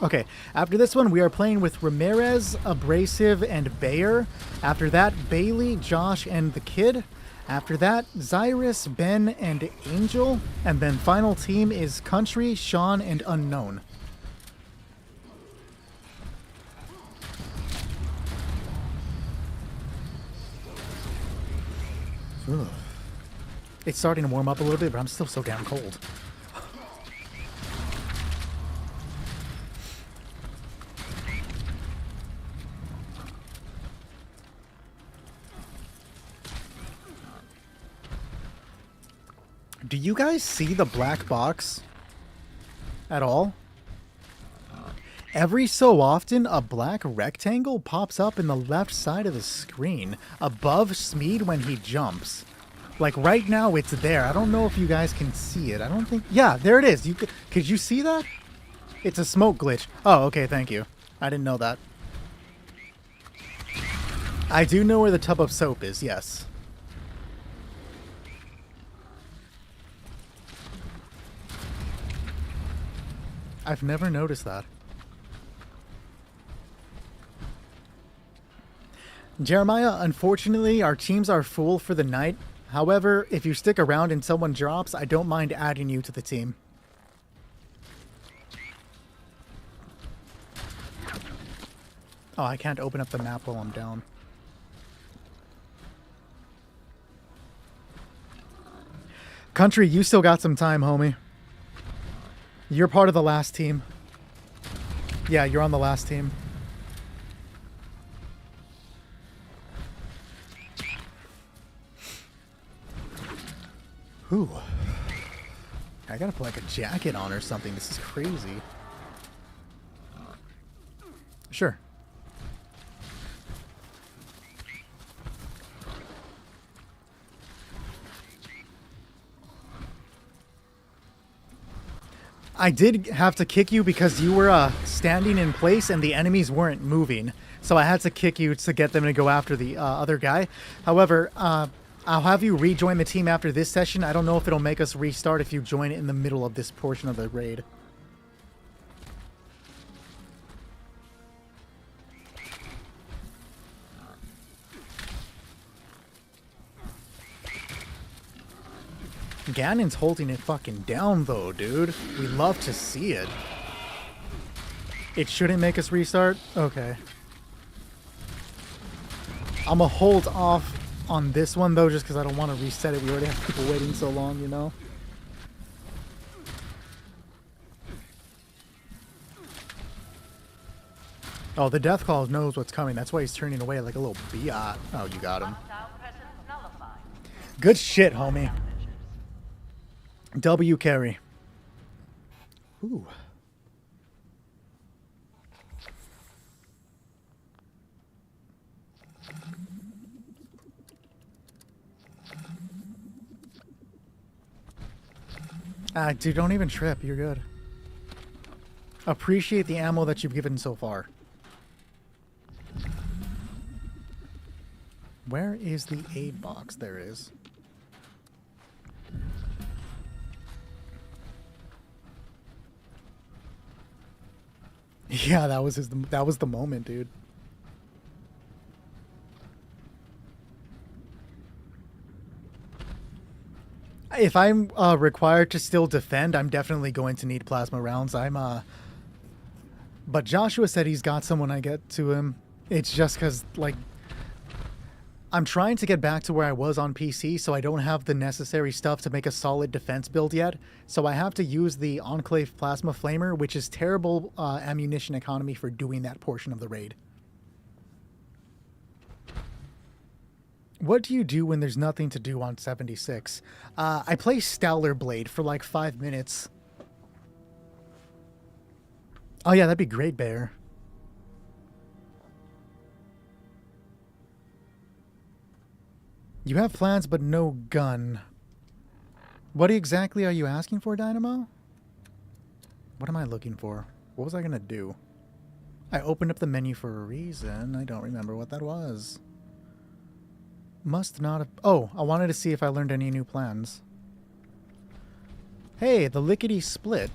Okay, after this one, we are playing with Ramirez, Abrasive, and Bayer. After that, Bailey, Josh, and the Kid. After that, Zyrus, Ben, and Angel. And then final team is Country, Sean, and Unknown. Ugh. It's starting to warm up a little bit, but I'm still so damn cold. Do you guys see the black box at all? Every so often, a black rectangle pops up in the left side of the screen above Smeed when he jumps. Like right now, it's there. I don't know if you guys can see it. I don't think... Yeah, there it is. Could you see that? It's a smoke glitch. Oh, okay, thank you. I didn't know that. I do know where the tub of soap is, yes. I've never noticed that. Jeremiah, unfortunately, our teams are full for the night. However, if you stick around and someone drops, I don't mind adding you to the team. Oh, I can't open up the map while I'm down. Country, you still got some time, homie. You're part of the last team. Yeah, you're on the last team. Ooh. I gotta put like a jacket on or something. This is crazy. Sure. I did have to kick you because you were standing in place and the enemies weren't moving. So I had to kick you to get them to go after the other guy. However, I'll have you rejoin the team after this session. I don't know if it'll make us restart if you join in the middle of this portion of the raid. Ganon's holding it fucking down though, dude. We love to see it. It shouldn't make us restart? Okay. I'm gonna hold off on this one though, just because I don't want to reset it. We already have people waiting so long, you know? Oh, the Death Claw knows what's coming. That's why he's turning away like a little biot. Oh, you got him. Good shit, homie. W carry. Ooh. Dude, don't even trip. You're good. Appreciate the ammo that you've given so far. Where is the aid box? There it is. Yeah, that was the moment, dude. If I'm required to still defend, I'm definitely going to need plasma rounds. But Joshua said he's got some when I get to him. It's just because, like, I'm trying to get back to where I was on PC, so I don't have the necessary stuff to make a solid defense build yet. So I have to use the Enclave Plasma Flamer, which is terrible ammunition economy for doing that portion of the raid. What do you do when there's nothing to do on 76? I play Stowler Blade for like 5 minutes. Oh yeah, that'd be great, Bear. You have plans, but no gun. What exactly are you asking for, Dynamo? What am I looking for? What was I gonna do? I opened up the menu for a reason. I don't remember what that was. Must not have... Oh, I wanted to see if I learned any new plans. Hey, the lickety split.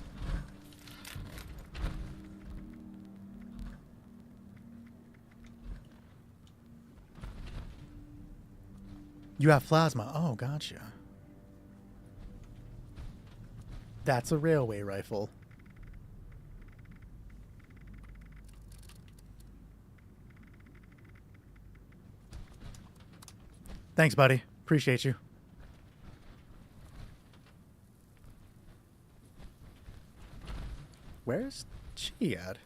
You have plasma. Oh, gotcha. That's a railway rifle. Thanks, buddy. Appreciate you. Where's Chi at?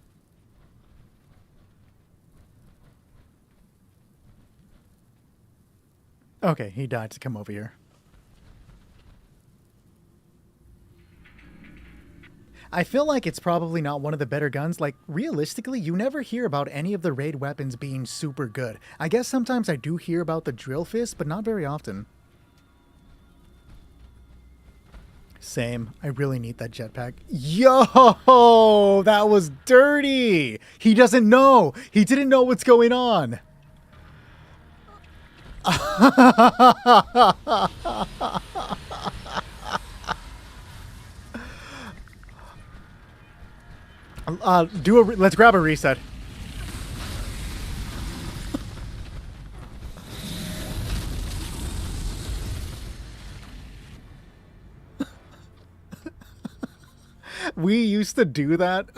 Okay, he died to come over here. I feel like it's probably not one of the better guns. Like, realistically, you never hear about any of the raid weapons being super good. I guess sometimes I do hear about the drill fist, but not very often. Same. I really need that jetpack. Yo! That was dirty! He doesn't know! He didn't know what's going on! Let's grab a reset. We used to do that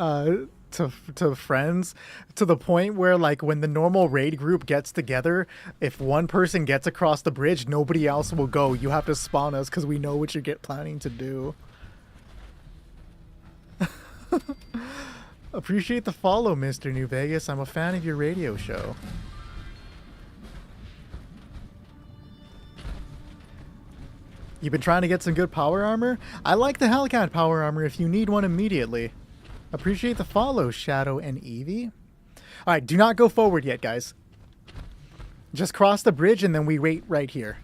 to friends, to the point where, like, when the normal raid group gets together, if one person gets across the bridge, nobody else will go. You have to spawn us because we know what you're planning to do. Appreciate the follow, Mr. New Vegas. I'm a fan of your radio show. You've been trying to get some good power armor? I like the Hellcat power armor if you need one immediately. Appreciate the follow, Shadow and Eevee. Alright, do not go forward yet, guys. Just cross the bridge and then we wait right here.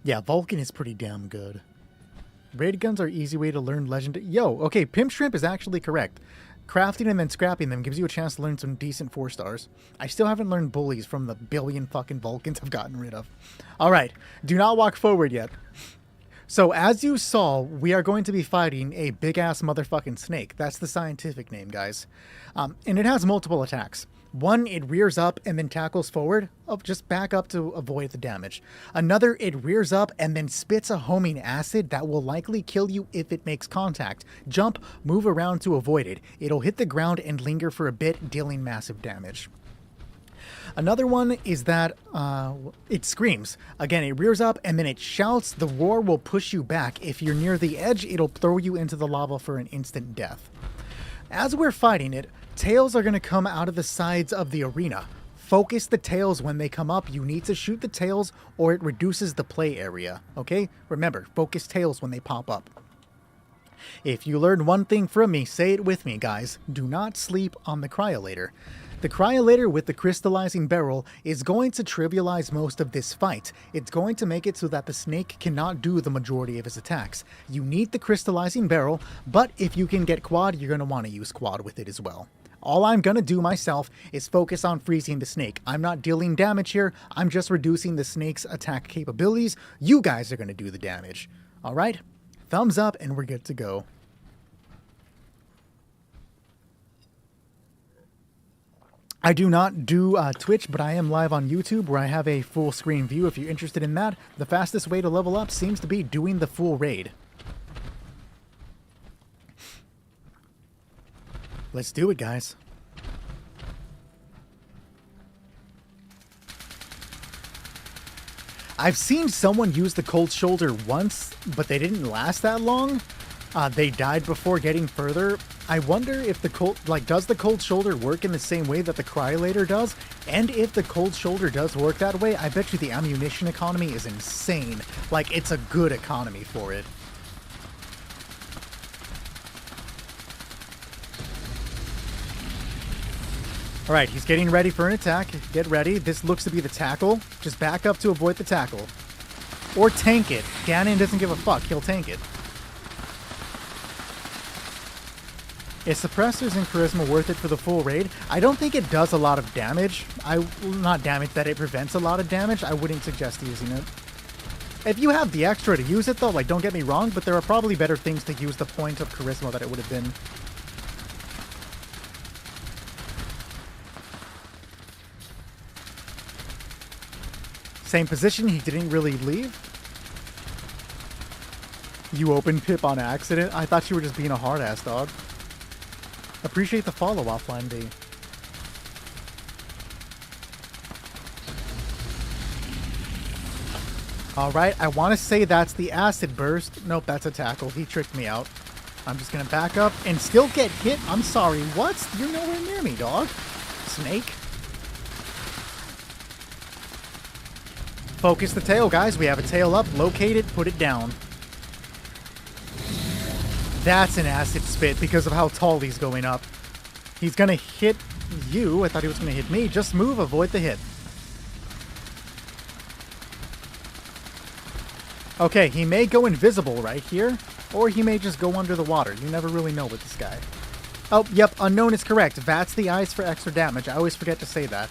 Yeah, Vulcan is pretty damn good. Raid guns are easy way to learn legendary... Yo, okay, Pimp Shrimp is actually correct. Crafting and then scrapping them gives you a chance to learn some decent 4-stars. I still haven't learned bullies from the billion fucking Vulcans I've gotten rid of. Alright, do not walk forward yet. So as you saw, we are going to be fighting a big-ass motherfucking snake. That's the scientific name, guys. And it has multiple attacks. One, it rears up and then tackles forward. Oh, just back up to avoid the damage. Another, it rears up and then spits a homing acid that will likely kill you if it makes contact. Jump, move around to avoid it. It'll hit the ground and linger for a bit, dealing massive damage. Another one is that it screams. Again, it rears up and then it shouts. The roar will push you back. If you're near the edge, it'll throw you into the lava for an instant death. As we're fighting it, tails are going to come out of the sides of the arena. Focus the tails when they come up. You need to shoot the tails or it reduces the play area. Okay? Remember, focus tails when they pop up. If you learned one thing from me, say it with me, guys. Do not sleep on the Cryolator. The Cryolator with the crystallizing barrel is going to trivialize most of this fight. It's going to make it so that the snake cannot do the majority of his attacks. You need the crystallizing barrel, but if you can get quad, you're going to want to use quad with it as well. All I'm going to do myself is focus on freezing the snake. I'm not dealing damage here. I'm just reducing the snake's attack capabilities. You guys are going to do the damage. Alright? Thumbs up and we're good to go. I do not do Twitch, but I am live on YouTube where I have a full screen view. If you're interested in that, the fastest way to level up seems to be doing the full raid. Let's do it, guys. I've seen someone use the cold shoulder once, but they didn't last that long. They died before getting further. I wonder if the cold, does the cold shoulder work in the same way that the Cryolator does? And if the cold shoulder does work that way, I bet you the ammunition economy is insane. Like, it's a good economy for it. Alright, he's getting ready for an attack. Get ready. This looks to be the tackle. Just back up to avoid the tackle. Or tank it. Ganon doesn't give a fuck. He'll tank it. Is suppressors and charisma worth it for the full raid? I don't think it does a lot of damage. Not damage, that it prevents a lot of damage. I wouldn't suggest using it. If you have the extra to use it though, like, don't get me wrong, but there are probably better things to use the point of charisma that it would have been. Same position, he didn't really leave. You opened Pip on accident? I thought you were just being a hard-ass dog. Appreciate the follow, Offline B. Alright, I want to say that's the acid burst. Nope, that's a tackle. He tricked me out. I'm just going to back up and still get hit. I'm sorry, what? You're nowhere near me, dog. Snake. Focus the tail, guys. We have a tail up. Locate it, put it down. That's an acid spit because of how tall he's going up. He's going to hit you. I thought he was going to hit me. Just move, avoid the hit. Okay, he may go invisible right here, or he may just go under the water. You never really know with this guy. Oh, yep, unknown is correct. Vats the eyes for extra damage. I always forget to say that.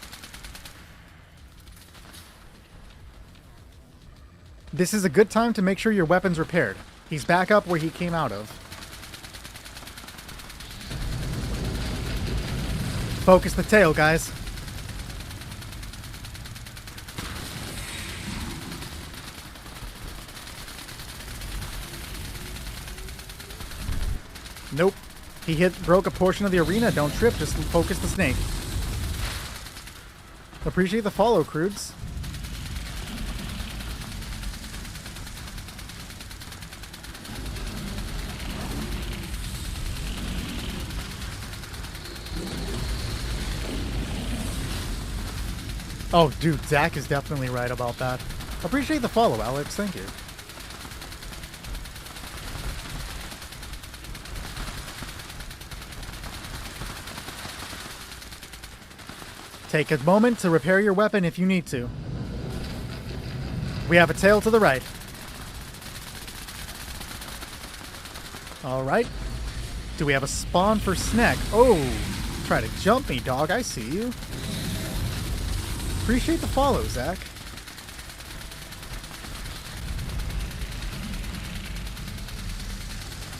This is a good time to make sure your weapon's repaired. He's back up where he came out of. Focus the tail, guys. Nope. He broke a portion of the arena. Don't trip. Just focus the snake. Appreciate the follow, Crudes. Oh, dude, Zach is definitely right about that. Appreciate the follow, Alex. Thank you. Take a moment to repair your weapon if you need to. We have a tail to the right. Alright. Do we have a spawn for Snack? Oh, try to jump me, dog. I see you. Appreciate the follow, Zach.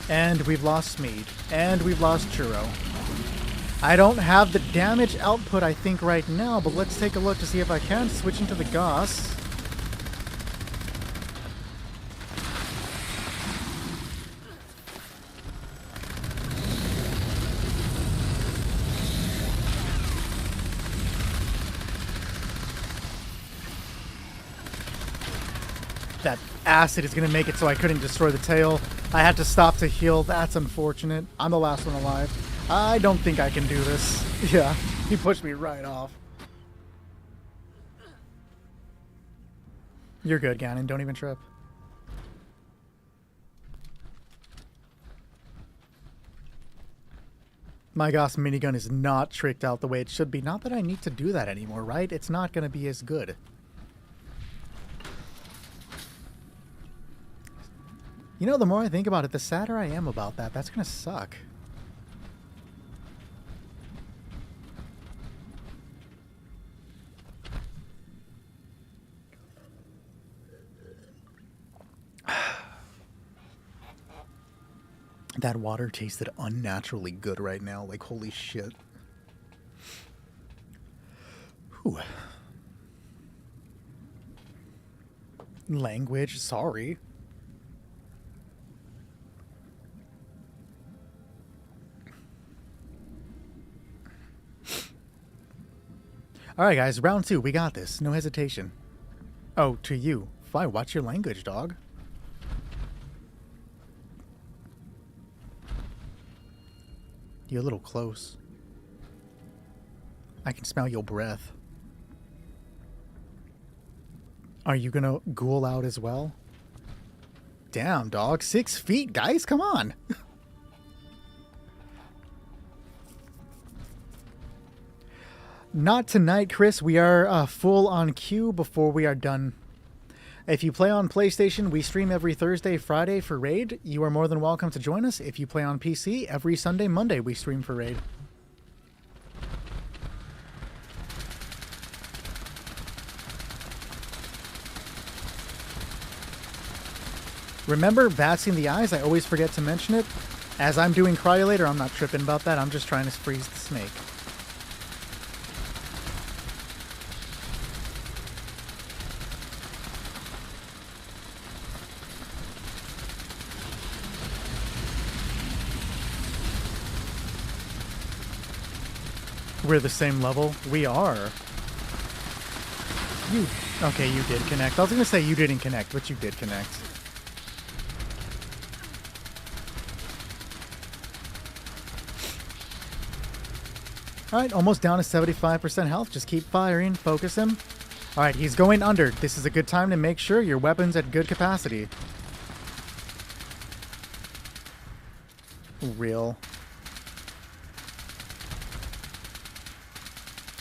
And we've lost Smeed. And we've lost Churro. I don't have the damage output, I think, right now, but let's take a look to see if I can. Switch into the Goss. That acid is going to make it so I couldn't destroy the tail. I had to stop to heal. That's unfortunate. I'm the last one alive. I don't think I can do this. Yeah, he pushed me right off. You're good, Ganon. Don't even trip. My Goss minigun is not tricked out the way it should be. Not that I need to do that anymore, right? It's not going to be as good. You know, the more I think about it, the sadder I am about that. That's going to suck. That water tasted unnaturally good right now. Like, holy shit. Whew. Language, sorry. Alright guys, round 2, we got this. No hesitation. Oh, to you. Fine, watch your language, dog. You're a little close. I can smell your breath. Are you gonna ghoul out as well? Damn, dog. 6 feet, guys, come on. Not tonight, Chris. We are full on queue before we are done. If you play on PlayStation, we stream every Thursday, Friday for Raid. You are more than welcome to join us. If you play on PC, every Sunday, Monday, we stream for Raid. Remember, Bats in the Eyes? I always forget to mention it. As I'm doing Cryolator, I'm not tripping about that. I'm just trying to freeze the snake. We're the same level? We are. You... Okay, you did connect. I was going to say you didn't connect, but you did connect. Alright, almost down to 75% health. Just keep firing. Focus him. Alright, he's going under. This is a good time to make sure your weapon's at good capacity. Real.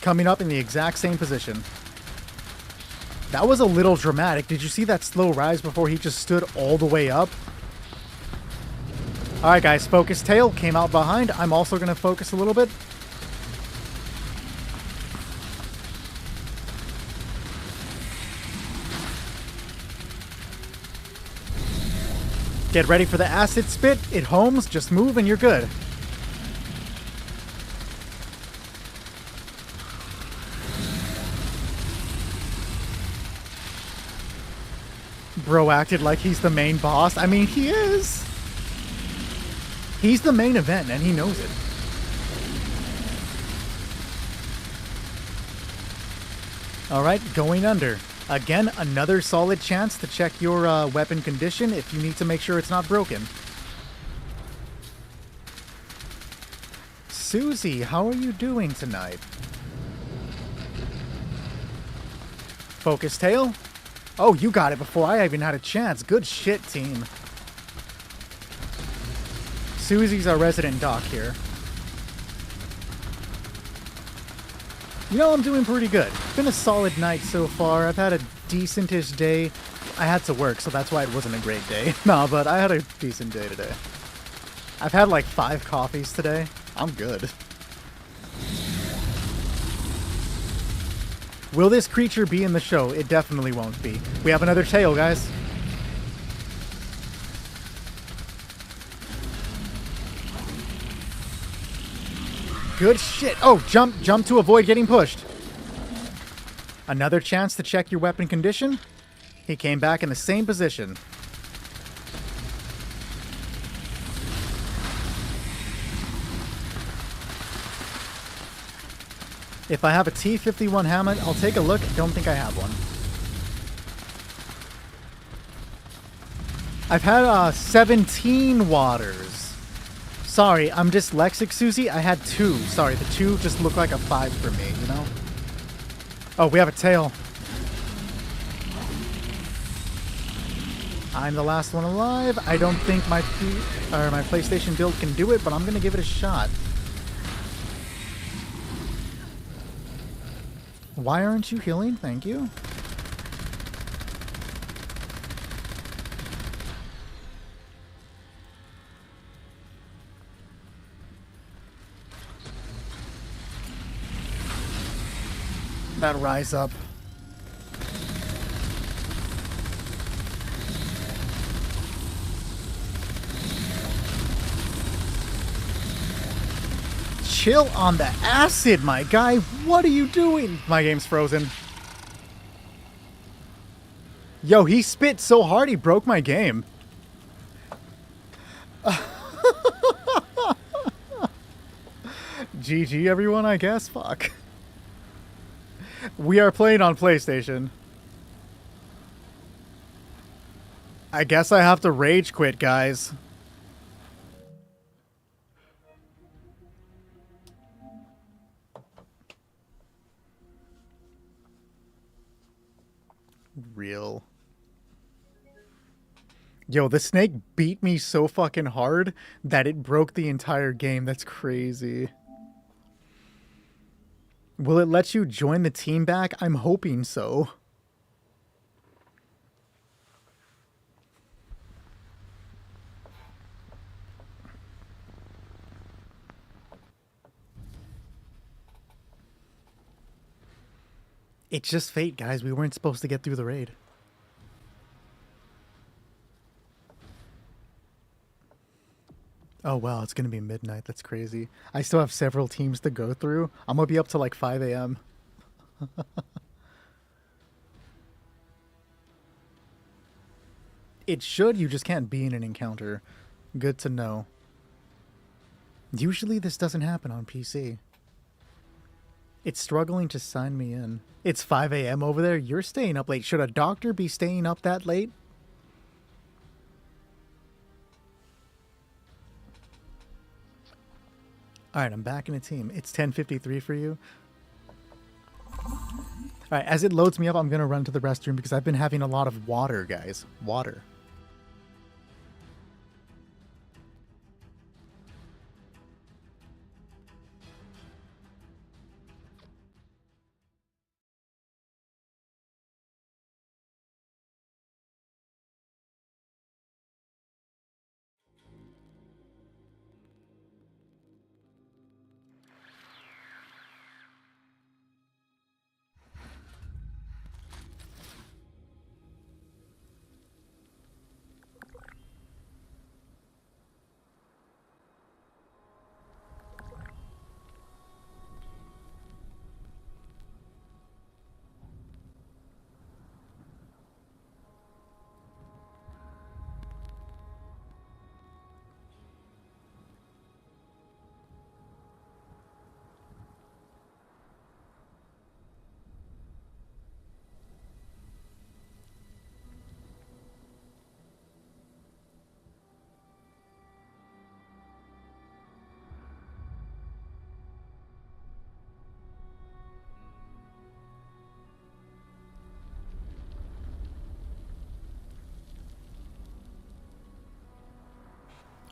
Coming up in the exact same position. That was a little dramatic. Did you see that slow rise before he just stood all the way up? Alright guys, focus tail. Came out behind. I'm also going to focus a little bit. Get ready for the acid spit. It homes. Just move and you're good. Bro acted like he's the main boss. I mean, he is. He's the main event, and he knows it. Alright, going under. Again, another solid chance to check your weapon condition if you need to make sure it's not broken. Susie, how are you doing tonight? Focus tail? Oh, you got it before I even had a chance. Good shit, team. Susie's our resident doc here. You know, I'm doing pretty good. It's been a solid night so far. I've had a decent-ish day. I had to work, so that's why it wasn't a great day. No, but I had a decent day today. I've had like 5 coffees today. I'm good. Will this creature be in the show? It definitely won't be. We have another tail, guys. Good shit. Oh, jump to avoid getting pushed. Another chance to check your weapon condition. He came back in the same position. If I have a T-51 helmet, I'll take a look. Don't think I have one. I've had 17 waters. Sorry, I'm dyslexic, Susie. I had 2. Sorry, the 2 just look like a 5 for me, you know? Oh, we have a tail. I'm the last one alive. I don't think my PlayStation build can do it, but I'm going to give it a shot. Why aren't you healing? Thank you. That rise up. Chill on the acid, my guy. What are you doing? My game's frozen. Yo, he spit so hard he broke my game. GG, everyone, I guess. Fuck. We are playing on PlayStation. I guess I have to rage quit, guys. Real. Yo, the snake beat me so fucking hard that it broke the entire game. That's crazy. Will it let you join the team back? I'm hoping so. It's just fate, guys. We weren't supposed to get through the raid. Oh, wow. It's going to be midnight. That's crazy. I still have several teams to go through. I'm going to be up to like 5 a.m. It should. You just can't be in an encounter. Good to know. Usually this doesn't happen on PC. It's struggling to sign me in. It's 5 a.m. over there. You're staying up late. Should a doctor be staying up that late? Alright, I'm back in a team. It's 10:53 for you. Alright, as it loads me up, I'm going to run to the restroom because I've been having a lot of water, guys. Water.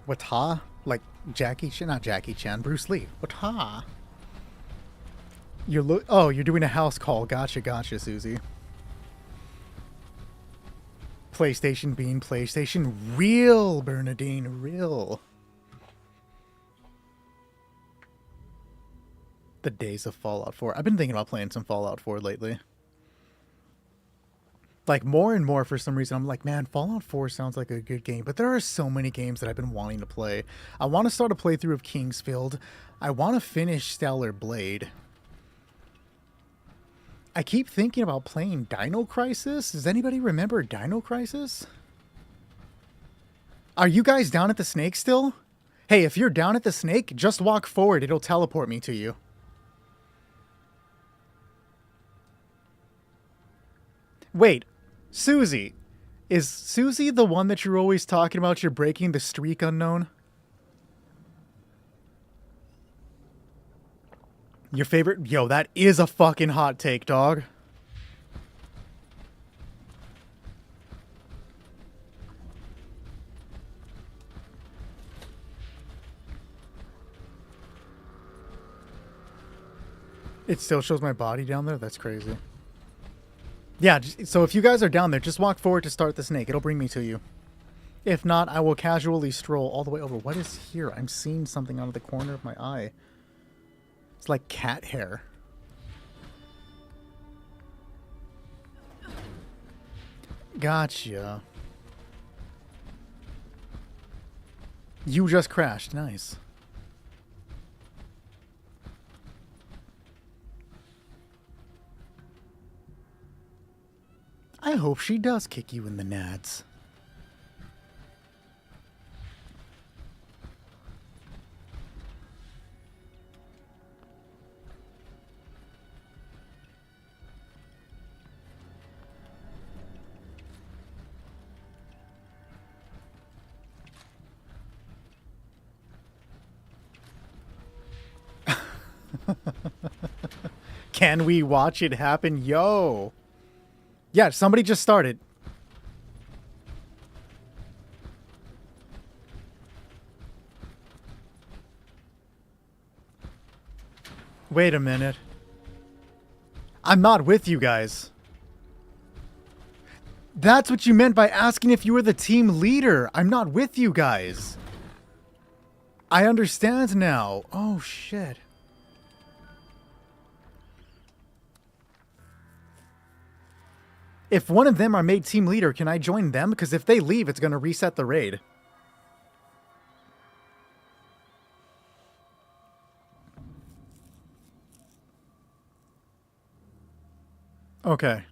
Wata? Like Jackie Chan? Not Jackie Chan. Bruce Lee. Wata? Oh, you're doing a house call. Gotcha, gotcha, Susie. PlayStation being PlayStation. Real, Bernadine. Real. The days of Fallout 4. I've been thinking about playing some Fallout 4 lately. Like, more and more for some reason, I'm like, man, Fallout 4 sounds like a good game. But there are so many games that I've been wanting to play. I want to start a playthrough of Kingsfield. I want to finish Stellar Blade. I keep thinking about playing Dino Crisis. Does anybody remember Dino Crisis? Are you guys down at the snake still? Hey, if you're down at the snake, just walk forward. It'll teleport me to you. Wait, Susie. Is Susie the one that you're always talking about? You're breaking the streak unknown? Your favorite? Yo, that is a fucking hot take, dog. It still shows my body down there? That's crazy. Yeah, so if you guys are down there, just walk forward to start the snake. It'll bring me to you. If not, I will casually stroll all the way over. What is here? I'm seeing something out of the corner of my eye. It's like cat hair. Gotcha. You just crashed. Nice. I hope she does kick you in the nads. Can we watch it happen? Yo. Yeah, somebody just started. Wait a minute. I'm not with you guys. That's what you meant by asking if you were the team leader. I'm not with you guys. I understand now. Oh, shit. If one of them are made team leader, can I join them? Because if they leave, it's going to reset the raid. Okay.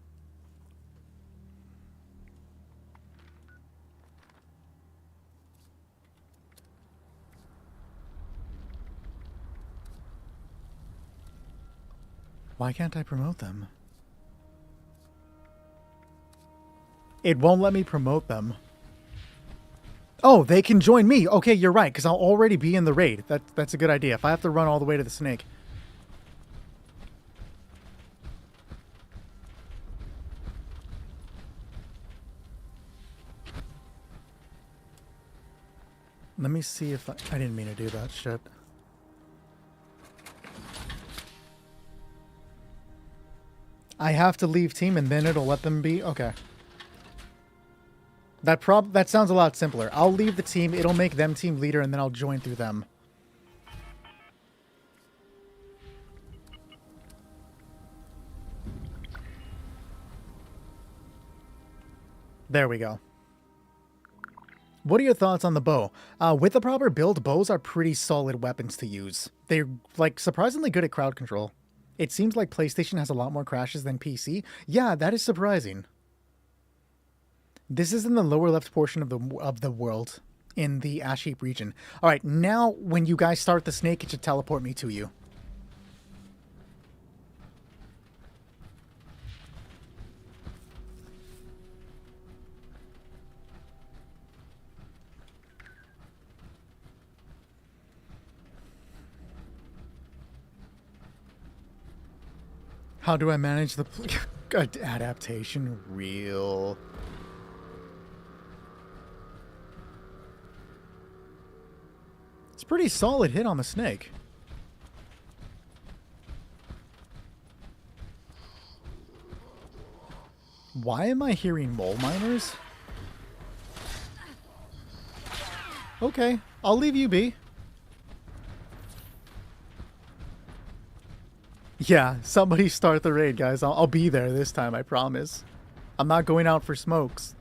Why can't I promote them? It won't let me promote them. Oh, they can join me. Okay, you're right, because I'll already be in the raid. That's a good idea. If I have to run all the way to the snake. Let me see if I didn't mean to do that shit. I have to leave team and then it'll let them be? Okay. That sounds a lot simpler. I'll leave the team, it'll make them team leader, and then I'll join through them. There we go. What are your thoughts on the bow? With the proper build, bows are pretty solid weapons to use. They're, like, surprisingly good at crowd control. It seems like PlayStation has a lot more crashes than PC. Yeah, that is surprising. This is in the lower left portion of the world, in the Ash Heap region. All right, now when you guys start the snake, it should teleport me to you. How do I manage the adaptation? Real. It's a pretty solid hit on the snake. Why am I hearing mole miners? Okay, I'll leave you be. Yeah, somebody start the raid, guys. I'll be there this time, I promise. I'm not going out for smokes.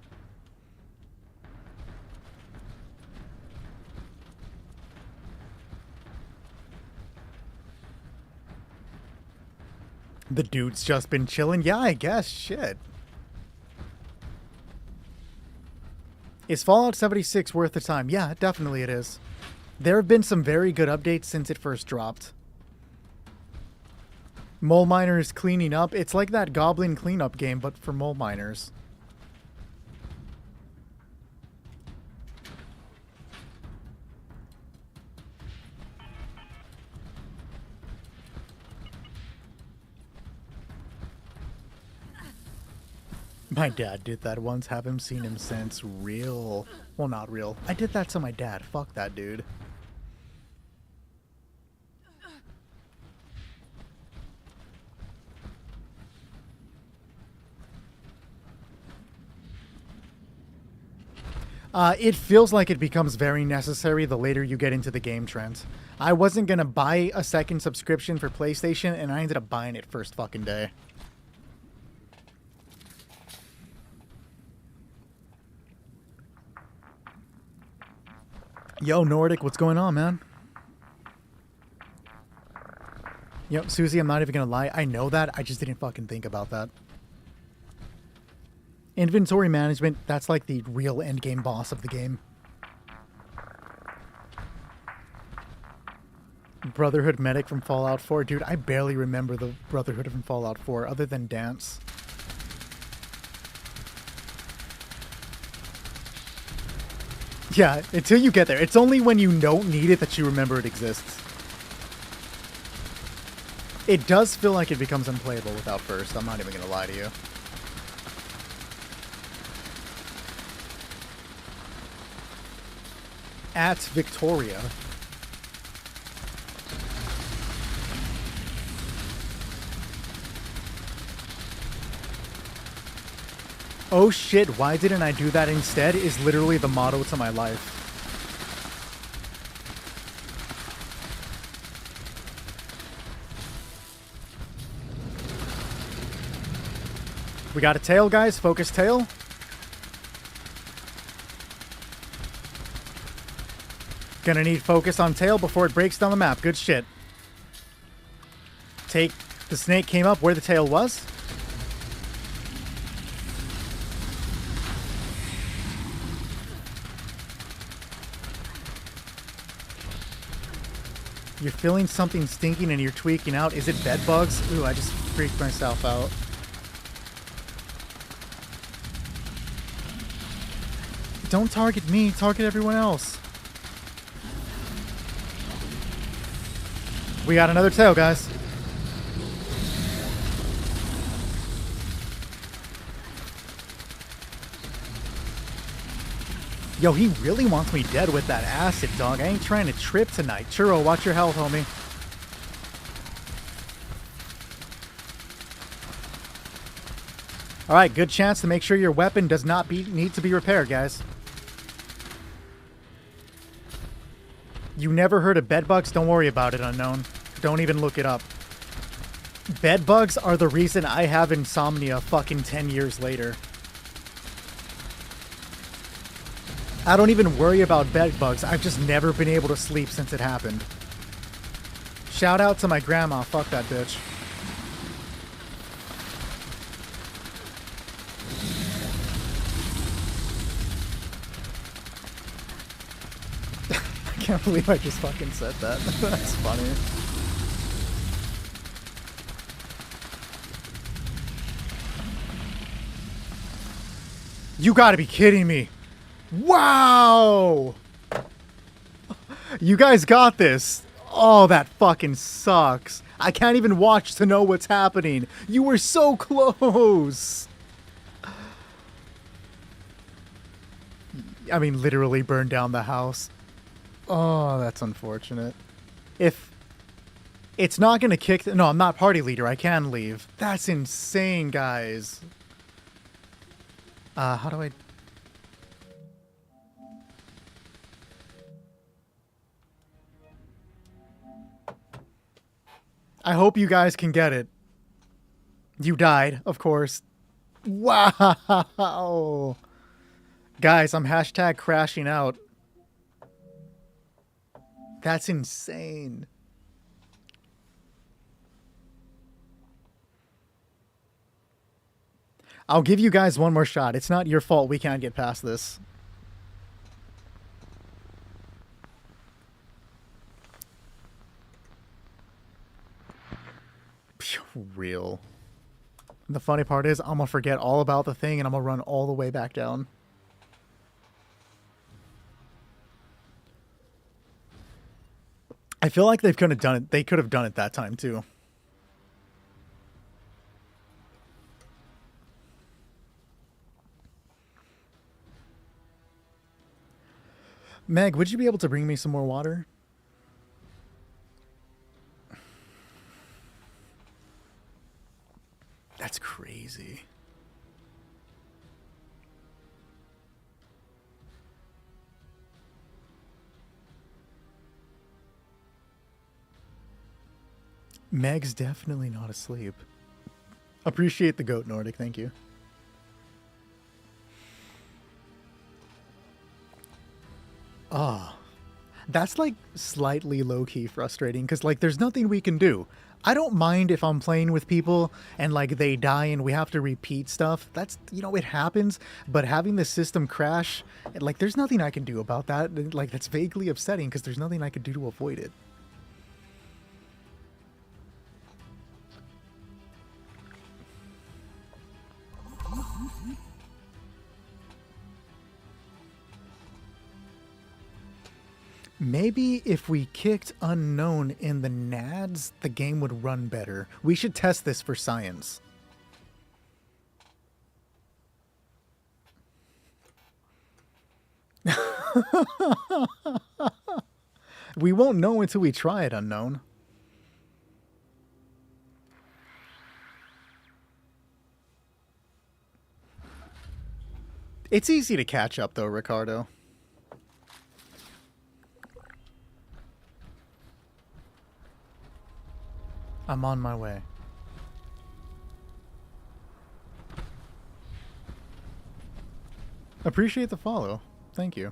The dude's just been chilling. Yeah, I guess. Shit. Is Fallout 76 worth the time? Yeah, definitely it is. There have been some very good updates since it first dropped. Mole miners cleaning up. It's like that goblin cleanup game, but for mole miners. My dad did that once. Haven't seen him since. Real. Well, not real. I did that to my dad. Fuck that dude. It feels like it becomes very necessary the later you get into the game, Trent. I wasn't gonna buy a second subscription for PlayStation, and I ended up buying it first fucking day. Yo, Nordic, what's going on, man? Yo, Susie, I'm not even gonna lie. I know that. I just didn't fucking think about that. Inventory management, that's like the real endgame boss of the game. Brotherhood medic from Fallout 4. Dude, I barely remember the Brotherhood from Fallout 4 other than Dance. Yeah, until you get there. It's only when you don't need it that you remember it exists. It does feel like it becomes unplayable without first. I'm not even going to lie to you. At Victoria. Oh shit, why didn't I do that instead is literally the motto to my life. We got a tail, guys. Focus tail. Gonna need focus on tail before it breaks down the map. Good shit. The snake came up where the tail was. You're feeling something stinking and you're tweaking out. Is it bed bugs? Ooh, I just freaked myself out. Don't target me, target everyone else. We got another tail, guys. Yo, he really wants me dead with that acid, dog. I ain't trying to trip tonight. Churro, watch your health, homie. Alright, good chance to make sure your weapon does not need to be repaired, guys. You never heard of bedbugs? Don't worry about it, unknown. Don't even look it up. Bedbugs are the reason I have insomnia fucking 10 years later. I don't even worry about bedbugs. I've just never been able to sleep since it happened. Shout out to my grandma. Fuck that bitch. I can't believe I just fucking said that. That's funny. You gotta be kidding me. Wow! You guys got this. Oh, that fucking sucks. I can't even watch to know what's happening. You were so close. I mean, literally burned down the house. Oh, that's unfortunate. If it's not going to kick... No, I'm not party leader. I can leave. That's insane, guys. How do I... I hope you guys can get it. You died, of course. Wow. Guys, I'm hashtag crashing out. That's insane. I'll give you guys one more shot. It's not your fault we can't get past this. Phew, real. The funny part is I'm gonna forget all about the thing and I'm gonna run all the way back down. I feel like they could have done it. They could have done it that time too. Meg, would you be able to bring me some more water? That's crazy. Meg's definitely not asleep. Appreciate the goat, Nordic. Thank you. Ah, that's like slightly low-key frustrating because like there's nothing we can do. I don't mind if I'm playing with people and like they die and we have to repeat stuff. That's, you know, it happens. But having the system crash, like there's nothing I can do about that. Like that's vaguely upsetting because there's nothing I could do to avoid it. Maybe if we kicked unknown in the nads, the game would run better. We should test this for science. We won't know until we try it, unknown. It's easy to catch up though, Ricardo. I'm on my way. Appreciate the follow. Thank you.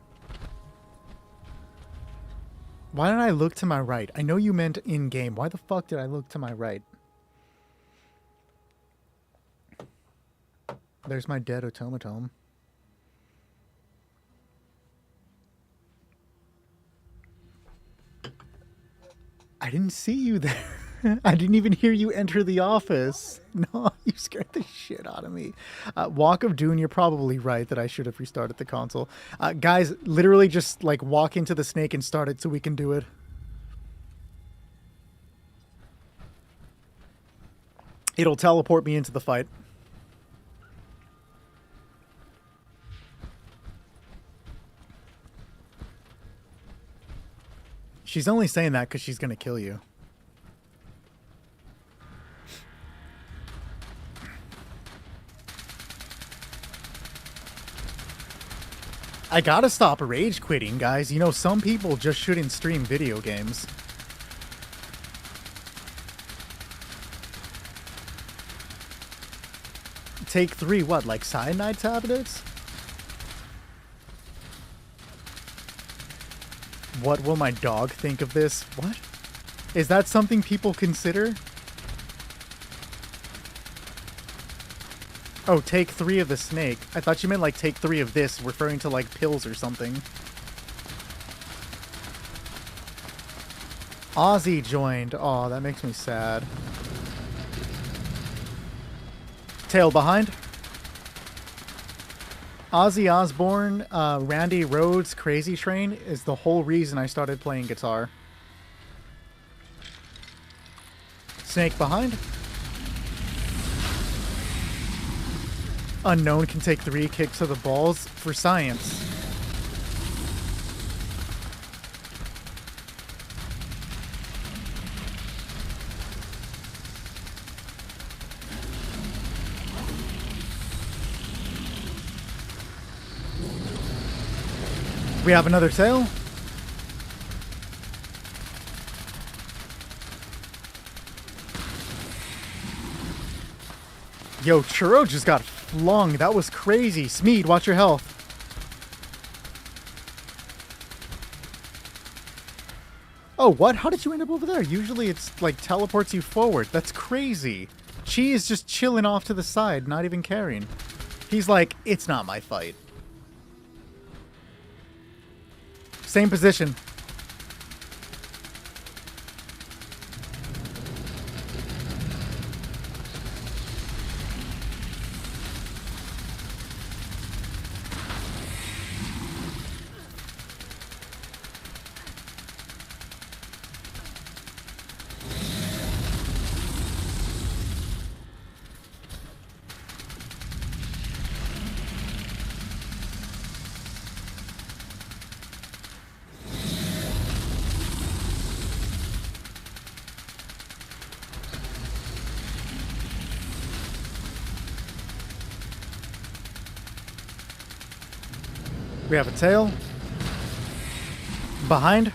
Why did I look to my right? I know you meant in-game. Why the fuck did I look to my right? There's my dead automaton. I didn't see you there. I didn't even hear you enter the office. No, you scared the shit out of me. Walk of Doom, you're probably right that I should have restarted the console. Guys, literally just like walk into the snake and start it so we can do it. It'll teleport me into the fight. She's only saying that because she's going to kill you. I gotta stop rage quitting, guys. You know, some people just shouldn't stream video games. Take 3, what, like cyanide tablets? What will my dog think of this? What? Is that something people consider? Oh, take 3 of the snake. I thought you meant like take 3 of this, referring to like pills or something. Ozzy joined. Oh, that makes me sad. Tail behind. Ozzy Osbourne, Randy Rhoads, Crazy Train is the whole reason I started playing guitar. Snake behind. Unknown can take 3 kicks to the balls for science. We have another tail. Yo, Churro just got flung. That was crazy. Smeed, watch your health. Oh, what? How did you end up over there? Usually it's like teleports you forward. That's crazy. Chi is just chilling off to the side, not even caring. He's like, it's not my fight. Same position. We have a tail. Behind.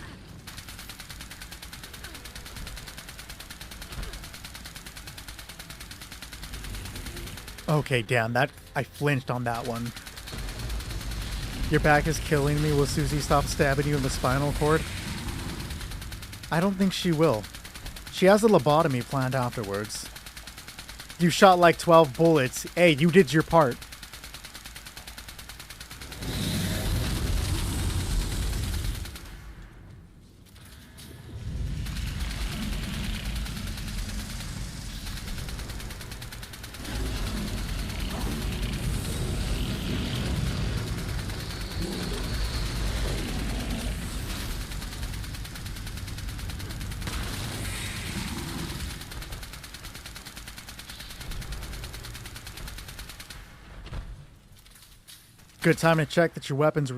Okay, damn, that I flinched on that one. Your back is killing me. Will Susie stop stabbing you in the spinal cord? I don't think she will. She has a lobotomy planned afterwards. You shot like 12 bullets. Hey, you did your part. Good time to check that your weapons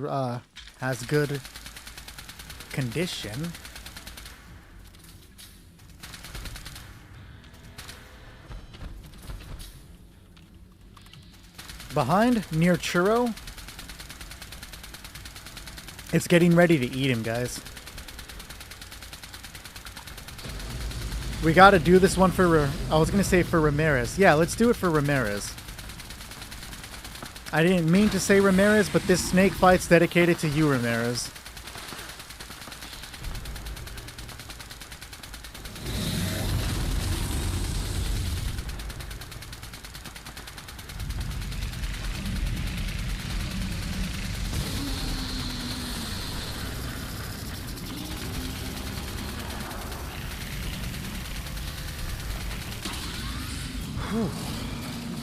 has good condition. Behind, near Churro. It's getting ready to eat him, guys. We gotta do this one for, I was gonna say for Ramirez. Yeah, let's do it for Ramirez. I didn't mean to say Ramirez, but this snake fight's dedicated to you, Ramirez. Whew.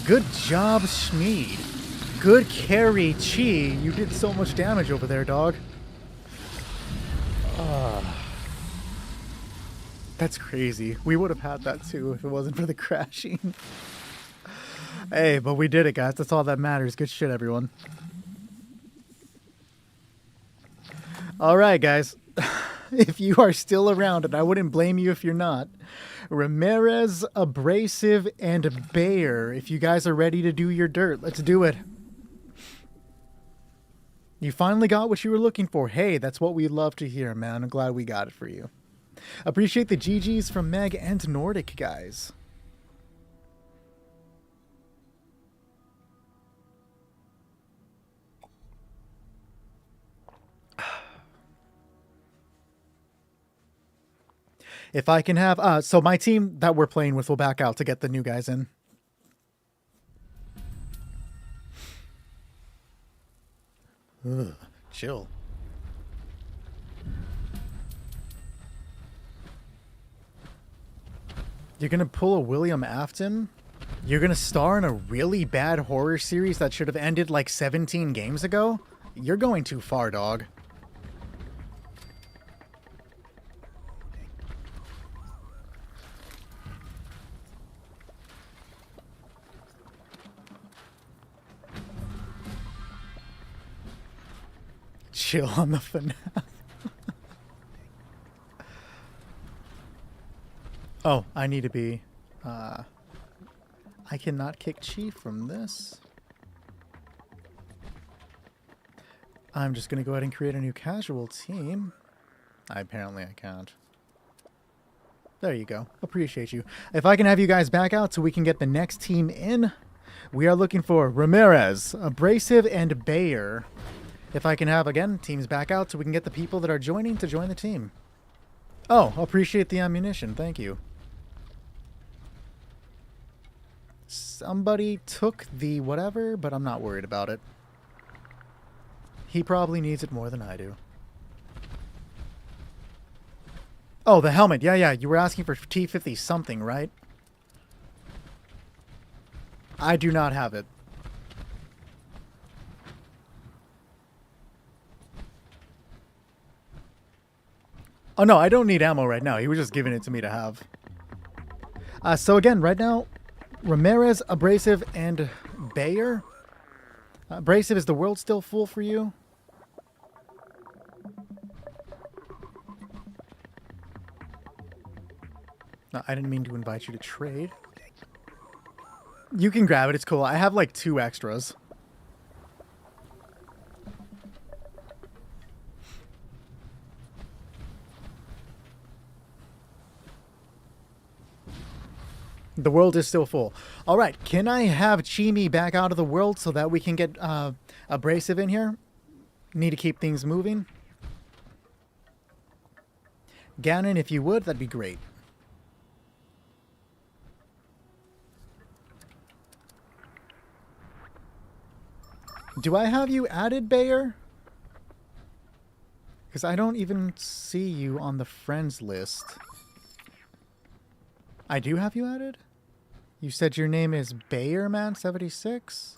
Good job, Schmeed. Good carry, Chi. You did so much damage over there, dog. That's crazy. We would have had that too if it wasn't for the crashing. Hey, but we did it, guys. That's all that matters. Good shit, everyone. All right, guys. If you are still around, and I wouldn't blame you if you're not, Ramirez, Abrasive, and Bayer. If you guys are ready to do your dirt, let's do it. You finally got what you were looking for. Hey, that's what we love to hear, man. I'm glad we got it for you. Appreciate the GGs from Meg and Nordic, guys. If I can have... so my team that we're playing with will back out to get the new guys in. Ugh, chill. You're gonna pull a William Afton? You're gonna star in a really bad horror series that should have ended like 17 games ago? You're going too far, dog. Chill on the FNAF. Oh, I need to be... I cannot kick Chi from this. I'm just going to go ahead and create a new casual team. Apparently I can't. There you go. Appreciate you. If I can have you guys back out so we can get the next team in. We are looking for Ramirez, Abrasive, and Bayer. If I can have, again, teams back out so we can get the people that are joining to join the team. Oh, appreciate the ammunition. Thank you. Somebody took the whatever, but I'm not worried about it. He probably needs it more than I do. Oh, the helmet. Yeah. You were asking for T50 something, right? I do not have it. Oh, no, I don't need ammo right now. He was just giving it to me to have. So again, right now, Ramirez, Abrasive, and Bayer. Abrasive, is the world still full for you? No, I didn't mean to invite you to trade. You can grab it. It's cool. I have like 2 extras. The world is still full. All right. Can I have Chimi back out of the world so that we can get Abrasive in here? Need to keep things moving. Ganon, if you would, that'd be great. Do I have you added, Bayer? Because I don't even see you on the friends list. I do have you added? You said your name is Bayerman76?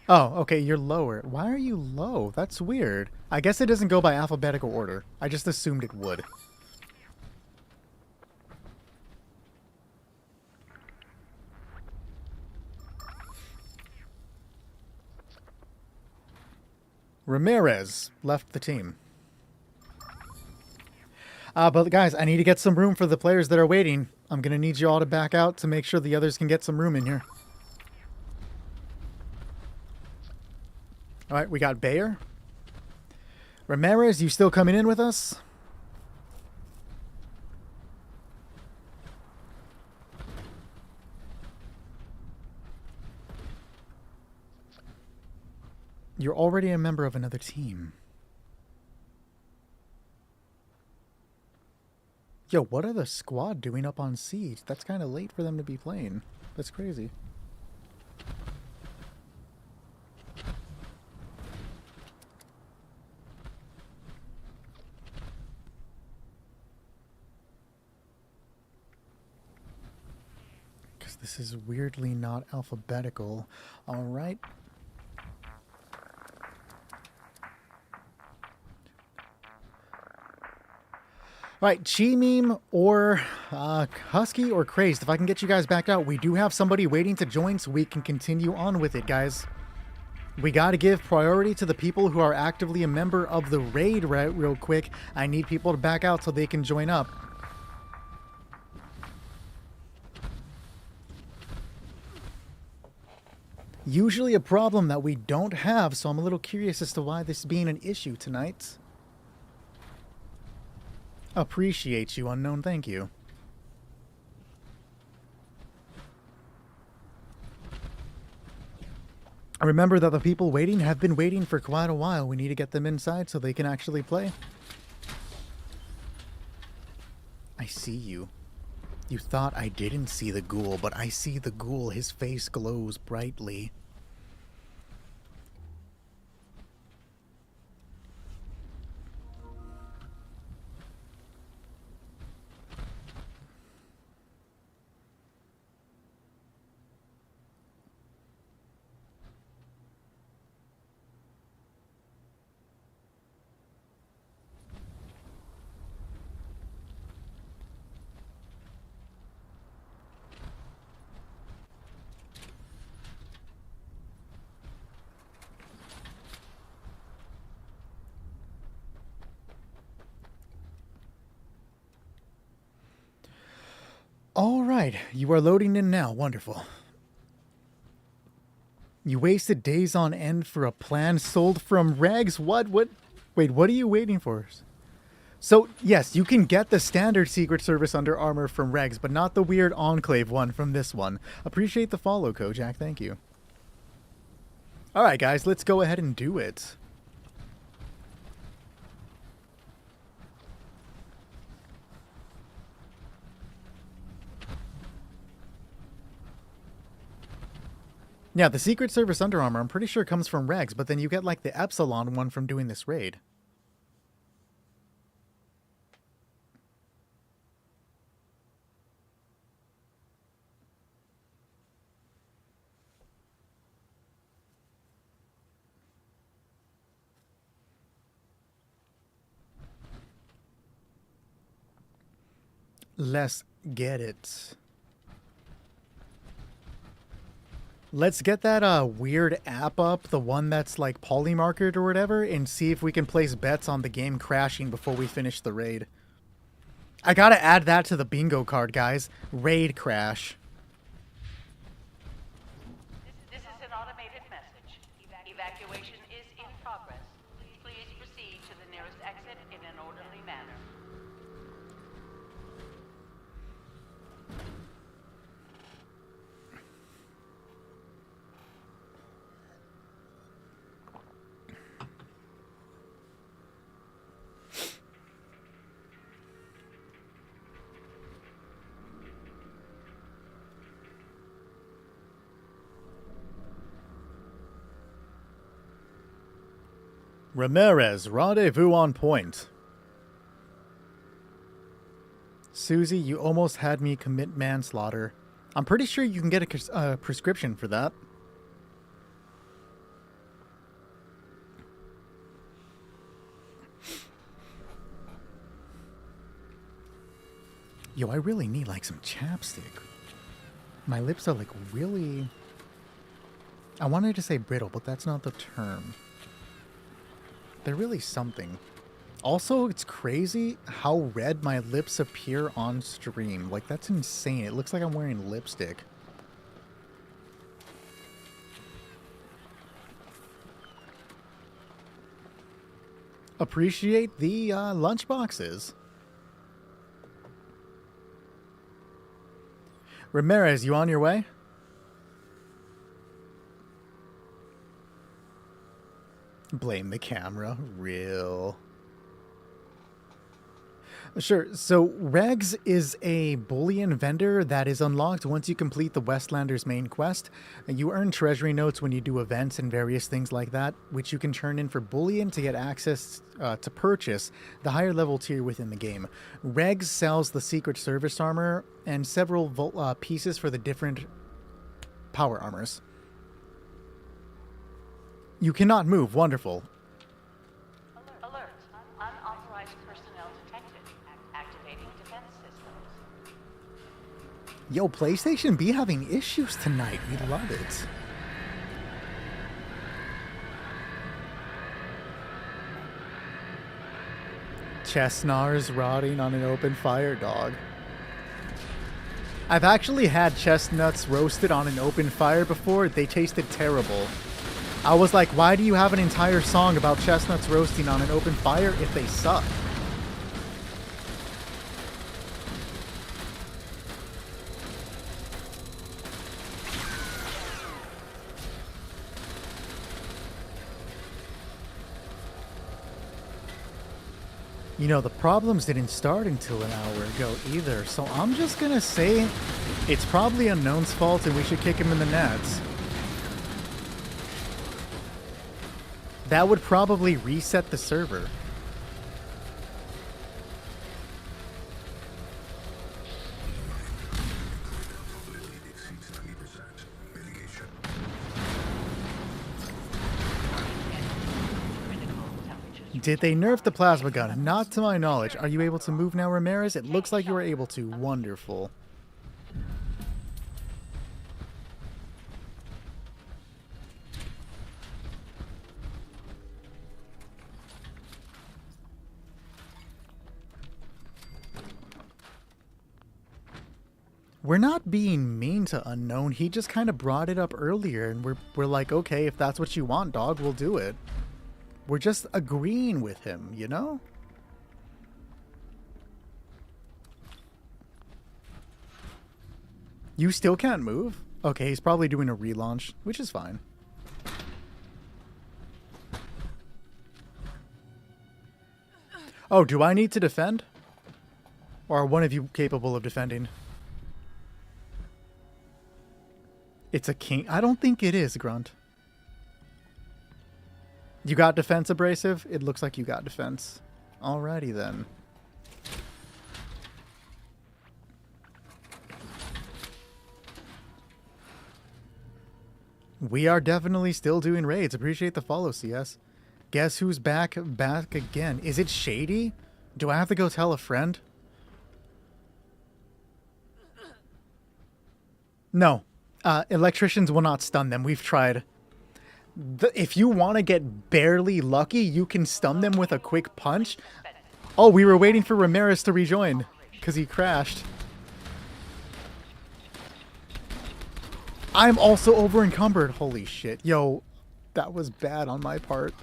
Oh, okay, you're lower. Why are you low? That's weird. I guess it doesn't go by alphabetical order. I just assumed it would. Ramirez left the team. But guys, I need to get some room for the players that are waiting. I'm going to need you all to back out to make sure the others can get some room in here. All right, we got Bayer. Ramirez, you still coming in with us? You're already a member of another team. Yo, what are the squad doing up on Siege? That's kind of late for them to be playing. That's crazy. Because this is weirdly not alphabetical. All right. All right, Chi Meme or Husky or Crazed, if I can get you guys back out, we do have somebody waiting to join so we can continue on with it, guys. We got to give priority to the people who are actively a member of the raid real quick. I need people to back out so they can join up. Usually a problem that we don't have, so I'm a little curious as to why this being an issue tonight. Appreciate you, unknown. Thank you. Remember that the people waiting have been waiting for quite a while. We need to get them inside so they can actually play. I see you. You thought I didn't see the ghoul, but I see the ghoul. His face glows brightly. All right, you are loading in now. Wonderful. You wasted days on end for a plan sold from Regs. What? Wait, what are you waiting for? So, yes, you can get the standard Secret Service Under Armour from Regs, but not the weird Enclave one from this one. Appreciate the follow, Kojak. Thank you. Alright, guys, let's go ahead and do it. Yeah, the Secret Service Under Armour, I'm pretty sure comes from Regs, but then you get, like, the Epsilon one from doing this raid. Let's get it. Let's get that weird app up, the one that's like polymarketed or whatever, and see if we can place bets on the game crashing before we finish the raid. I gotta add that to the bingo card, guys. Raid crash. This is an automated message. Evacuation is in progress. Please proceed to the nearest exit in an orderly manner. Ramirez, rendezvous on point. Susie, you almost had me commit manslaughter. I'm pretty sure you can get a prescription for that. Yo, I really need like some chapstick. My lips are like really... I wanted to say brittle, but that's not the term. They're really something. Also, it's crazy how red my lips appear on stream. Like, that's insane. It looks like I'm wearing lipstick. Appreciate the lunch boxes. Ramirez, you on your way? Blame the camera. Real. Sure. So Regs is a bullion vendor that is unlocked once you complete the Westlanders main quest. You earn treasury notes when you do events and various things like that, which you can turn in for bullion to get access to purchase the higher level tier within the game. Regs sells the Secret Service armor and several pieces for the different power armors. You cannot move. Wonderful. Alert. Unauthorized personnel detected. Activating defense systems. Yo, PlayStation be having issues tonight. We love it. Chestnars rotting on an open fire, dog. I've actually had chestnuts roasted on an open fire before. They tasted terrible. I was like, why do you have an entire song about chestnuts roasting on an open fire if they suck? You know, the problems didn't start until an hour ago either, so I'm just gonna say it's probably Unknown's fault and we should kick him in the nuts. That would probably reset the server. Did they nerf the plasma gun? Not to my knowledge. Are you able to move now, Ramirez? It looks like you are able to. Wonderful. We're not being mean to Unknown. He just kind of brought it up earlier, and we're like, okay, if that's what you want, dog, we'll do it. We're just agreeing with him, you know? You still can't move? Okay, he's probably doing a relaunch, which is fine. Oh, do I need to defend? Or are one of you capable of defending? It's a king. I don't think it is, Grunt. You got defense, Abrasive? It looks like you got defense. Alrighty then. We are definitely still doing raids. Appreciate the follow, CS. Guess who's back again? Is it Shady? Do I have to go tell a friend? No. Electricians will not stun them. We've tried. If you want to get barely lucky, you can stun them with a quick punch. Oh, we were waiting for Ramirez to rejoin because he crashed. I'm also over encumbered. Holy shit. Yo, that was bad on my part.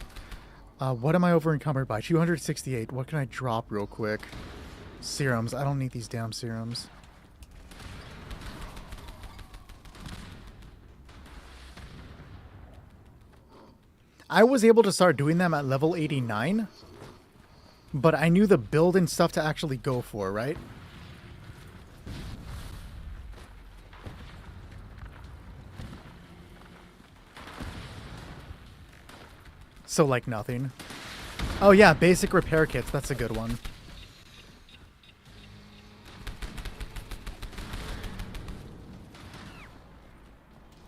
What am I over encumbered by? 268. What can I drop real quick? Serums. I don't need these damn serums. I was able to start doing them at level 89, but I knew the build and stuff to actually go for, right? So, like, nothing. Oh, yeah, basic repair kits. That's a good one.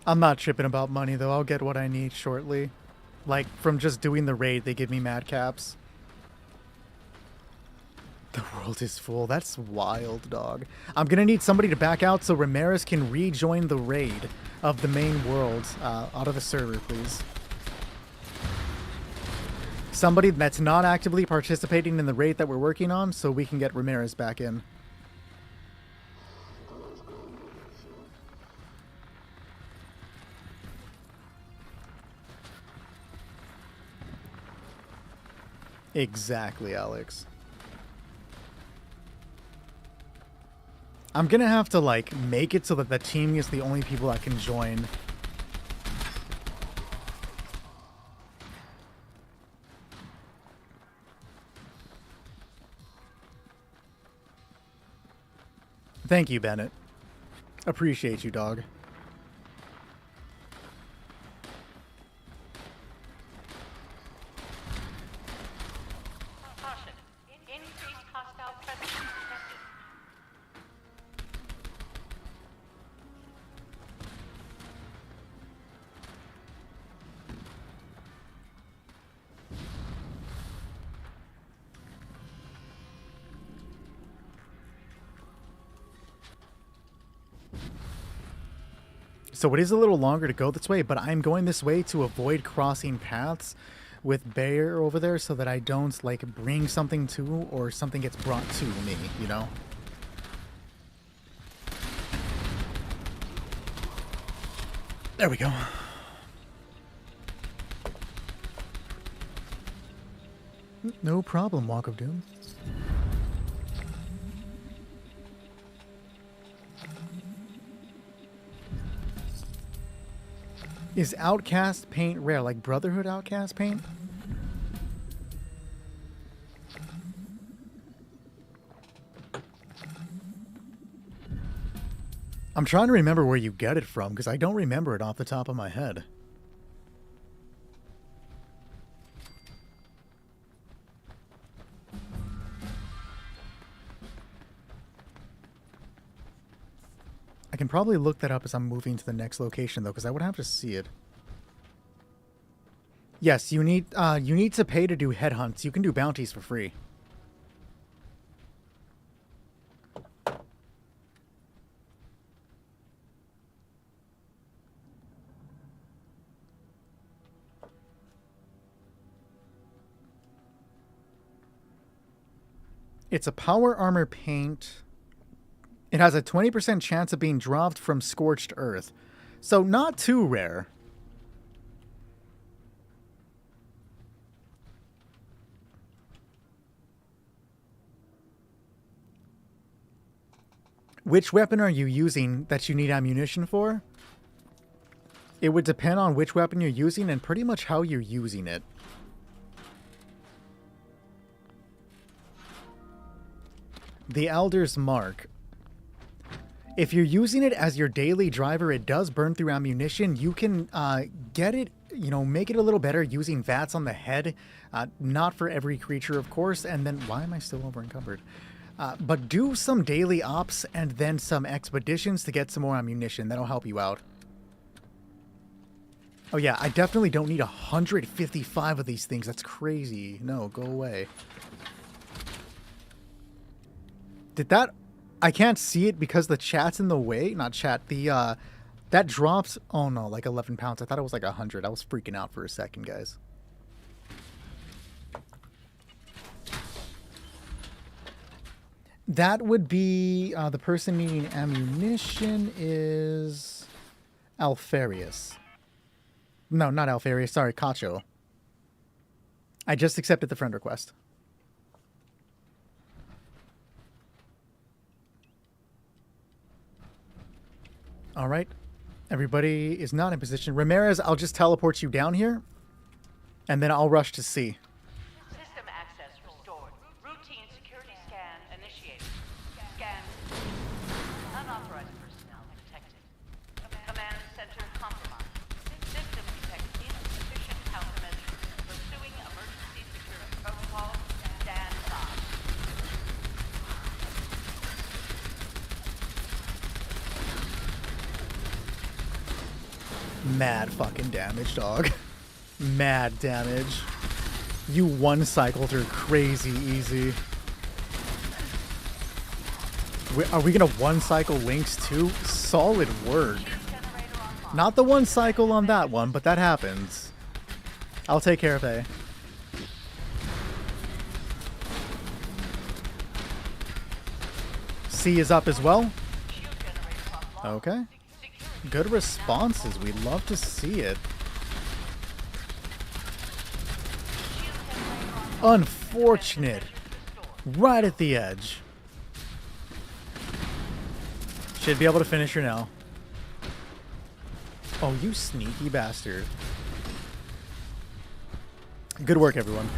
I'm not tripping about money, though. I'll get what I need shortly. Like, from just doing the raid, they give me mad caps. The world is full. That's wild, dog. I'm gonna need somebody to back out so Ramirez can rejoin the raid of the main world out of the server, please. Somebody that's not actively participating in the raid that we're working on so we can get Ramirez back in. Exactly, Alex. I'm gonna have to, like, make it so that the team is the only people that can join. Thank you, Bennett. Appreciate you, dog. Caution. Increased hostile presence detected. So it is a little longer to go this way, but I'm going this way to avoid crossing paths with Bear over there so that I don't, like, bring something to or something gets brought to me, you know? There we go. No problem, Walk of Doom. Is Outcast paint rare, like Brotherhood Outcast paint? I'm trying to remember where you get it from, because I don't remember it off the top of my head. I can probably look that up as I'm moving to the next location, though, because I would have to see it. Yes, you need to pay to do headhunts. You can do bounties for free. It's a power armor paint. It has a 20% chance of being dropped from scorched earth. So not too rare. Which weapon are you using that you need ammunition for? It would depend on which weapon you're using and pretty much how you're using it. The Elder's Mark. If you're using it as your daily driver, it does burn through ammunition. You can get it, make it a little better using VATS on the head. Not for every creature, of course. And then, why am I still over encumbered? But do some daily ops and then some expeditions to get some more ammunition. That'll help you out. Oh yeah, I definitely don't need 155 of these things. That's crazy. No, go away. Did that... I can't see it because the chat's in the way. Not chat. The, that drops... Oh no, like 11 pounds. I thought it was like 100. I was freaking out for a second, guys. That would be... the person needing ammunition is... Alfarius. No, not Alfarius. Sorry, Cacho. I just accepted the friend request. All right. Everybody is not in position. Ramirez, I'll just teleport you down here, and then I'll rush to C. System access restored. Routine security scan initiated. Scan. Unauthorized personnel detected. Command center compromised. System detects insufficient countermeasures. Pursuing emergency security protocol. Stand by. Mad fucking damage, dog. Mad damage. You one-cycled her crazy easy. Are we gonna one-cycle Lynx too? Solid work. Not the one-cycle on that one, but that happens. I'll take care of A. C is up as well. Okay. Good responses. We'd love to see it. Unfortunate. Right at the edge. Should be able to finish her now. Oh, you sneaky bastard. Good work, everyone.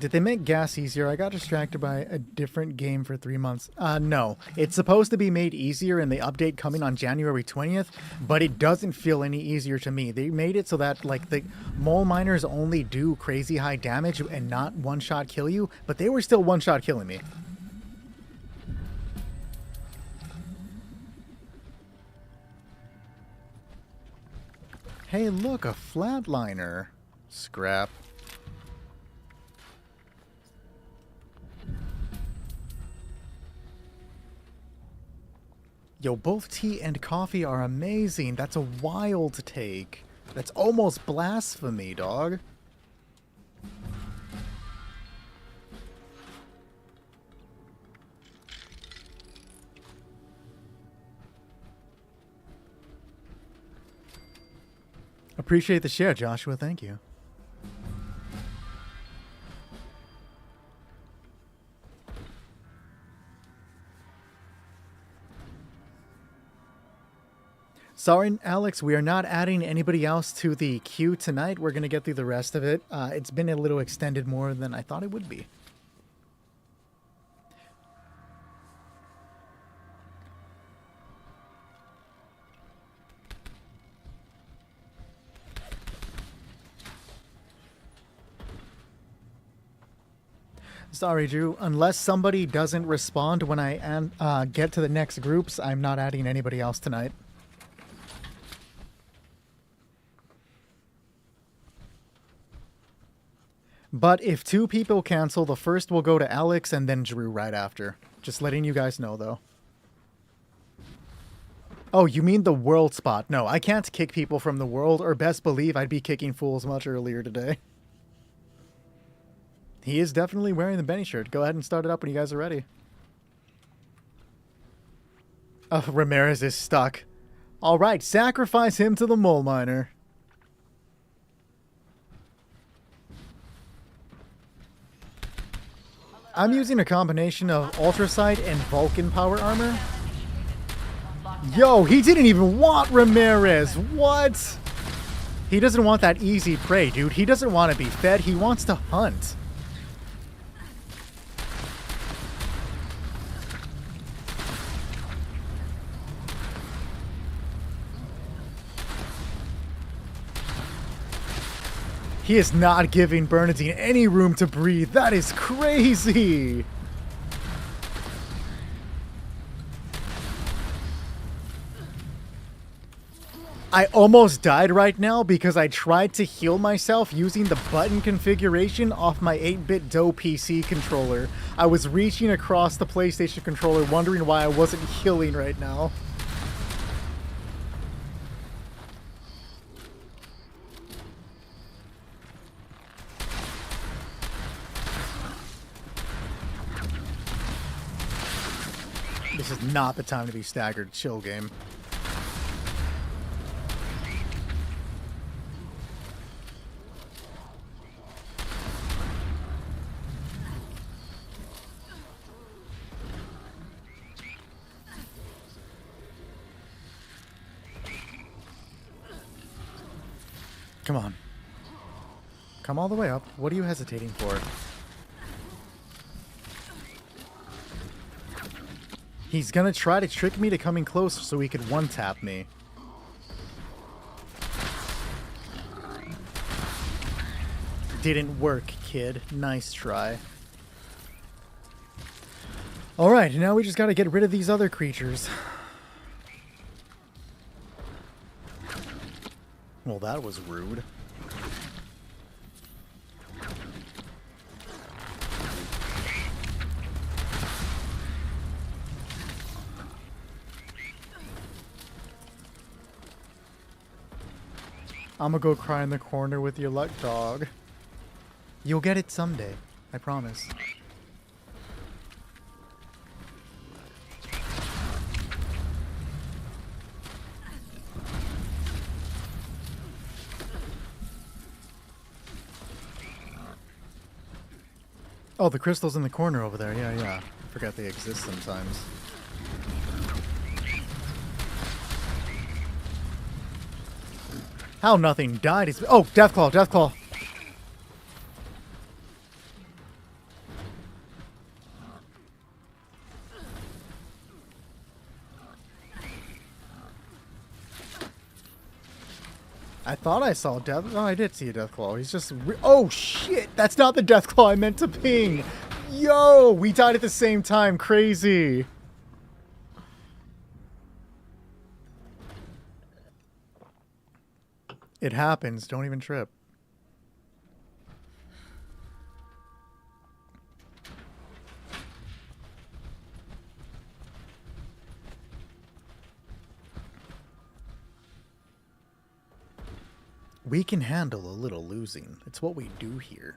Did they make gas easier? I got distracted by a different game for 3 months. No. It's supposed to be made easier in the update coming on January 20th, but it doesn't feel any easier to me. They made it so that, like, the mole miners only do crazy high damage and not one-shot kill you, but they were still one-shot killing me. Hey, look, a flatliner. Scrap. Yo, both tea and coffee are amazing. That's a wild take. That's almost blasphemy, dog. Appreciate the share, Joshua. Thank you. Sorry, Alex, we are not adding anybody else to the queue tonight. We're going to get through the rest of it. It's been a little extended more than I thought it would be. Sorry, Drew. Unless somebody doesn't respond when I get to the next groups, I'm not adding anybody else tonight. But if 2 people cancel, the first will go to Alex and then Drew right after. Just letting you guys know, though. Oh, you mean the world spot? No, I can't kick people from the world, or best believe I'd be kicking fools much earlier today. He is definitely wearing the Benny shirt. Go ahead and start it up when you guys are ready. Oh, Ramirez is stuck. All right, sacrifice him to the mole miner. I'm using a combination of Ultrasight and Vulcan power armor. Yo, he didn't even want Ramirez. What? He doesn't want that easy prey, dude. He doesn't want to be fed. He wants to hunt. He is not giving Bernadine any room to breathe. That is crazy. I almost died right now because I tried to heal myself using the button configuration off my 8-bit DOE PC controller. I was reaching across the PlayStation controller wondering why I wasn't healing right now. This is not the time to be staggered. Chill, game. Come on. Come all the way up. What are you hesitating for? He's gonna try to trick me to coming close so he could one-tap me. Didn't work, kid. Nice try. Alright, now we just gotta get rid of these other creatures. Well, that was rude. I'm gonna go cry in the corner with your luck dog. You'll get it someday. I promise. Oh, the crystal's in the corner over there. Yeah, yeah. I forgot they exist sometimes. How nothing died is... Oh, Deathclaw, Deathclaw. I thought I saw Death... Oh, I did see a Deathclaw. He's just... Oh, shit! That's not the Deathclaw I meant to ping! Yo! We died at the same time. Crazy. It happens. Don't even trip. We can handle a little losing. It's what we do here.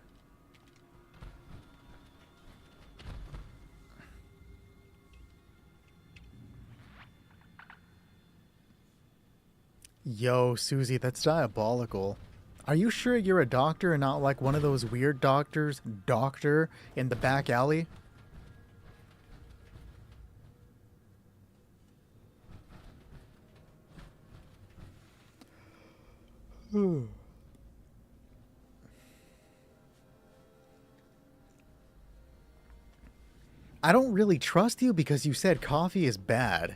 Yo, Susie, that's diabolical. Are you sure you're a doctor and not like one of those weird doctors, doctor, in the back alley? I don't really trust you because you said coffee is bad.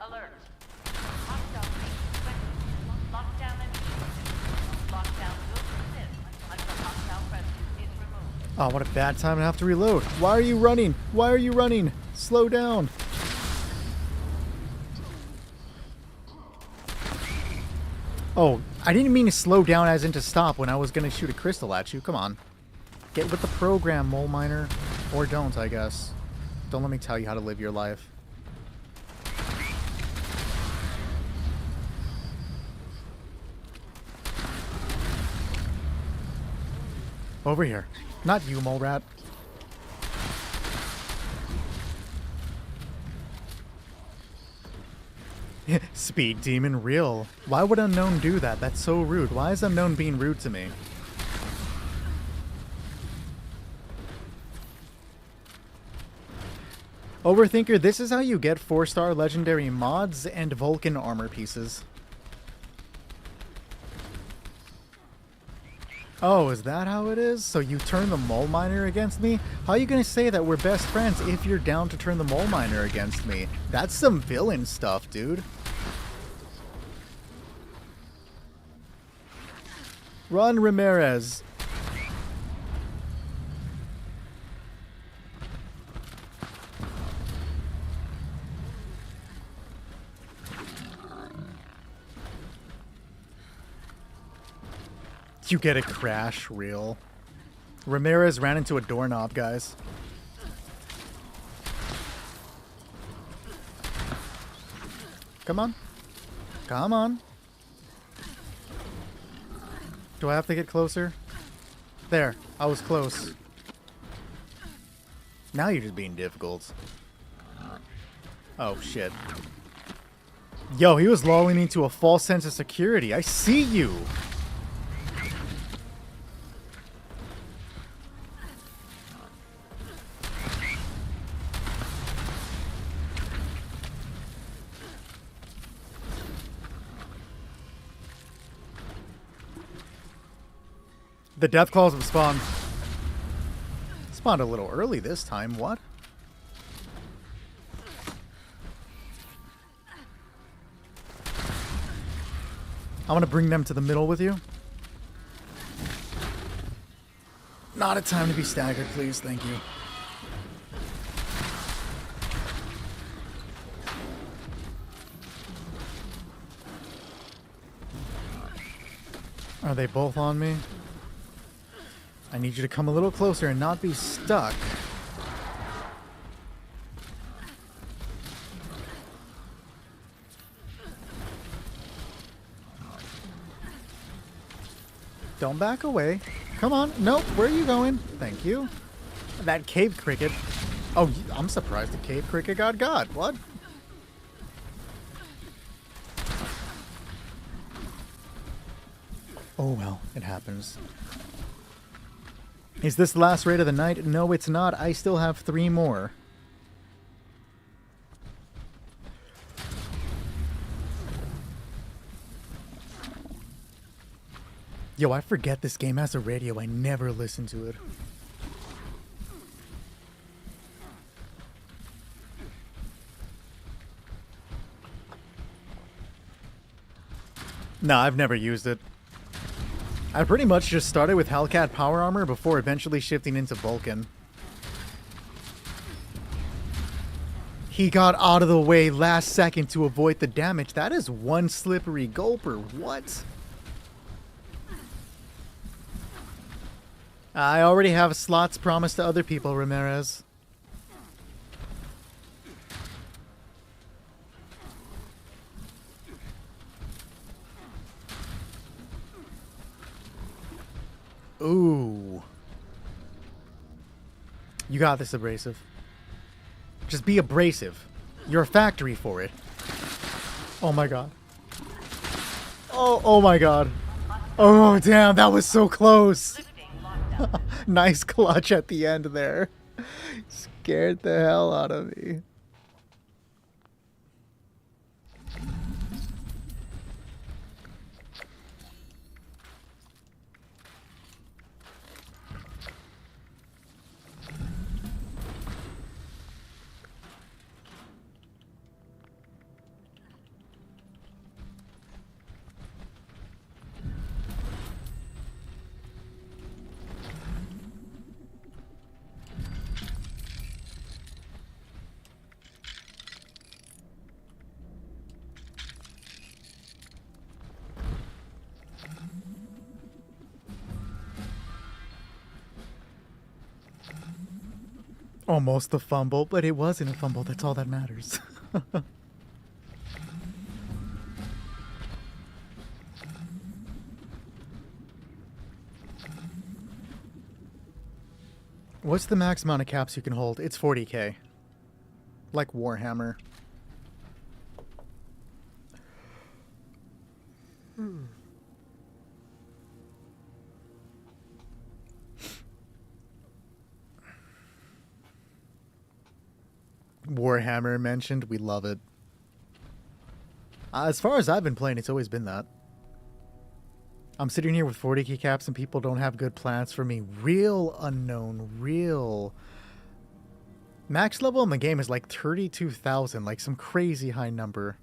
Alert. Hostile frequency. Lockdown initiated. Lockdown will persist until hostile presence is removed. Oh, what a bad time to have to reload. Why are you running? Why are you running? Slow down. Oh, I didn't mean to slow down as in to stop when I was going to shoot a crystal at you. Come on. Get with the program, Mole Miner. Or don't, I guess. Don't let me tell you how to live your life. Over here. Not you, mole rat. Speed demon real. Why would Unknown do that? That's so rude. Why is Unknown being rude to me? Overthinker, this is how you get 4-star legendary mods and Vulcan armor pieces. Oh, is that how it is? So you turn the mole miner against me? How are you gonna say that we're best friends if you're down to turn the mole miner against me? That's some villain stuff, dude. Run, Ramirez. You get a crash, real. Ramirez ran into a doorknob, guys. Come on. Come on. Do I have to get closer? There. I was close. Now you're just being difficult. Oh, shit. Yo, he was lulling me into a false sense of security. I see you. The Deathclaws have spawned. Spawned a little early this time. What? I'm gonna bring them to the middle with you. Not a time to be staggered, please. Thank you. Are they both on me? I need you to come a little closer and not be stuck. Don't back away. Come on. Nope. Where are you going? Thank you. That cave cricket. Oh, I'm surprised the cave cricket got God. What? Oh well, it happens. Is this the last raid of the night? No, it's not. I still have 3 more. Yo, I forget this game has a radio. I never listen to it. No, I've never used it. I pretty much just started with Hellcat power armor before eventually shifting into Vulcan. He got out of the way last second to avoid the damage. That is one slippery gulper. What? I already have slots promised to other people, Ramirez. Ooh. You got this, Abrasive. Just be abrasive. You're a factory for it. Oh my god. Oh my god. Oh damn, that was so close. Nice clutch at the end there. Scared the hell out of me. Almost a fumble, but it wasn't a fumble. That's all that matters. What's the max amount of caps you can hold? It's 40k. Like Warhammer. Warhammer mentioned. We love it. As far as I've been playing, it's always been that. I'm sitting here with 40 keycaps and people don't have good plans for me. Real unknown, real. Max level in the game is like 32,000, like some crazy high number.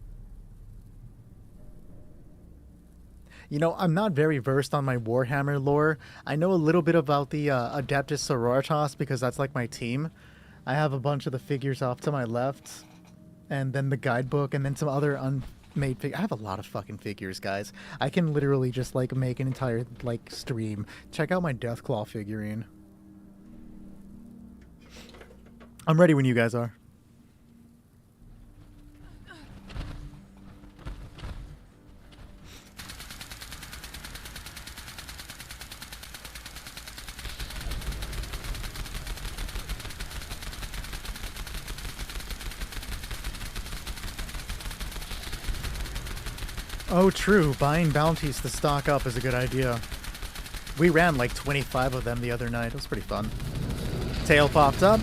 You know, I'm not very versed on my Warhammer lore. I know a little bit about the Adeptus Sororitas because that's like my team. I have a bunch of the figures off to my left, and then the guidebook, and then some other unmade figures. I have a lot of fucking figures, guys. I can literally just like make an entire like stream. Check out my Deathclaw figurine. I'm ready when you guys are. Oh, true. Buying bounties to stock up is a good idea. We ran like 25 of them the other night. It was pretty fun. Tail popped up.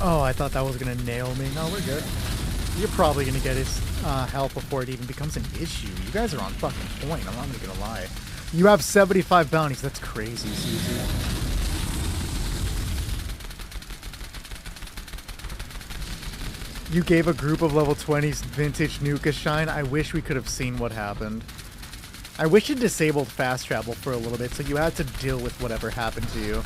Oh, I thought that was going to nail me. No, we're good. You're probably going to get his help before it even becomes an issue. You guys are on fucking point. I'm not even going to lie. You have 75 bounties. That's crazy, Susie. You gave a group of level 20s vintage Nuka shine. I wish we could have seen what happened. I wish it disabled fast travel for a little bit, so you had to deal with whatever happened to you.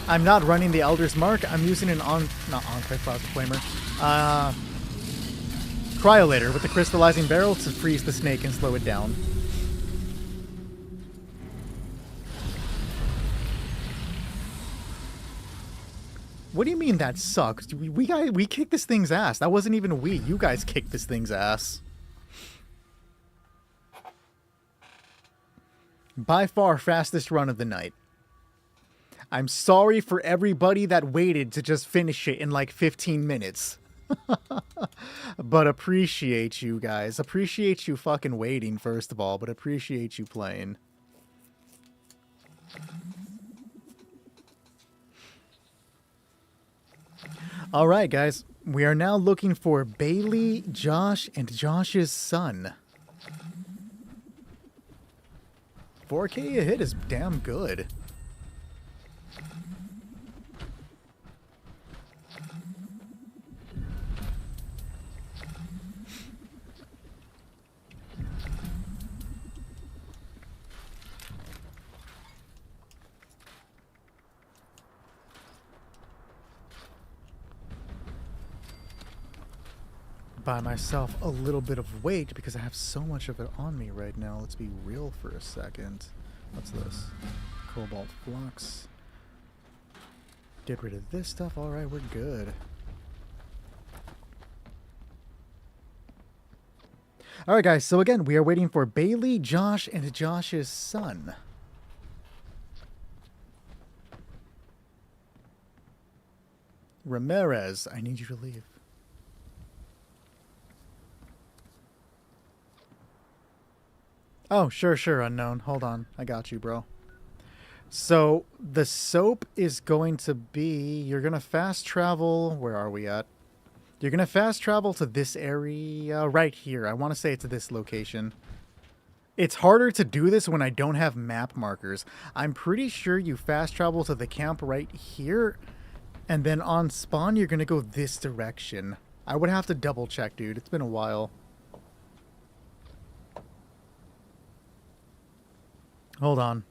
I'm not running the Elder's Mark. I'm using an not Enclave Plasma Flamer. Cryolator with the crystallizing barrel to freeze the snake and slow it down. What do you mean that sucks? We kicked this thing's ass. That wasn't even we. You guys kicked this thing's ass. By far fastest run of the night. I'm sorry for everybody that waited to just finish it in like 15 minutes. But appreciate you guys. Appreciate you fucking waiting, first of all, but appreciate you playing. Alright, guys. We are now looking for Bailey, Josh, and Josh's son. 4K a hit is damn good. Buy myself a little bit of weight because I have so much of it on me right now. Let's be real for a second. What's this? Cobalt Flux. Get rid of this stuff. Alright, we're good. Alright guys, so again, we are waiting for Bailey, Josh, and Josh's son. Ramirez, I need you to leave. Oh, sure, unknown. Hold on. I got you, bro. So, the soap is going to be... You're going to fast travel... Where are we at? You're going to fast travel to this area right here. I want to say it's this location. It's harder to do this when I don't have map markers. I'm pretty sure you fast travel to the camp right here. And then on spawn, you're going to go this direction. I would have to double check, dude. It's been a while. Hold on.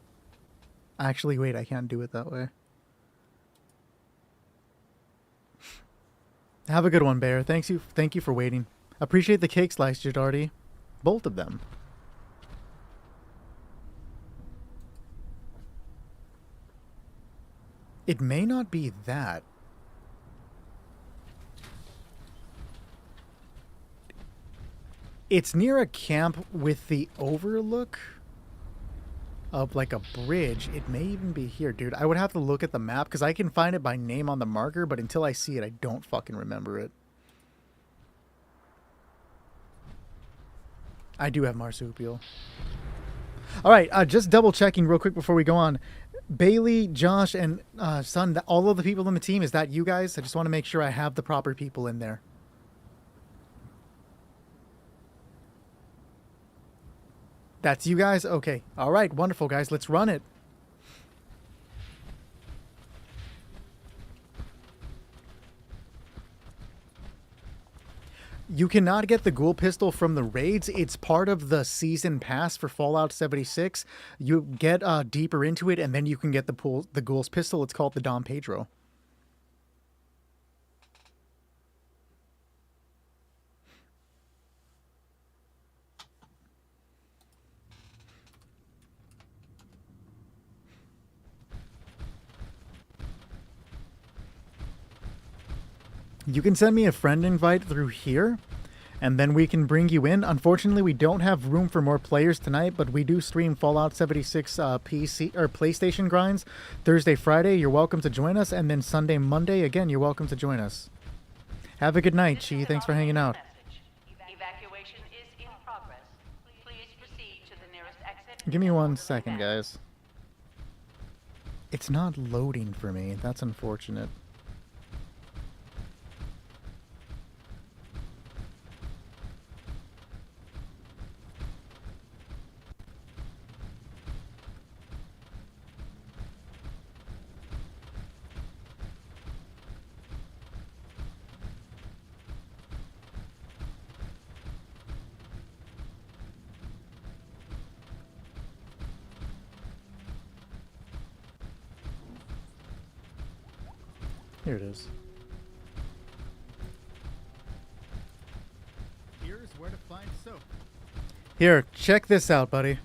Actually, wait, I can't do it that way. Have a good one, Bear. Thank you for waiting. Appreciate the cake slice, Jadardi. Both of them. It may not be that. It's near a camp with the overlook of like a bridge. It may even be here, dude. I would have to look at the map because I can find it by name on the marker, but until I see it, I don't fucking remember it. I do have marsupial. All right, just double checking real quick before we go on. Bailey, Josh, and Son, all of the people on the team, is that you guys? I just want to make sure I have the proper people in there. That's you guys? Okay. All right, wonderful, guys. Let's run it. You cannot get the ghoul pistol from the raids. It's part of the season pass for Fallout 76. You get deeper into it, and then you can get the ghoul's pistol. It's called the Dom Pedro. You can send me a friend invite through here, and then we can bring you in. Unfortunately, we don't have room for more players tonight, but we do stream Fallout 76 PC or PlayStation grinds Thursday, Friday. You're welcome to join us, and then Sunday, Monday, again, you're welcome to join us. Have a good night, Chi. Thanks for hanging out. Evacuation is in progress. Please proceed to the nearest exit. Give me 1 second, guys. It's not loading for me. That's unfortunate. Here it is. Here's where to find soap. Here, check this out, buddy.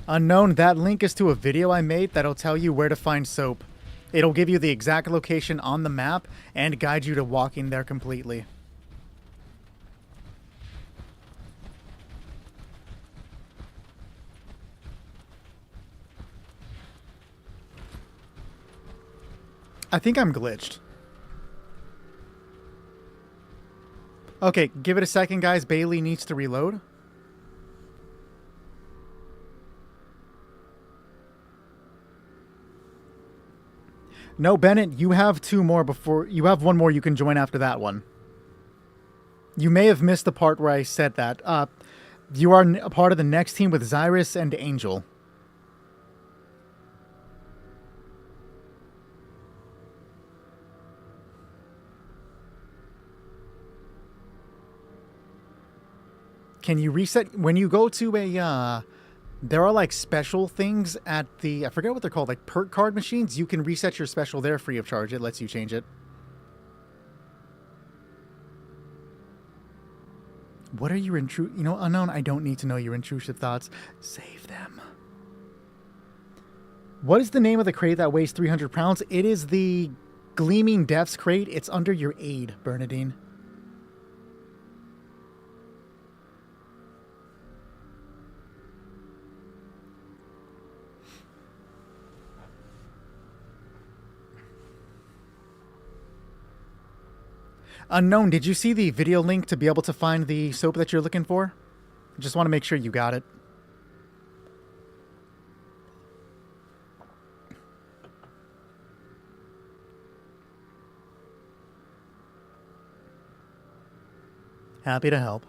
Unknown, that link is to a video I made that'll tell you where to find soap. It'll give you the exact location on the map and guide you to walking there completely. I think I'm glitched. Okay, give it a second, guys. Bailey needs to reload. No, Bennett, you have two more before... You have one more you can join after that one. You may have missed the part where I said that. You are a part of the next team with Zyrus and Angel. Can you reset... When you go to a... there are like special things at the... I forget what they're called. Like perk card machines. You can reset your special there free of charge. It lets you change it. What are your intrusive... You know, Unknown, I don't need to know your intrusive thoughts. Save them. What is the name of the crate that weighs 300 pounds? It is the Gleaming Depths crate. It's under your aid, Bernadine. Unknown, did you see the video link to be able to find the soap that you're looking for? Just want to make sure you got it. Happy to help.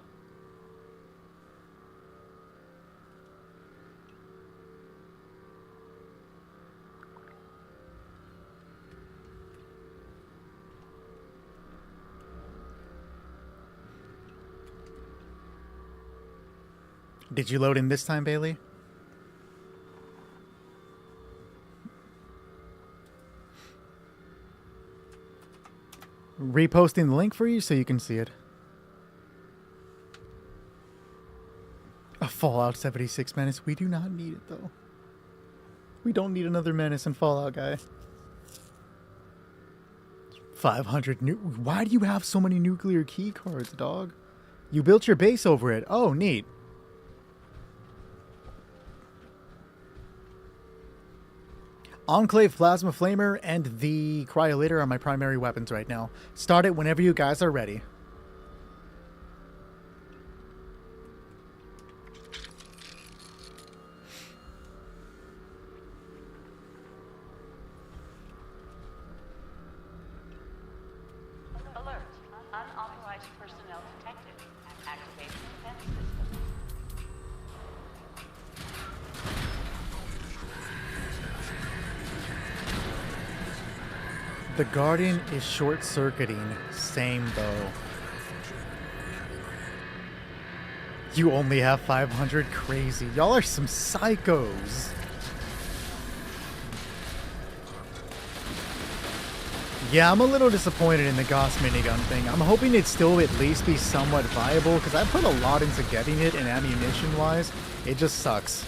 Did you load in this time, Bailey? Reposting the link for you so you can see it. Fallout 76 Menace. We do not need it, though. We don't need another Menace in Fallout, guy. 500 Why do you have so many nuclear key cards, dog? You built your base over it. Oh, neat. Enclave Plasma Flamer and the Cryolator are my primary weapons right now. Start it whenever you guys are ready. Alert. Unauthorized personnel detected. Activating defense system. The Guardian is short-circuiting. Same, though. You only have 500? Crazy. Y'all are some psychos. Yeah, I'm a little disappointed in the Gauss minigun thing. I'm hoping it'd still at least be somewhat viable, because I put a lot into getting it, and ammunition-wise, it just sucks.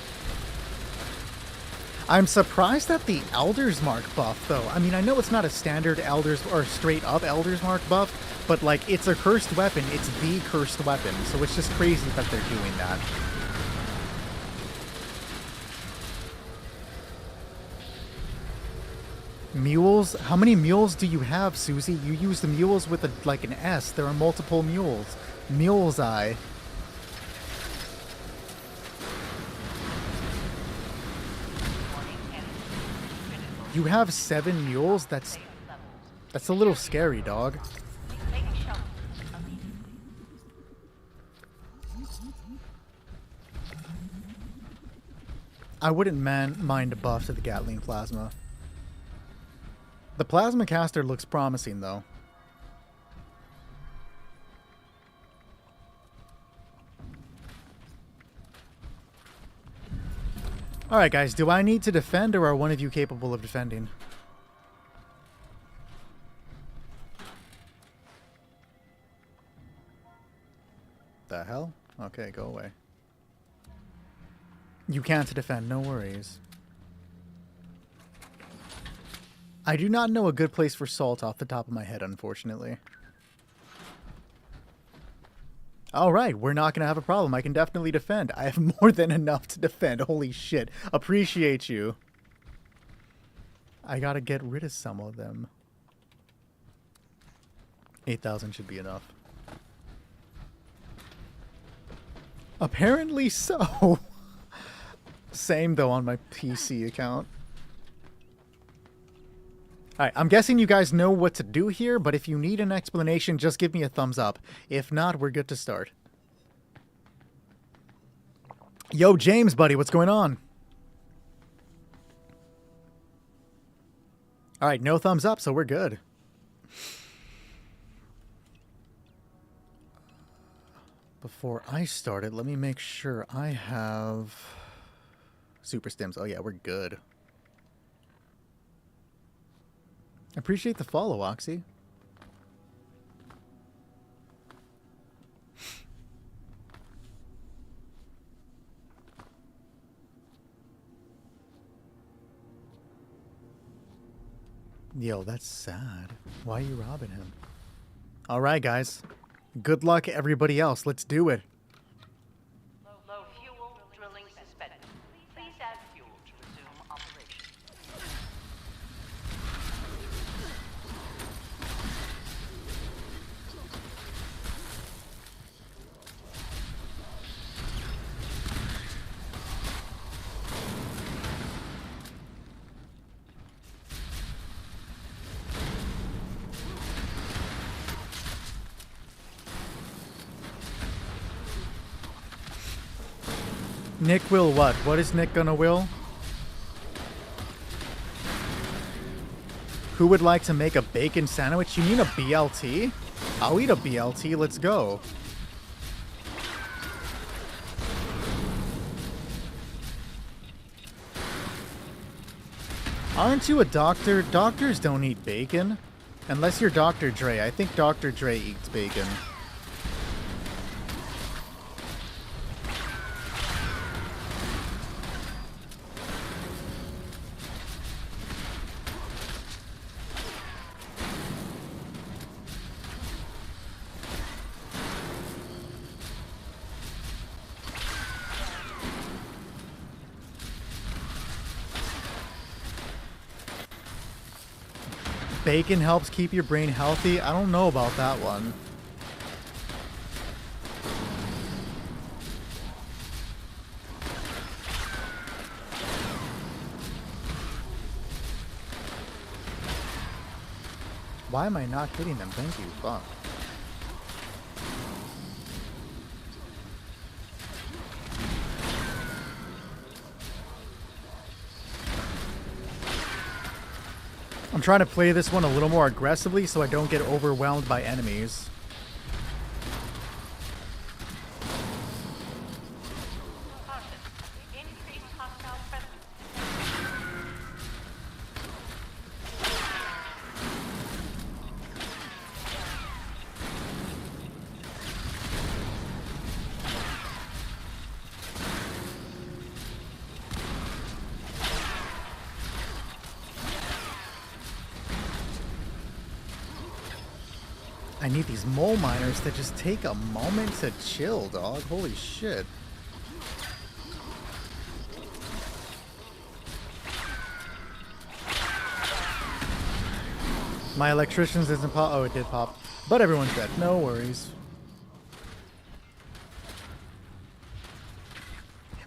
I'm surprised at the Elder's Mark buff, though. I mean, I know it's not a standard Elder's or straight-up Elder's Mark buff, but, like, it's a cursed weapon. It's the cursed weapon, so it's just crazy that they're doing that. Mules? How many mules do you have, Susie? You use the mules with, like, an S. There are multiple mules. Mule's Eye. You have 7 mules? That's a little scary, dog. I wouldn't mind a buff to the Gatling Plasma. The Plasma Caster looks promising, though. Alright, guys, do I need to defend, or are one of you capable of defending? The hell? Okay, go away. You can't defend, no worries. I do not know a good place for salt off the top of my head, unfortunately. Alright, we're not going to have a problem. I can definitely defend. I have more than enough to defend. Holy shit. Appreciate you. I gotta get rid of some of them. 8,000 should be enough. Apparently so. Same, though, on my PC account. Alright, I'm guessing you guys know what to do here, but if you need an explanation, just give me a thumbs up. If not, we're good to start. Yo, James, buddy, what's going on? Alright, no thumbs up, so we're good. Before I start it, let me make sure I have super stims. Oh yeah, we're good. Appreciate the follow, Oxy. Yo, that's sad. Why are you robbing him? Alright, guys. Good luck, everybody else. Let's do it. Low fuel drilling suspended. Please add fuel to resume operation. Nick will what? What is Nick gonna will? Who would like to make a bacon sandwich? You mean a BLT? I'll eat a BLT. Let's go. Aren't you a doctor? Doctors don't eat bacon. Unless you're Dr. Dre. I think Dr. Dre eats bacon. Bacon helps keep your brain healthy. I don't know about that one. Why am I not hitting them? Thank you. Fuck. I'm trying to play this one a little more aggressively so I don't get overwhelmed by enemies. Caution. Increased hostile presence. I need these mole miners to just take a moment to chill, dog. Holy shit. My electricians isn't pop. Oh, it did pop. But everyone's dead. No worries.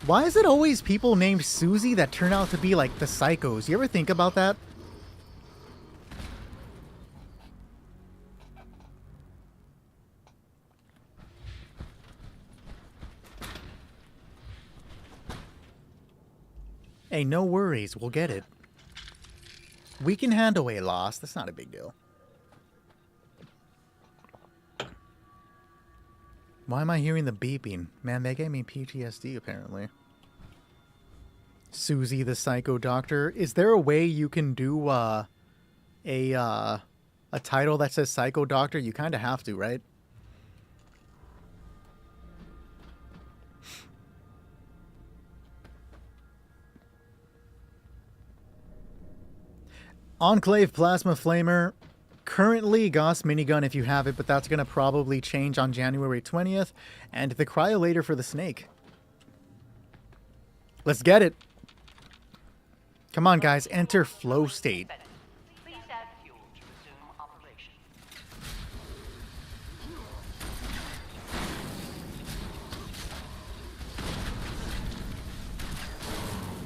Why is it always people named Susie that turn out to be like the psychos? You ever think about that? Hey, no worries. We'll get it. We can handle a loss. That's not a big deal. Why am I hearing the beeping? Man, they gave me PTSD, apparently. Susie the Psycho Doctor. Is there a way you can do a title that says Psycho Doctor? You kind of have to, right? Enclave Plasma Flamer. Currently Gauss Minigun if you have it, but that's going to probably change on January 20th. And the Cryolator for the Snake. Let's get it. Come on, guys. Enter flow state. Please add fuel to resume operation.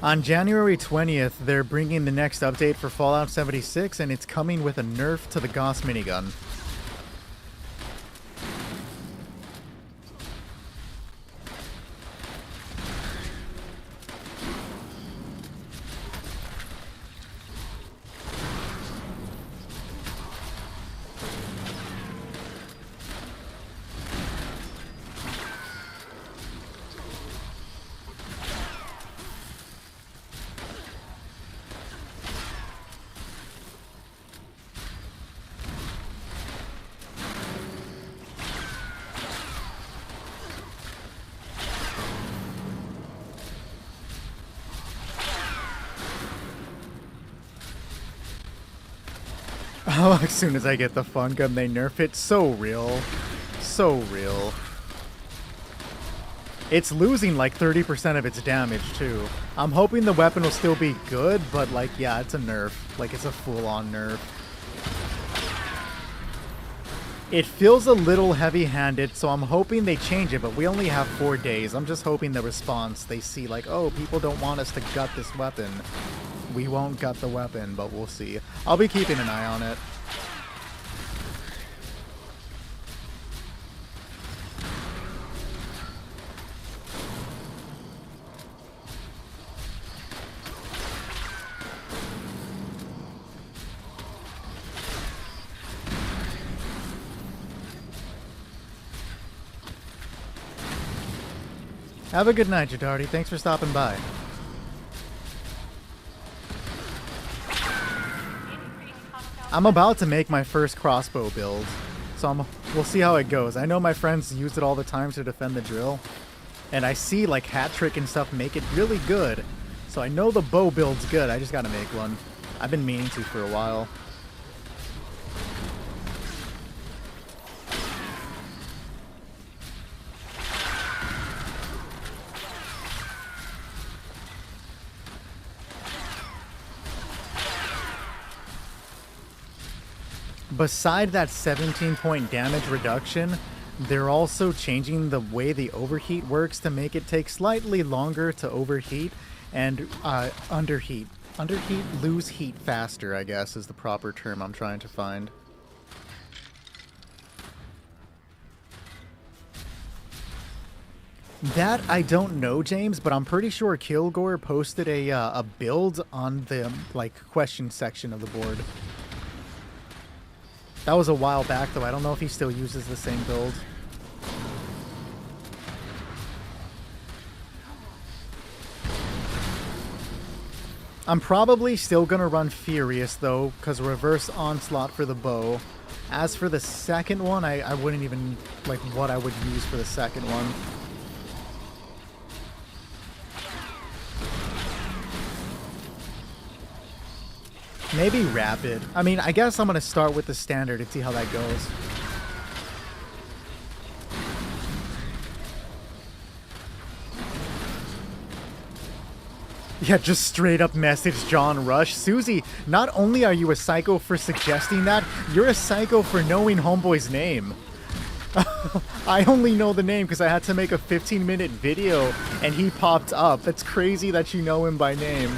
On January 20th, they're bringing the next update for Fallout 76, and it's coming with a nerf to the Gauss minigun. Oh, as soon as I get the fun gun, they nerf it. So real. So real. It's losing like 30% of its damage, too. I'm hoping the weapon will still be good, but like, yeah, it's a nerf. Like, it's a full-on nerf. It feels a little heavy-handed, so I'm hoping they change it, but we only have 4 days. I'm just hoping the response, they see like, oh, people don't want us to gut this weapon. We won't gut the weapon, but we'll see. I'll be keeping an eye on it. Have a good night, Jadardi. Thanks for stopping by. I'm about to make my first crossbow build, so we'll see how it goes. I know my friends use it all the time to defend the drill, and I see like Hat Trick and stuff make it really good, so I know the bow build's good. I just gotta make one. I've been meaning to for a while. beside that 17-point damage reduction, they're also changing the way the overheat works to make it take slightly longer to overheat and underheat. Underheat, lose heat faster, I guess, is the proper term I'm trying to find. That I don't know, James, but I'm pretty sure Kilgore posted a build on the question section of the board. That was a while back, though. I don't know if he still uses the same build. I'm probably still gonna run Furious, though, because Reverse Onslaught for the bow. As for the second one, I wouldn't even like what I would use for the second one. Maybe Rapid. I mean, I guess I'm going to start with the standard and see how that goes. Yeah, just straight up message John Rush. Susie, not only are you a psycho for suggesting that, you're a psycho for knowing Homeboy's name. I only know the name because I had to make a 15-minute video and he popped up. That's crazy that you know him by name.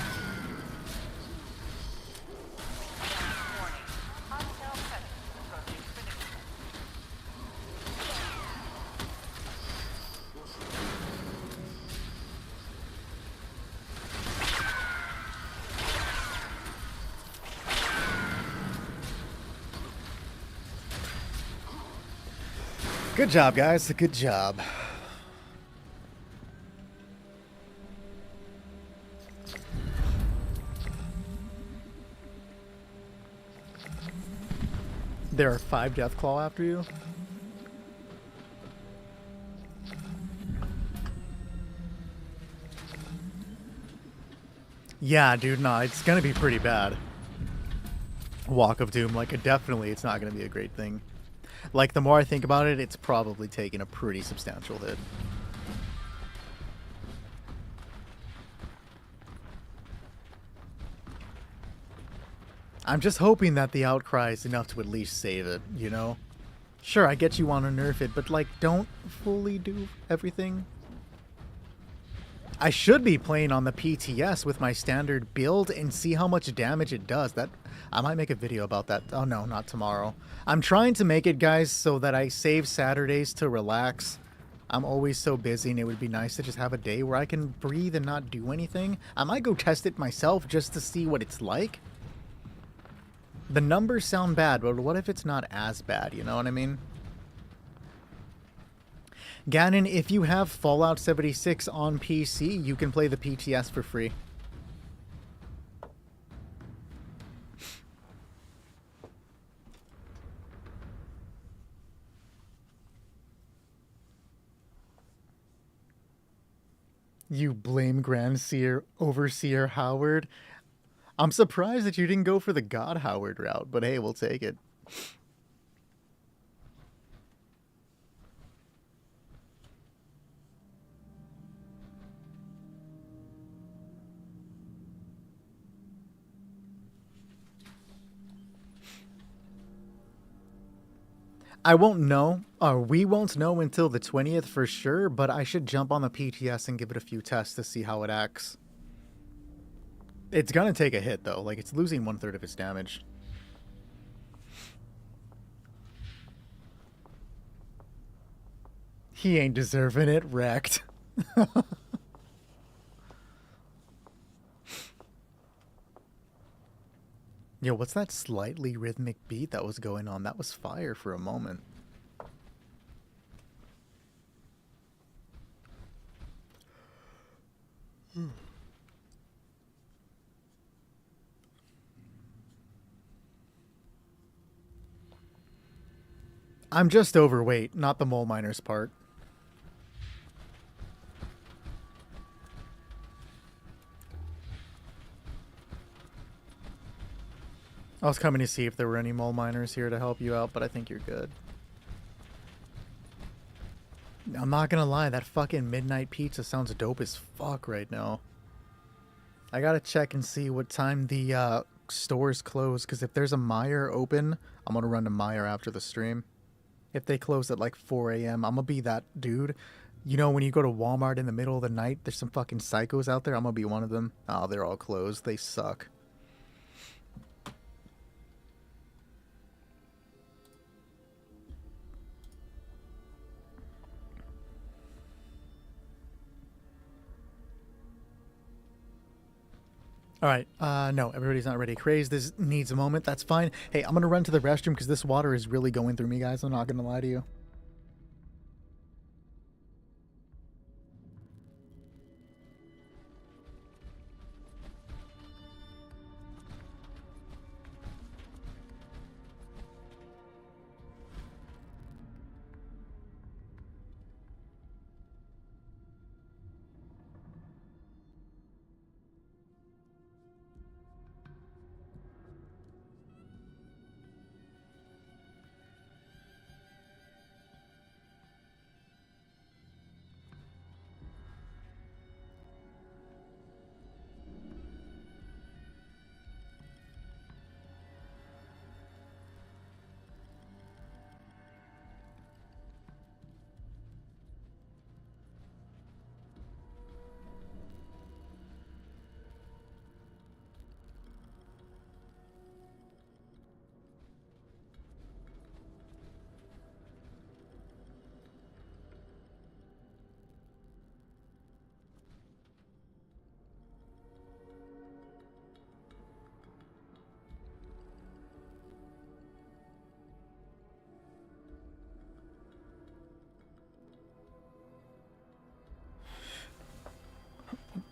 Good job, guys. Good job. There are 5 Deathclaw after you? Yeah, dude, no, it's gonna be pretty bad. Walk of Doom, like, definitely it's not gonna be a great thing. Like, the more I think about it, it's probably taking a pretty substantial hit. I'm just hoping that the outcry is enough to at least save it, you know? Sure, I get you want to nerf it, but, like, don't fully do everything. I should be playing on the PTS with my standard build and see how much damage it does. That I might make a video about that. Oh no, not tomorrow. I'm trying to make it, guys, so that I save Saturdays to relax. I'm always so busy and it would be nice to just have a day where I can breathe and not do anything. I might go test it myself just to see what it's like. The numbers sound bad, but what if it's not as bad, you know what I mean? Ganon, if you have Fallout 76 on PC, you can play the PTS for free. You blame Overseer Howard? I'm surprised that you didn't go for the God Howard route, but hey, we'll take it. I won't know, or we won't know until the 20th for sure, but I should jump on the PTS and give it a few tests to see how it acts. It's gonna take a hit, though. Like, it's losing 1/3 of its damage. He ain't deserving it. Wrecked. Yo, what's that slightly rhythmic beat that was going on? That was fire for a moment. I'm just overweight, not the mole miners part. I was coming to see if there were any mole miners here to help you out, but I think you're good. I'm not gonna lie, that fucking Midnight Pizza sounds dope as fuck right now. I gotta check and see what time the stores close, because if there's a Meijer open, I'm going to run to Meijer after the stream. If they close at like 4 a.m., I'm going to be that dude. You know, when you go to Walmart in the middle of the night, there's some fucking psychos out there. I'm going to be one of them. Oh, they're all closed. They suck. All right. No, everybody's not ready. Craze, this needs a moment. That's fine. Hey, I'm going to run to the restroom because this water is really going through me, guys. I'm not going to lie to you.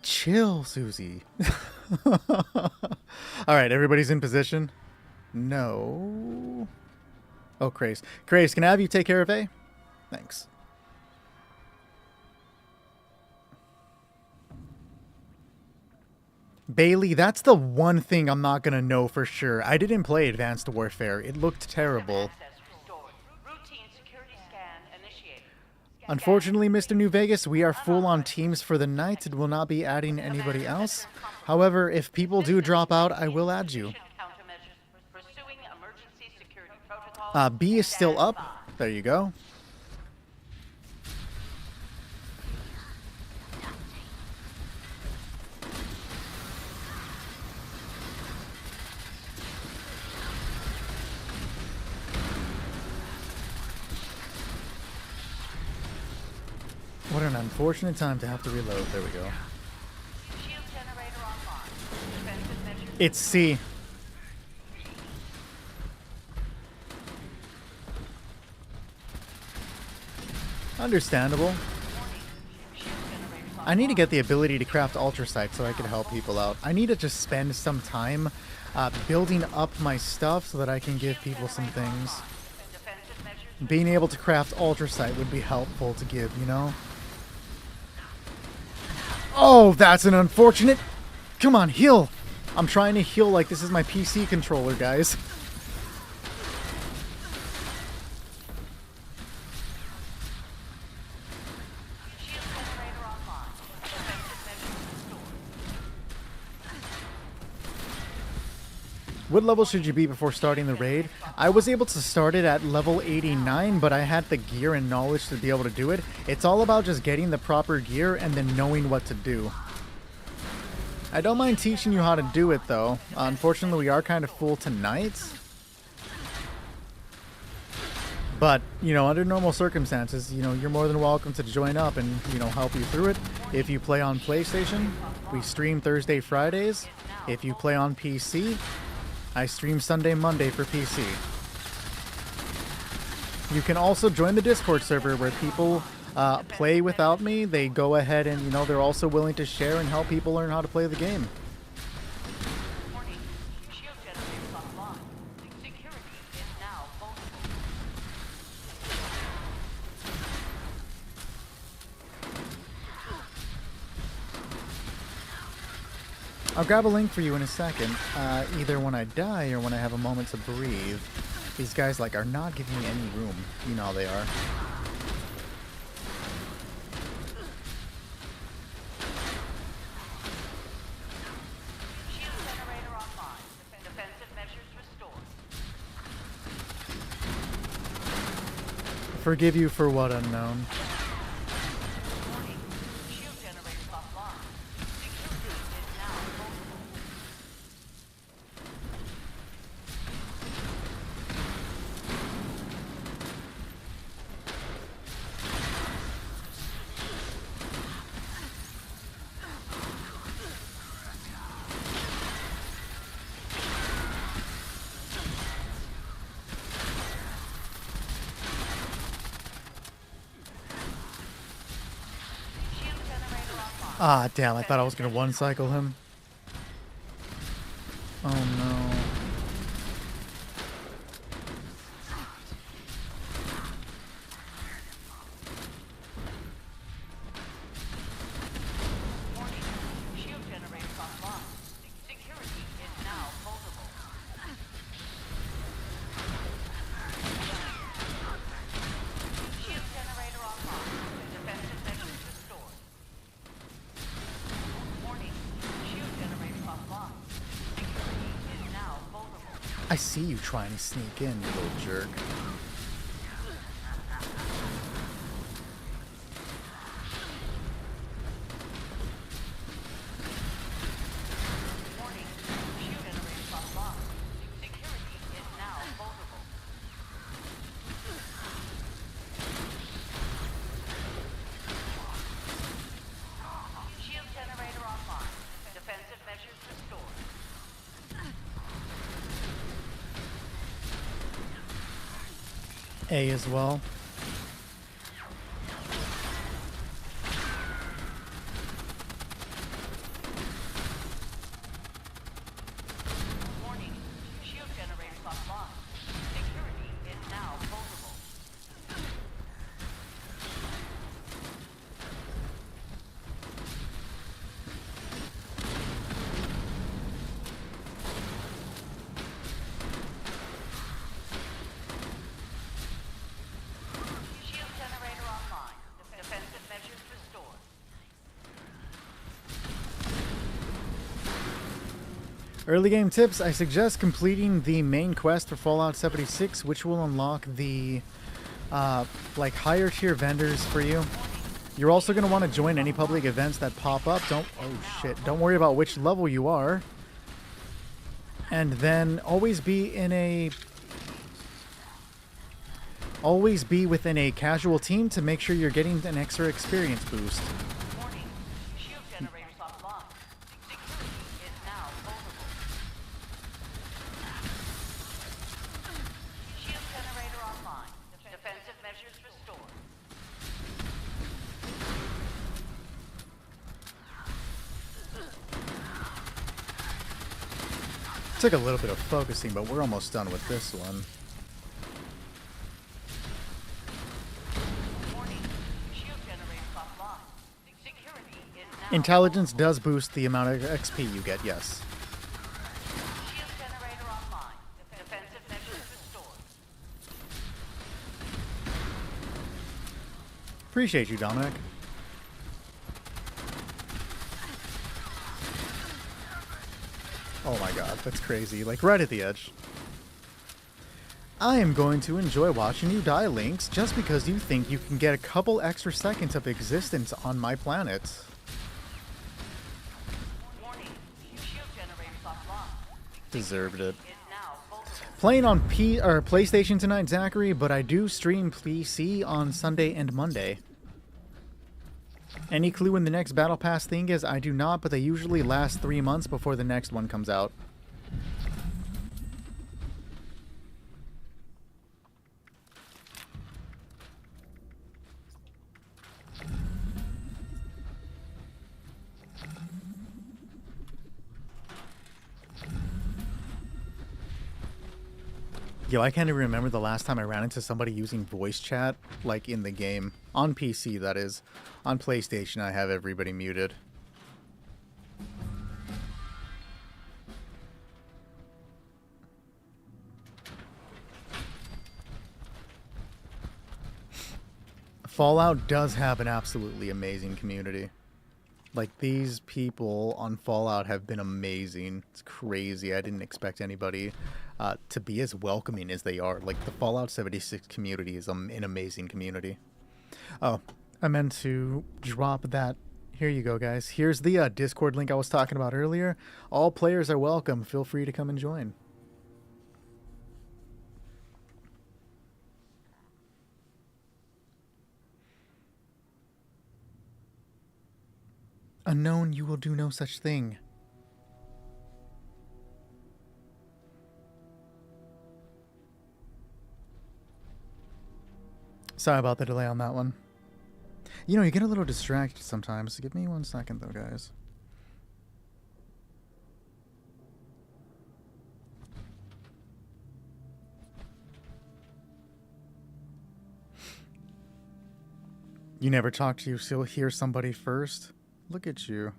Chill, Susie. All right, everybody's in position. No. Oh, Craze. Craze, can I have you take care of A? Thanks. Bailey, that's the one thing I'm not going to know for sure. I didn't play Advanced Warfare. It looked terrible. Unfortunately, Mr. New Vegas, we are full on teams for the night and will not be adding anybody else. However, if people do drop out, I will add you. B is still up. There you go. What an unfortunate time to have to reload. There we go. It's C. Understandable. I need to get the ability to craft Ultra Sight so I can help people out. I need to just spend some time building up my stuff so that I can give people some things. Being able to craft Ultra Sight would be helpful to give, you know? Oh, that's an unfortunate... Come on, heal! I'm trying to heal like this is my PC controller, guys. What level should you be before starting the raid? I was able to start it at level 89, but I had the gear and knowledge to be able to do it. It's all about just getting the proper gear and then knowing what to do. I don't mind teaching you how to do it, though. Unfortunately, we are kind of full tonight. But, you know, under normal circumstances, you know, you're more than welcome to join up and, you know, help you through it. If you play on PlayStation, we stream Thursday, Fridays. If you play on PC, I stream Sunday, Monday for PC. You can also join the Discord server where people play without me. They go ahead and, you know, they're also willing to share and help people learn how to play the game. I'll grab a link for you in a second, either when I die or when I have a moment to breathe. These guys, like, are not giving me any room. You know how they are. Forgive you for what unknown? Warning. Shield generators offline. Security is now vulnerable. Shield generator offline. Ah, damn, I thought I was gonna one-cycle him. Oh no. Warning. Shield generators offline. Security is now vulnerable. Shield generator offline. Defensive measures restored. Warning. Shield generator offline. Security is now vulnerable. I see you trying to sneak in, you little jerk. Warning. Shield generators offline. Security is now vulnerable. Shield generator offline. Defensive measures restored. A as well. Warning. Shield generators offline. Security is now vulnerable. Shield generator offline. Defensive measures restored. Early game tips, I suggest completing the main quest for Fallout 76, which will unlock the like higher tier vendors for you. You're also going to want to join any public events that pop up. Don't worry about which level you are. And then always be within a casual team to make sure you're getting an extra experience boost. Warning. Shield generators offline. Security is now vulnerable. Shield generator offline. Defensive measures restored. Took a little bit of focusing, but we're almost done with this one. Warning. Shield generators offline. Security is now Intelligence does boost the amount of XP you get, yes. Shield generator offline. Defensive measures restored. Appreciate you, Dominic. Oh my god, that's crazy. Like, right at the edge. I am going to enjoy watching you die, Lynx, just because you think you can get a couple extra seconds of existence on my planet. Warning. Shield generators offline. Deserved it. Is now vulnerable. Playing on PlayStation tonight, Zachary, but I do stream PC on Sunday and Monday. Any clue when the next Battle Pass thing is? I do not, but they usually last 3 months before the next one comes out. Yo, I can't even remember the last time I ran into somebody using voice chat, like in the game. On PC, that is. On PlayStation, I have everybody muted. Fallout does have an absolutely amazing community. Like, these people on Fallout have been amazing. It's crazy. I didn't expect anybody to be as welcoming as they are. Like, the Fallout 76 community is an amazing community. Oh, I meant to drop that. Here you go, guys. Here's the Discord link I was talking about earlier. All players are welcome. Feel free to come and join. Unknown, you will do no such thing. Sorry about the delay on that one. You know, you get a little distracted sometimes. Give me 1 second, though, guys. You never talk to you, so you'll hear somebody first? Look at you.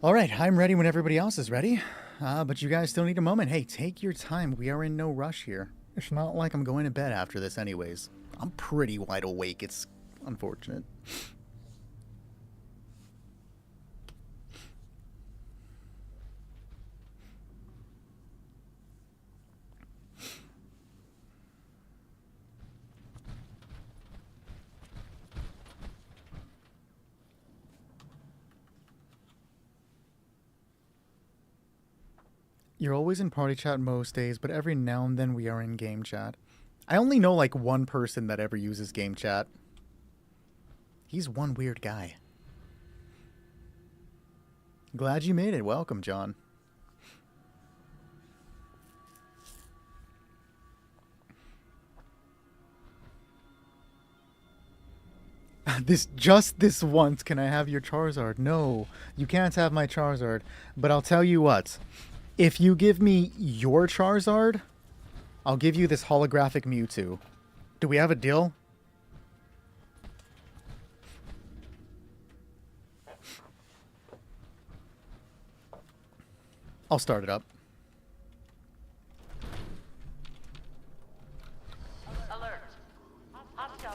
All right, I'm ready when everybody else is ready. But you guys still need a moment. Hey, take your time. We are in no rush here. It's not like I'm going to bed after this anyways. I'm pretty wide awake. It's unfortunate. You're always in party chat most days, but every now and then we are in game chat. I only know like one person that ever uses game chat. He's one weird guy. Glad you made it. Welcome, John. Just this once, can I have your Charizard? No, you can't have my Charizard. But I'll tell you what. If you give me your Charizard, I'll give you this holographic Mewtwo. Do we have a deal? I'll start it up. Alert. Hostile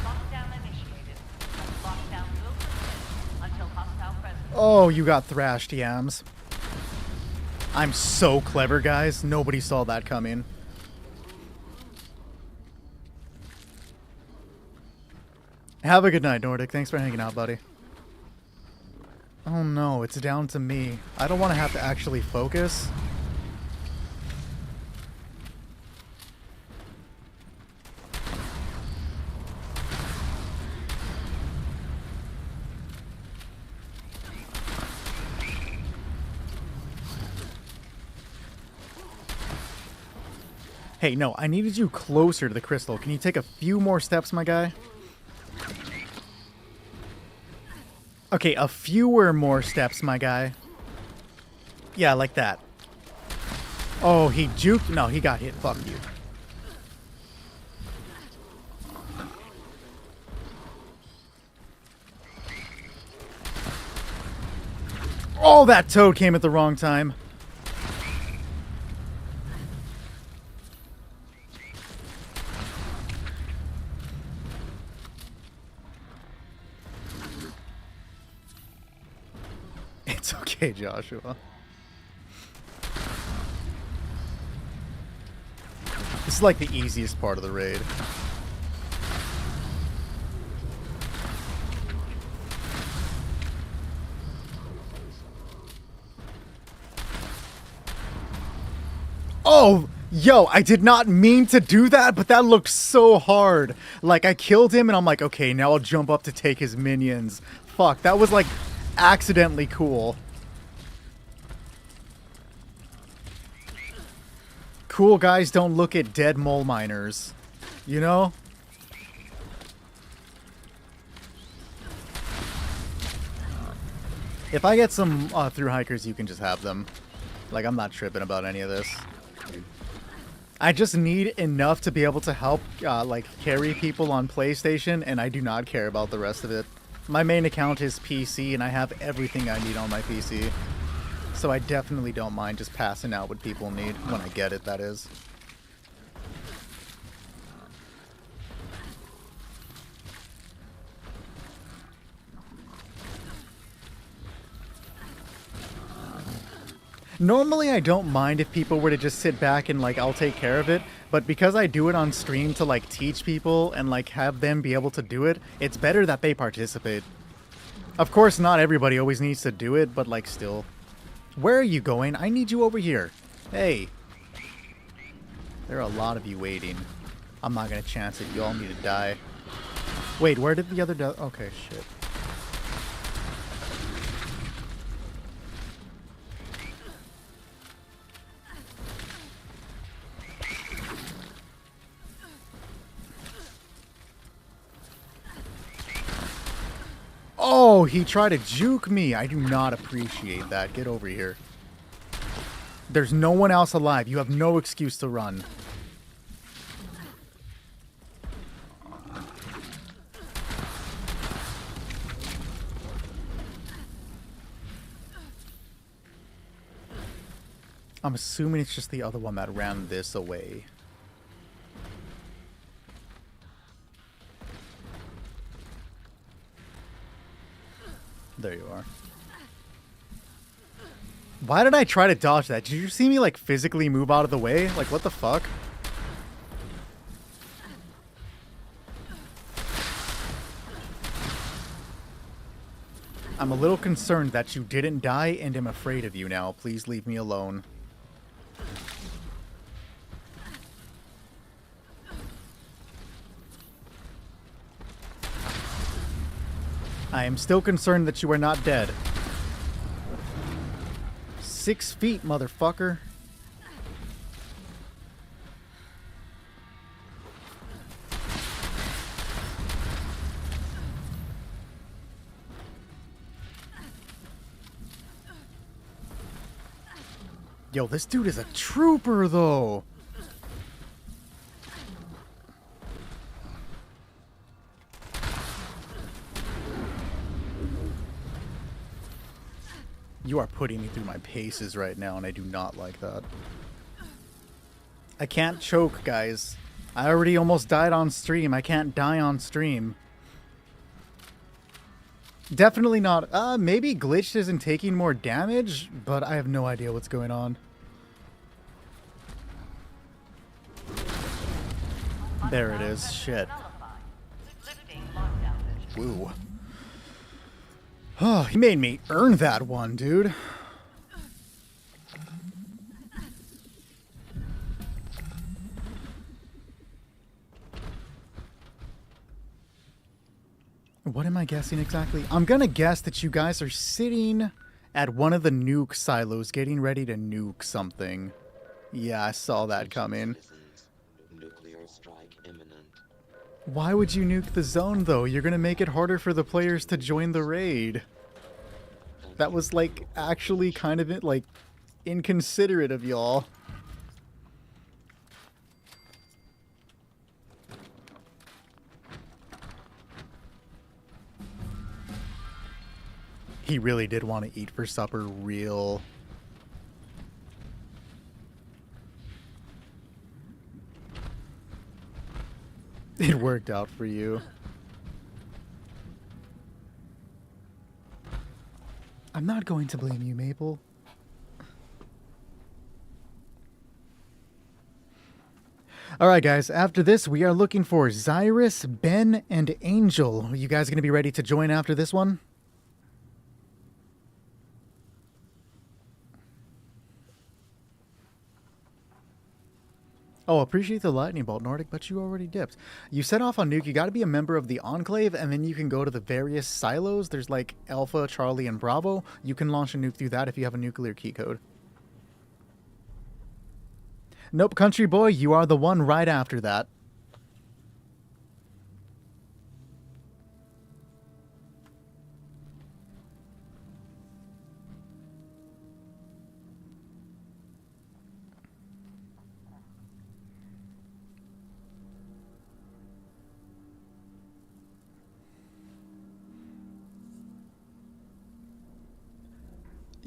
lockdown initiated. Lockdown will persist until hostile presence. Oh, you got thrashed, Yams. I'm so clever, guys. Nobody saw that coming. Have a good night, Nordic. Thanks for hanging out, buddy. Oh no, it's down to me. I don't want to have to actually focus. Hey, no, I needed you closer to the crystal. Can you take a few more steps, my guy? Okay, a fewer more steps, my guy. Yeah, like that. Oh, he juked? No, he got hit. Fuck you. Oh, that toad came at the wrong time. It's okay, Joshua. This is like the easiest part of the raid. Oh, yo, I did not mean to do that, but that looked so hard. Like, I killed him, and I'm like, okay, now I'll jump up to take his minions. Fuck, that was, like, accidentally cool. Cool guys don't look at dead mole miners. You know? If I get some through hikers, you can just have them. Like, I'm not tripping about any of this. I just need enough to be able to help, like, carry people on PlayStation, and I do not care about the rest of it. My main account is PC, and I have everything I need on my PC. So I definitely don't mind just passing out what people need, when I get it, that is. Normally, I don't mind if people were to just sit back and, like, I'll take care of it. But because I do it on stream to, like, teach people and, like, have them be able to do it, it's better that they participate. Of course, not everybody always needs to do it, but, like, still. Where are you going? I need you over here. Hey. There are a lot of you waiting. I'm not gonna chance it. You all need to die. Wait, where did the other... Okay, shit. Oh, he tried to juke me. I do not appreciate that. Get over here. There's no one else alive. You have no excuse to run. I'm assuming it's just the other one that ran this away. There you are. Why did I try to dodge that? Did you see me, like, physically move out of the way? Like, what the fuck? I'm a little concerned that you didn't die and am afraid of you now. Please leave me alone. I am still concerned that you are not dead. 6 feet, motherfucker. Yo, this dude is a trooper, though. You are putting me through my paces right now, and I do not like that. I can't choke, guys. I already almost died on stream. I can't die on stream. Definitely not. Maybe Glitched isn't taking more damage, but I have no idea what's going on. There it is. Shit. Woo. Oh, he made me earn that one, dude. What am I guessing exactly? I'm gonna guess that you guys are sitting at one of the nuke silos getting ready to nuke something. Yeah, I saw that coming. Nuclear strike imminent. Why would you nuke the zone, though? You're gonna make it harder for the players to join the raid. That was, like, actually kind of, like, inconsiderate of y'all. He really did want to eat for supper real. It worked out for you. I'm not going to blame you, Maple. Alright guys, after this we are looking for Zyrus, Ben, and Angel. Are you guys going to be ready to join after this one? Oh, appreciate the lightning bolt, Nordic, but you already dipped. You set off on nuke, you gotta be a member of the Enclave, and then you can go to the various silos. There's like Alpha, Charlie, and Bravo. You can launch a nuke through that if you have a nuclear key code. Nope, country boy, you are the one right after that.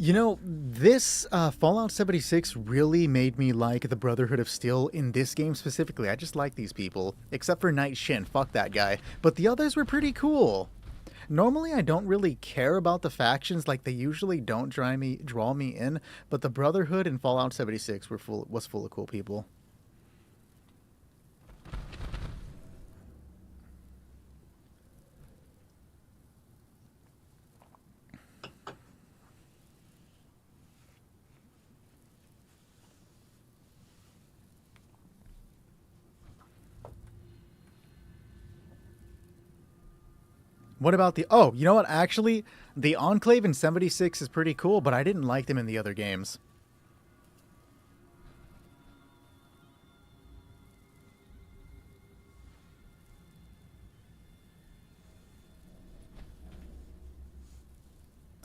You know, this Fallout 76 really made me like the Brotherhood of Steel in this game specifically. I just like these people. Except for Night Shin. Fuck that guy. But the others were pretty cool. Normally, I don't really care about the factions. Like, they usually don't draw me in. But the Brotherhood and Fallout 76 was full of cool people. What about the... Oh, you know what? Actually, the Enclave in 76 is pretty cool, but I didn't like them in the other games.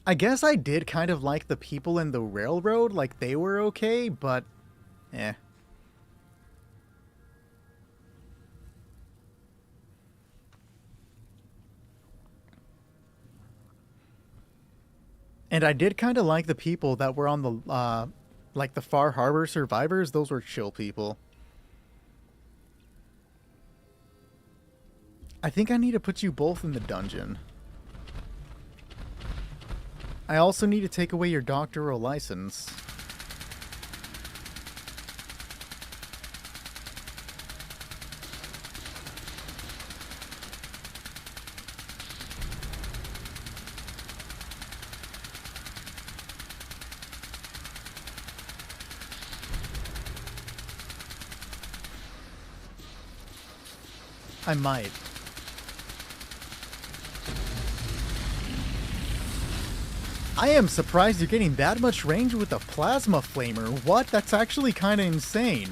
I guess I did kind of like the people in the railroad. Like, they were okay, but... eh. And I did kind of like the people that were on the, like the Far Harbor survivors. Those were chill people. I think I need to put you both in the dungeon. I also need to take away your doctoral license. I might. I am surprised you're getting that much range with a plasma flamer. What? That's actually kind of insane.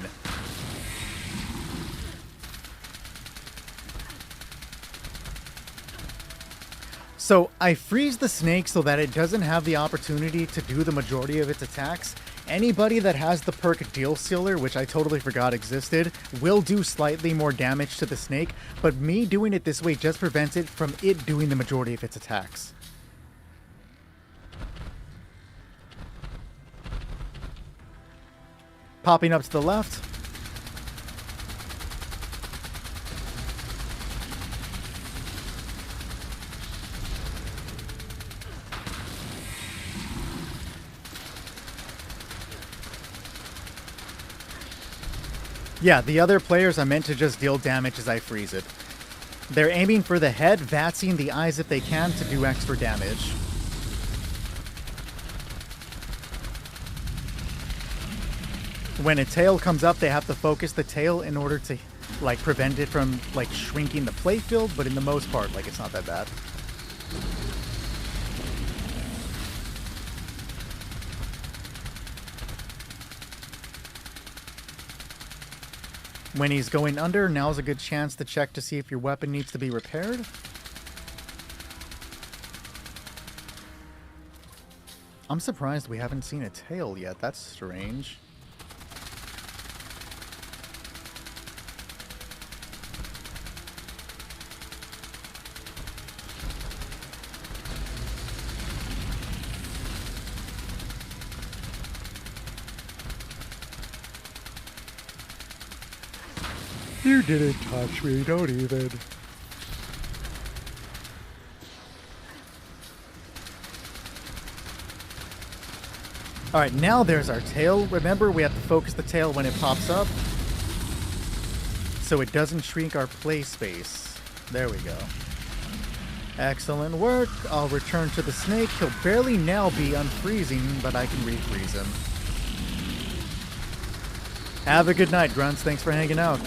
So I freeze the snake so that it doesn't have the opportunity to do the majority of its attacks. Anybody that has the perk Deal Sealer, which I totally forgot existed, will do slightly more damage to the snake, but me doing it this way just prevents it from it doing the majority of its attacks. Popping up to the left. Yeah, the other players are meant to just deal damage as I freeze it. They're aiming for the head, vatsing the eyes if they can to do extra damage. When a tail comes up, they have to focus the tail in order to, like, prevent it from, like, shrinking the playfield, but in the most part, like, it's not that bad. When he's going under, now's a good chance to check to see if your weapon needs to be repaired. I'm surprised we haven't seen a tail yet. That's strange. You didn't touch me, don't even. Alright, now there's our tail. Remember, we have to focus the tail when it pops up, so it doesn't shrink our play space. There we go. Excellent work. I'll return to the snake. He'll barely now be unfreezing, but I can refreeze him. Have a good night, Grunts. Thanks for hanging out.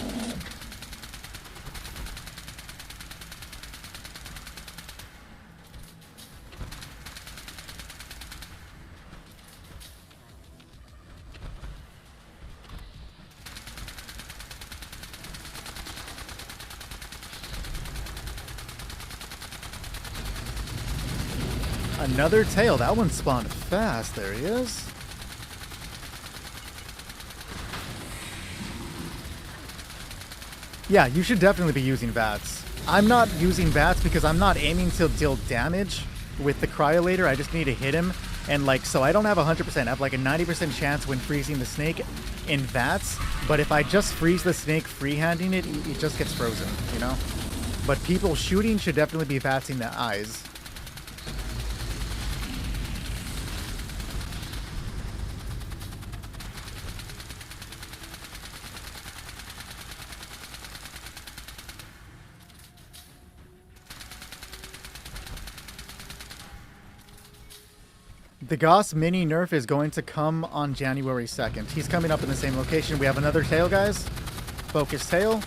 Another tail. That one spawned fast. There he is. Yeah, you should definitely be using VATS. I'm not using VATS because I'm not aiming to deal damage with the Cryolator. I just need to hit him. And, like, so I don't have 100%. I have, like, a 90% chance when freezing the snake in VATS. But if I just freeze the snake freehanding it, it just gets frozen, you know? But people shooting should definitely be VATSing the eyes. The Goss mini nerf is going to come on January 2nd. He's coming up in the same location. We have another tail, guys. Focus tail.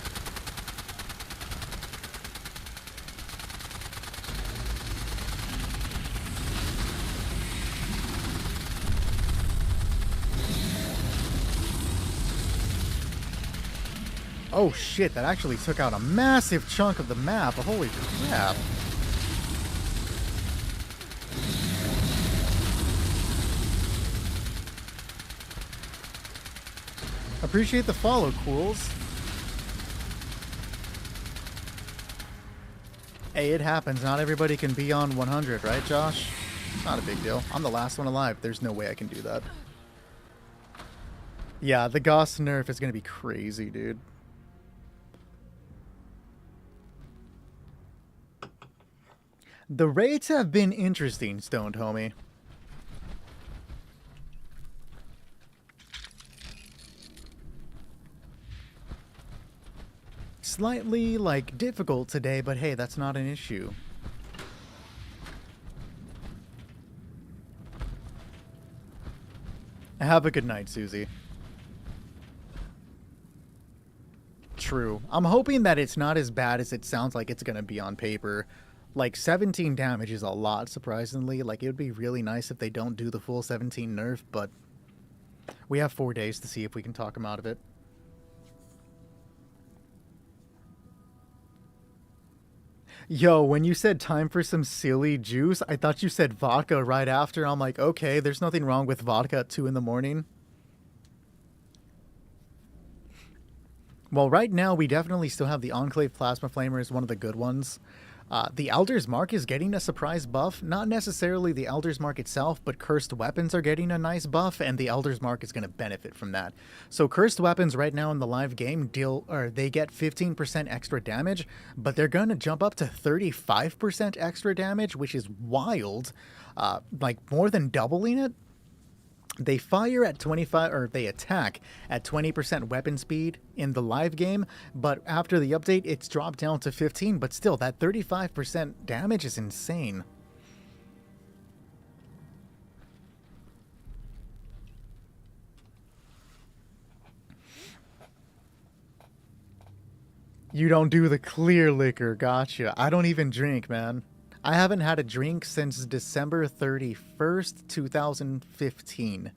Oh shit, that actually took out a massive chunk of the map. Holy crap. Appreciate the follow, Cools. Hey, it happens. Not everybody can be on 100, right, Josh? Not a big deal. I'm the last one alive. There's no way I can do that. Yeah, the Goss nerf is going to be crazy, dude. The raids have been interesting, Stoned Homie. Slightly, like, difficult today, but hey, that's not an issue. Have a good night, Susie. True. I'm hoping that it's not as bad as it sounds like it's gonna be on paper. Like, 17 damage is a lot, surprisingly. Like, it would be really nice if they don't do the full 17 nerf, but we have 4 days to see if we can talk them out of it. Yo, when you said time for some silly juice, I thought you said vodka right after. I'm like, okay, there's nothing wrong with vodka at 2 in the morning. Well, right now, we definitely still have the Enclave Plasma Flamer as one of the good ones. The Elder's Mark is getting a surprise buff. Not necessarily the Elder's Mark itself, but Cursed Weapons are getting a nice buff, and the Elder's Mark is going to benefit from that. So Cursed Weapons right now in the live game they get 15% extra damage, but they're going to jump up to 35% extra damage, which is wild. Like more than doubling it. They fire at 25, or they attack at 20% weapon speed in the live game, but after the update, it's dropped down to 15, but still, that 35% damage is insane. You don't do the clear liquor, gotcha. I don't even drink, man. I haven't had a drink since December 31st, 2015.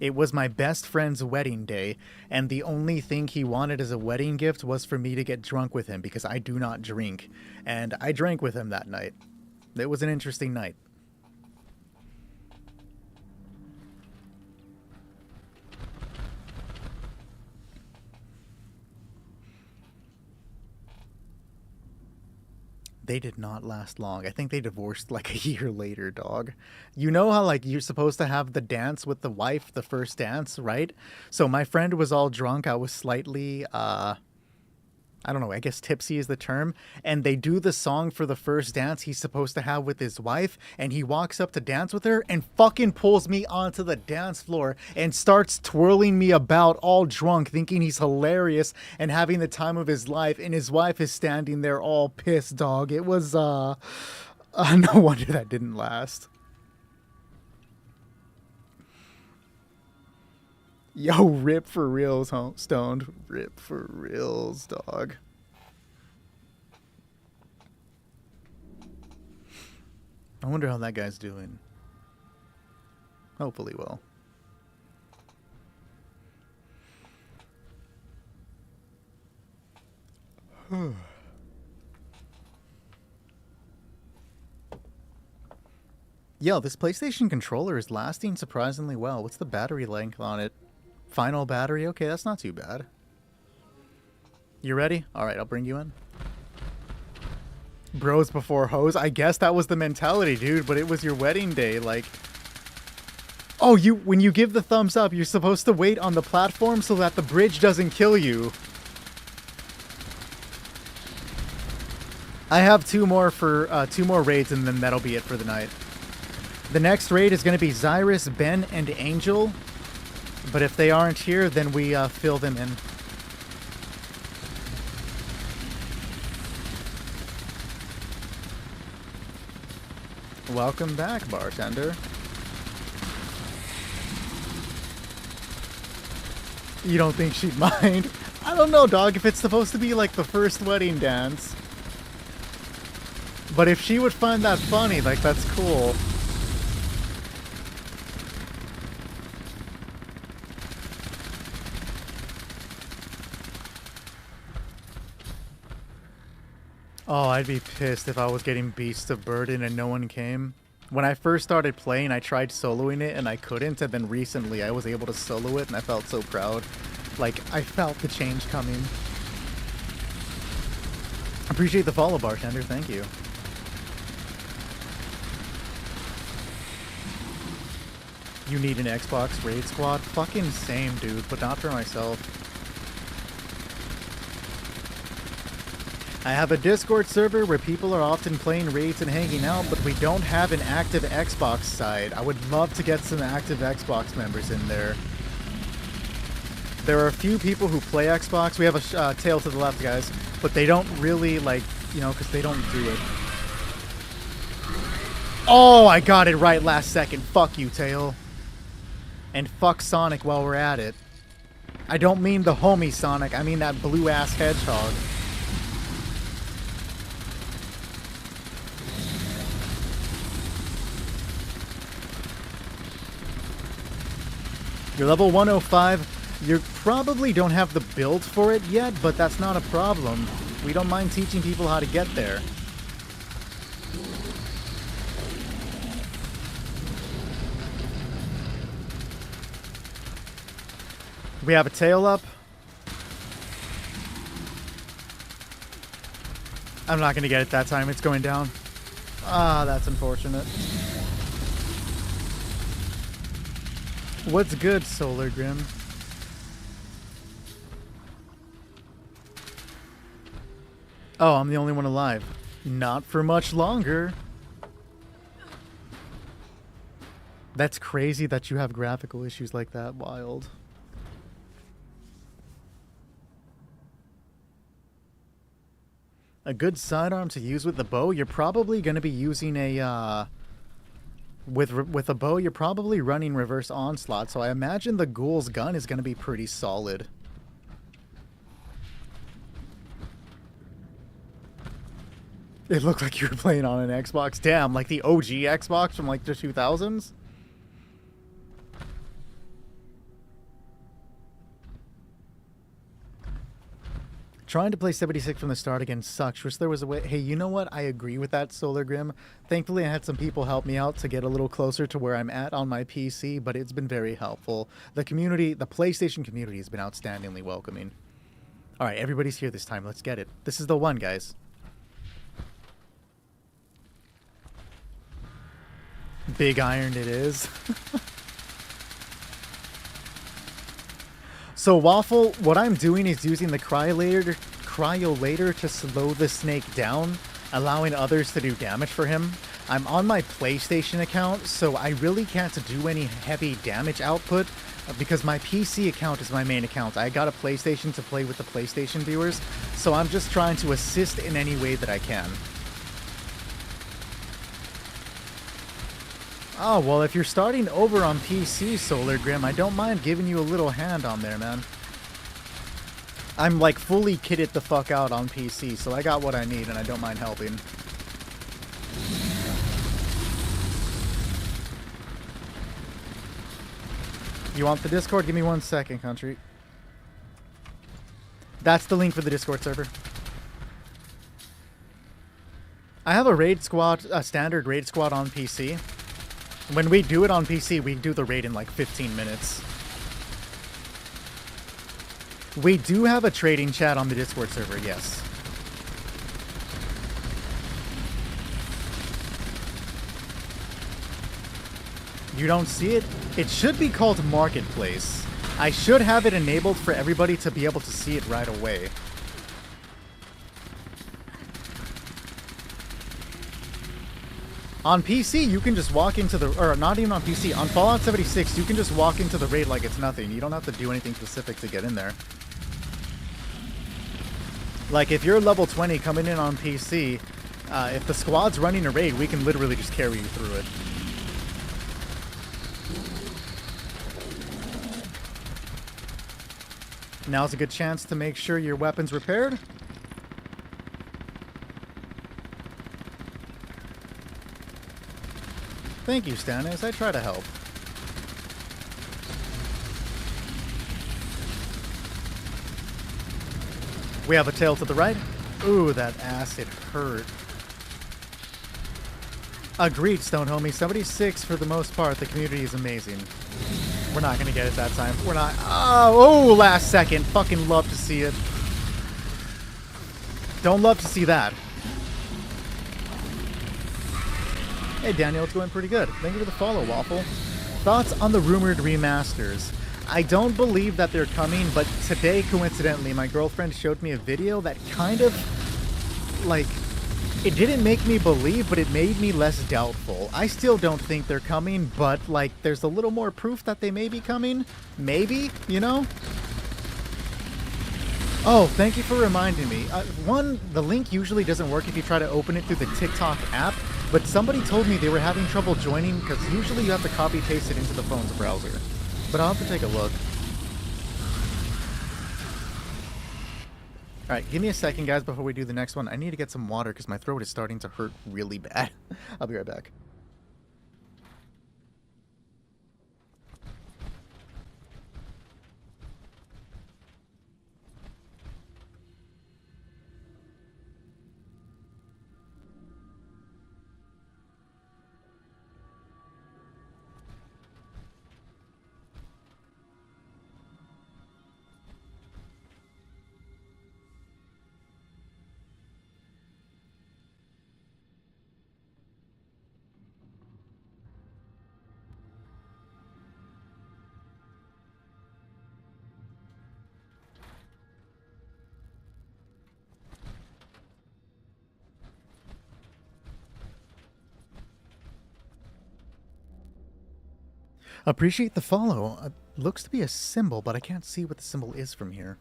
It was my best friend's wedding day, and the only thing he wanted as a wedding gift was for me to get drunk with him because I do not drink. And I drank with him that night. It was an interesting night. They did not last long. I think they divorced like a year later, dog. You know how like you're supposed to have the dance with the wife, the first dance, right? So my friend was all drunk. I was slightly, I don't know, I guess tipsy is the term. And they do the song for the first dance he's supposed to have with his wife. And he walks up to dance with her and fucking pulls me onto the dance floor and starts twirling me about all drunk, thinking he's hilarious and having the time of his life. And his wife is standing there all pissed, dog. It was, no wonder that didn't last. Yo, rip for reals, Stoned. Rip for reals, dog. I wonder how that guy's doing. Hopefully well. Yo, this PlayStation controller is lasting surprisingly well. What's the battery length on it? Final battery? Okay, that's not too bad. You ready? Alright, I'll bring you in. Bros before hoes? I guess that was the mentality, dude, but it was your wedding day, like... Oh, when you give the thumbs up, you're supposed to wait on the platform so that the bridge doesn't kill you. I have two more raids, and then that'll be it for the night. The next raid is going to be Zyrus, Ben, and Angel. But if they aren't here, then we fill them in. Welcome back, bartender. You don't think she'd mind? I don't know, dog, if it's supposed to be like the first wedding dance. But if she would find that funny, like, that's cool. Oh, I'd be pissed if I was getting Beasts of Burden and no one came. When I first started playing, I tried soloing it and I couldn't, and then recently I was able to solo it and I felt so proud. Like, I felt the change coming. Appreciate the follow, bartender, thank you. You need an Xbox Raid Squad? Fucking same, dude, but not for myself. I have a Discord server where people are often playing raids and hanging out, but we don't have an active Xbox side. I would love to get some active Xbox members in there. There are a few people who play Xbox. We have a tail to the left, guys, but they don't really, like, you know, because they don't do it. Oh, I got it right last second. Fuck you, Tail. And fuck Sonic while we're at it. I don't mean the homie Sonic. I mean that blue-ass hedgehog. You're level 105. You probably don't have the build for it yet, but that's not a problem. We don't mind teaching people how to get there. We have a tail up. I'm not going to get it that time. It's going down. Ah, that's unfortunate. What's good, Solar Grim? Oh, I'm the only one alive. Not for much longer. That's crazy that you have graphical issues like that. Wild. A good sidearm to use with the bow, you're probably going to be using a, with a bow, you're probably running reverse onslaught, so I imagine the ghoul's gun is going to be pretty solid. It looked like you were playing on an Xbox. Damn, like the OG Xbox from like the 2000s? Trying to play 76 from the start again sucks. Wish there was a way. Hey, you know what? I agree with that, Solar Grim. Thankfully, I had some people help me out to get a little closer to where I'm at on my PC, but it's been very helpful. The community, the PlayStation community has been outstandingly welcoming. All right, everybody's here this time. Let's get it. This is the one, guys. Big iron it is. So Waffle, what I'm doing is using the cryolator to slow the snake down, allowing others to do damage for him. I'm on my PlayStation account, so I really can't do any heavy damage output because my PC account is my main account. I got a PlayStation to play with the PlayStation viewers, so I'm just trying to assist in any way that I can. Oh, well, if you're starting over on PC, Solar Grim, I don't mind giving you a little hand on there, man. I'm, like, fully kitted the fuck out on PC, so I got what I need, and I don't mind helping. You want the Discord? Give me 1 second, country. That's the link for the Discord server. I have a raid squad, a standard raid squad on PC. When we do it on PC, we do the raid in like 15 minutes. We do have a trading chat on the Discord server, yes. You don't see it? It should be called Marketplace. I should have it enabled for everybody to be able to see it right away. On PC, you can just walk into the... Or, not even on PC. On Fallout 76, you can just walk into the raid like it's nothing. You don't have to do anything specific to get in there. Like, if you're level 20 coming in on PC, if the squad's running a raid, we can literally just carry you through it. Now's a good chance to make sure your weapon's repaired. Thank you, Stannis. I try to help. We have a tail to the right. Ooh, that acid hurt. Agreed, Stone Homie. 76 for the most part. The community is amazing. We're not going to get it that time. We're not. Oh, last second. Fucking love to see it. Don't love to see that. Hey, Daniel, it's going pretty good. Thank you for the follow, Waffle. Thoughts on the rumored remasters? I don't believe that they're coming, but today, coincidentally, my girlfriend showed me a video that kind of, like, it didn't make me believe, but it made me less doubtful. I still don't think they're coming, but, like, there's a little more proof that they may be coming. Maybe, you know? Oh, thank you for reminding me. One, the link usually doesn't work if you try to open it through the TikTok app, but somebody told me they were having trouble joining because usually you have to copy-paste it into the phone's browser. But I'll have to take a look. Alright, give me a second, guys, before we do the next one. I need to get some water because my throat is starting to hurt really bad. I'll be right back. Appreciate the follow. Looks to be a symbol, but I can't see what the symbol is from here.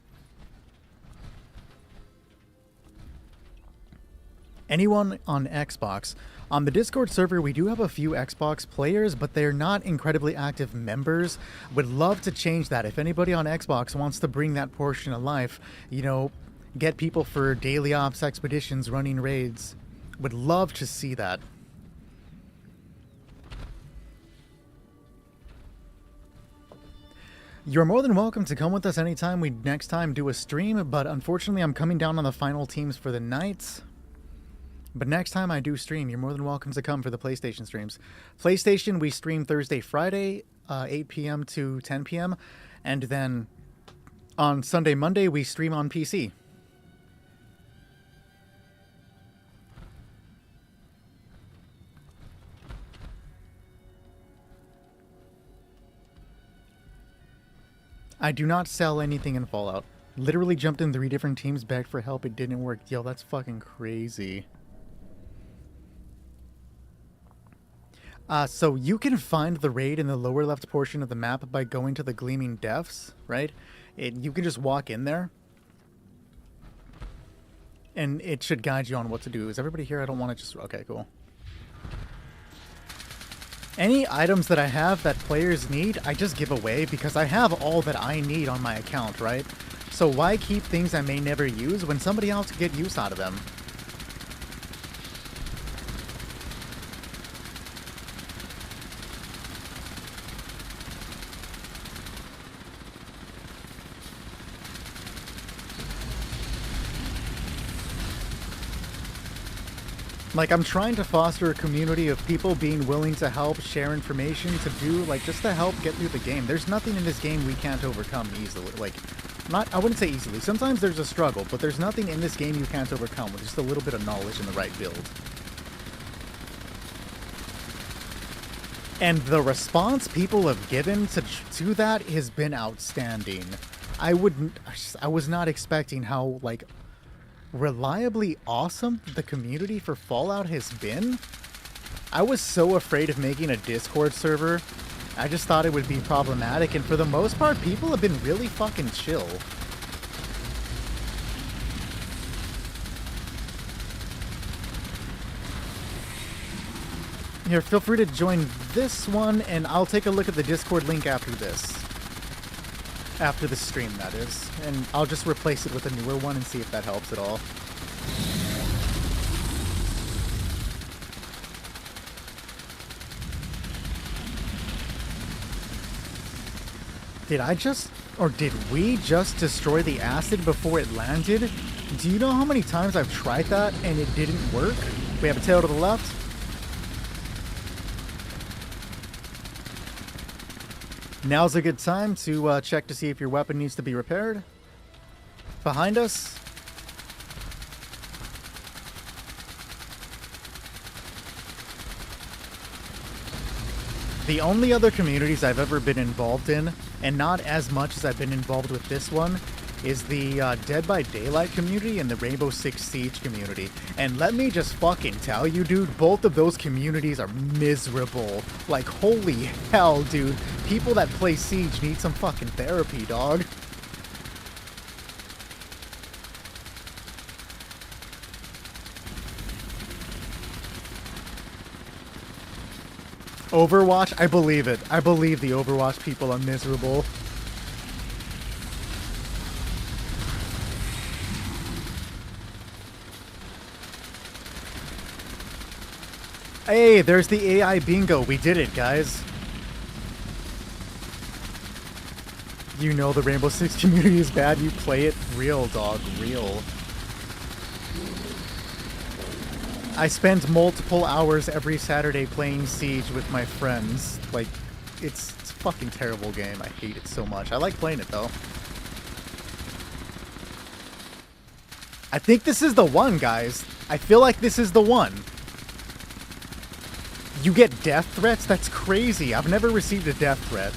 Anyone on Xbox? On the Discord server, we do have a few Xbox players, but they're not incredibly active members. Would love to change that. If anybody on Xbox wants to bring that portion of life, you know, get people for daily ops, expeditions, running raids, would love to see that. You're more than welcome to come with us anytime we next time do a stream, but unfortunately I'm coming down on the final teams for the night. But next time I do stream, you're more than welcome to come for the PlayStation streams. PlayStation, we stream Thursday, Friday, 8 p.m. to 10 p.m. And then on Sunday, Monday, we stream on PC. I do not sell anything in Fallout. Literally jumped in 3 different teams, begged for help, it didn't work. Yo, that's fucking crazy. So you can find the raid in the lower left portion of the map by going to the Gleaming Depths, right? You can just walk in there. And it should guide you on what to do. Is everybody here? I don't want to just... Okay, cool. Any items that I have that players need, I just give away because I have all that I need on my account, right? So why keep things I may never use when somebody else can get use out of them? Like, I'm trying to foster a community of people being willing to help, share information, to do, like, just to help get through the game. There's nothing in this game we can't overcome easily. Like, I wouldn't say easily. Sometimes there's a struggle, but there's nothing in this game you can't overcome with just a little bit of knowledge and the right build. And the response people have given to that has been outstanding. I was not expecting how, like, reliably awesome the community for Fallout has been. I was so afraid of making a Discord server. I just thought it would be problematic, and for the most part, people have been really fucking chill. Here, feel free to join this one, and I'll take a look at the Discord link after this. After the stream, that is. And I'll just replace it with a newer one and see if that helps at all. Did I just, or did we just destroy the acid before it landed? Do you know how many times I've tried that and it didn't work? We have a tail to the left. Now's a good time to check to see if your weapon needs to be repaired. Behind us. The only other communities I've ever been involved in, and not as much as I've been involved with this one, is the Dead by Daylight community and the Rainbow Six Siege community. And let me just fucking tell you, dude, both of those communities are miserable. Like, holy hell, dude. People that play Siege need some fucking therapy, dog. Overwatch? I believe it. I believe the Overwatch people are miserable. Hey, there's the AI bingo. We did it, guys. You know the Rainbow Six community is bad. You play it real, dog. Real. I spend multiple hours every Saturday playing Siege with my friends. Like, it's a fucking terrible game. I hate it so much. I like playing it, though. I think this is the one, guys. I feel like this is the one. You get death threats? That's crazy. I've never received a death threat.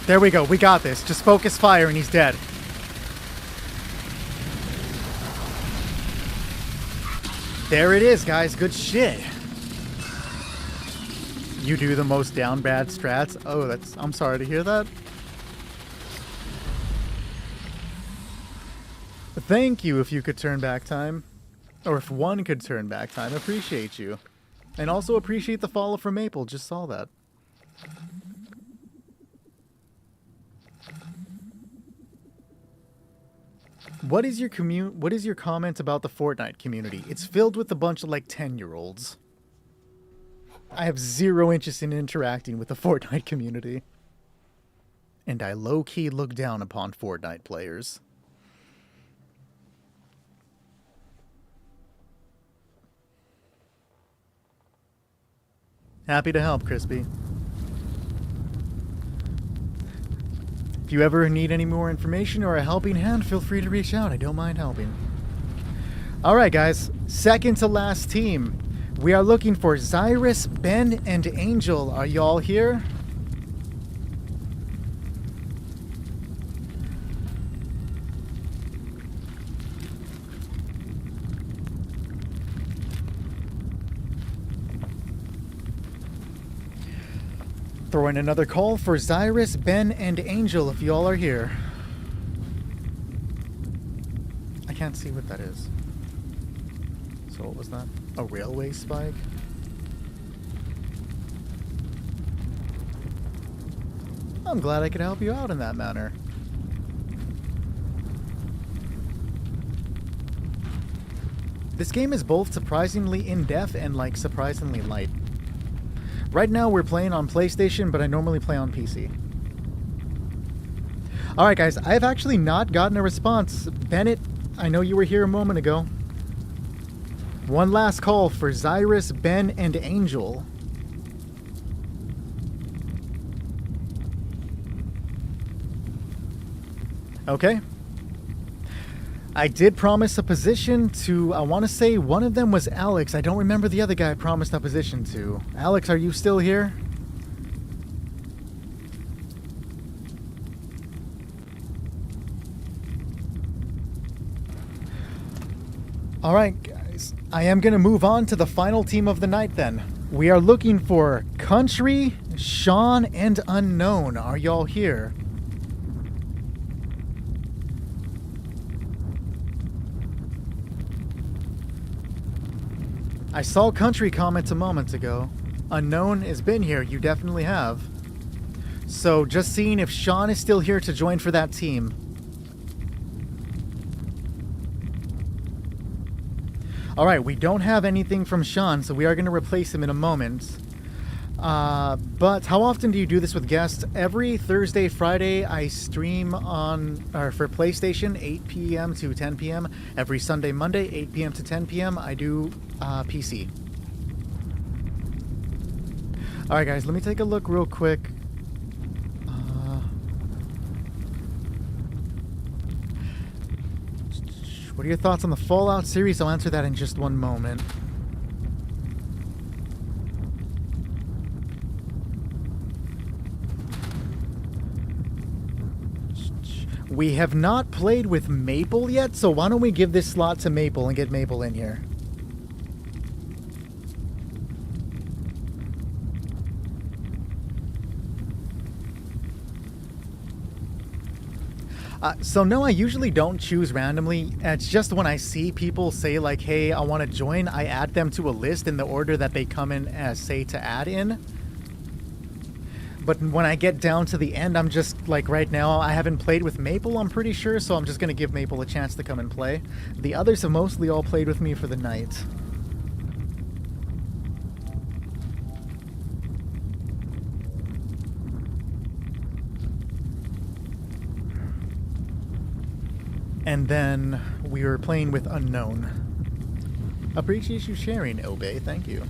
There we go. We got this. Just focus fire and he's dead. There it is, guys. Good shit. You do the most down bad strats? Oh, I'm sorry to hear that. Thank you if you could turn back time. Or if one could turn back time. Appreciate you. And also appreciate the follow from Maple. Just saw that. What is your comment about the Fortnite community? It's filled with a bunch of like 10-year-olds. I have zero interest in interacting with the Fortnite community. And I low-key look down upon Fortnite players. Happy to help, Crispy. If you ever need any more information or a helping hand, feel free to reach out. I don't mind helping. Alright, guys. Second to last team. We are looking for Zyrus, Ben, and Angel. Are y'all here? Throwing another call for Zyrus, Ben, and Angel if y'all are here. I can't see what that is. So what was that? A railway spike? I'm glad I could help you out in that manner. This game is both surprisingly in-depth and like surprisingly light. Right now we're playing on PlayStation, but I normally play on PC. Alright guys, I've actually not gotten a response. Bennett, I know you were here a moment ago. One last call for Zyrus, Ben, and Angel. Okay. I did promise a position to, I want to say one of them was Alex. I don't remember the other guy I promised a position to. Alex, are you still here? Alright guys, I am going to move on to the final team of the night then. We are looking for Country, Sean, and Unknown. Are y'all here? I saw Country comment a moment ago. Unknown has been here. You definitely have. So just seeing if Sean is still here to join for that team. Alright, we don't have anything from Sean, so we are going to replace him in a moment. But how often do you do this with guests? Every Thursday, Friday, I stream for PlayStation, 8 p.m. to 10 p.m. Every Sunday, Monday, 8 p.m. to 10 p.m. I do PC. Alright guys, let me take a look real quick. What are your thoughts on the Fallout series? I'll answer that in just one moment. We have not played with Maple yet, so why don't we give this slot to Maple and get Maple in here? So no, I usually don't choose randomly. It's just when I see people say like, hey, I want to join, I add them to a list in the order that they come in as say to add in. But when I get down to the end, I'm just like right now, I haven't played with Maple, I'm pretty sure, so I'm just going to give Maple a chance to come and play. The others have mostly all played with me for the night. And then we were playing with Unknown. Appreciate you sharing, Obey. Thank you.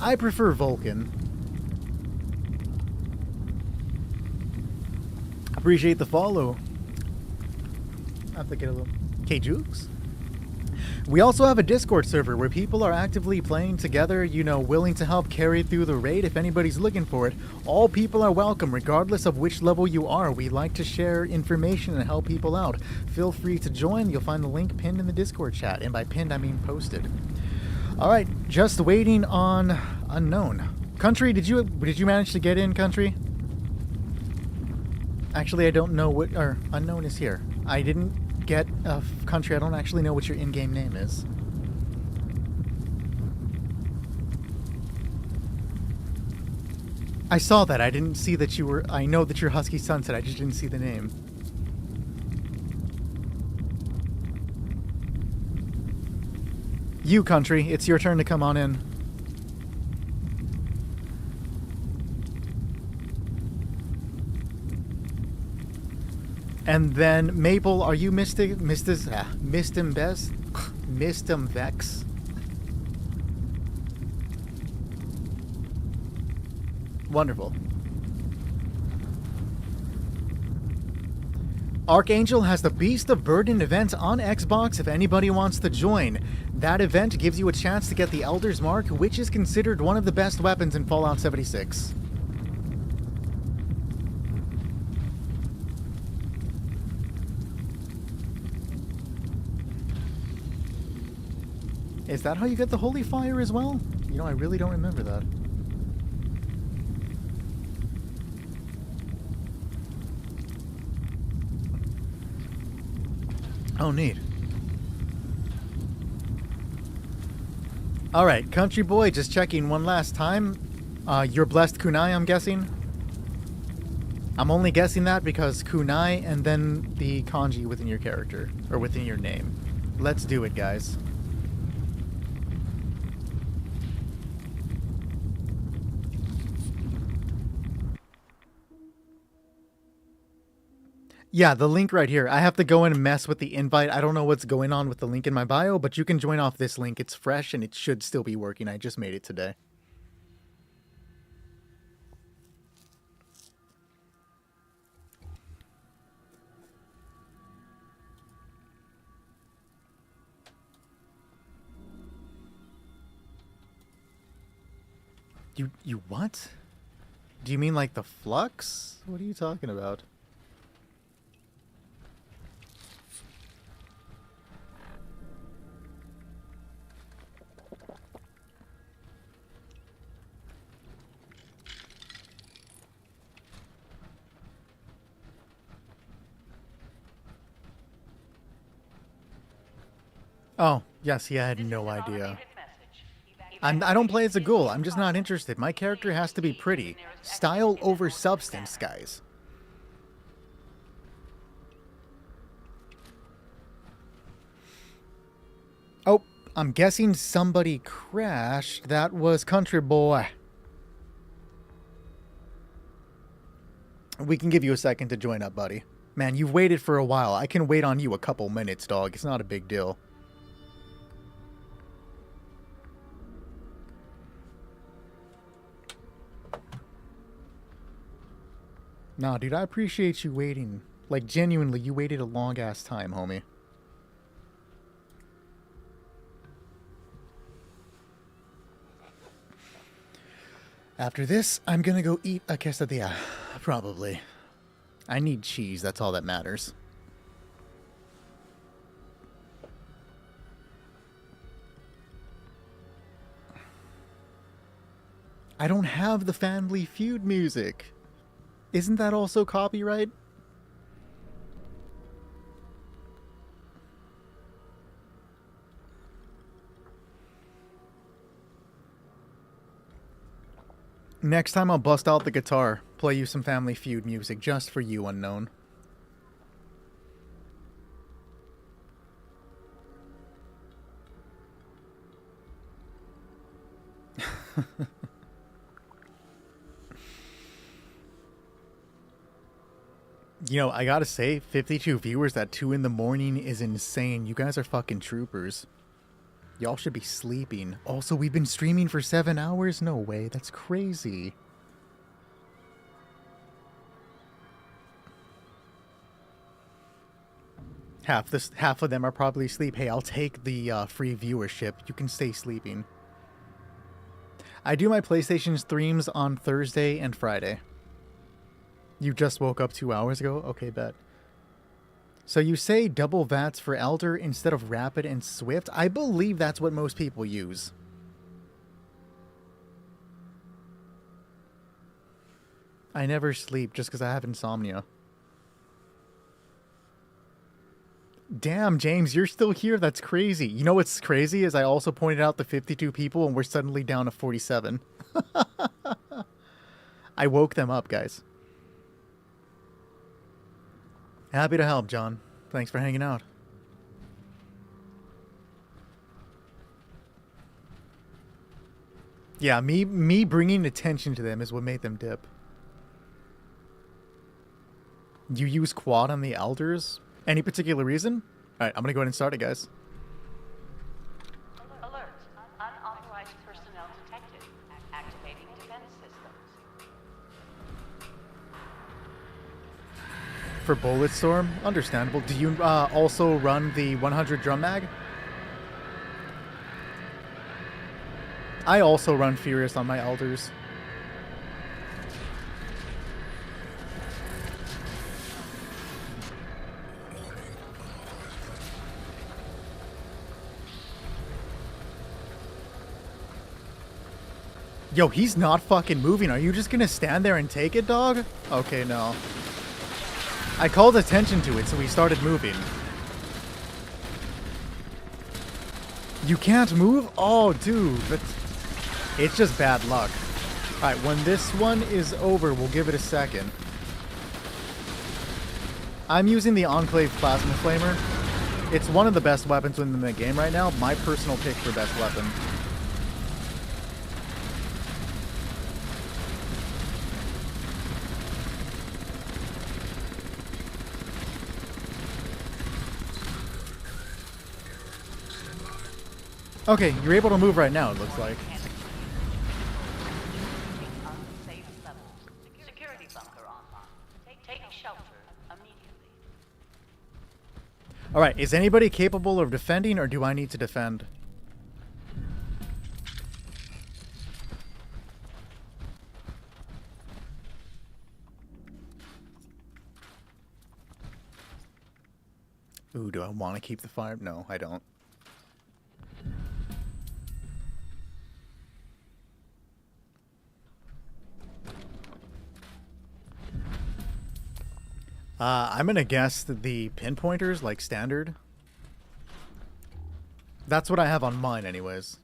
I prefer Vulcan. Appreciate the follow. I have to get a little... K-Jukes? We also have a Discord server where people are actively playing together, you know, willing to help carry through the raid if anybody's looking for it. All people are welcome, regardless of which level you are. We like to share information and help people out. Feel free to join. You'll find the link pinned in the Discord chat. And by pinned, I mean posted. Alright, just waiting on Unknown. Country, did you manage to get in, Country? Actually, I don't know what... Or, Unknown is here. I didn't get Country. I don't actually know what your in-game name is. I saw that. I didn't see that you were... I know that you're Husky Sunset. I just didn't see the name. You, Country. It's your turn to come on in. And then, Maple, are you Mistim Vex? Wonderful. Archangel has the Beast of Burden event on Xbox if anybody wants to join. That event gives you a chance to get the Elder's Mark, which is considered one of the best weapons in Fallout 76. Is that how you get the Holy Fire as well? You know, I really don't remember that. Oh, neat. Alright, Country Boy, just checking one last time. You're blessed Kunai, I'm guessing? I'm only guessing that because Kunai and then the kanji within your character, or within your name. Let's do it, guys. Yeah, the link right here. I have to go in and mess with the invite. I don't know what's going on with the link in my bio, but you can join off this link. It's fresh and it should still be working. I just made it today. You what? Do you mean like the flux? What are you talking about? Oh, yes, yeah, I had This is no an idea. automated message. I don't play as a ghoul. I'm Evacuation just is in not progress. interested. My character has to be Please proceed to the pretty. nearest exit Style in an over orderly substance, manner. guys. Oh, I'm guessing somebody crashed. That was Country Boy. We can give you a second to join up, buddy. Man, you've waited for a while. I can wait on you a couple minutes, dog. It's not a big deal. Nah, dude, I appreciate you waiting. Like, genuinely, you waited a long-ass time, homie. After this, I'm gonna go eat a quesadilla. Probably. I need cheese, that's all that matters. I don't have the Family Feud music. Isn't that also copyright? Next time I'll bust out the guitar, play you some Family Feud music just for you, unknown. You know, I gotta say, 52 viewers at 2 in the morning is insane. You guys are fucking troopers. Y'all should be sleeping. Also, we've been streaming for 7 hours? No way, that's crazy. Half of them are probably asleep. Hey, I'll take the free viewership. You can stay sleeping. I do my PlayStation streams on Thursday and Friday. You just woke up 2 hours ago? Okay, bet. So you say double VATs for Elder instead of Rapid and Swift? I believe that's what most people use. I never sleep just because I have insomnia. Damn, James, you're still here? That's crazy. You know what's crazy is I also pointed out the 52 people and we're suddenly down to 47. I woke them up, guys. Happy to help, John. Thanks for hanging out. Yeah, me bringing attention to them is what made them dip. You use quad on the Elders? Any particular reason? Alright, I'm gonna go ahead and start it, guys. Alert. Unauthorized personnel detected. Activating defense systems. For Bulletstorm? Understandable. Do you also run the 100 drum mag? I also run Furious on my Elders. Yo, he's not fucking moving. Are you just gonna stand there and take it, dog? Okay, no. I called attention to it, so he started moving. You can't move? Oh, dude. It's just bad luck. Alright, when this one is over, we'll give it a second. I'm using the Enclave Plasma Flamer. It's one of the best weapons in the game right now. My personal pick for best weapon. Okay, you're able to move right now, it looks like. Unsafe levels. Security bunker online. Take shelter immediately. Alright, is anybody capable of defending, or do I need to defend? Ooh, do I want to keep the fire? No, I don't. I'm gonna guess that the pinpointers, like standard. That's what I have on mine anyways.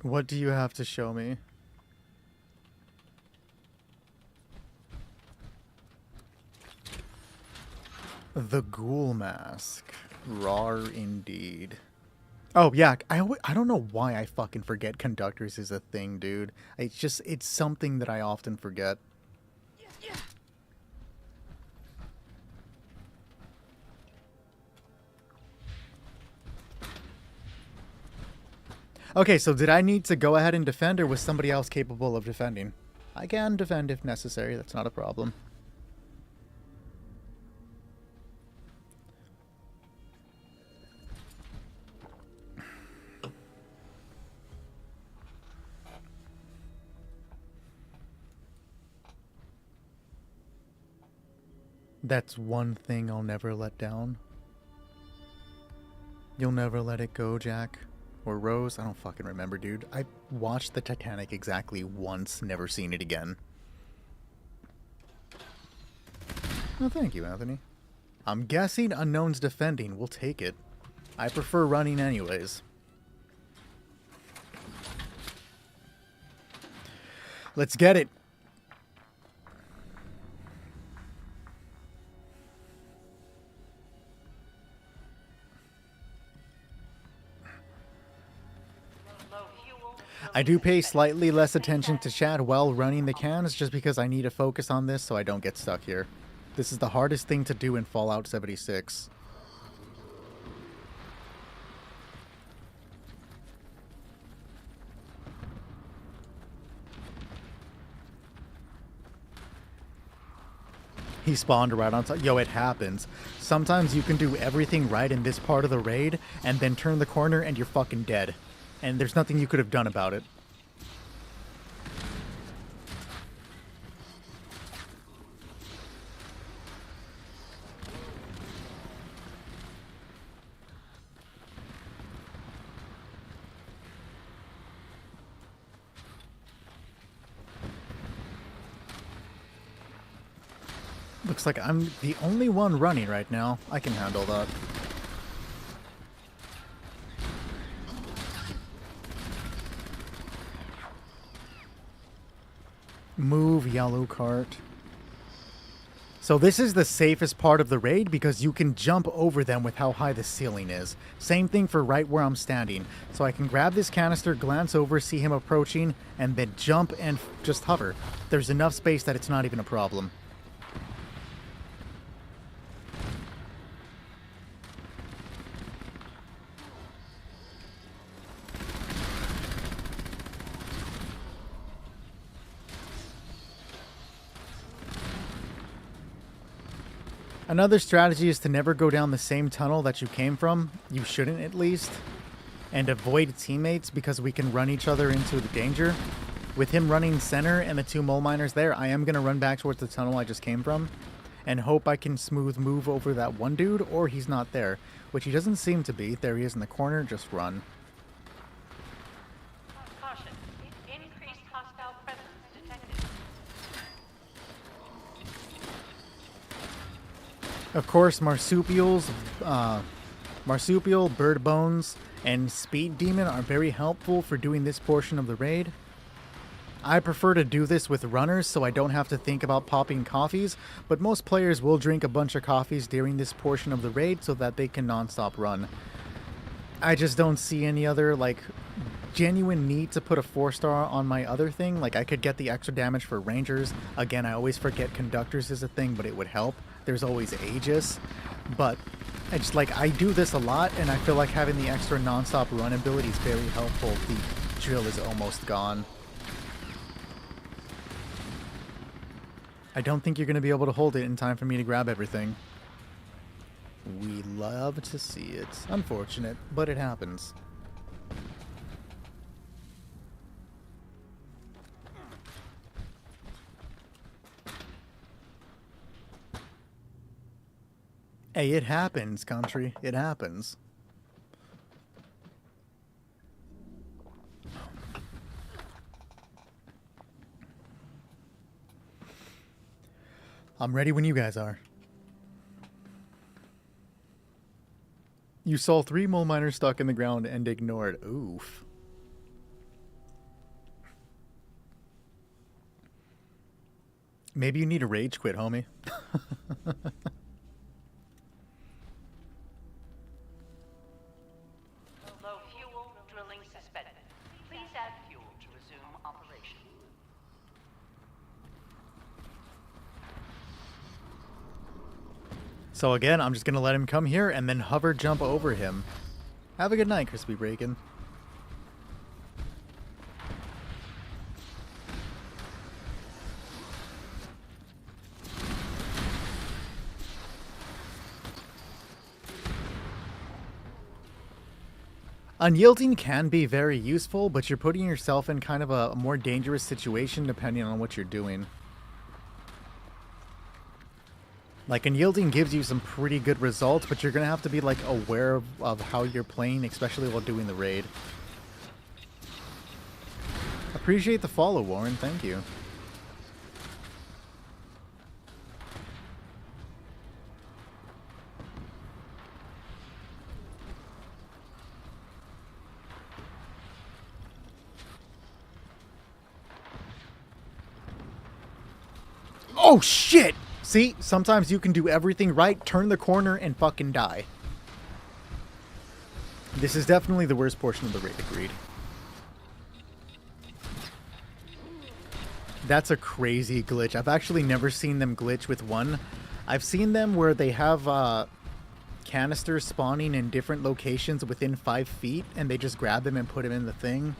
What do you have to show me? The Ghoul Mask. Rar indeed. Oh, yeah, I don't know why I fucking forget conductors is a thing, dude. It's something that I often forget. Okay, so did I need to go ahead and defend, or was somebody else capable of defending? I can defend if necessary, that's not a problem. That's one thing I'll never let down. You'll never let it go, Jack. Or Rose? I don't fucking remember, dude. I watched the Titanic exactly once, never seen it again. Oh, thank you, Anthony. I'm guessing Unknown's defending. We'll take it. I prefer running anyways. Let's get it. I do pay slightly less attention to chat while running the cans just because I need to focus on this so I don't get stuck here. This is the hardest thing to do in Fallout 76. He spawned right on top. Yo, it happens. Sometimes you can do everything right in this part of the raid and then turn the corner and you're fucking dead. And there's nothing you could have done about it. Looks like I'm the only one running right now. I can handle that. Move, yellow cart. So this is the safest part of the raid because you can jump over them with how high the ceiling is. Same thing for right where I'm standing. So I can grab this canister, glance over, see him approaching, and then jump and just hover. There's enough space that it's not even a problem. Another strategy is to never go down the same tunnel that you came from. You shouldn't, at least. And avoid teammates because we can run each other into the danger. With him running center and the two mole miners there, I am going to run back towards the tunnel I just came from. And hope I can smooth move over that one dude, or he's not there. Which he doesn't seem to be. There he is in the corner. Just run. Caution. Increased hostile presence detected. Of course, marsupial, bird bones, and speed demon are very helpful for doing this portion of the raid. I prefer to do this with runners so I don't have to think about popping coffees, but most players will drink a bunch of coffees during this portion of the raid so that they can non-stop run. I just don't see any other, like, genuine need to put a 4-star on my other thing. Like, I could get the extra damage for rangers. Again, I always forget conductors is a thing, but it would help. There's always Aegis, but I just, like, I do this a lot, and I feel like having the extra non-stop run ability is very helpful. The drill is almost gone. I don't think you're going to be able to hold it in time for me to grab everything. We love to see it. Unfortunate, but it happens. Hey, it happens, country. It happens. I'm ready when you guys are. You saw 3 mole miners stuck in the ground and ignored. Oof. Maybe you need a rage quit, homie. Low fuel, drilling suspended. Please add fuel to resume operation. So again, I'm just going to let him come here and then hover jump over him. Have a good night, Crispy Bacon. Unyielding can be very useful, but you're putting yourself in kind of a more dangerous situation depending on what you're doing. Like, unyielding gives you some pretty good results, but you're going to have to be, like, aware of how you're playing, especially while doing the raid. Appreciate the follow, Warren. Thank you. Oh, shit! See, sometimes you can do everything right, turn the corner, and fucking die. This is definitely the worst portion of the raid, agreed. That's a crazy glitch. I've actually never seen them glitch with one. I've seen them where they have canisters spawning in different locations within 5 feet, and they just grab them and put them in the thing.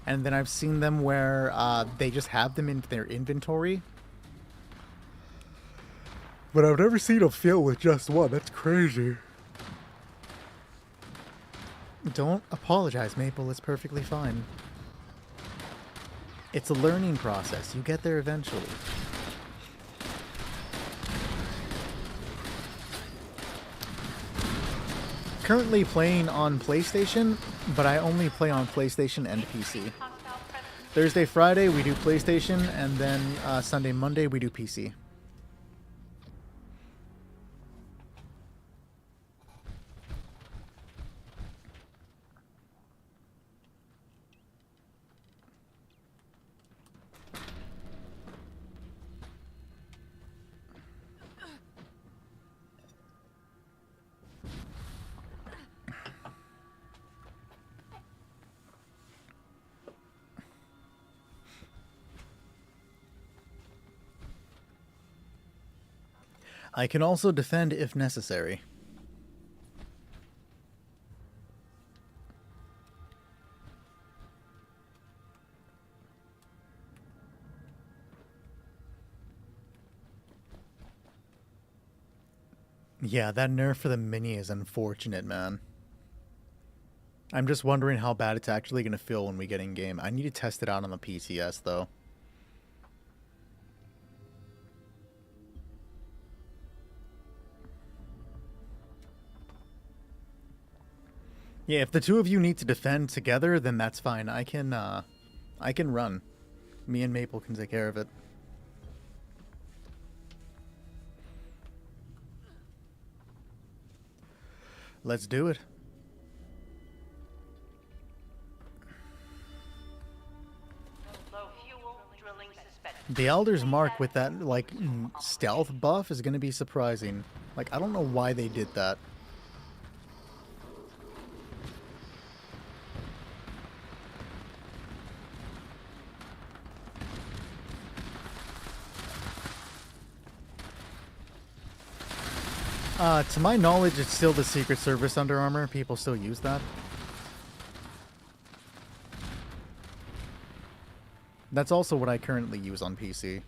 And then I've seen them where they just have them in their inventory. But I've never seen them fail with just one. That's crazy. Don't apologize, Maple. It's perfectly fine. It's a learning process. You get there eventually. Currently playing on PlayStation, but I only play on PlayStation and PC. Thursday, Friday, we do PlayStation, and then Sunday, Monday, we do PC. I can also defend if necessary. Yeah, that nerf for the mini is unfortunate, man. I'm just wondering how bad it's actually going to feel when we get in game. I need to test it out on the PCS, though. Yeah, if the two of you need to defend together, then that's fine. I can run. Me and Maple can take care of it. Let's do it. Low fuel, drilling suspended. The Elder's Mark with that, like, stealth buff is going to be surprising. Like, I don't know why they did that. To my knowledge, it's still the Secret Service Under Armour. People still use that. That's also what I currently use on PC.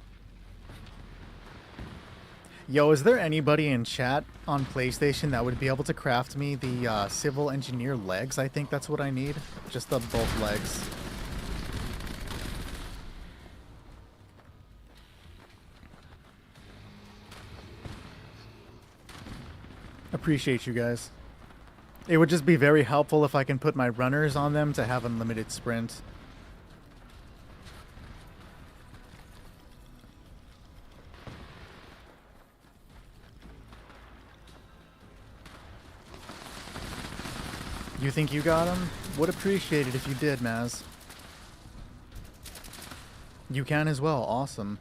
Yo, is there anybody in chat on PlayStation that would be able to craft me the Civil Engineer legs? I think that's what I need. Just the both legs. Appreciate you guys. It would just be very helpful if I can put my runners on them to have unlimited sprint. You think you got him? Would appreciate it if you did, Maz. You can as well. Awesome.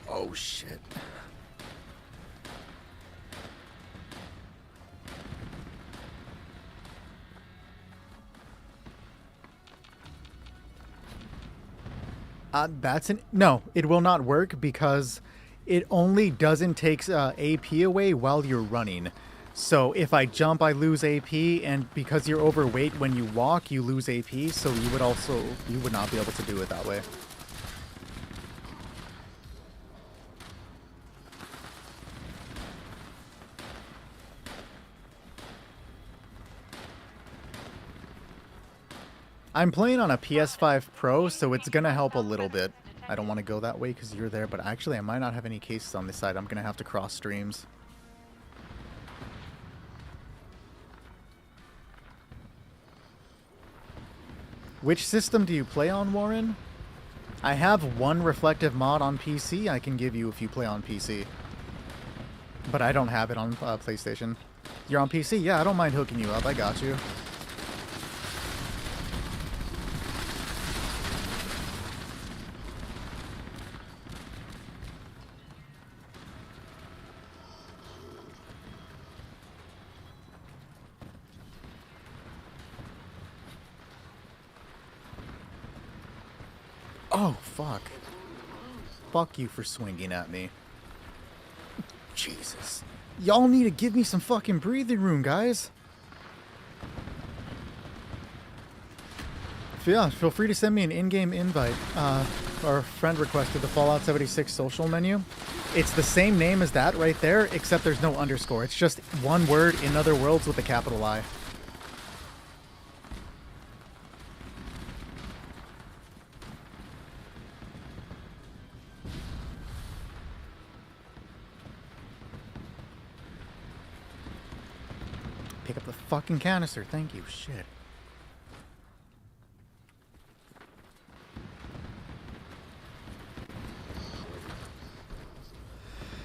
Oh, shit. No, it will not work because it only doesn't take AP away while you're running. So if I jump, I lose AP, and because you're overweight when you walk, you lose AP, so you would not be able to do it that way. I'm playing on a PS5 Pro, so it's gonna help a little bit. I don't want to go that way because you're there, but actually I might not have any cases on this side. I'm gonna have to cross streams. Which system do you play on, Warren? I have one reflective mod on PC I can give you if you play on PC. But I don't have it on PlayStation. You're on PC? Yeah, I don't mind hooking you up. I got you. Oh, fuck. Fuck you for swinging at me. Jesus. Y'all need to give me some fucking breathing room, guys. Yeah, feel free to send me an in-game invite or friend request to the Fallout 76 social menu. It's the same name as that right there, except there's no underscore. It's just one word, In Other Worlds, with a capital I. Pick up the fucking canister. Thank you. Shit.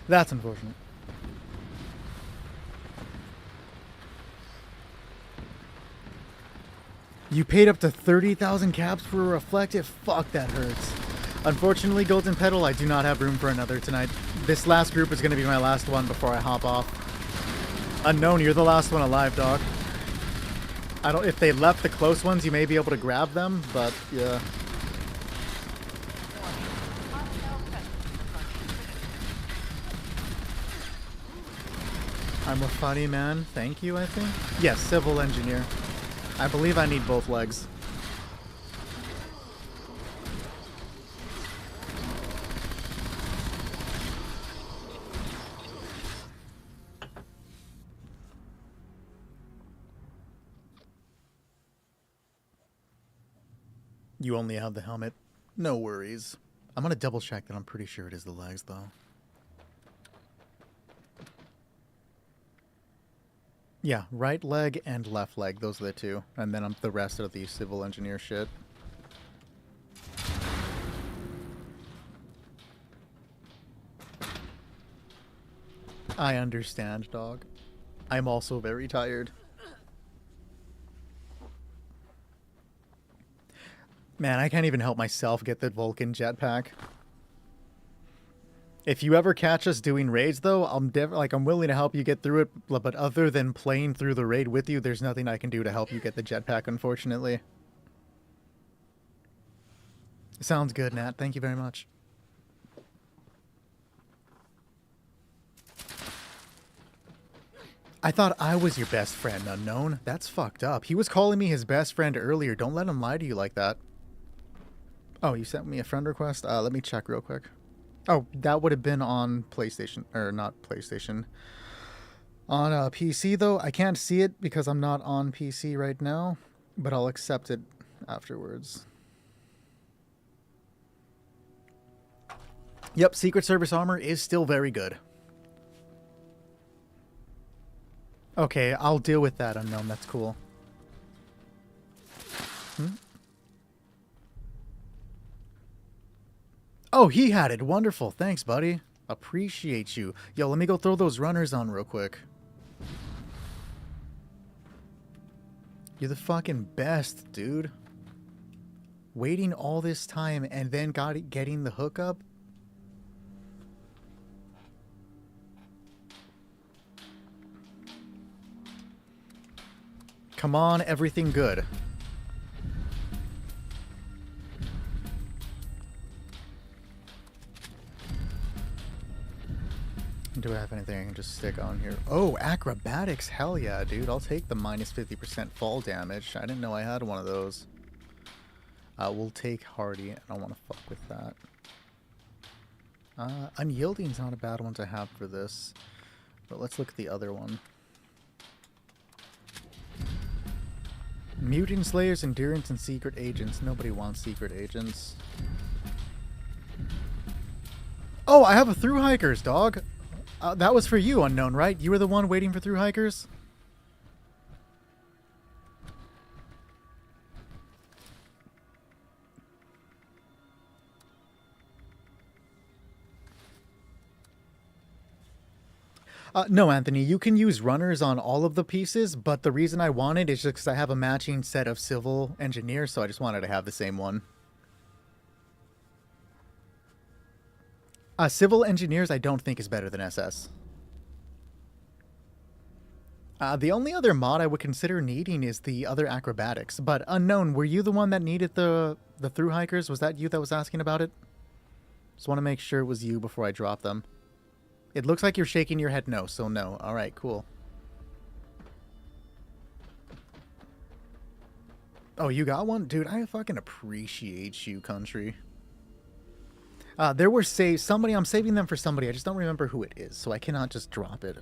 That's unfortunate. You paid up to 30,000 caps for a reflective? Fuck, that hurts. Unfortunately, Golden Petal, I do not have room for another tonight. This last group is going to be my last one before I hop off. Unknown, you're the last one alive, dog. I don't. If they left the close ones, you may be able to grab them, but yeah. I'm a funny man. Thank you, I think. Yes, civil engineer. I believe I need both legs. You only have the helmet. No worries. I'm gonna double check that. I'm pretty sure it is the legs, though. Yeah, right leg and left leg. Those are the two. And then the rest of the civil engineer shit. I understand, dog. I'm also very tired. Man, I can't even help myself get the Vulcan jetpack. If you ever catch us doing raids, though, I'm willing to help you get through it. But other than playing through the raid with you, there's nothing I can do to help you get the jetpack, unfortunately. Sounds good, Nat. Thank you very much. I thought I was your best friend, Unknown. That's fucked up. He was calling me his best friend earlier. Don't let him lie to you like that. Oh, you sent me a friend request? Let me check real quick. Oh, that would have been on PlayStation, or not PlayStation. On PC, though, I can't see it because I'm not on PC right now, but I'll accept it afterwards. Yep, Secret Service armor is still very good. Okay, I'll deal with that, Unknown. That's cool. Oh, he had it. Wonderful. Thanks, buddy. Appreciate you. Yo, let me go throw those runners on real quick. You're the fucking best, dude. Waiting all this time and then getting the hookup? Come on, everything good. Do I have anything I can just stick on here? Oh, acrobatics. Hell yeah, dude. I'll take the minus 50% fall damage. I didn't know I had one of those. We'll take hardy. I don't want to fuck with that. Unyielding's not a bad one to have for this. But let's look at the other one. Mutant Slayers, Endurance, and Secret Agents. Nobody wants Secret Agents. Oh, I have a Through Hikers, dog. That was for you, Unknown, right? You were the one waiting for Through Hikers? No, Anthony, you can use runners on all of the pieces, but the reason I wanted is just because I have a matching set of Civil Engineers, so I just wanted to have the same one. Civil Engineers I don't think is better than SS. The only other mod I would consider needing is the other acrobatics, but Unknown, were you the one that needed the Through Hikers? Was that you that was asking about it? Just want to make sure it was you before I drop them. It looks like you're shaking your head no, so no. Alright, cool. Oh, you got one? Dude, I fucking appreciate you, country. There were somebody, I'm saving them for somebody, I just don't remember who it is, so I cannot just drop it.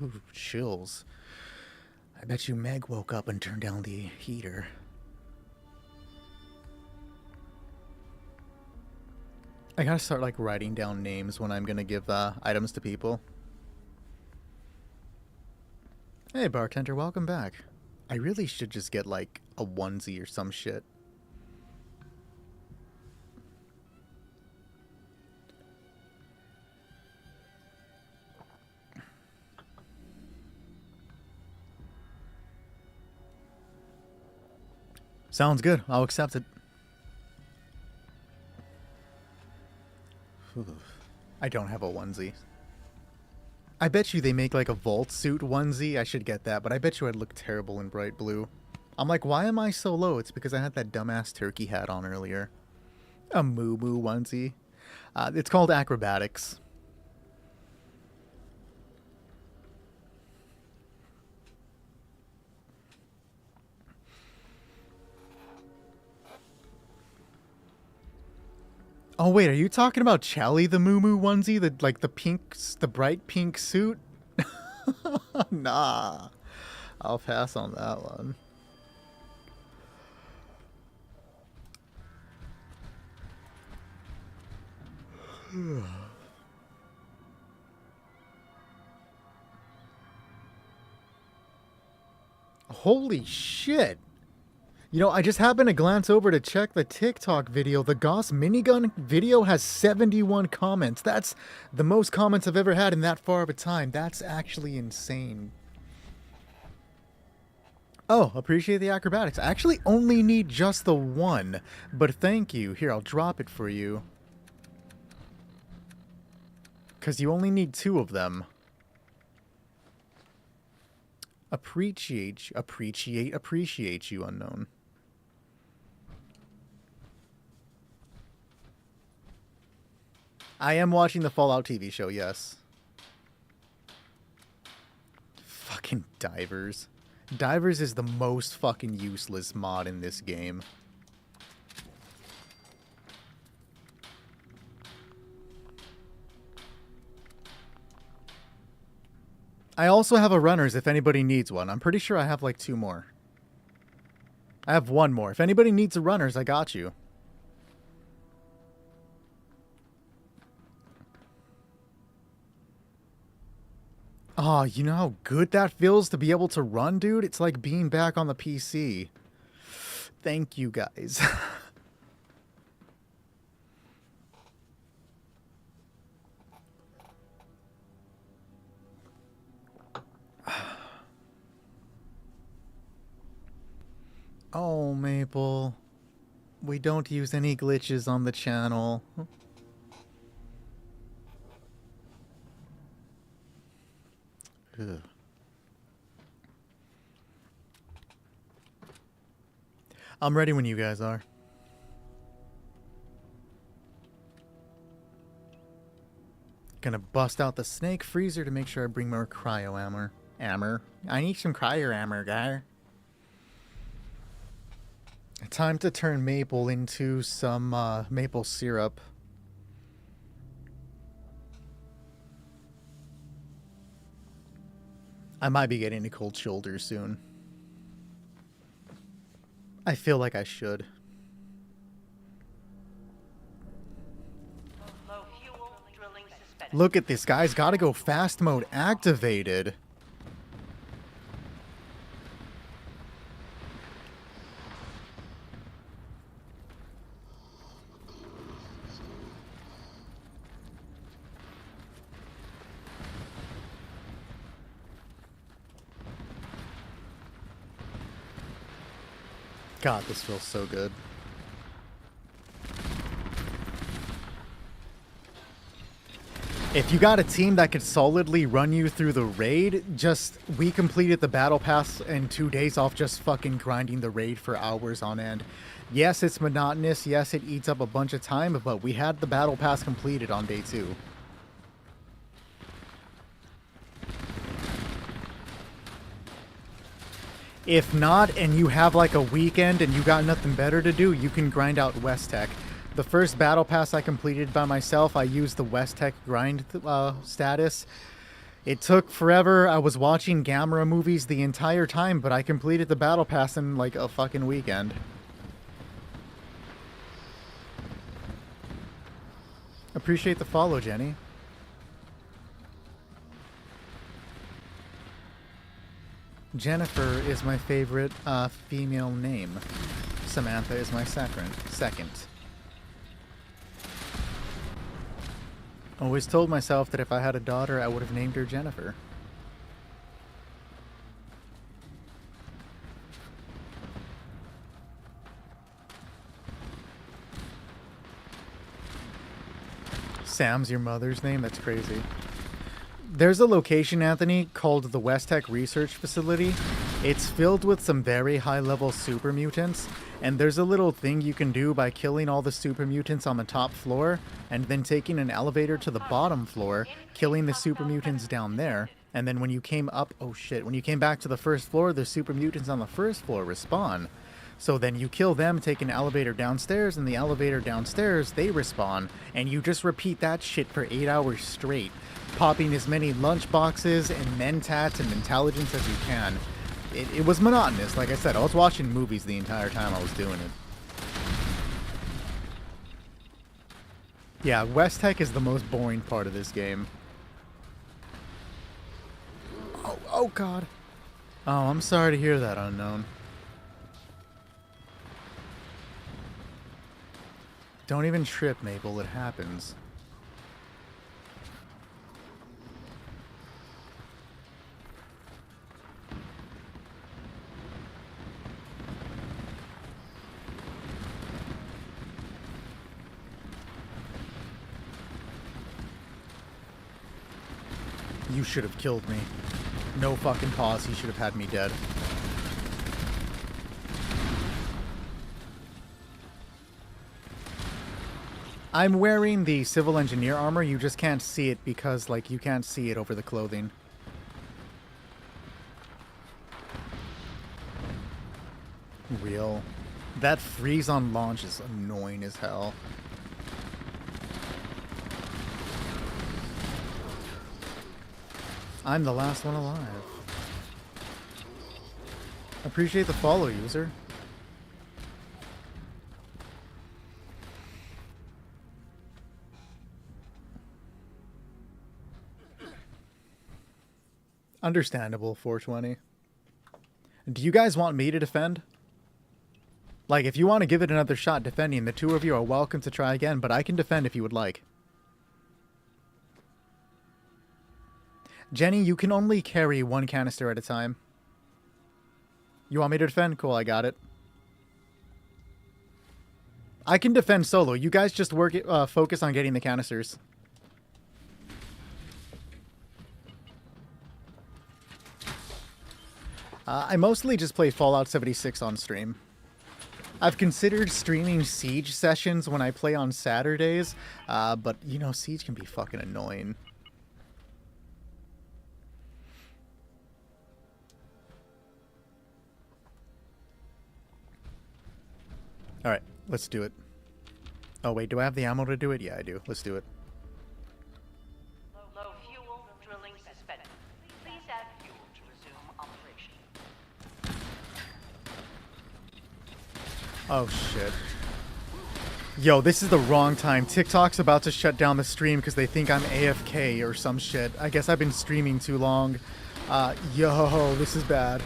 Ooh, chills. I bet you Meg woke up and turned down the heater. I gotta start, like, writing down names when I'm gonna give items to people. Hey, bartender, welcome back. I really should just get, like, a onesie or some shit. Sounds good. I'll accept it. I don't have a onesie. I bet you they make like a Vault suit onesie. I should get that, but I bet you I'd look terrible in bright blue. I'm like, why am I so low? It's because I had that dumbass turkey hat on earlier. A Moo Moo onesie. It's called acrobatics. Oh wait, are you talking about Challie the Moo Moo onesie? The bright pink suit? Nah. I'll pass on that one. Holy shit. You know, I just happened to glance over to check the TikTok video. The Gauss minigun video has 71 comments. That's the most comments I've ever had in that far of a time. That's actually insane. Oh, appreciate the acrobatics. I actually only need just the one, but thank you. Here, I'll drop it for you. Because you only need 2 of them. Appreciate you, Unknown. I am watching the Fallout TV show, yes. Fucking Divers. Divers is the most fucking useless mod in this game. I also have a runners if anybody needs one. I'm pretty sure I have like 2 more. I have 1 more. If anybody needs a runners, I got you. Oh, you know how good that feels to be able to run, dude? It's like being back on the PC. Thank you, guys. Oh, Maple. We don't use any glitches on the channel. Ugh. I'm ready when you guys are. Gonna bust out the snake freezer to make sure I bring more cryo ammo. I need some cryo ammo, guy. Time to turn maple into some maple syrup. I might be getting a cold shoulder soon. I feel like I should. Low fuel, drilling suspended. Look at this, guys. Gotta go fast mode activated. God, this feels so good. If you got a team that could solidly run you through the raid, we completed the battle pass in 2 days off just fucking grinding the raid for hours on end. Yes, it's monotonous. Yes, it eats up a bunch of time, but we had the battle pass completed on day 2. If not, and you have like a weekend and you got nothing better to do, you can grind out West Tech. The first battle pass I completed by myself, I used the West Tech grind status. It took forever. I was watching Gamera movies the entire time, but I completed the battle pass in like a fucking weekend. Appreciate the follow, Jenny. Jennifer is my favorite female name. Samantha is my second. Always told myself that if I had a daughter, I would have named her Jennifer. Sam's your mother's name? That's crazy. There's a location, Anthony, called the West Tech Research Facility. It's filled with some very high-level super mutants, and there's a little thing you can do by killing all the super mutants on the top floor, and then taking an elevator to the bottom floor, killing the super mutants down there, and then when you came up, when you came back to the first floor, the super mutants on the first floor respawn. So then you kill them, take an elevator downstairs, and the elevator downstairs, they respawn, and you just repeat that shit for 8 hours straight, popping as many lunch boxes and mentats and intelligence as you can. It was monotonous. Like I said, I was watching movies the entire time I was doing it. Yeah, West Tech is the most boring part of this game. Oh God. Oh, I'm sorry to hear that, Unknown. Don't even trip, Maple. It happens. You should have killed me. No fucking pause. He should have had me dead. I'm wearing the civil engineer armor. You just can't see it because, like, you can't see it over the clothing. Real. That freeze on launch is annoying as hell. I'm the last one alive. Appreciate the follow, user. Understandable, 420. Do you guys want me to defend? Like, if you want to give it another shot defending, the two of you are welcome to try again, but I can defend if you would like. Jenny, you can only carry one canister at a time. You want me to defend? Cool, I got it. I can defend solo. You guys just focus on getting the canisters. I mostly just play Fallout 76 on stream. I've considered streaming Siege sessions when I play on Saturdays, but, you know, Siege can be fucking annoying. Alright, let's do it. Oh, wait, do I have the ammo to do it? Yeah, I do. Let's do it. Low fuel drilling suspended. Please add fuel to resume operation. Oh, shit. Yo, this is the wrong time. TikTok's about to shut down the stream because they think I'm AFK or some shit. I guess I've been streaming too long. Yo, this is bad.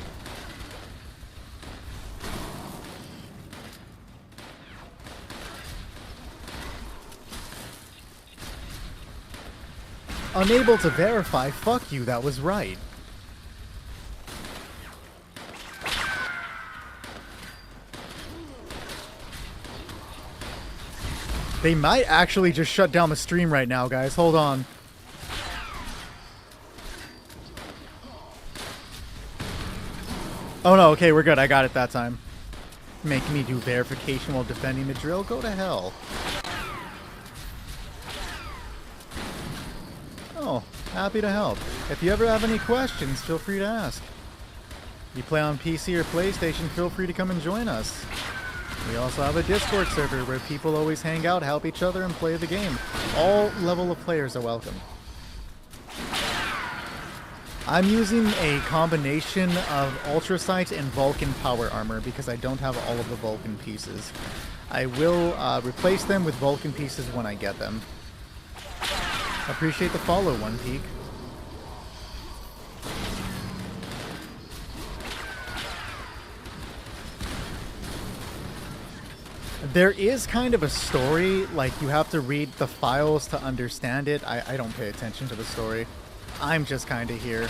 Unable to verify. Fuck you, that was right. They might actually just shut down the stream right now, guys. Hold on. Oh no, okay, we're good. I got it that time. Make me do verification while defending the drill? Go to hell. Oh, happy to help. If you ever have any questions, feel free to ask. You play on PC or PlayStation, feel free to come and join us. We also have a Discord server where people always hang out, help each other, and play the game. All level of players are welcome. I'm using a combination of Ultrasight and Vulcan power armor because I don't have all of the Vulcan pieces. I will replace them with Vulcan pieces when I get them. Appreciate the follow, One Peak. There is kind of a story, like you have to read the files to understand it. I don't pay attention to the story. I'm just kind of here.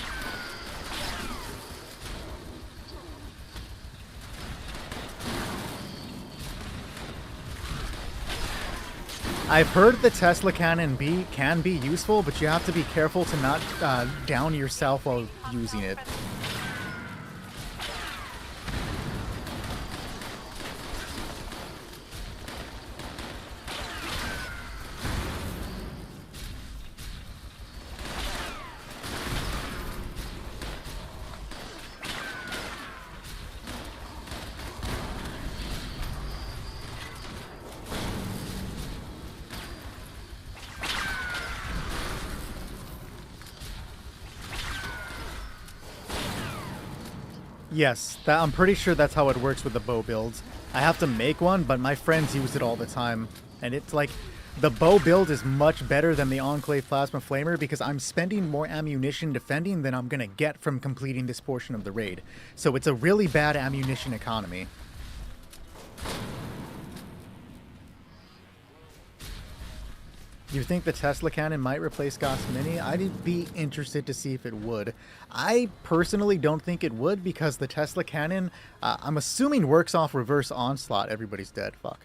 I've heard the Tesla cannon can be useful, but you have to be careful to not down yourself while using it. Yes, I'm pretty sure that's how it works with the bow builds. I have to make one, but my friends use it all the time. And it's like, the bow build is much better than the Enclave Plasma Flamer because I'm spending more ammunition defending than I'm going to get from completing this portion of the raid. So it's a really bad ammunition economy. You think the Tesla cannon might replace Gauss Mini? I'd be interested to see if it would. I personally don't think it would because the Tesla cannon, I'm assuming, works off reverse onslaught. Everybody's dead. Fuck.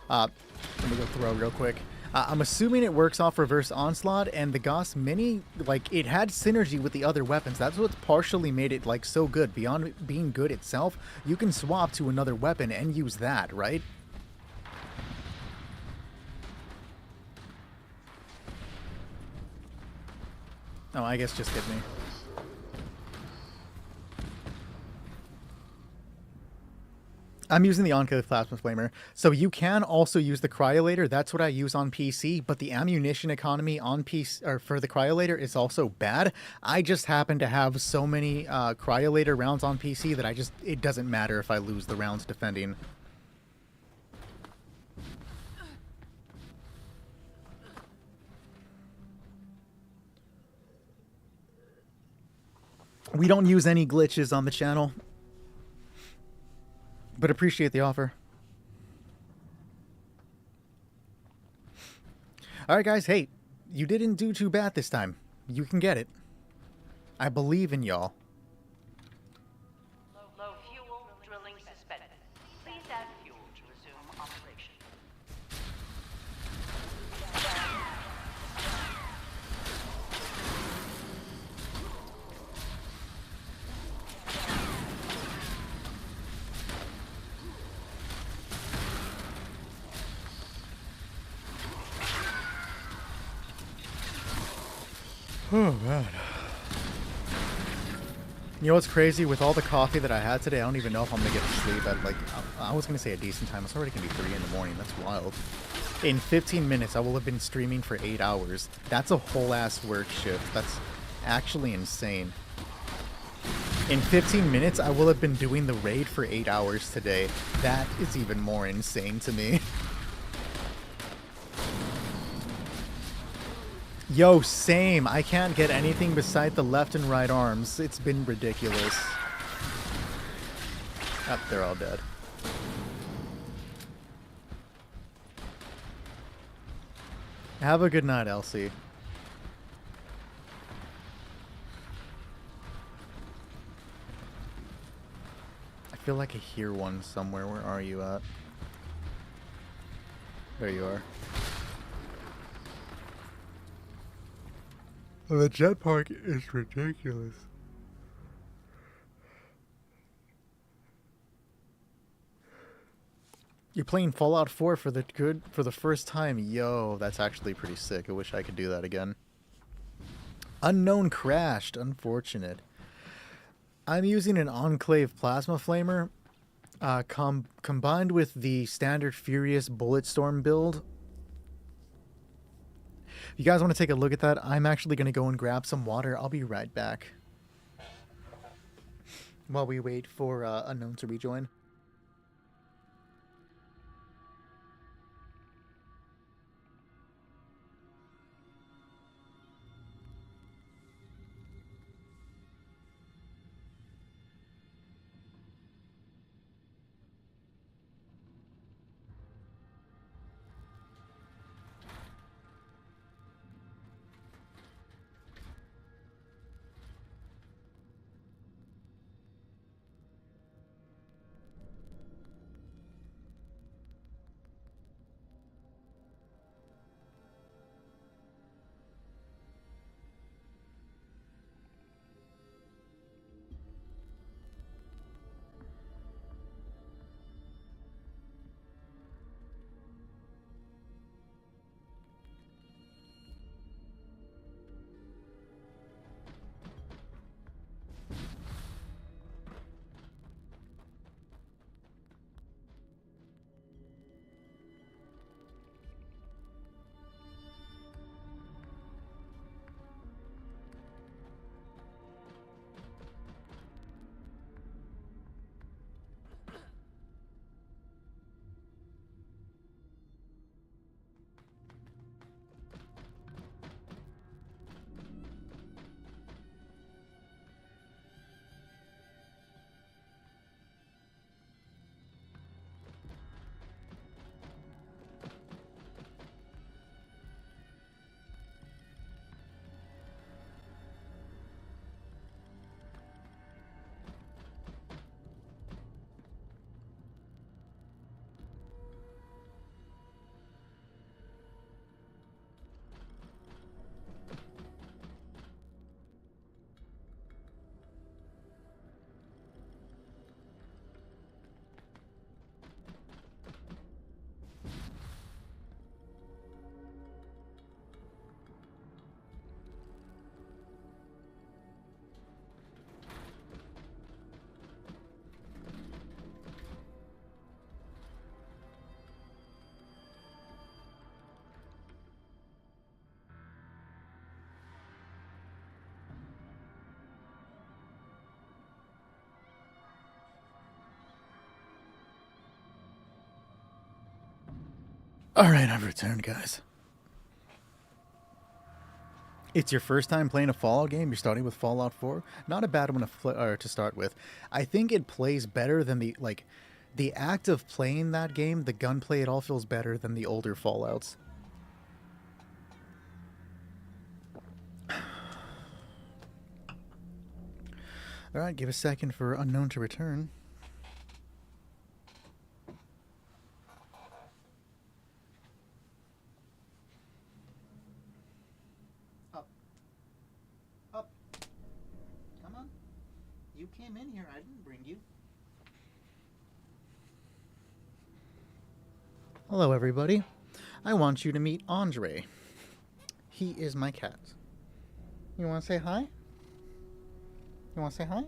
Let me go throw real quick. I'm assuming it works off reverse onslaught, and the Gauss Mini, like, it had synergy with the other weapons. That's what's partially made it, like, so good. Beyond being good itself, you can swap to another weapon and use that, right? Oh, I guess just hit me. I'm using the Enclave Plasma Flamer. So you can also use the Cryolator. That's what I use on PC, but the ammunition economy on PC or for the Cryolator is also bad. I just happen to have so many Cryolator rounds on PC that it doesn't matter if I lose the rounds defending. We don't use any glitches on the channel, but appreciate the offer. All right, guys. Hey, you didn't do too bad this time. You can get it. I believe in y'all. Low fuel drilling suspended. Please add fuel to resume operation. Oh, man. You know what's crazy? With all the coffee that I had today, I don't even know if I'm going to get to sleep at, like, I was going to say a decent time. It's already going to be 3 in the morning. That's wild. In 15 minutes, I will have been streaming for 8 hours. That's a whole-ass work shift. That's actually insane. In 15 minutes, I will have been doing the raid for 8 hours today. That is even more insane to me. Yo, same. I can't get anything beside the left and right arms. It's been ridiculous. Oh, they're all dead. Have a good night, Elsie. I feel like I hear one somewhere. Where are you at? There you are. The jet park is ridiculous. You're playing Fallout 4 for the first time. Yo, that's actually pretty sick. I wish I could do that again. Unknown crashed. Unfortunate. I'm using an Enclave Plasma Flamer combined with the standard Furious Bulletstorm build. If you guys want to take a look at that, I'm actually going to go and grab some water. I'll be right back. While we wait for Unknown to rejoin. Alright, I've returned, guys. It's your first time playing a Fallout game? You're starting with Fallout 4? Not a bad one to start with. I think it plays better than the act of playing that game, the gunplay, it all feels better than the older Fallouts. Alright, give a second for Unknown to return. Up. Come on. You came in here, I didn't bring you. Hello, everybody. I want you to meet Andre. He is my cat. You want to say hi? You want to say hi?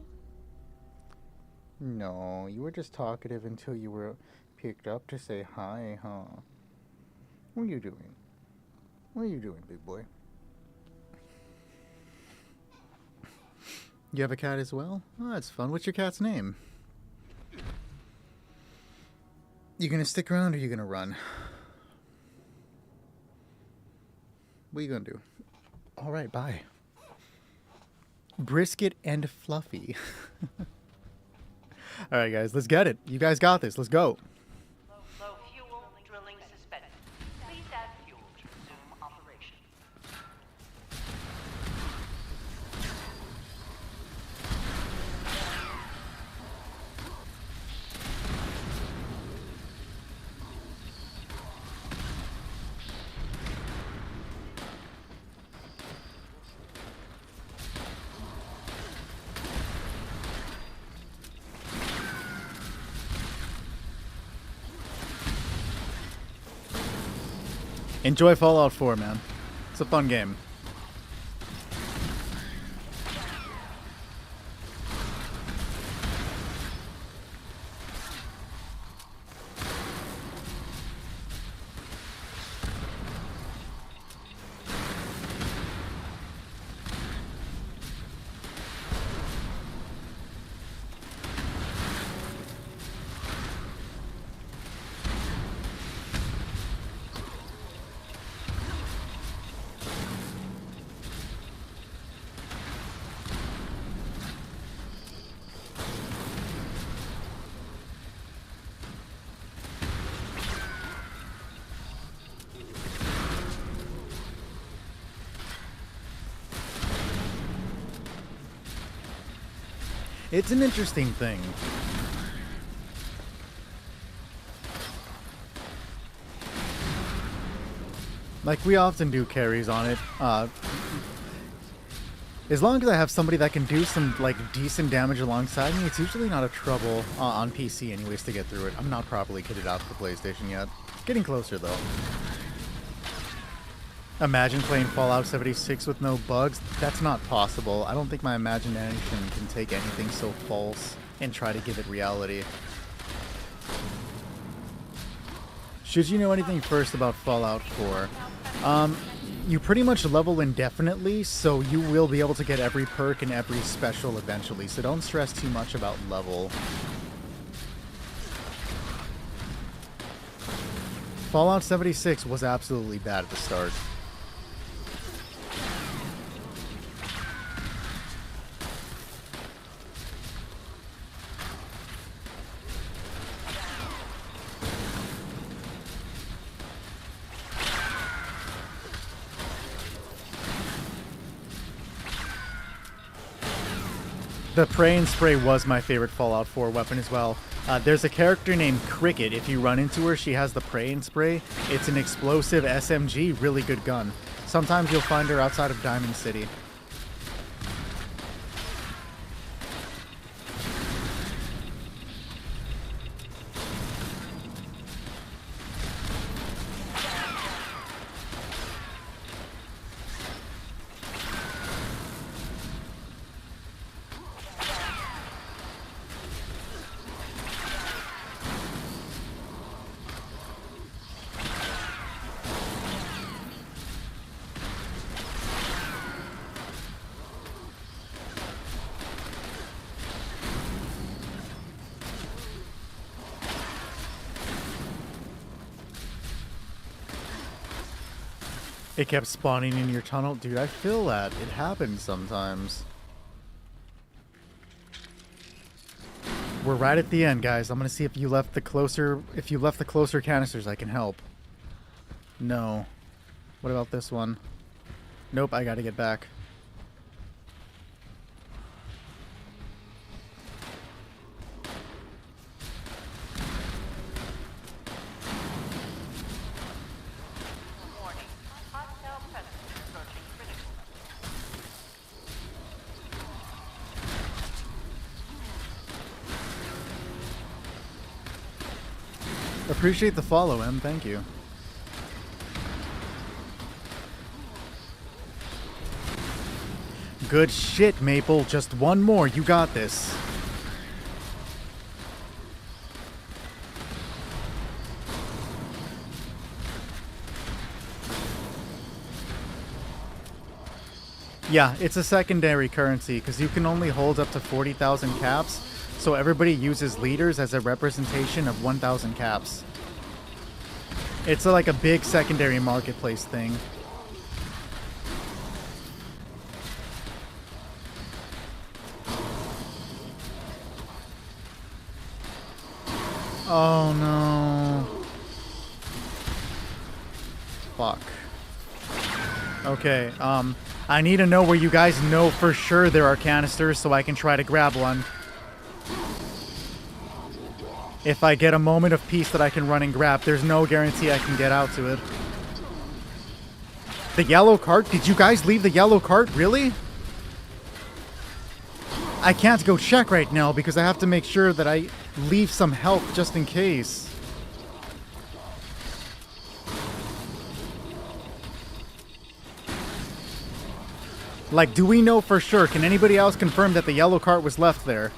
No, you were just talkative until you were picked up to say hi, huh? What are you doing? What are you doing, big boy? You have a cat as well? Oh, that's fun. What's your cat's name? You gonna stick around or you gonna run? What are you gonna do? Alright, bye. Brisket and Fluffy. Alright, guys, let's get it. You guys got this. Let's go. Low fuel drilling suspended. Please add fuel to resume operation. Enjoy Fallout 4, man. It's a fun game. It's an interesting thing. Like, we often do carries on it. As long as I have somebody that can do some, like, decent damage alongside me, it's usually not a trouble on PC anyways to get through it. I'm not properly kitted out for the PlayStation yet. Getting closer, though. Imagine playing Fallout 76 with no bugs. That's not possible. I don't think my imagination can take anything so false and try to give it reality. Should you know anything first about Fallout 4? You pretty much level indefinitely, so you will be able to get every perk and every special eventually, so don't stress too much about level. Fallout 76 was absolutely bad at the start. The Pray and Spray was my favorite Fallout 4 weapon as well. There's a character named Cricket. If you run into her, she has the Pray and Spray. It's an explosive SMG, really good gun. Sometimes you'll find her outside of Diamond City. It kept spawning in your tunnel. Dude, I feel that. It happens sometimes. We're right at the end, guys. I'm gonna see if you left the closer canisters, I can help. No. What about this one? Nope, I gotta get back. Appreciate the follow, Em. Thank you. Good shit, Maple. Just one more. You got this. Yeah, it's a secondary currency because you can only hold up to 40,000 caps, so everybody uses leaders as a representation of 1,000 caps. It's like a big secondary marketplace thing. Oh no. Fuck. Okay, I need to know where you guys know for sure there are canisters so I can try to grab one. If I get a moment of peace that I can run and grab, there's no guarantee I can get out to it. The yellow cart? Did you guys leave the yellow cart? Really? I can't go check right now because I have to make sure that I leave some health just in case. Like, do we know for sure? Can anybody else confirm that the yellow cart was left there?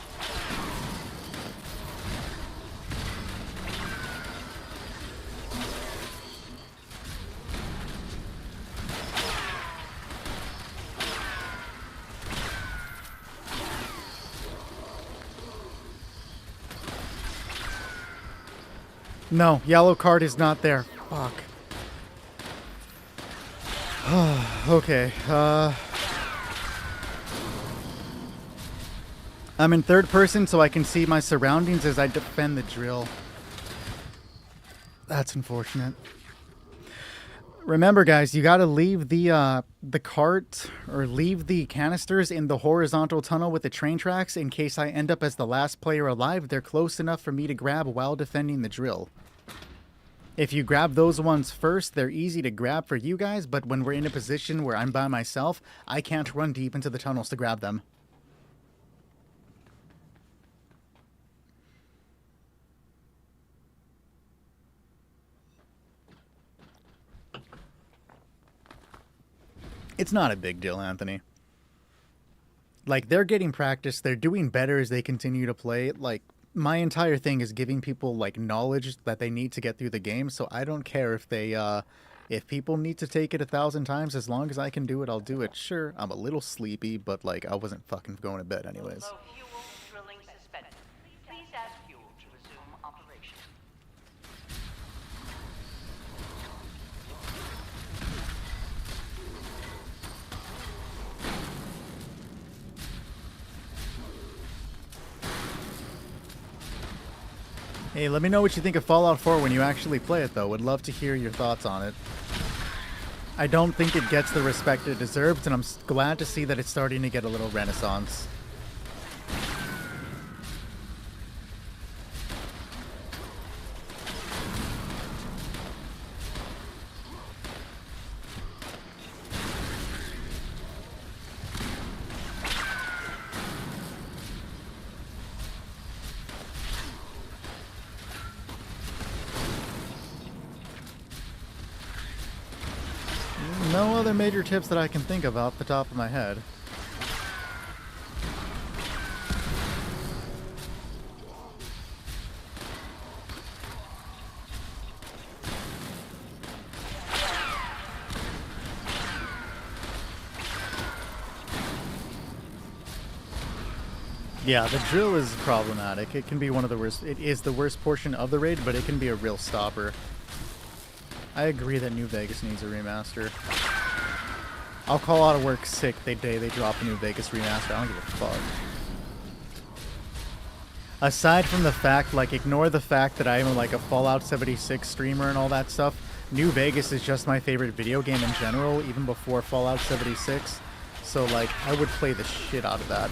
No, yellow card is not there. Fuck. Okay, I'm in third person so I can see my surroundings as I defend the drill. That's unfortunate. Remember, guys, you gotta leave the cart or leave the canisters in the horizontal tunnel with the train tracks in case I end up as the last player alive. They're close enough for me to grab while defending the drill. If you grab those ones first, they're easy to grab for you guys, but when we're in a position where I'm by myself, I can't run deep into the tunnels to grab them. It's not a big deal, Anthony. Like, they're getting practice. They're doing better as they continue to play. Like, my entire thing is giving people, like, knowledge that they need to get through the game. So I don't care if they, if people need to take it 1,000 times. As long as I can do it, I'll do it. Sure, I'm a little sleepy, but, like, I wasn't fucking going to bed anyways. Low fuel drilling suspended. Please add fuel to resume operation. Hey, let me know what you think of Fallout 4 when you actually play it, though. Would love to hear your thoughts on it. I don't think it gets the respect it deserves, and I'm glad to see that it's starting to get a little renaissance. No other major tips that I can think of off the top of my head. Yeah, the drill is problematic. It can be one of the worst. It is the worst portion of the raid, but it can be a real stopper. I agree that New Vegas needs a remaster. I'll call out of work sick the day they drop a New Vegas remaster. I don't give a fuck. Aside from the fact, like, ignore the fact that I'm like a Fallout 76 streamer and all that stuff. New Vegas is just my favorite video game in general, even before Fallout 76. So, like, I would play the shit out of that.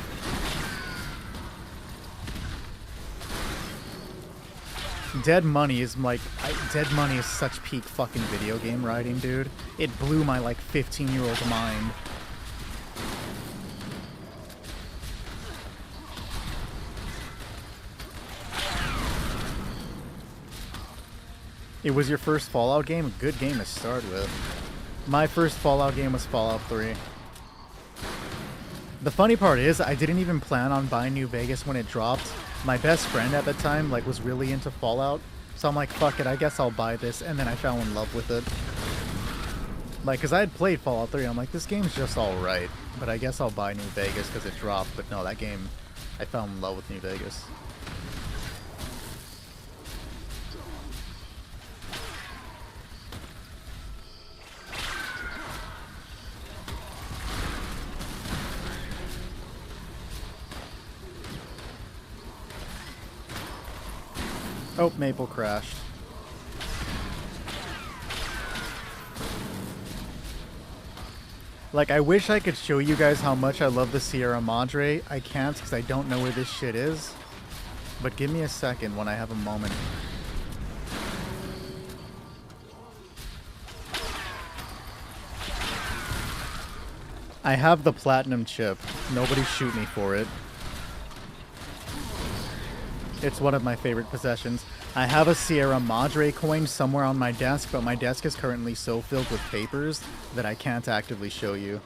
Dead Money is like, Dead Money is such peak fucking video game writing, dude. It blew my like 15-year-old mind. It was your first Fallout game? A good game to start with. My first Fallout game was Fallout 3. The funny part is, I didn't even plan on buying New Vegas when it dropped. My best friend at the time, like, was really into Fallout. So I'm like, fuck it, I guess I'll buy this. And then I fell in love with it. Like, because I had played Fallout 3. I'm like, this game's just alright. But I guess I'll buy New Vegas because it dropped. But no, that game, I fell in love with New Vegas. Oh, Maple crashed. Like, I wish I could show you guys how much I love the Sierra Madre. I can't because I don't know where this shit is. But give me a second when I have a moment. I have the platinum chip. Nobody shoot me for it. It's one of my favorite possessions. I have a Sierra Madre coin somewhere on my desk, but my desk is currently so filled with papers that I can't actively show you.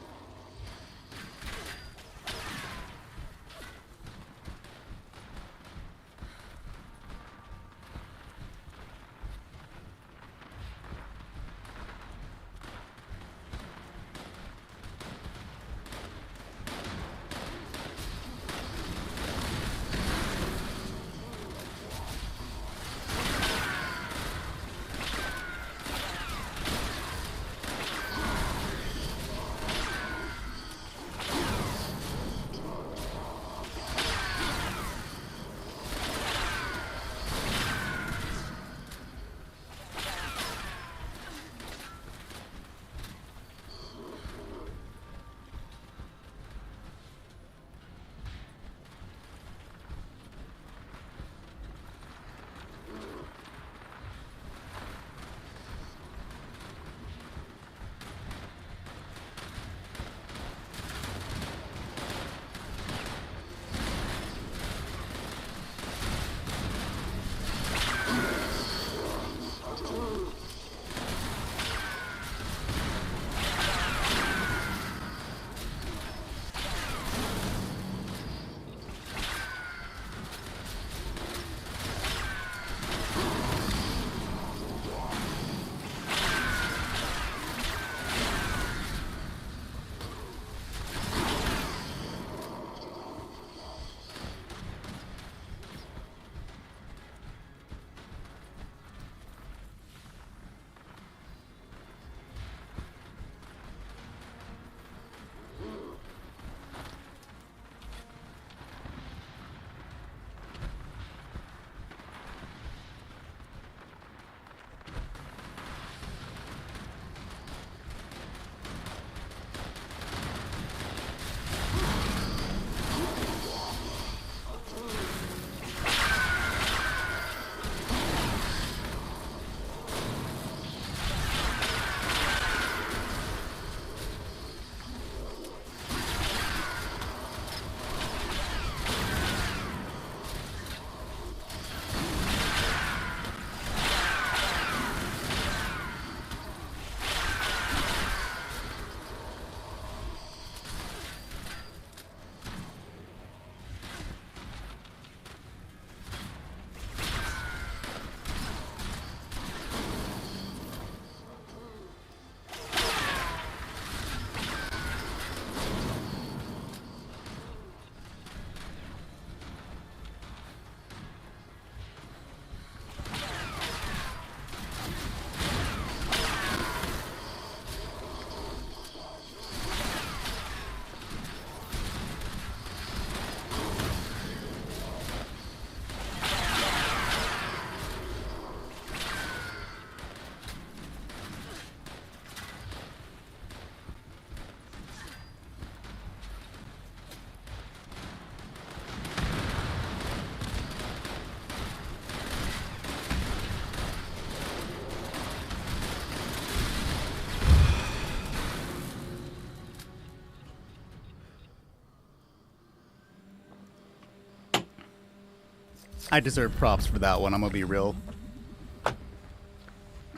I deserve props for that one, I'm gonna be real.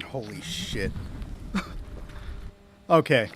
Holy shit. Okay.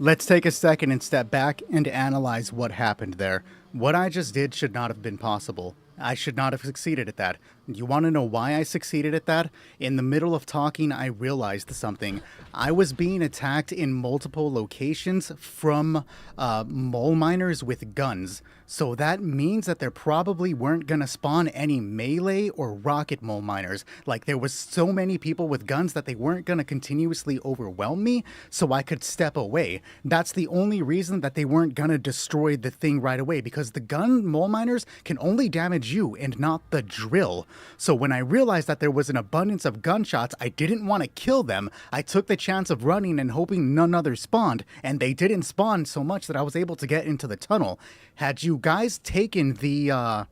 Let's take a second and step back and analyze what happened there. What I just did should not have been possible. I should not have succeeded at that. You want to know why I succeeded at that? In the middle of talking, I realized something. I was being attacked in multiple locations from mole miners with guns. So that means that there probably weren't going to spawn any melee or rocket mole miners. Like, there was so many people with guns that they weren't going to continuously overwhelm me, so I could step away. That's the only reason that they weren't going to destroy the thing right away, because the gun mole miners can only damage you and not the drill. So when I realized that there was an abundance of gunshots, I didn't want to kill them. I took the chance of running and hoping none others spawned, and they didn't spawn so much that I was able to get into the tunnel. Had you guys taken the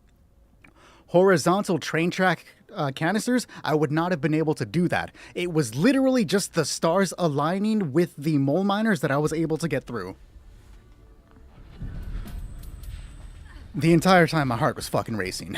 horizontal train track canisters, I would not have been able to do that. It was literally just the stars aligning with the mole miners that I was able to get through. The entire time my heart was fucking racing.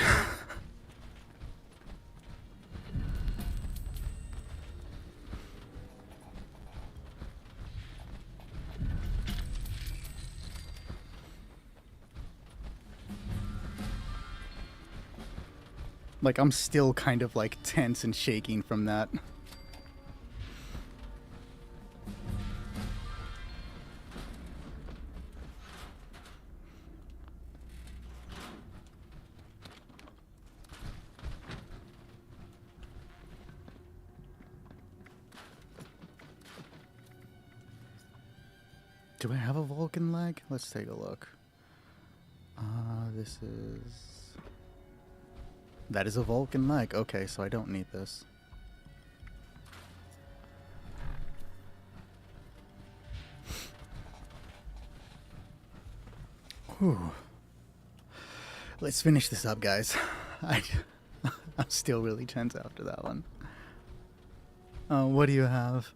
Like, I'm still kind of, like, tense and shaking from that. Do I have a Vulcan leg? Let's take a look. This is... That is a Vulcan leg. Okay, so I don't need this. Whew. Let's finish this up, guys. I'm still really tense after that one. What do you have?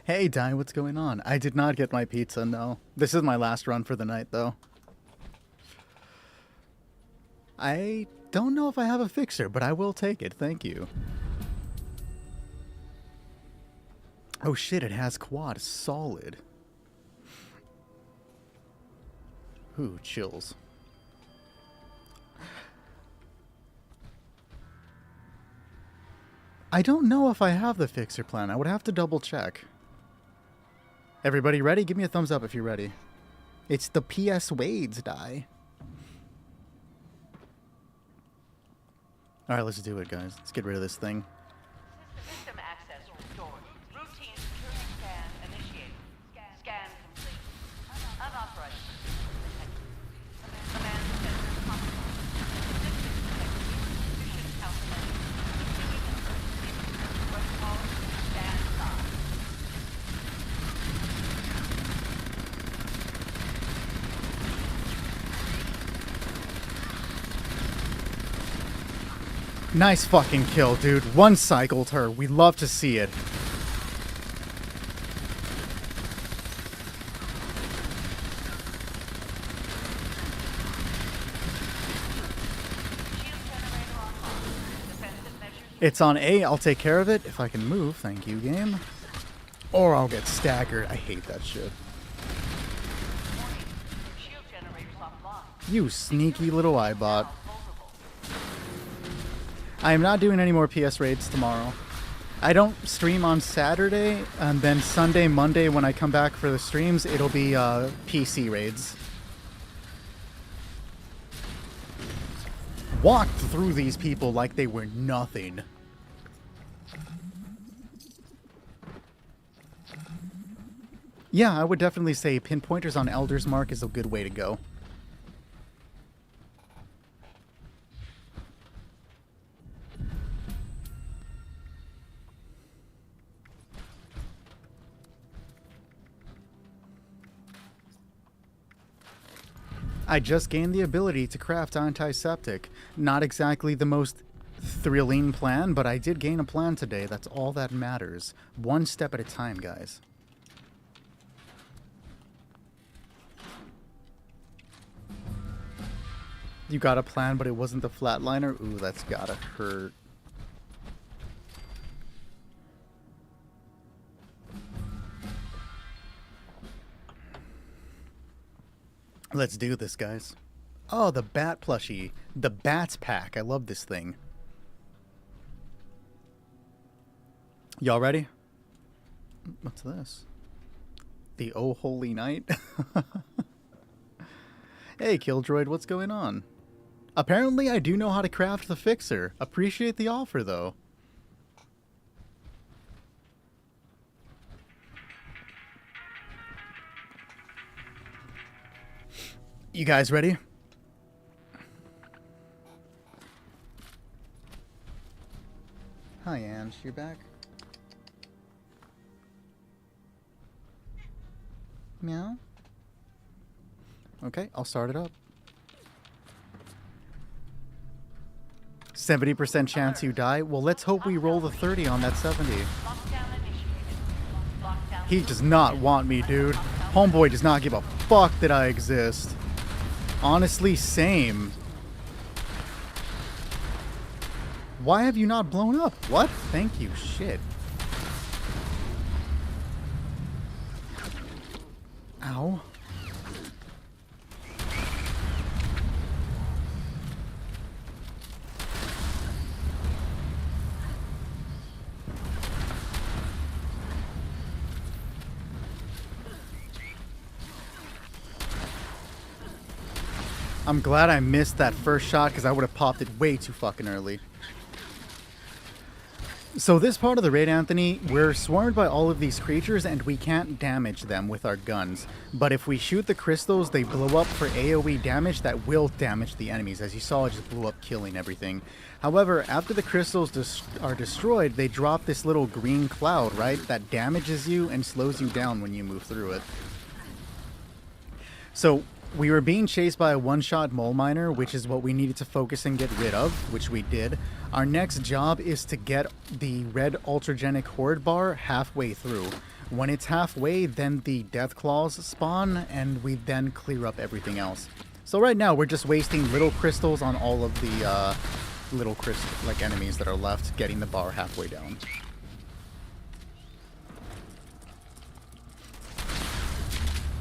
Hey, Di, what's going on? I did not get my pizza, no. This is my last run for the night, though. I don't know if I have a fixer, but I will take it. Thank you. Oh shit, it has quad. Solid. Ooh, chills. I don't know if I have the fixer plan. I would have to double check. Everybody ready? Give me a thumbs up if you're ready. It's the PS Wade's die. Alright, let's do it, guys. Let's get rid of this thing. System access restored. Routine security scan initiated. Scan complete. Unauthorized. Command center compromised. Institution counseling. West policy stand by. Nice fucking kill, dude. One cycled her. We love to see it. It's on A. I'll take care of it if I can move. Thank you, game. Or I'll get staggered. I hate that shit. You sneaky little iBot. I am not doing any more PS raids tomorrow. I don't stream on Saturday, and then Sunday, Monday, when I come back for the streams, it'll be PC raids. Walked through these people like they were nothing. Yeah, I would definitely say pinpointers on Elder's Mark is a good way to go. I just gained the ability to craft antiseptic. Not exactly the most thrilling plan, but I did gain a plan today. That's all that matters. One step at a time, guys. You got a plan, but it wasn't the flatliner? Ooh, that's gotta hurt. Let's do this, guys. Oh, the bat plushie. The Bats pack. I love this thing. Y'all ready? What's this? The Oh Holy Night? Hey, Killjoy, what's going on? Apparently, I do know how to craft the fixer. Appreciate the offer, though. You guys ready? Hi, Ange. You back? Meow? Okay, I'll start it up. 70% chance you die? Well, let's hope we roll the 30 on that 70. Lockdown initiated. Lockdown He does not want me, dude. Homeboy does not give a fuck that I exist. Honestly, same. Why have you not blown up? What? Thank you. Shit. Ow. I'm glad I missed that first shot because I would have popped it way too fucking early. So this part of the raid, Anthony, we're swarmed by all of these creatures and we can't damage them with our guns. But if we shoot the crystals, they blow up for AoE damage that will damage the enemies. As you saw, it just blew up, killing everything. However, after the crystals are destroyed, they drop this little green cloud, right? That damages you and slows you down when you move through it. So we were being chased by a one-shot mole miner, which is what we needed to focus and get rid of, which we did. Our next job is to get the red ultragenic horde bar halfway through. When it's halfway, then the death claws spawn, and we then clear up everything else. So right now, we're just wasting little crystals on all of the little enemies that are left, getting the bar halfway down.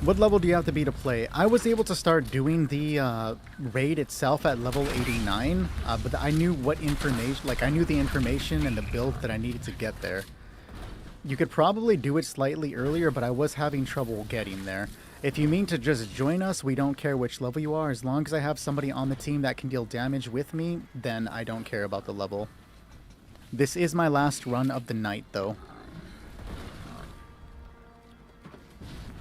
What level do you have to be to play? I was able to start doing the raid itself at level 89, but I knew what information, I knew the information and the build that I needed to get there. You could probably do it slightly earlier, but I was having trouble getting there. If you mean to just join us, we don't care which level you are. As long as I have somebody on the team that can deal damage with me, then I don't care about the level. This is my last run of the night, though.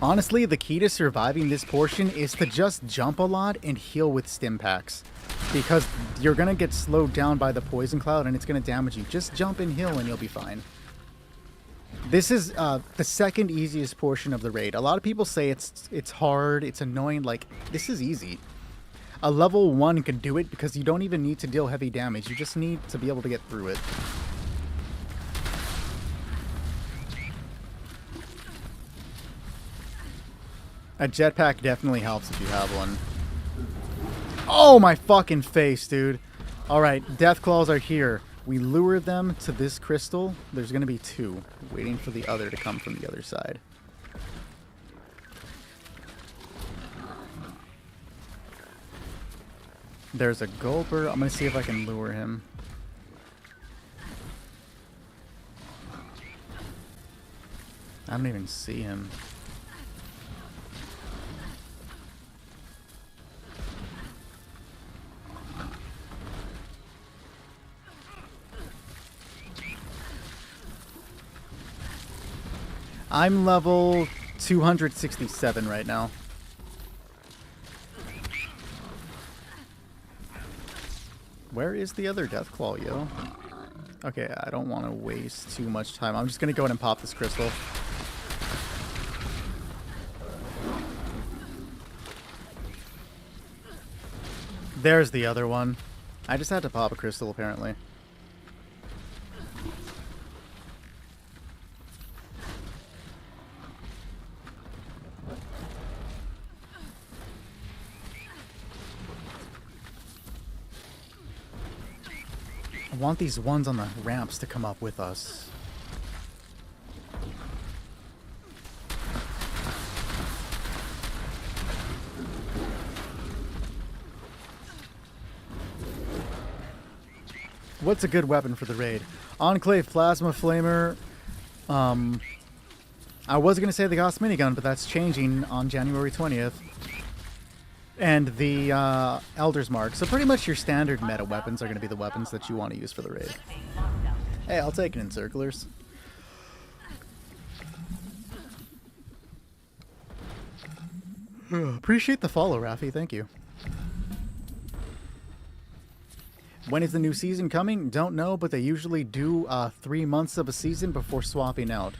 Honestly, the key to surviving this portion is to just jump a lot and heal with stim packs. Because you're going to get slowed down by the poison cloud and it's going to damage you. Just jump and heal and you'll be fine. This is the second easiest portion of the raid. A lot of people say it's hard, it's annoying. This is easy. A level 1 can do it because you don't even need to deal heavy damage. You just need to be able to get through it. A jetpack definitely helps if you have one. Oh, my fucking face, dude. Alright, death claws are here. We lure them to this crystal. There's going to be 2. Waiting for the other to come from the other side. There's a gulper. I'm going to see if I can lure him. I don't even see him. I'm level 267 right now. Where is the other Deathclaw, yo? Okay, I don't want to waste too much time. I'm just going to go ahead and pop this crystal. There's the other one. I just had to pop a crystal, apparently. I want these ones on the ramps to come up with us. What's a good weapon for the raid? Enclave Plasma Flamer. I was going to say the Gauss minigun, but that's changing on January 20th. And the Elder's Mark. So pretty much your standard meta weapons are going to be the weapons that you want to use for the raid. Hey, I'll take an Encirclers. Appreciate the follow, Rafi. Thank you. When is the new season coming? Don't know, but they usually do 3 months of a season before swapping out.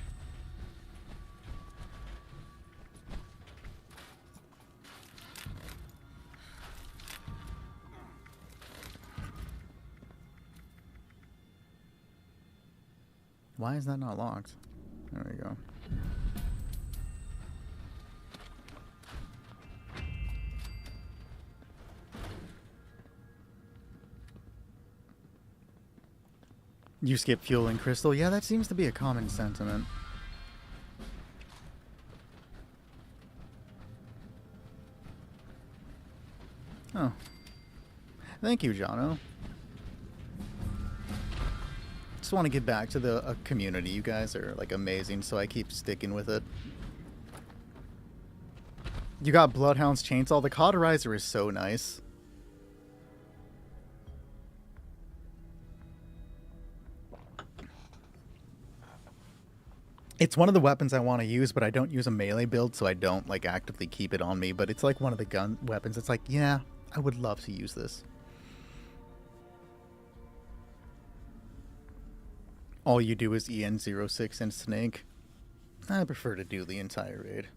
Why is that not locked? There we go. You skip fuel and crystal? Yeah, that seems to be a common sentiment. Oh. Thank you, Jono. Just want to get back to the community. You guys are, like, amazing, so I keep sticking with it. You got Bloodhound's Chainsaw. The Cauterizer is so nice. It's one of the weapons I want to use, but I don't use a melee build, so I don't, like, actively keep it on me. But it's, like, one of the gun weapons. It's like, yeah, I would love to use this. All you do is EN06 and Snake. I prefer to do the entire raid.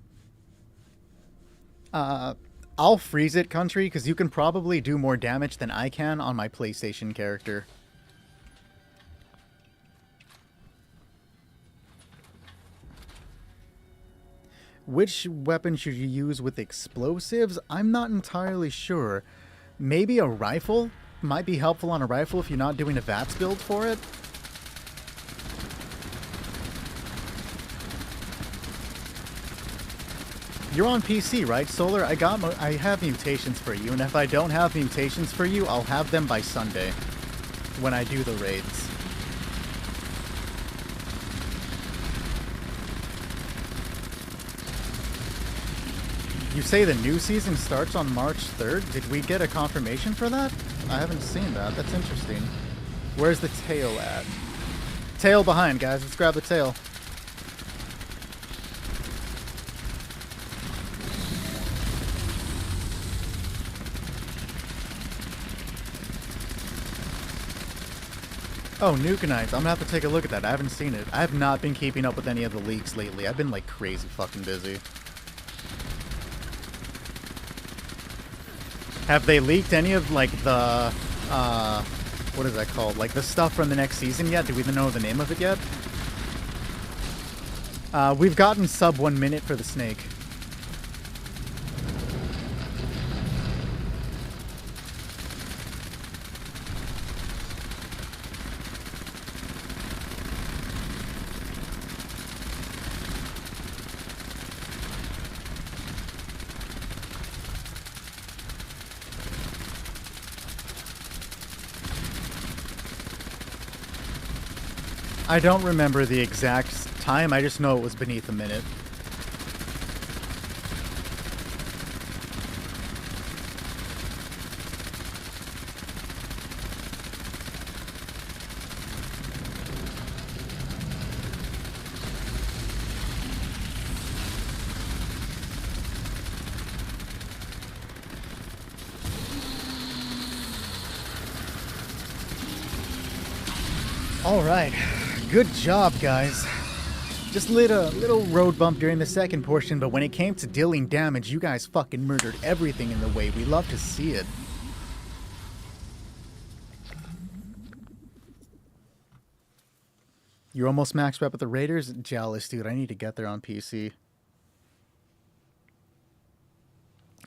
I'll freeze it, Country, because you can probably do more damage than I can on my PlayStation character. Which weapon should you use with explosives? I'm not entirely sure. Maybe a rifle? Might be helpful on a rifle if you're not doing a VATS build for it. You're on PC, right, Solar? I have mutations for you, and if I don't have mutations for you, I'll have them by Sunday when I do the raids. You say the new season starts on March 3rd? Did we get a confirmation for that? I haven't seen that. That's interesting. Where's the tail at? Tail behind, guys. Let's grab the tail. Oh, Nukenites. I'm gonna have to take a look at that. I haven't seen it. I have not been keeping up with any of the leaks lately. I've been, like, crazy fucking busy. Have they leaked any of, like, the, what is that called? Like, the stuff from the next season yet? Do we even know the name of it yet? We've gotten sub 1 minute for the Snake. I don't remember the exact time, I just know it was beneath a minute. All right. Good job, guys. Just lit a little road bump during the second portion, but when it came to dealing damage, you guys fucking murdered everything in the way. We love to see it. You're almost maxed rep at the Raiders? Jealous, dude. I need to get there on PC.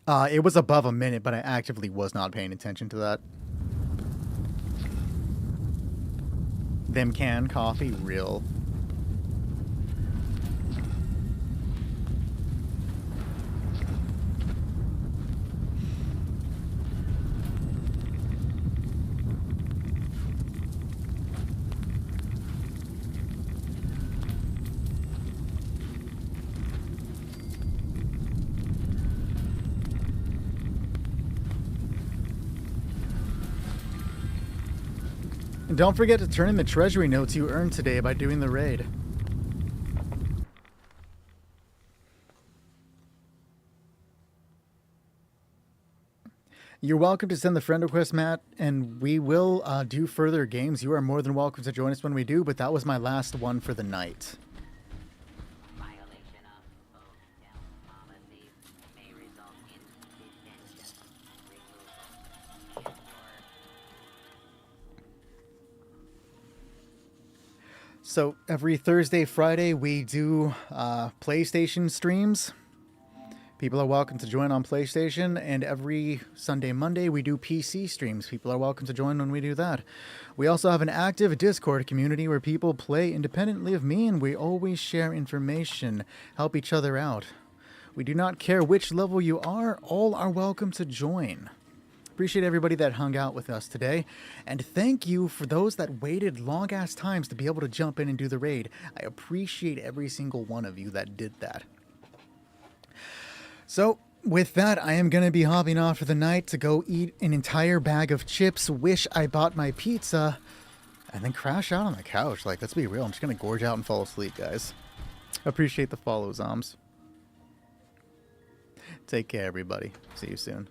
It was above a minute, but I actively was not paying attention to that. Them can coffee real. And don't forget to turn in the treasury notes you earned today by doing the raid. You're welcome to send the friend request, Matt, and we will do further games. You are more than welcome to join us when we do, but that was my last one for the night. Violation of hotel policies may result in detention, removal, So every Thursday, Friday, we do PlayStation streams. People are welcome to join on PlayStation, and every Sunday, Monday, we do PC streams. People are welcome to join when we do that. We also have an active Discord community where people play independently of me, and we always share information, help each other out. We do not care which level you are, all are welcome to join. Appreciate everybody that hung out with us today, and thank you for those that waited long-ass times to be able to jump in and do the raid. I appreciate every single one of you that did that. So, with that, I am going to be hopping off for the night to go eat an entire bag of chips, wish I bought my pizza, and then crash out on the couch. Like, let's be real, I'm just going to gorge out and fall asleep, guys. Appreciate the follow, Zoms. Take care, everybody. See you soon.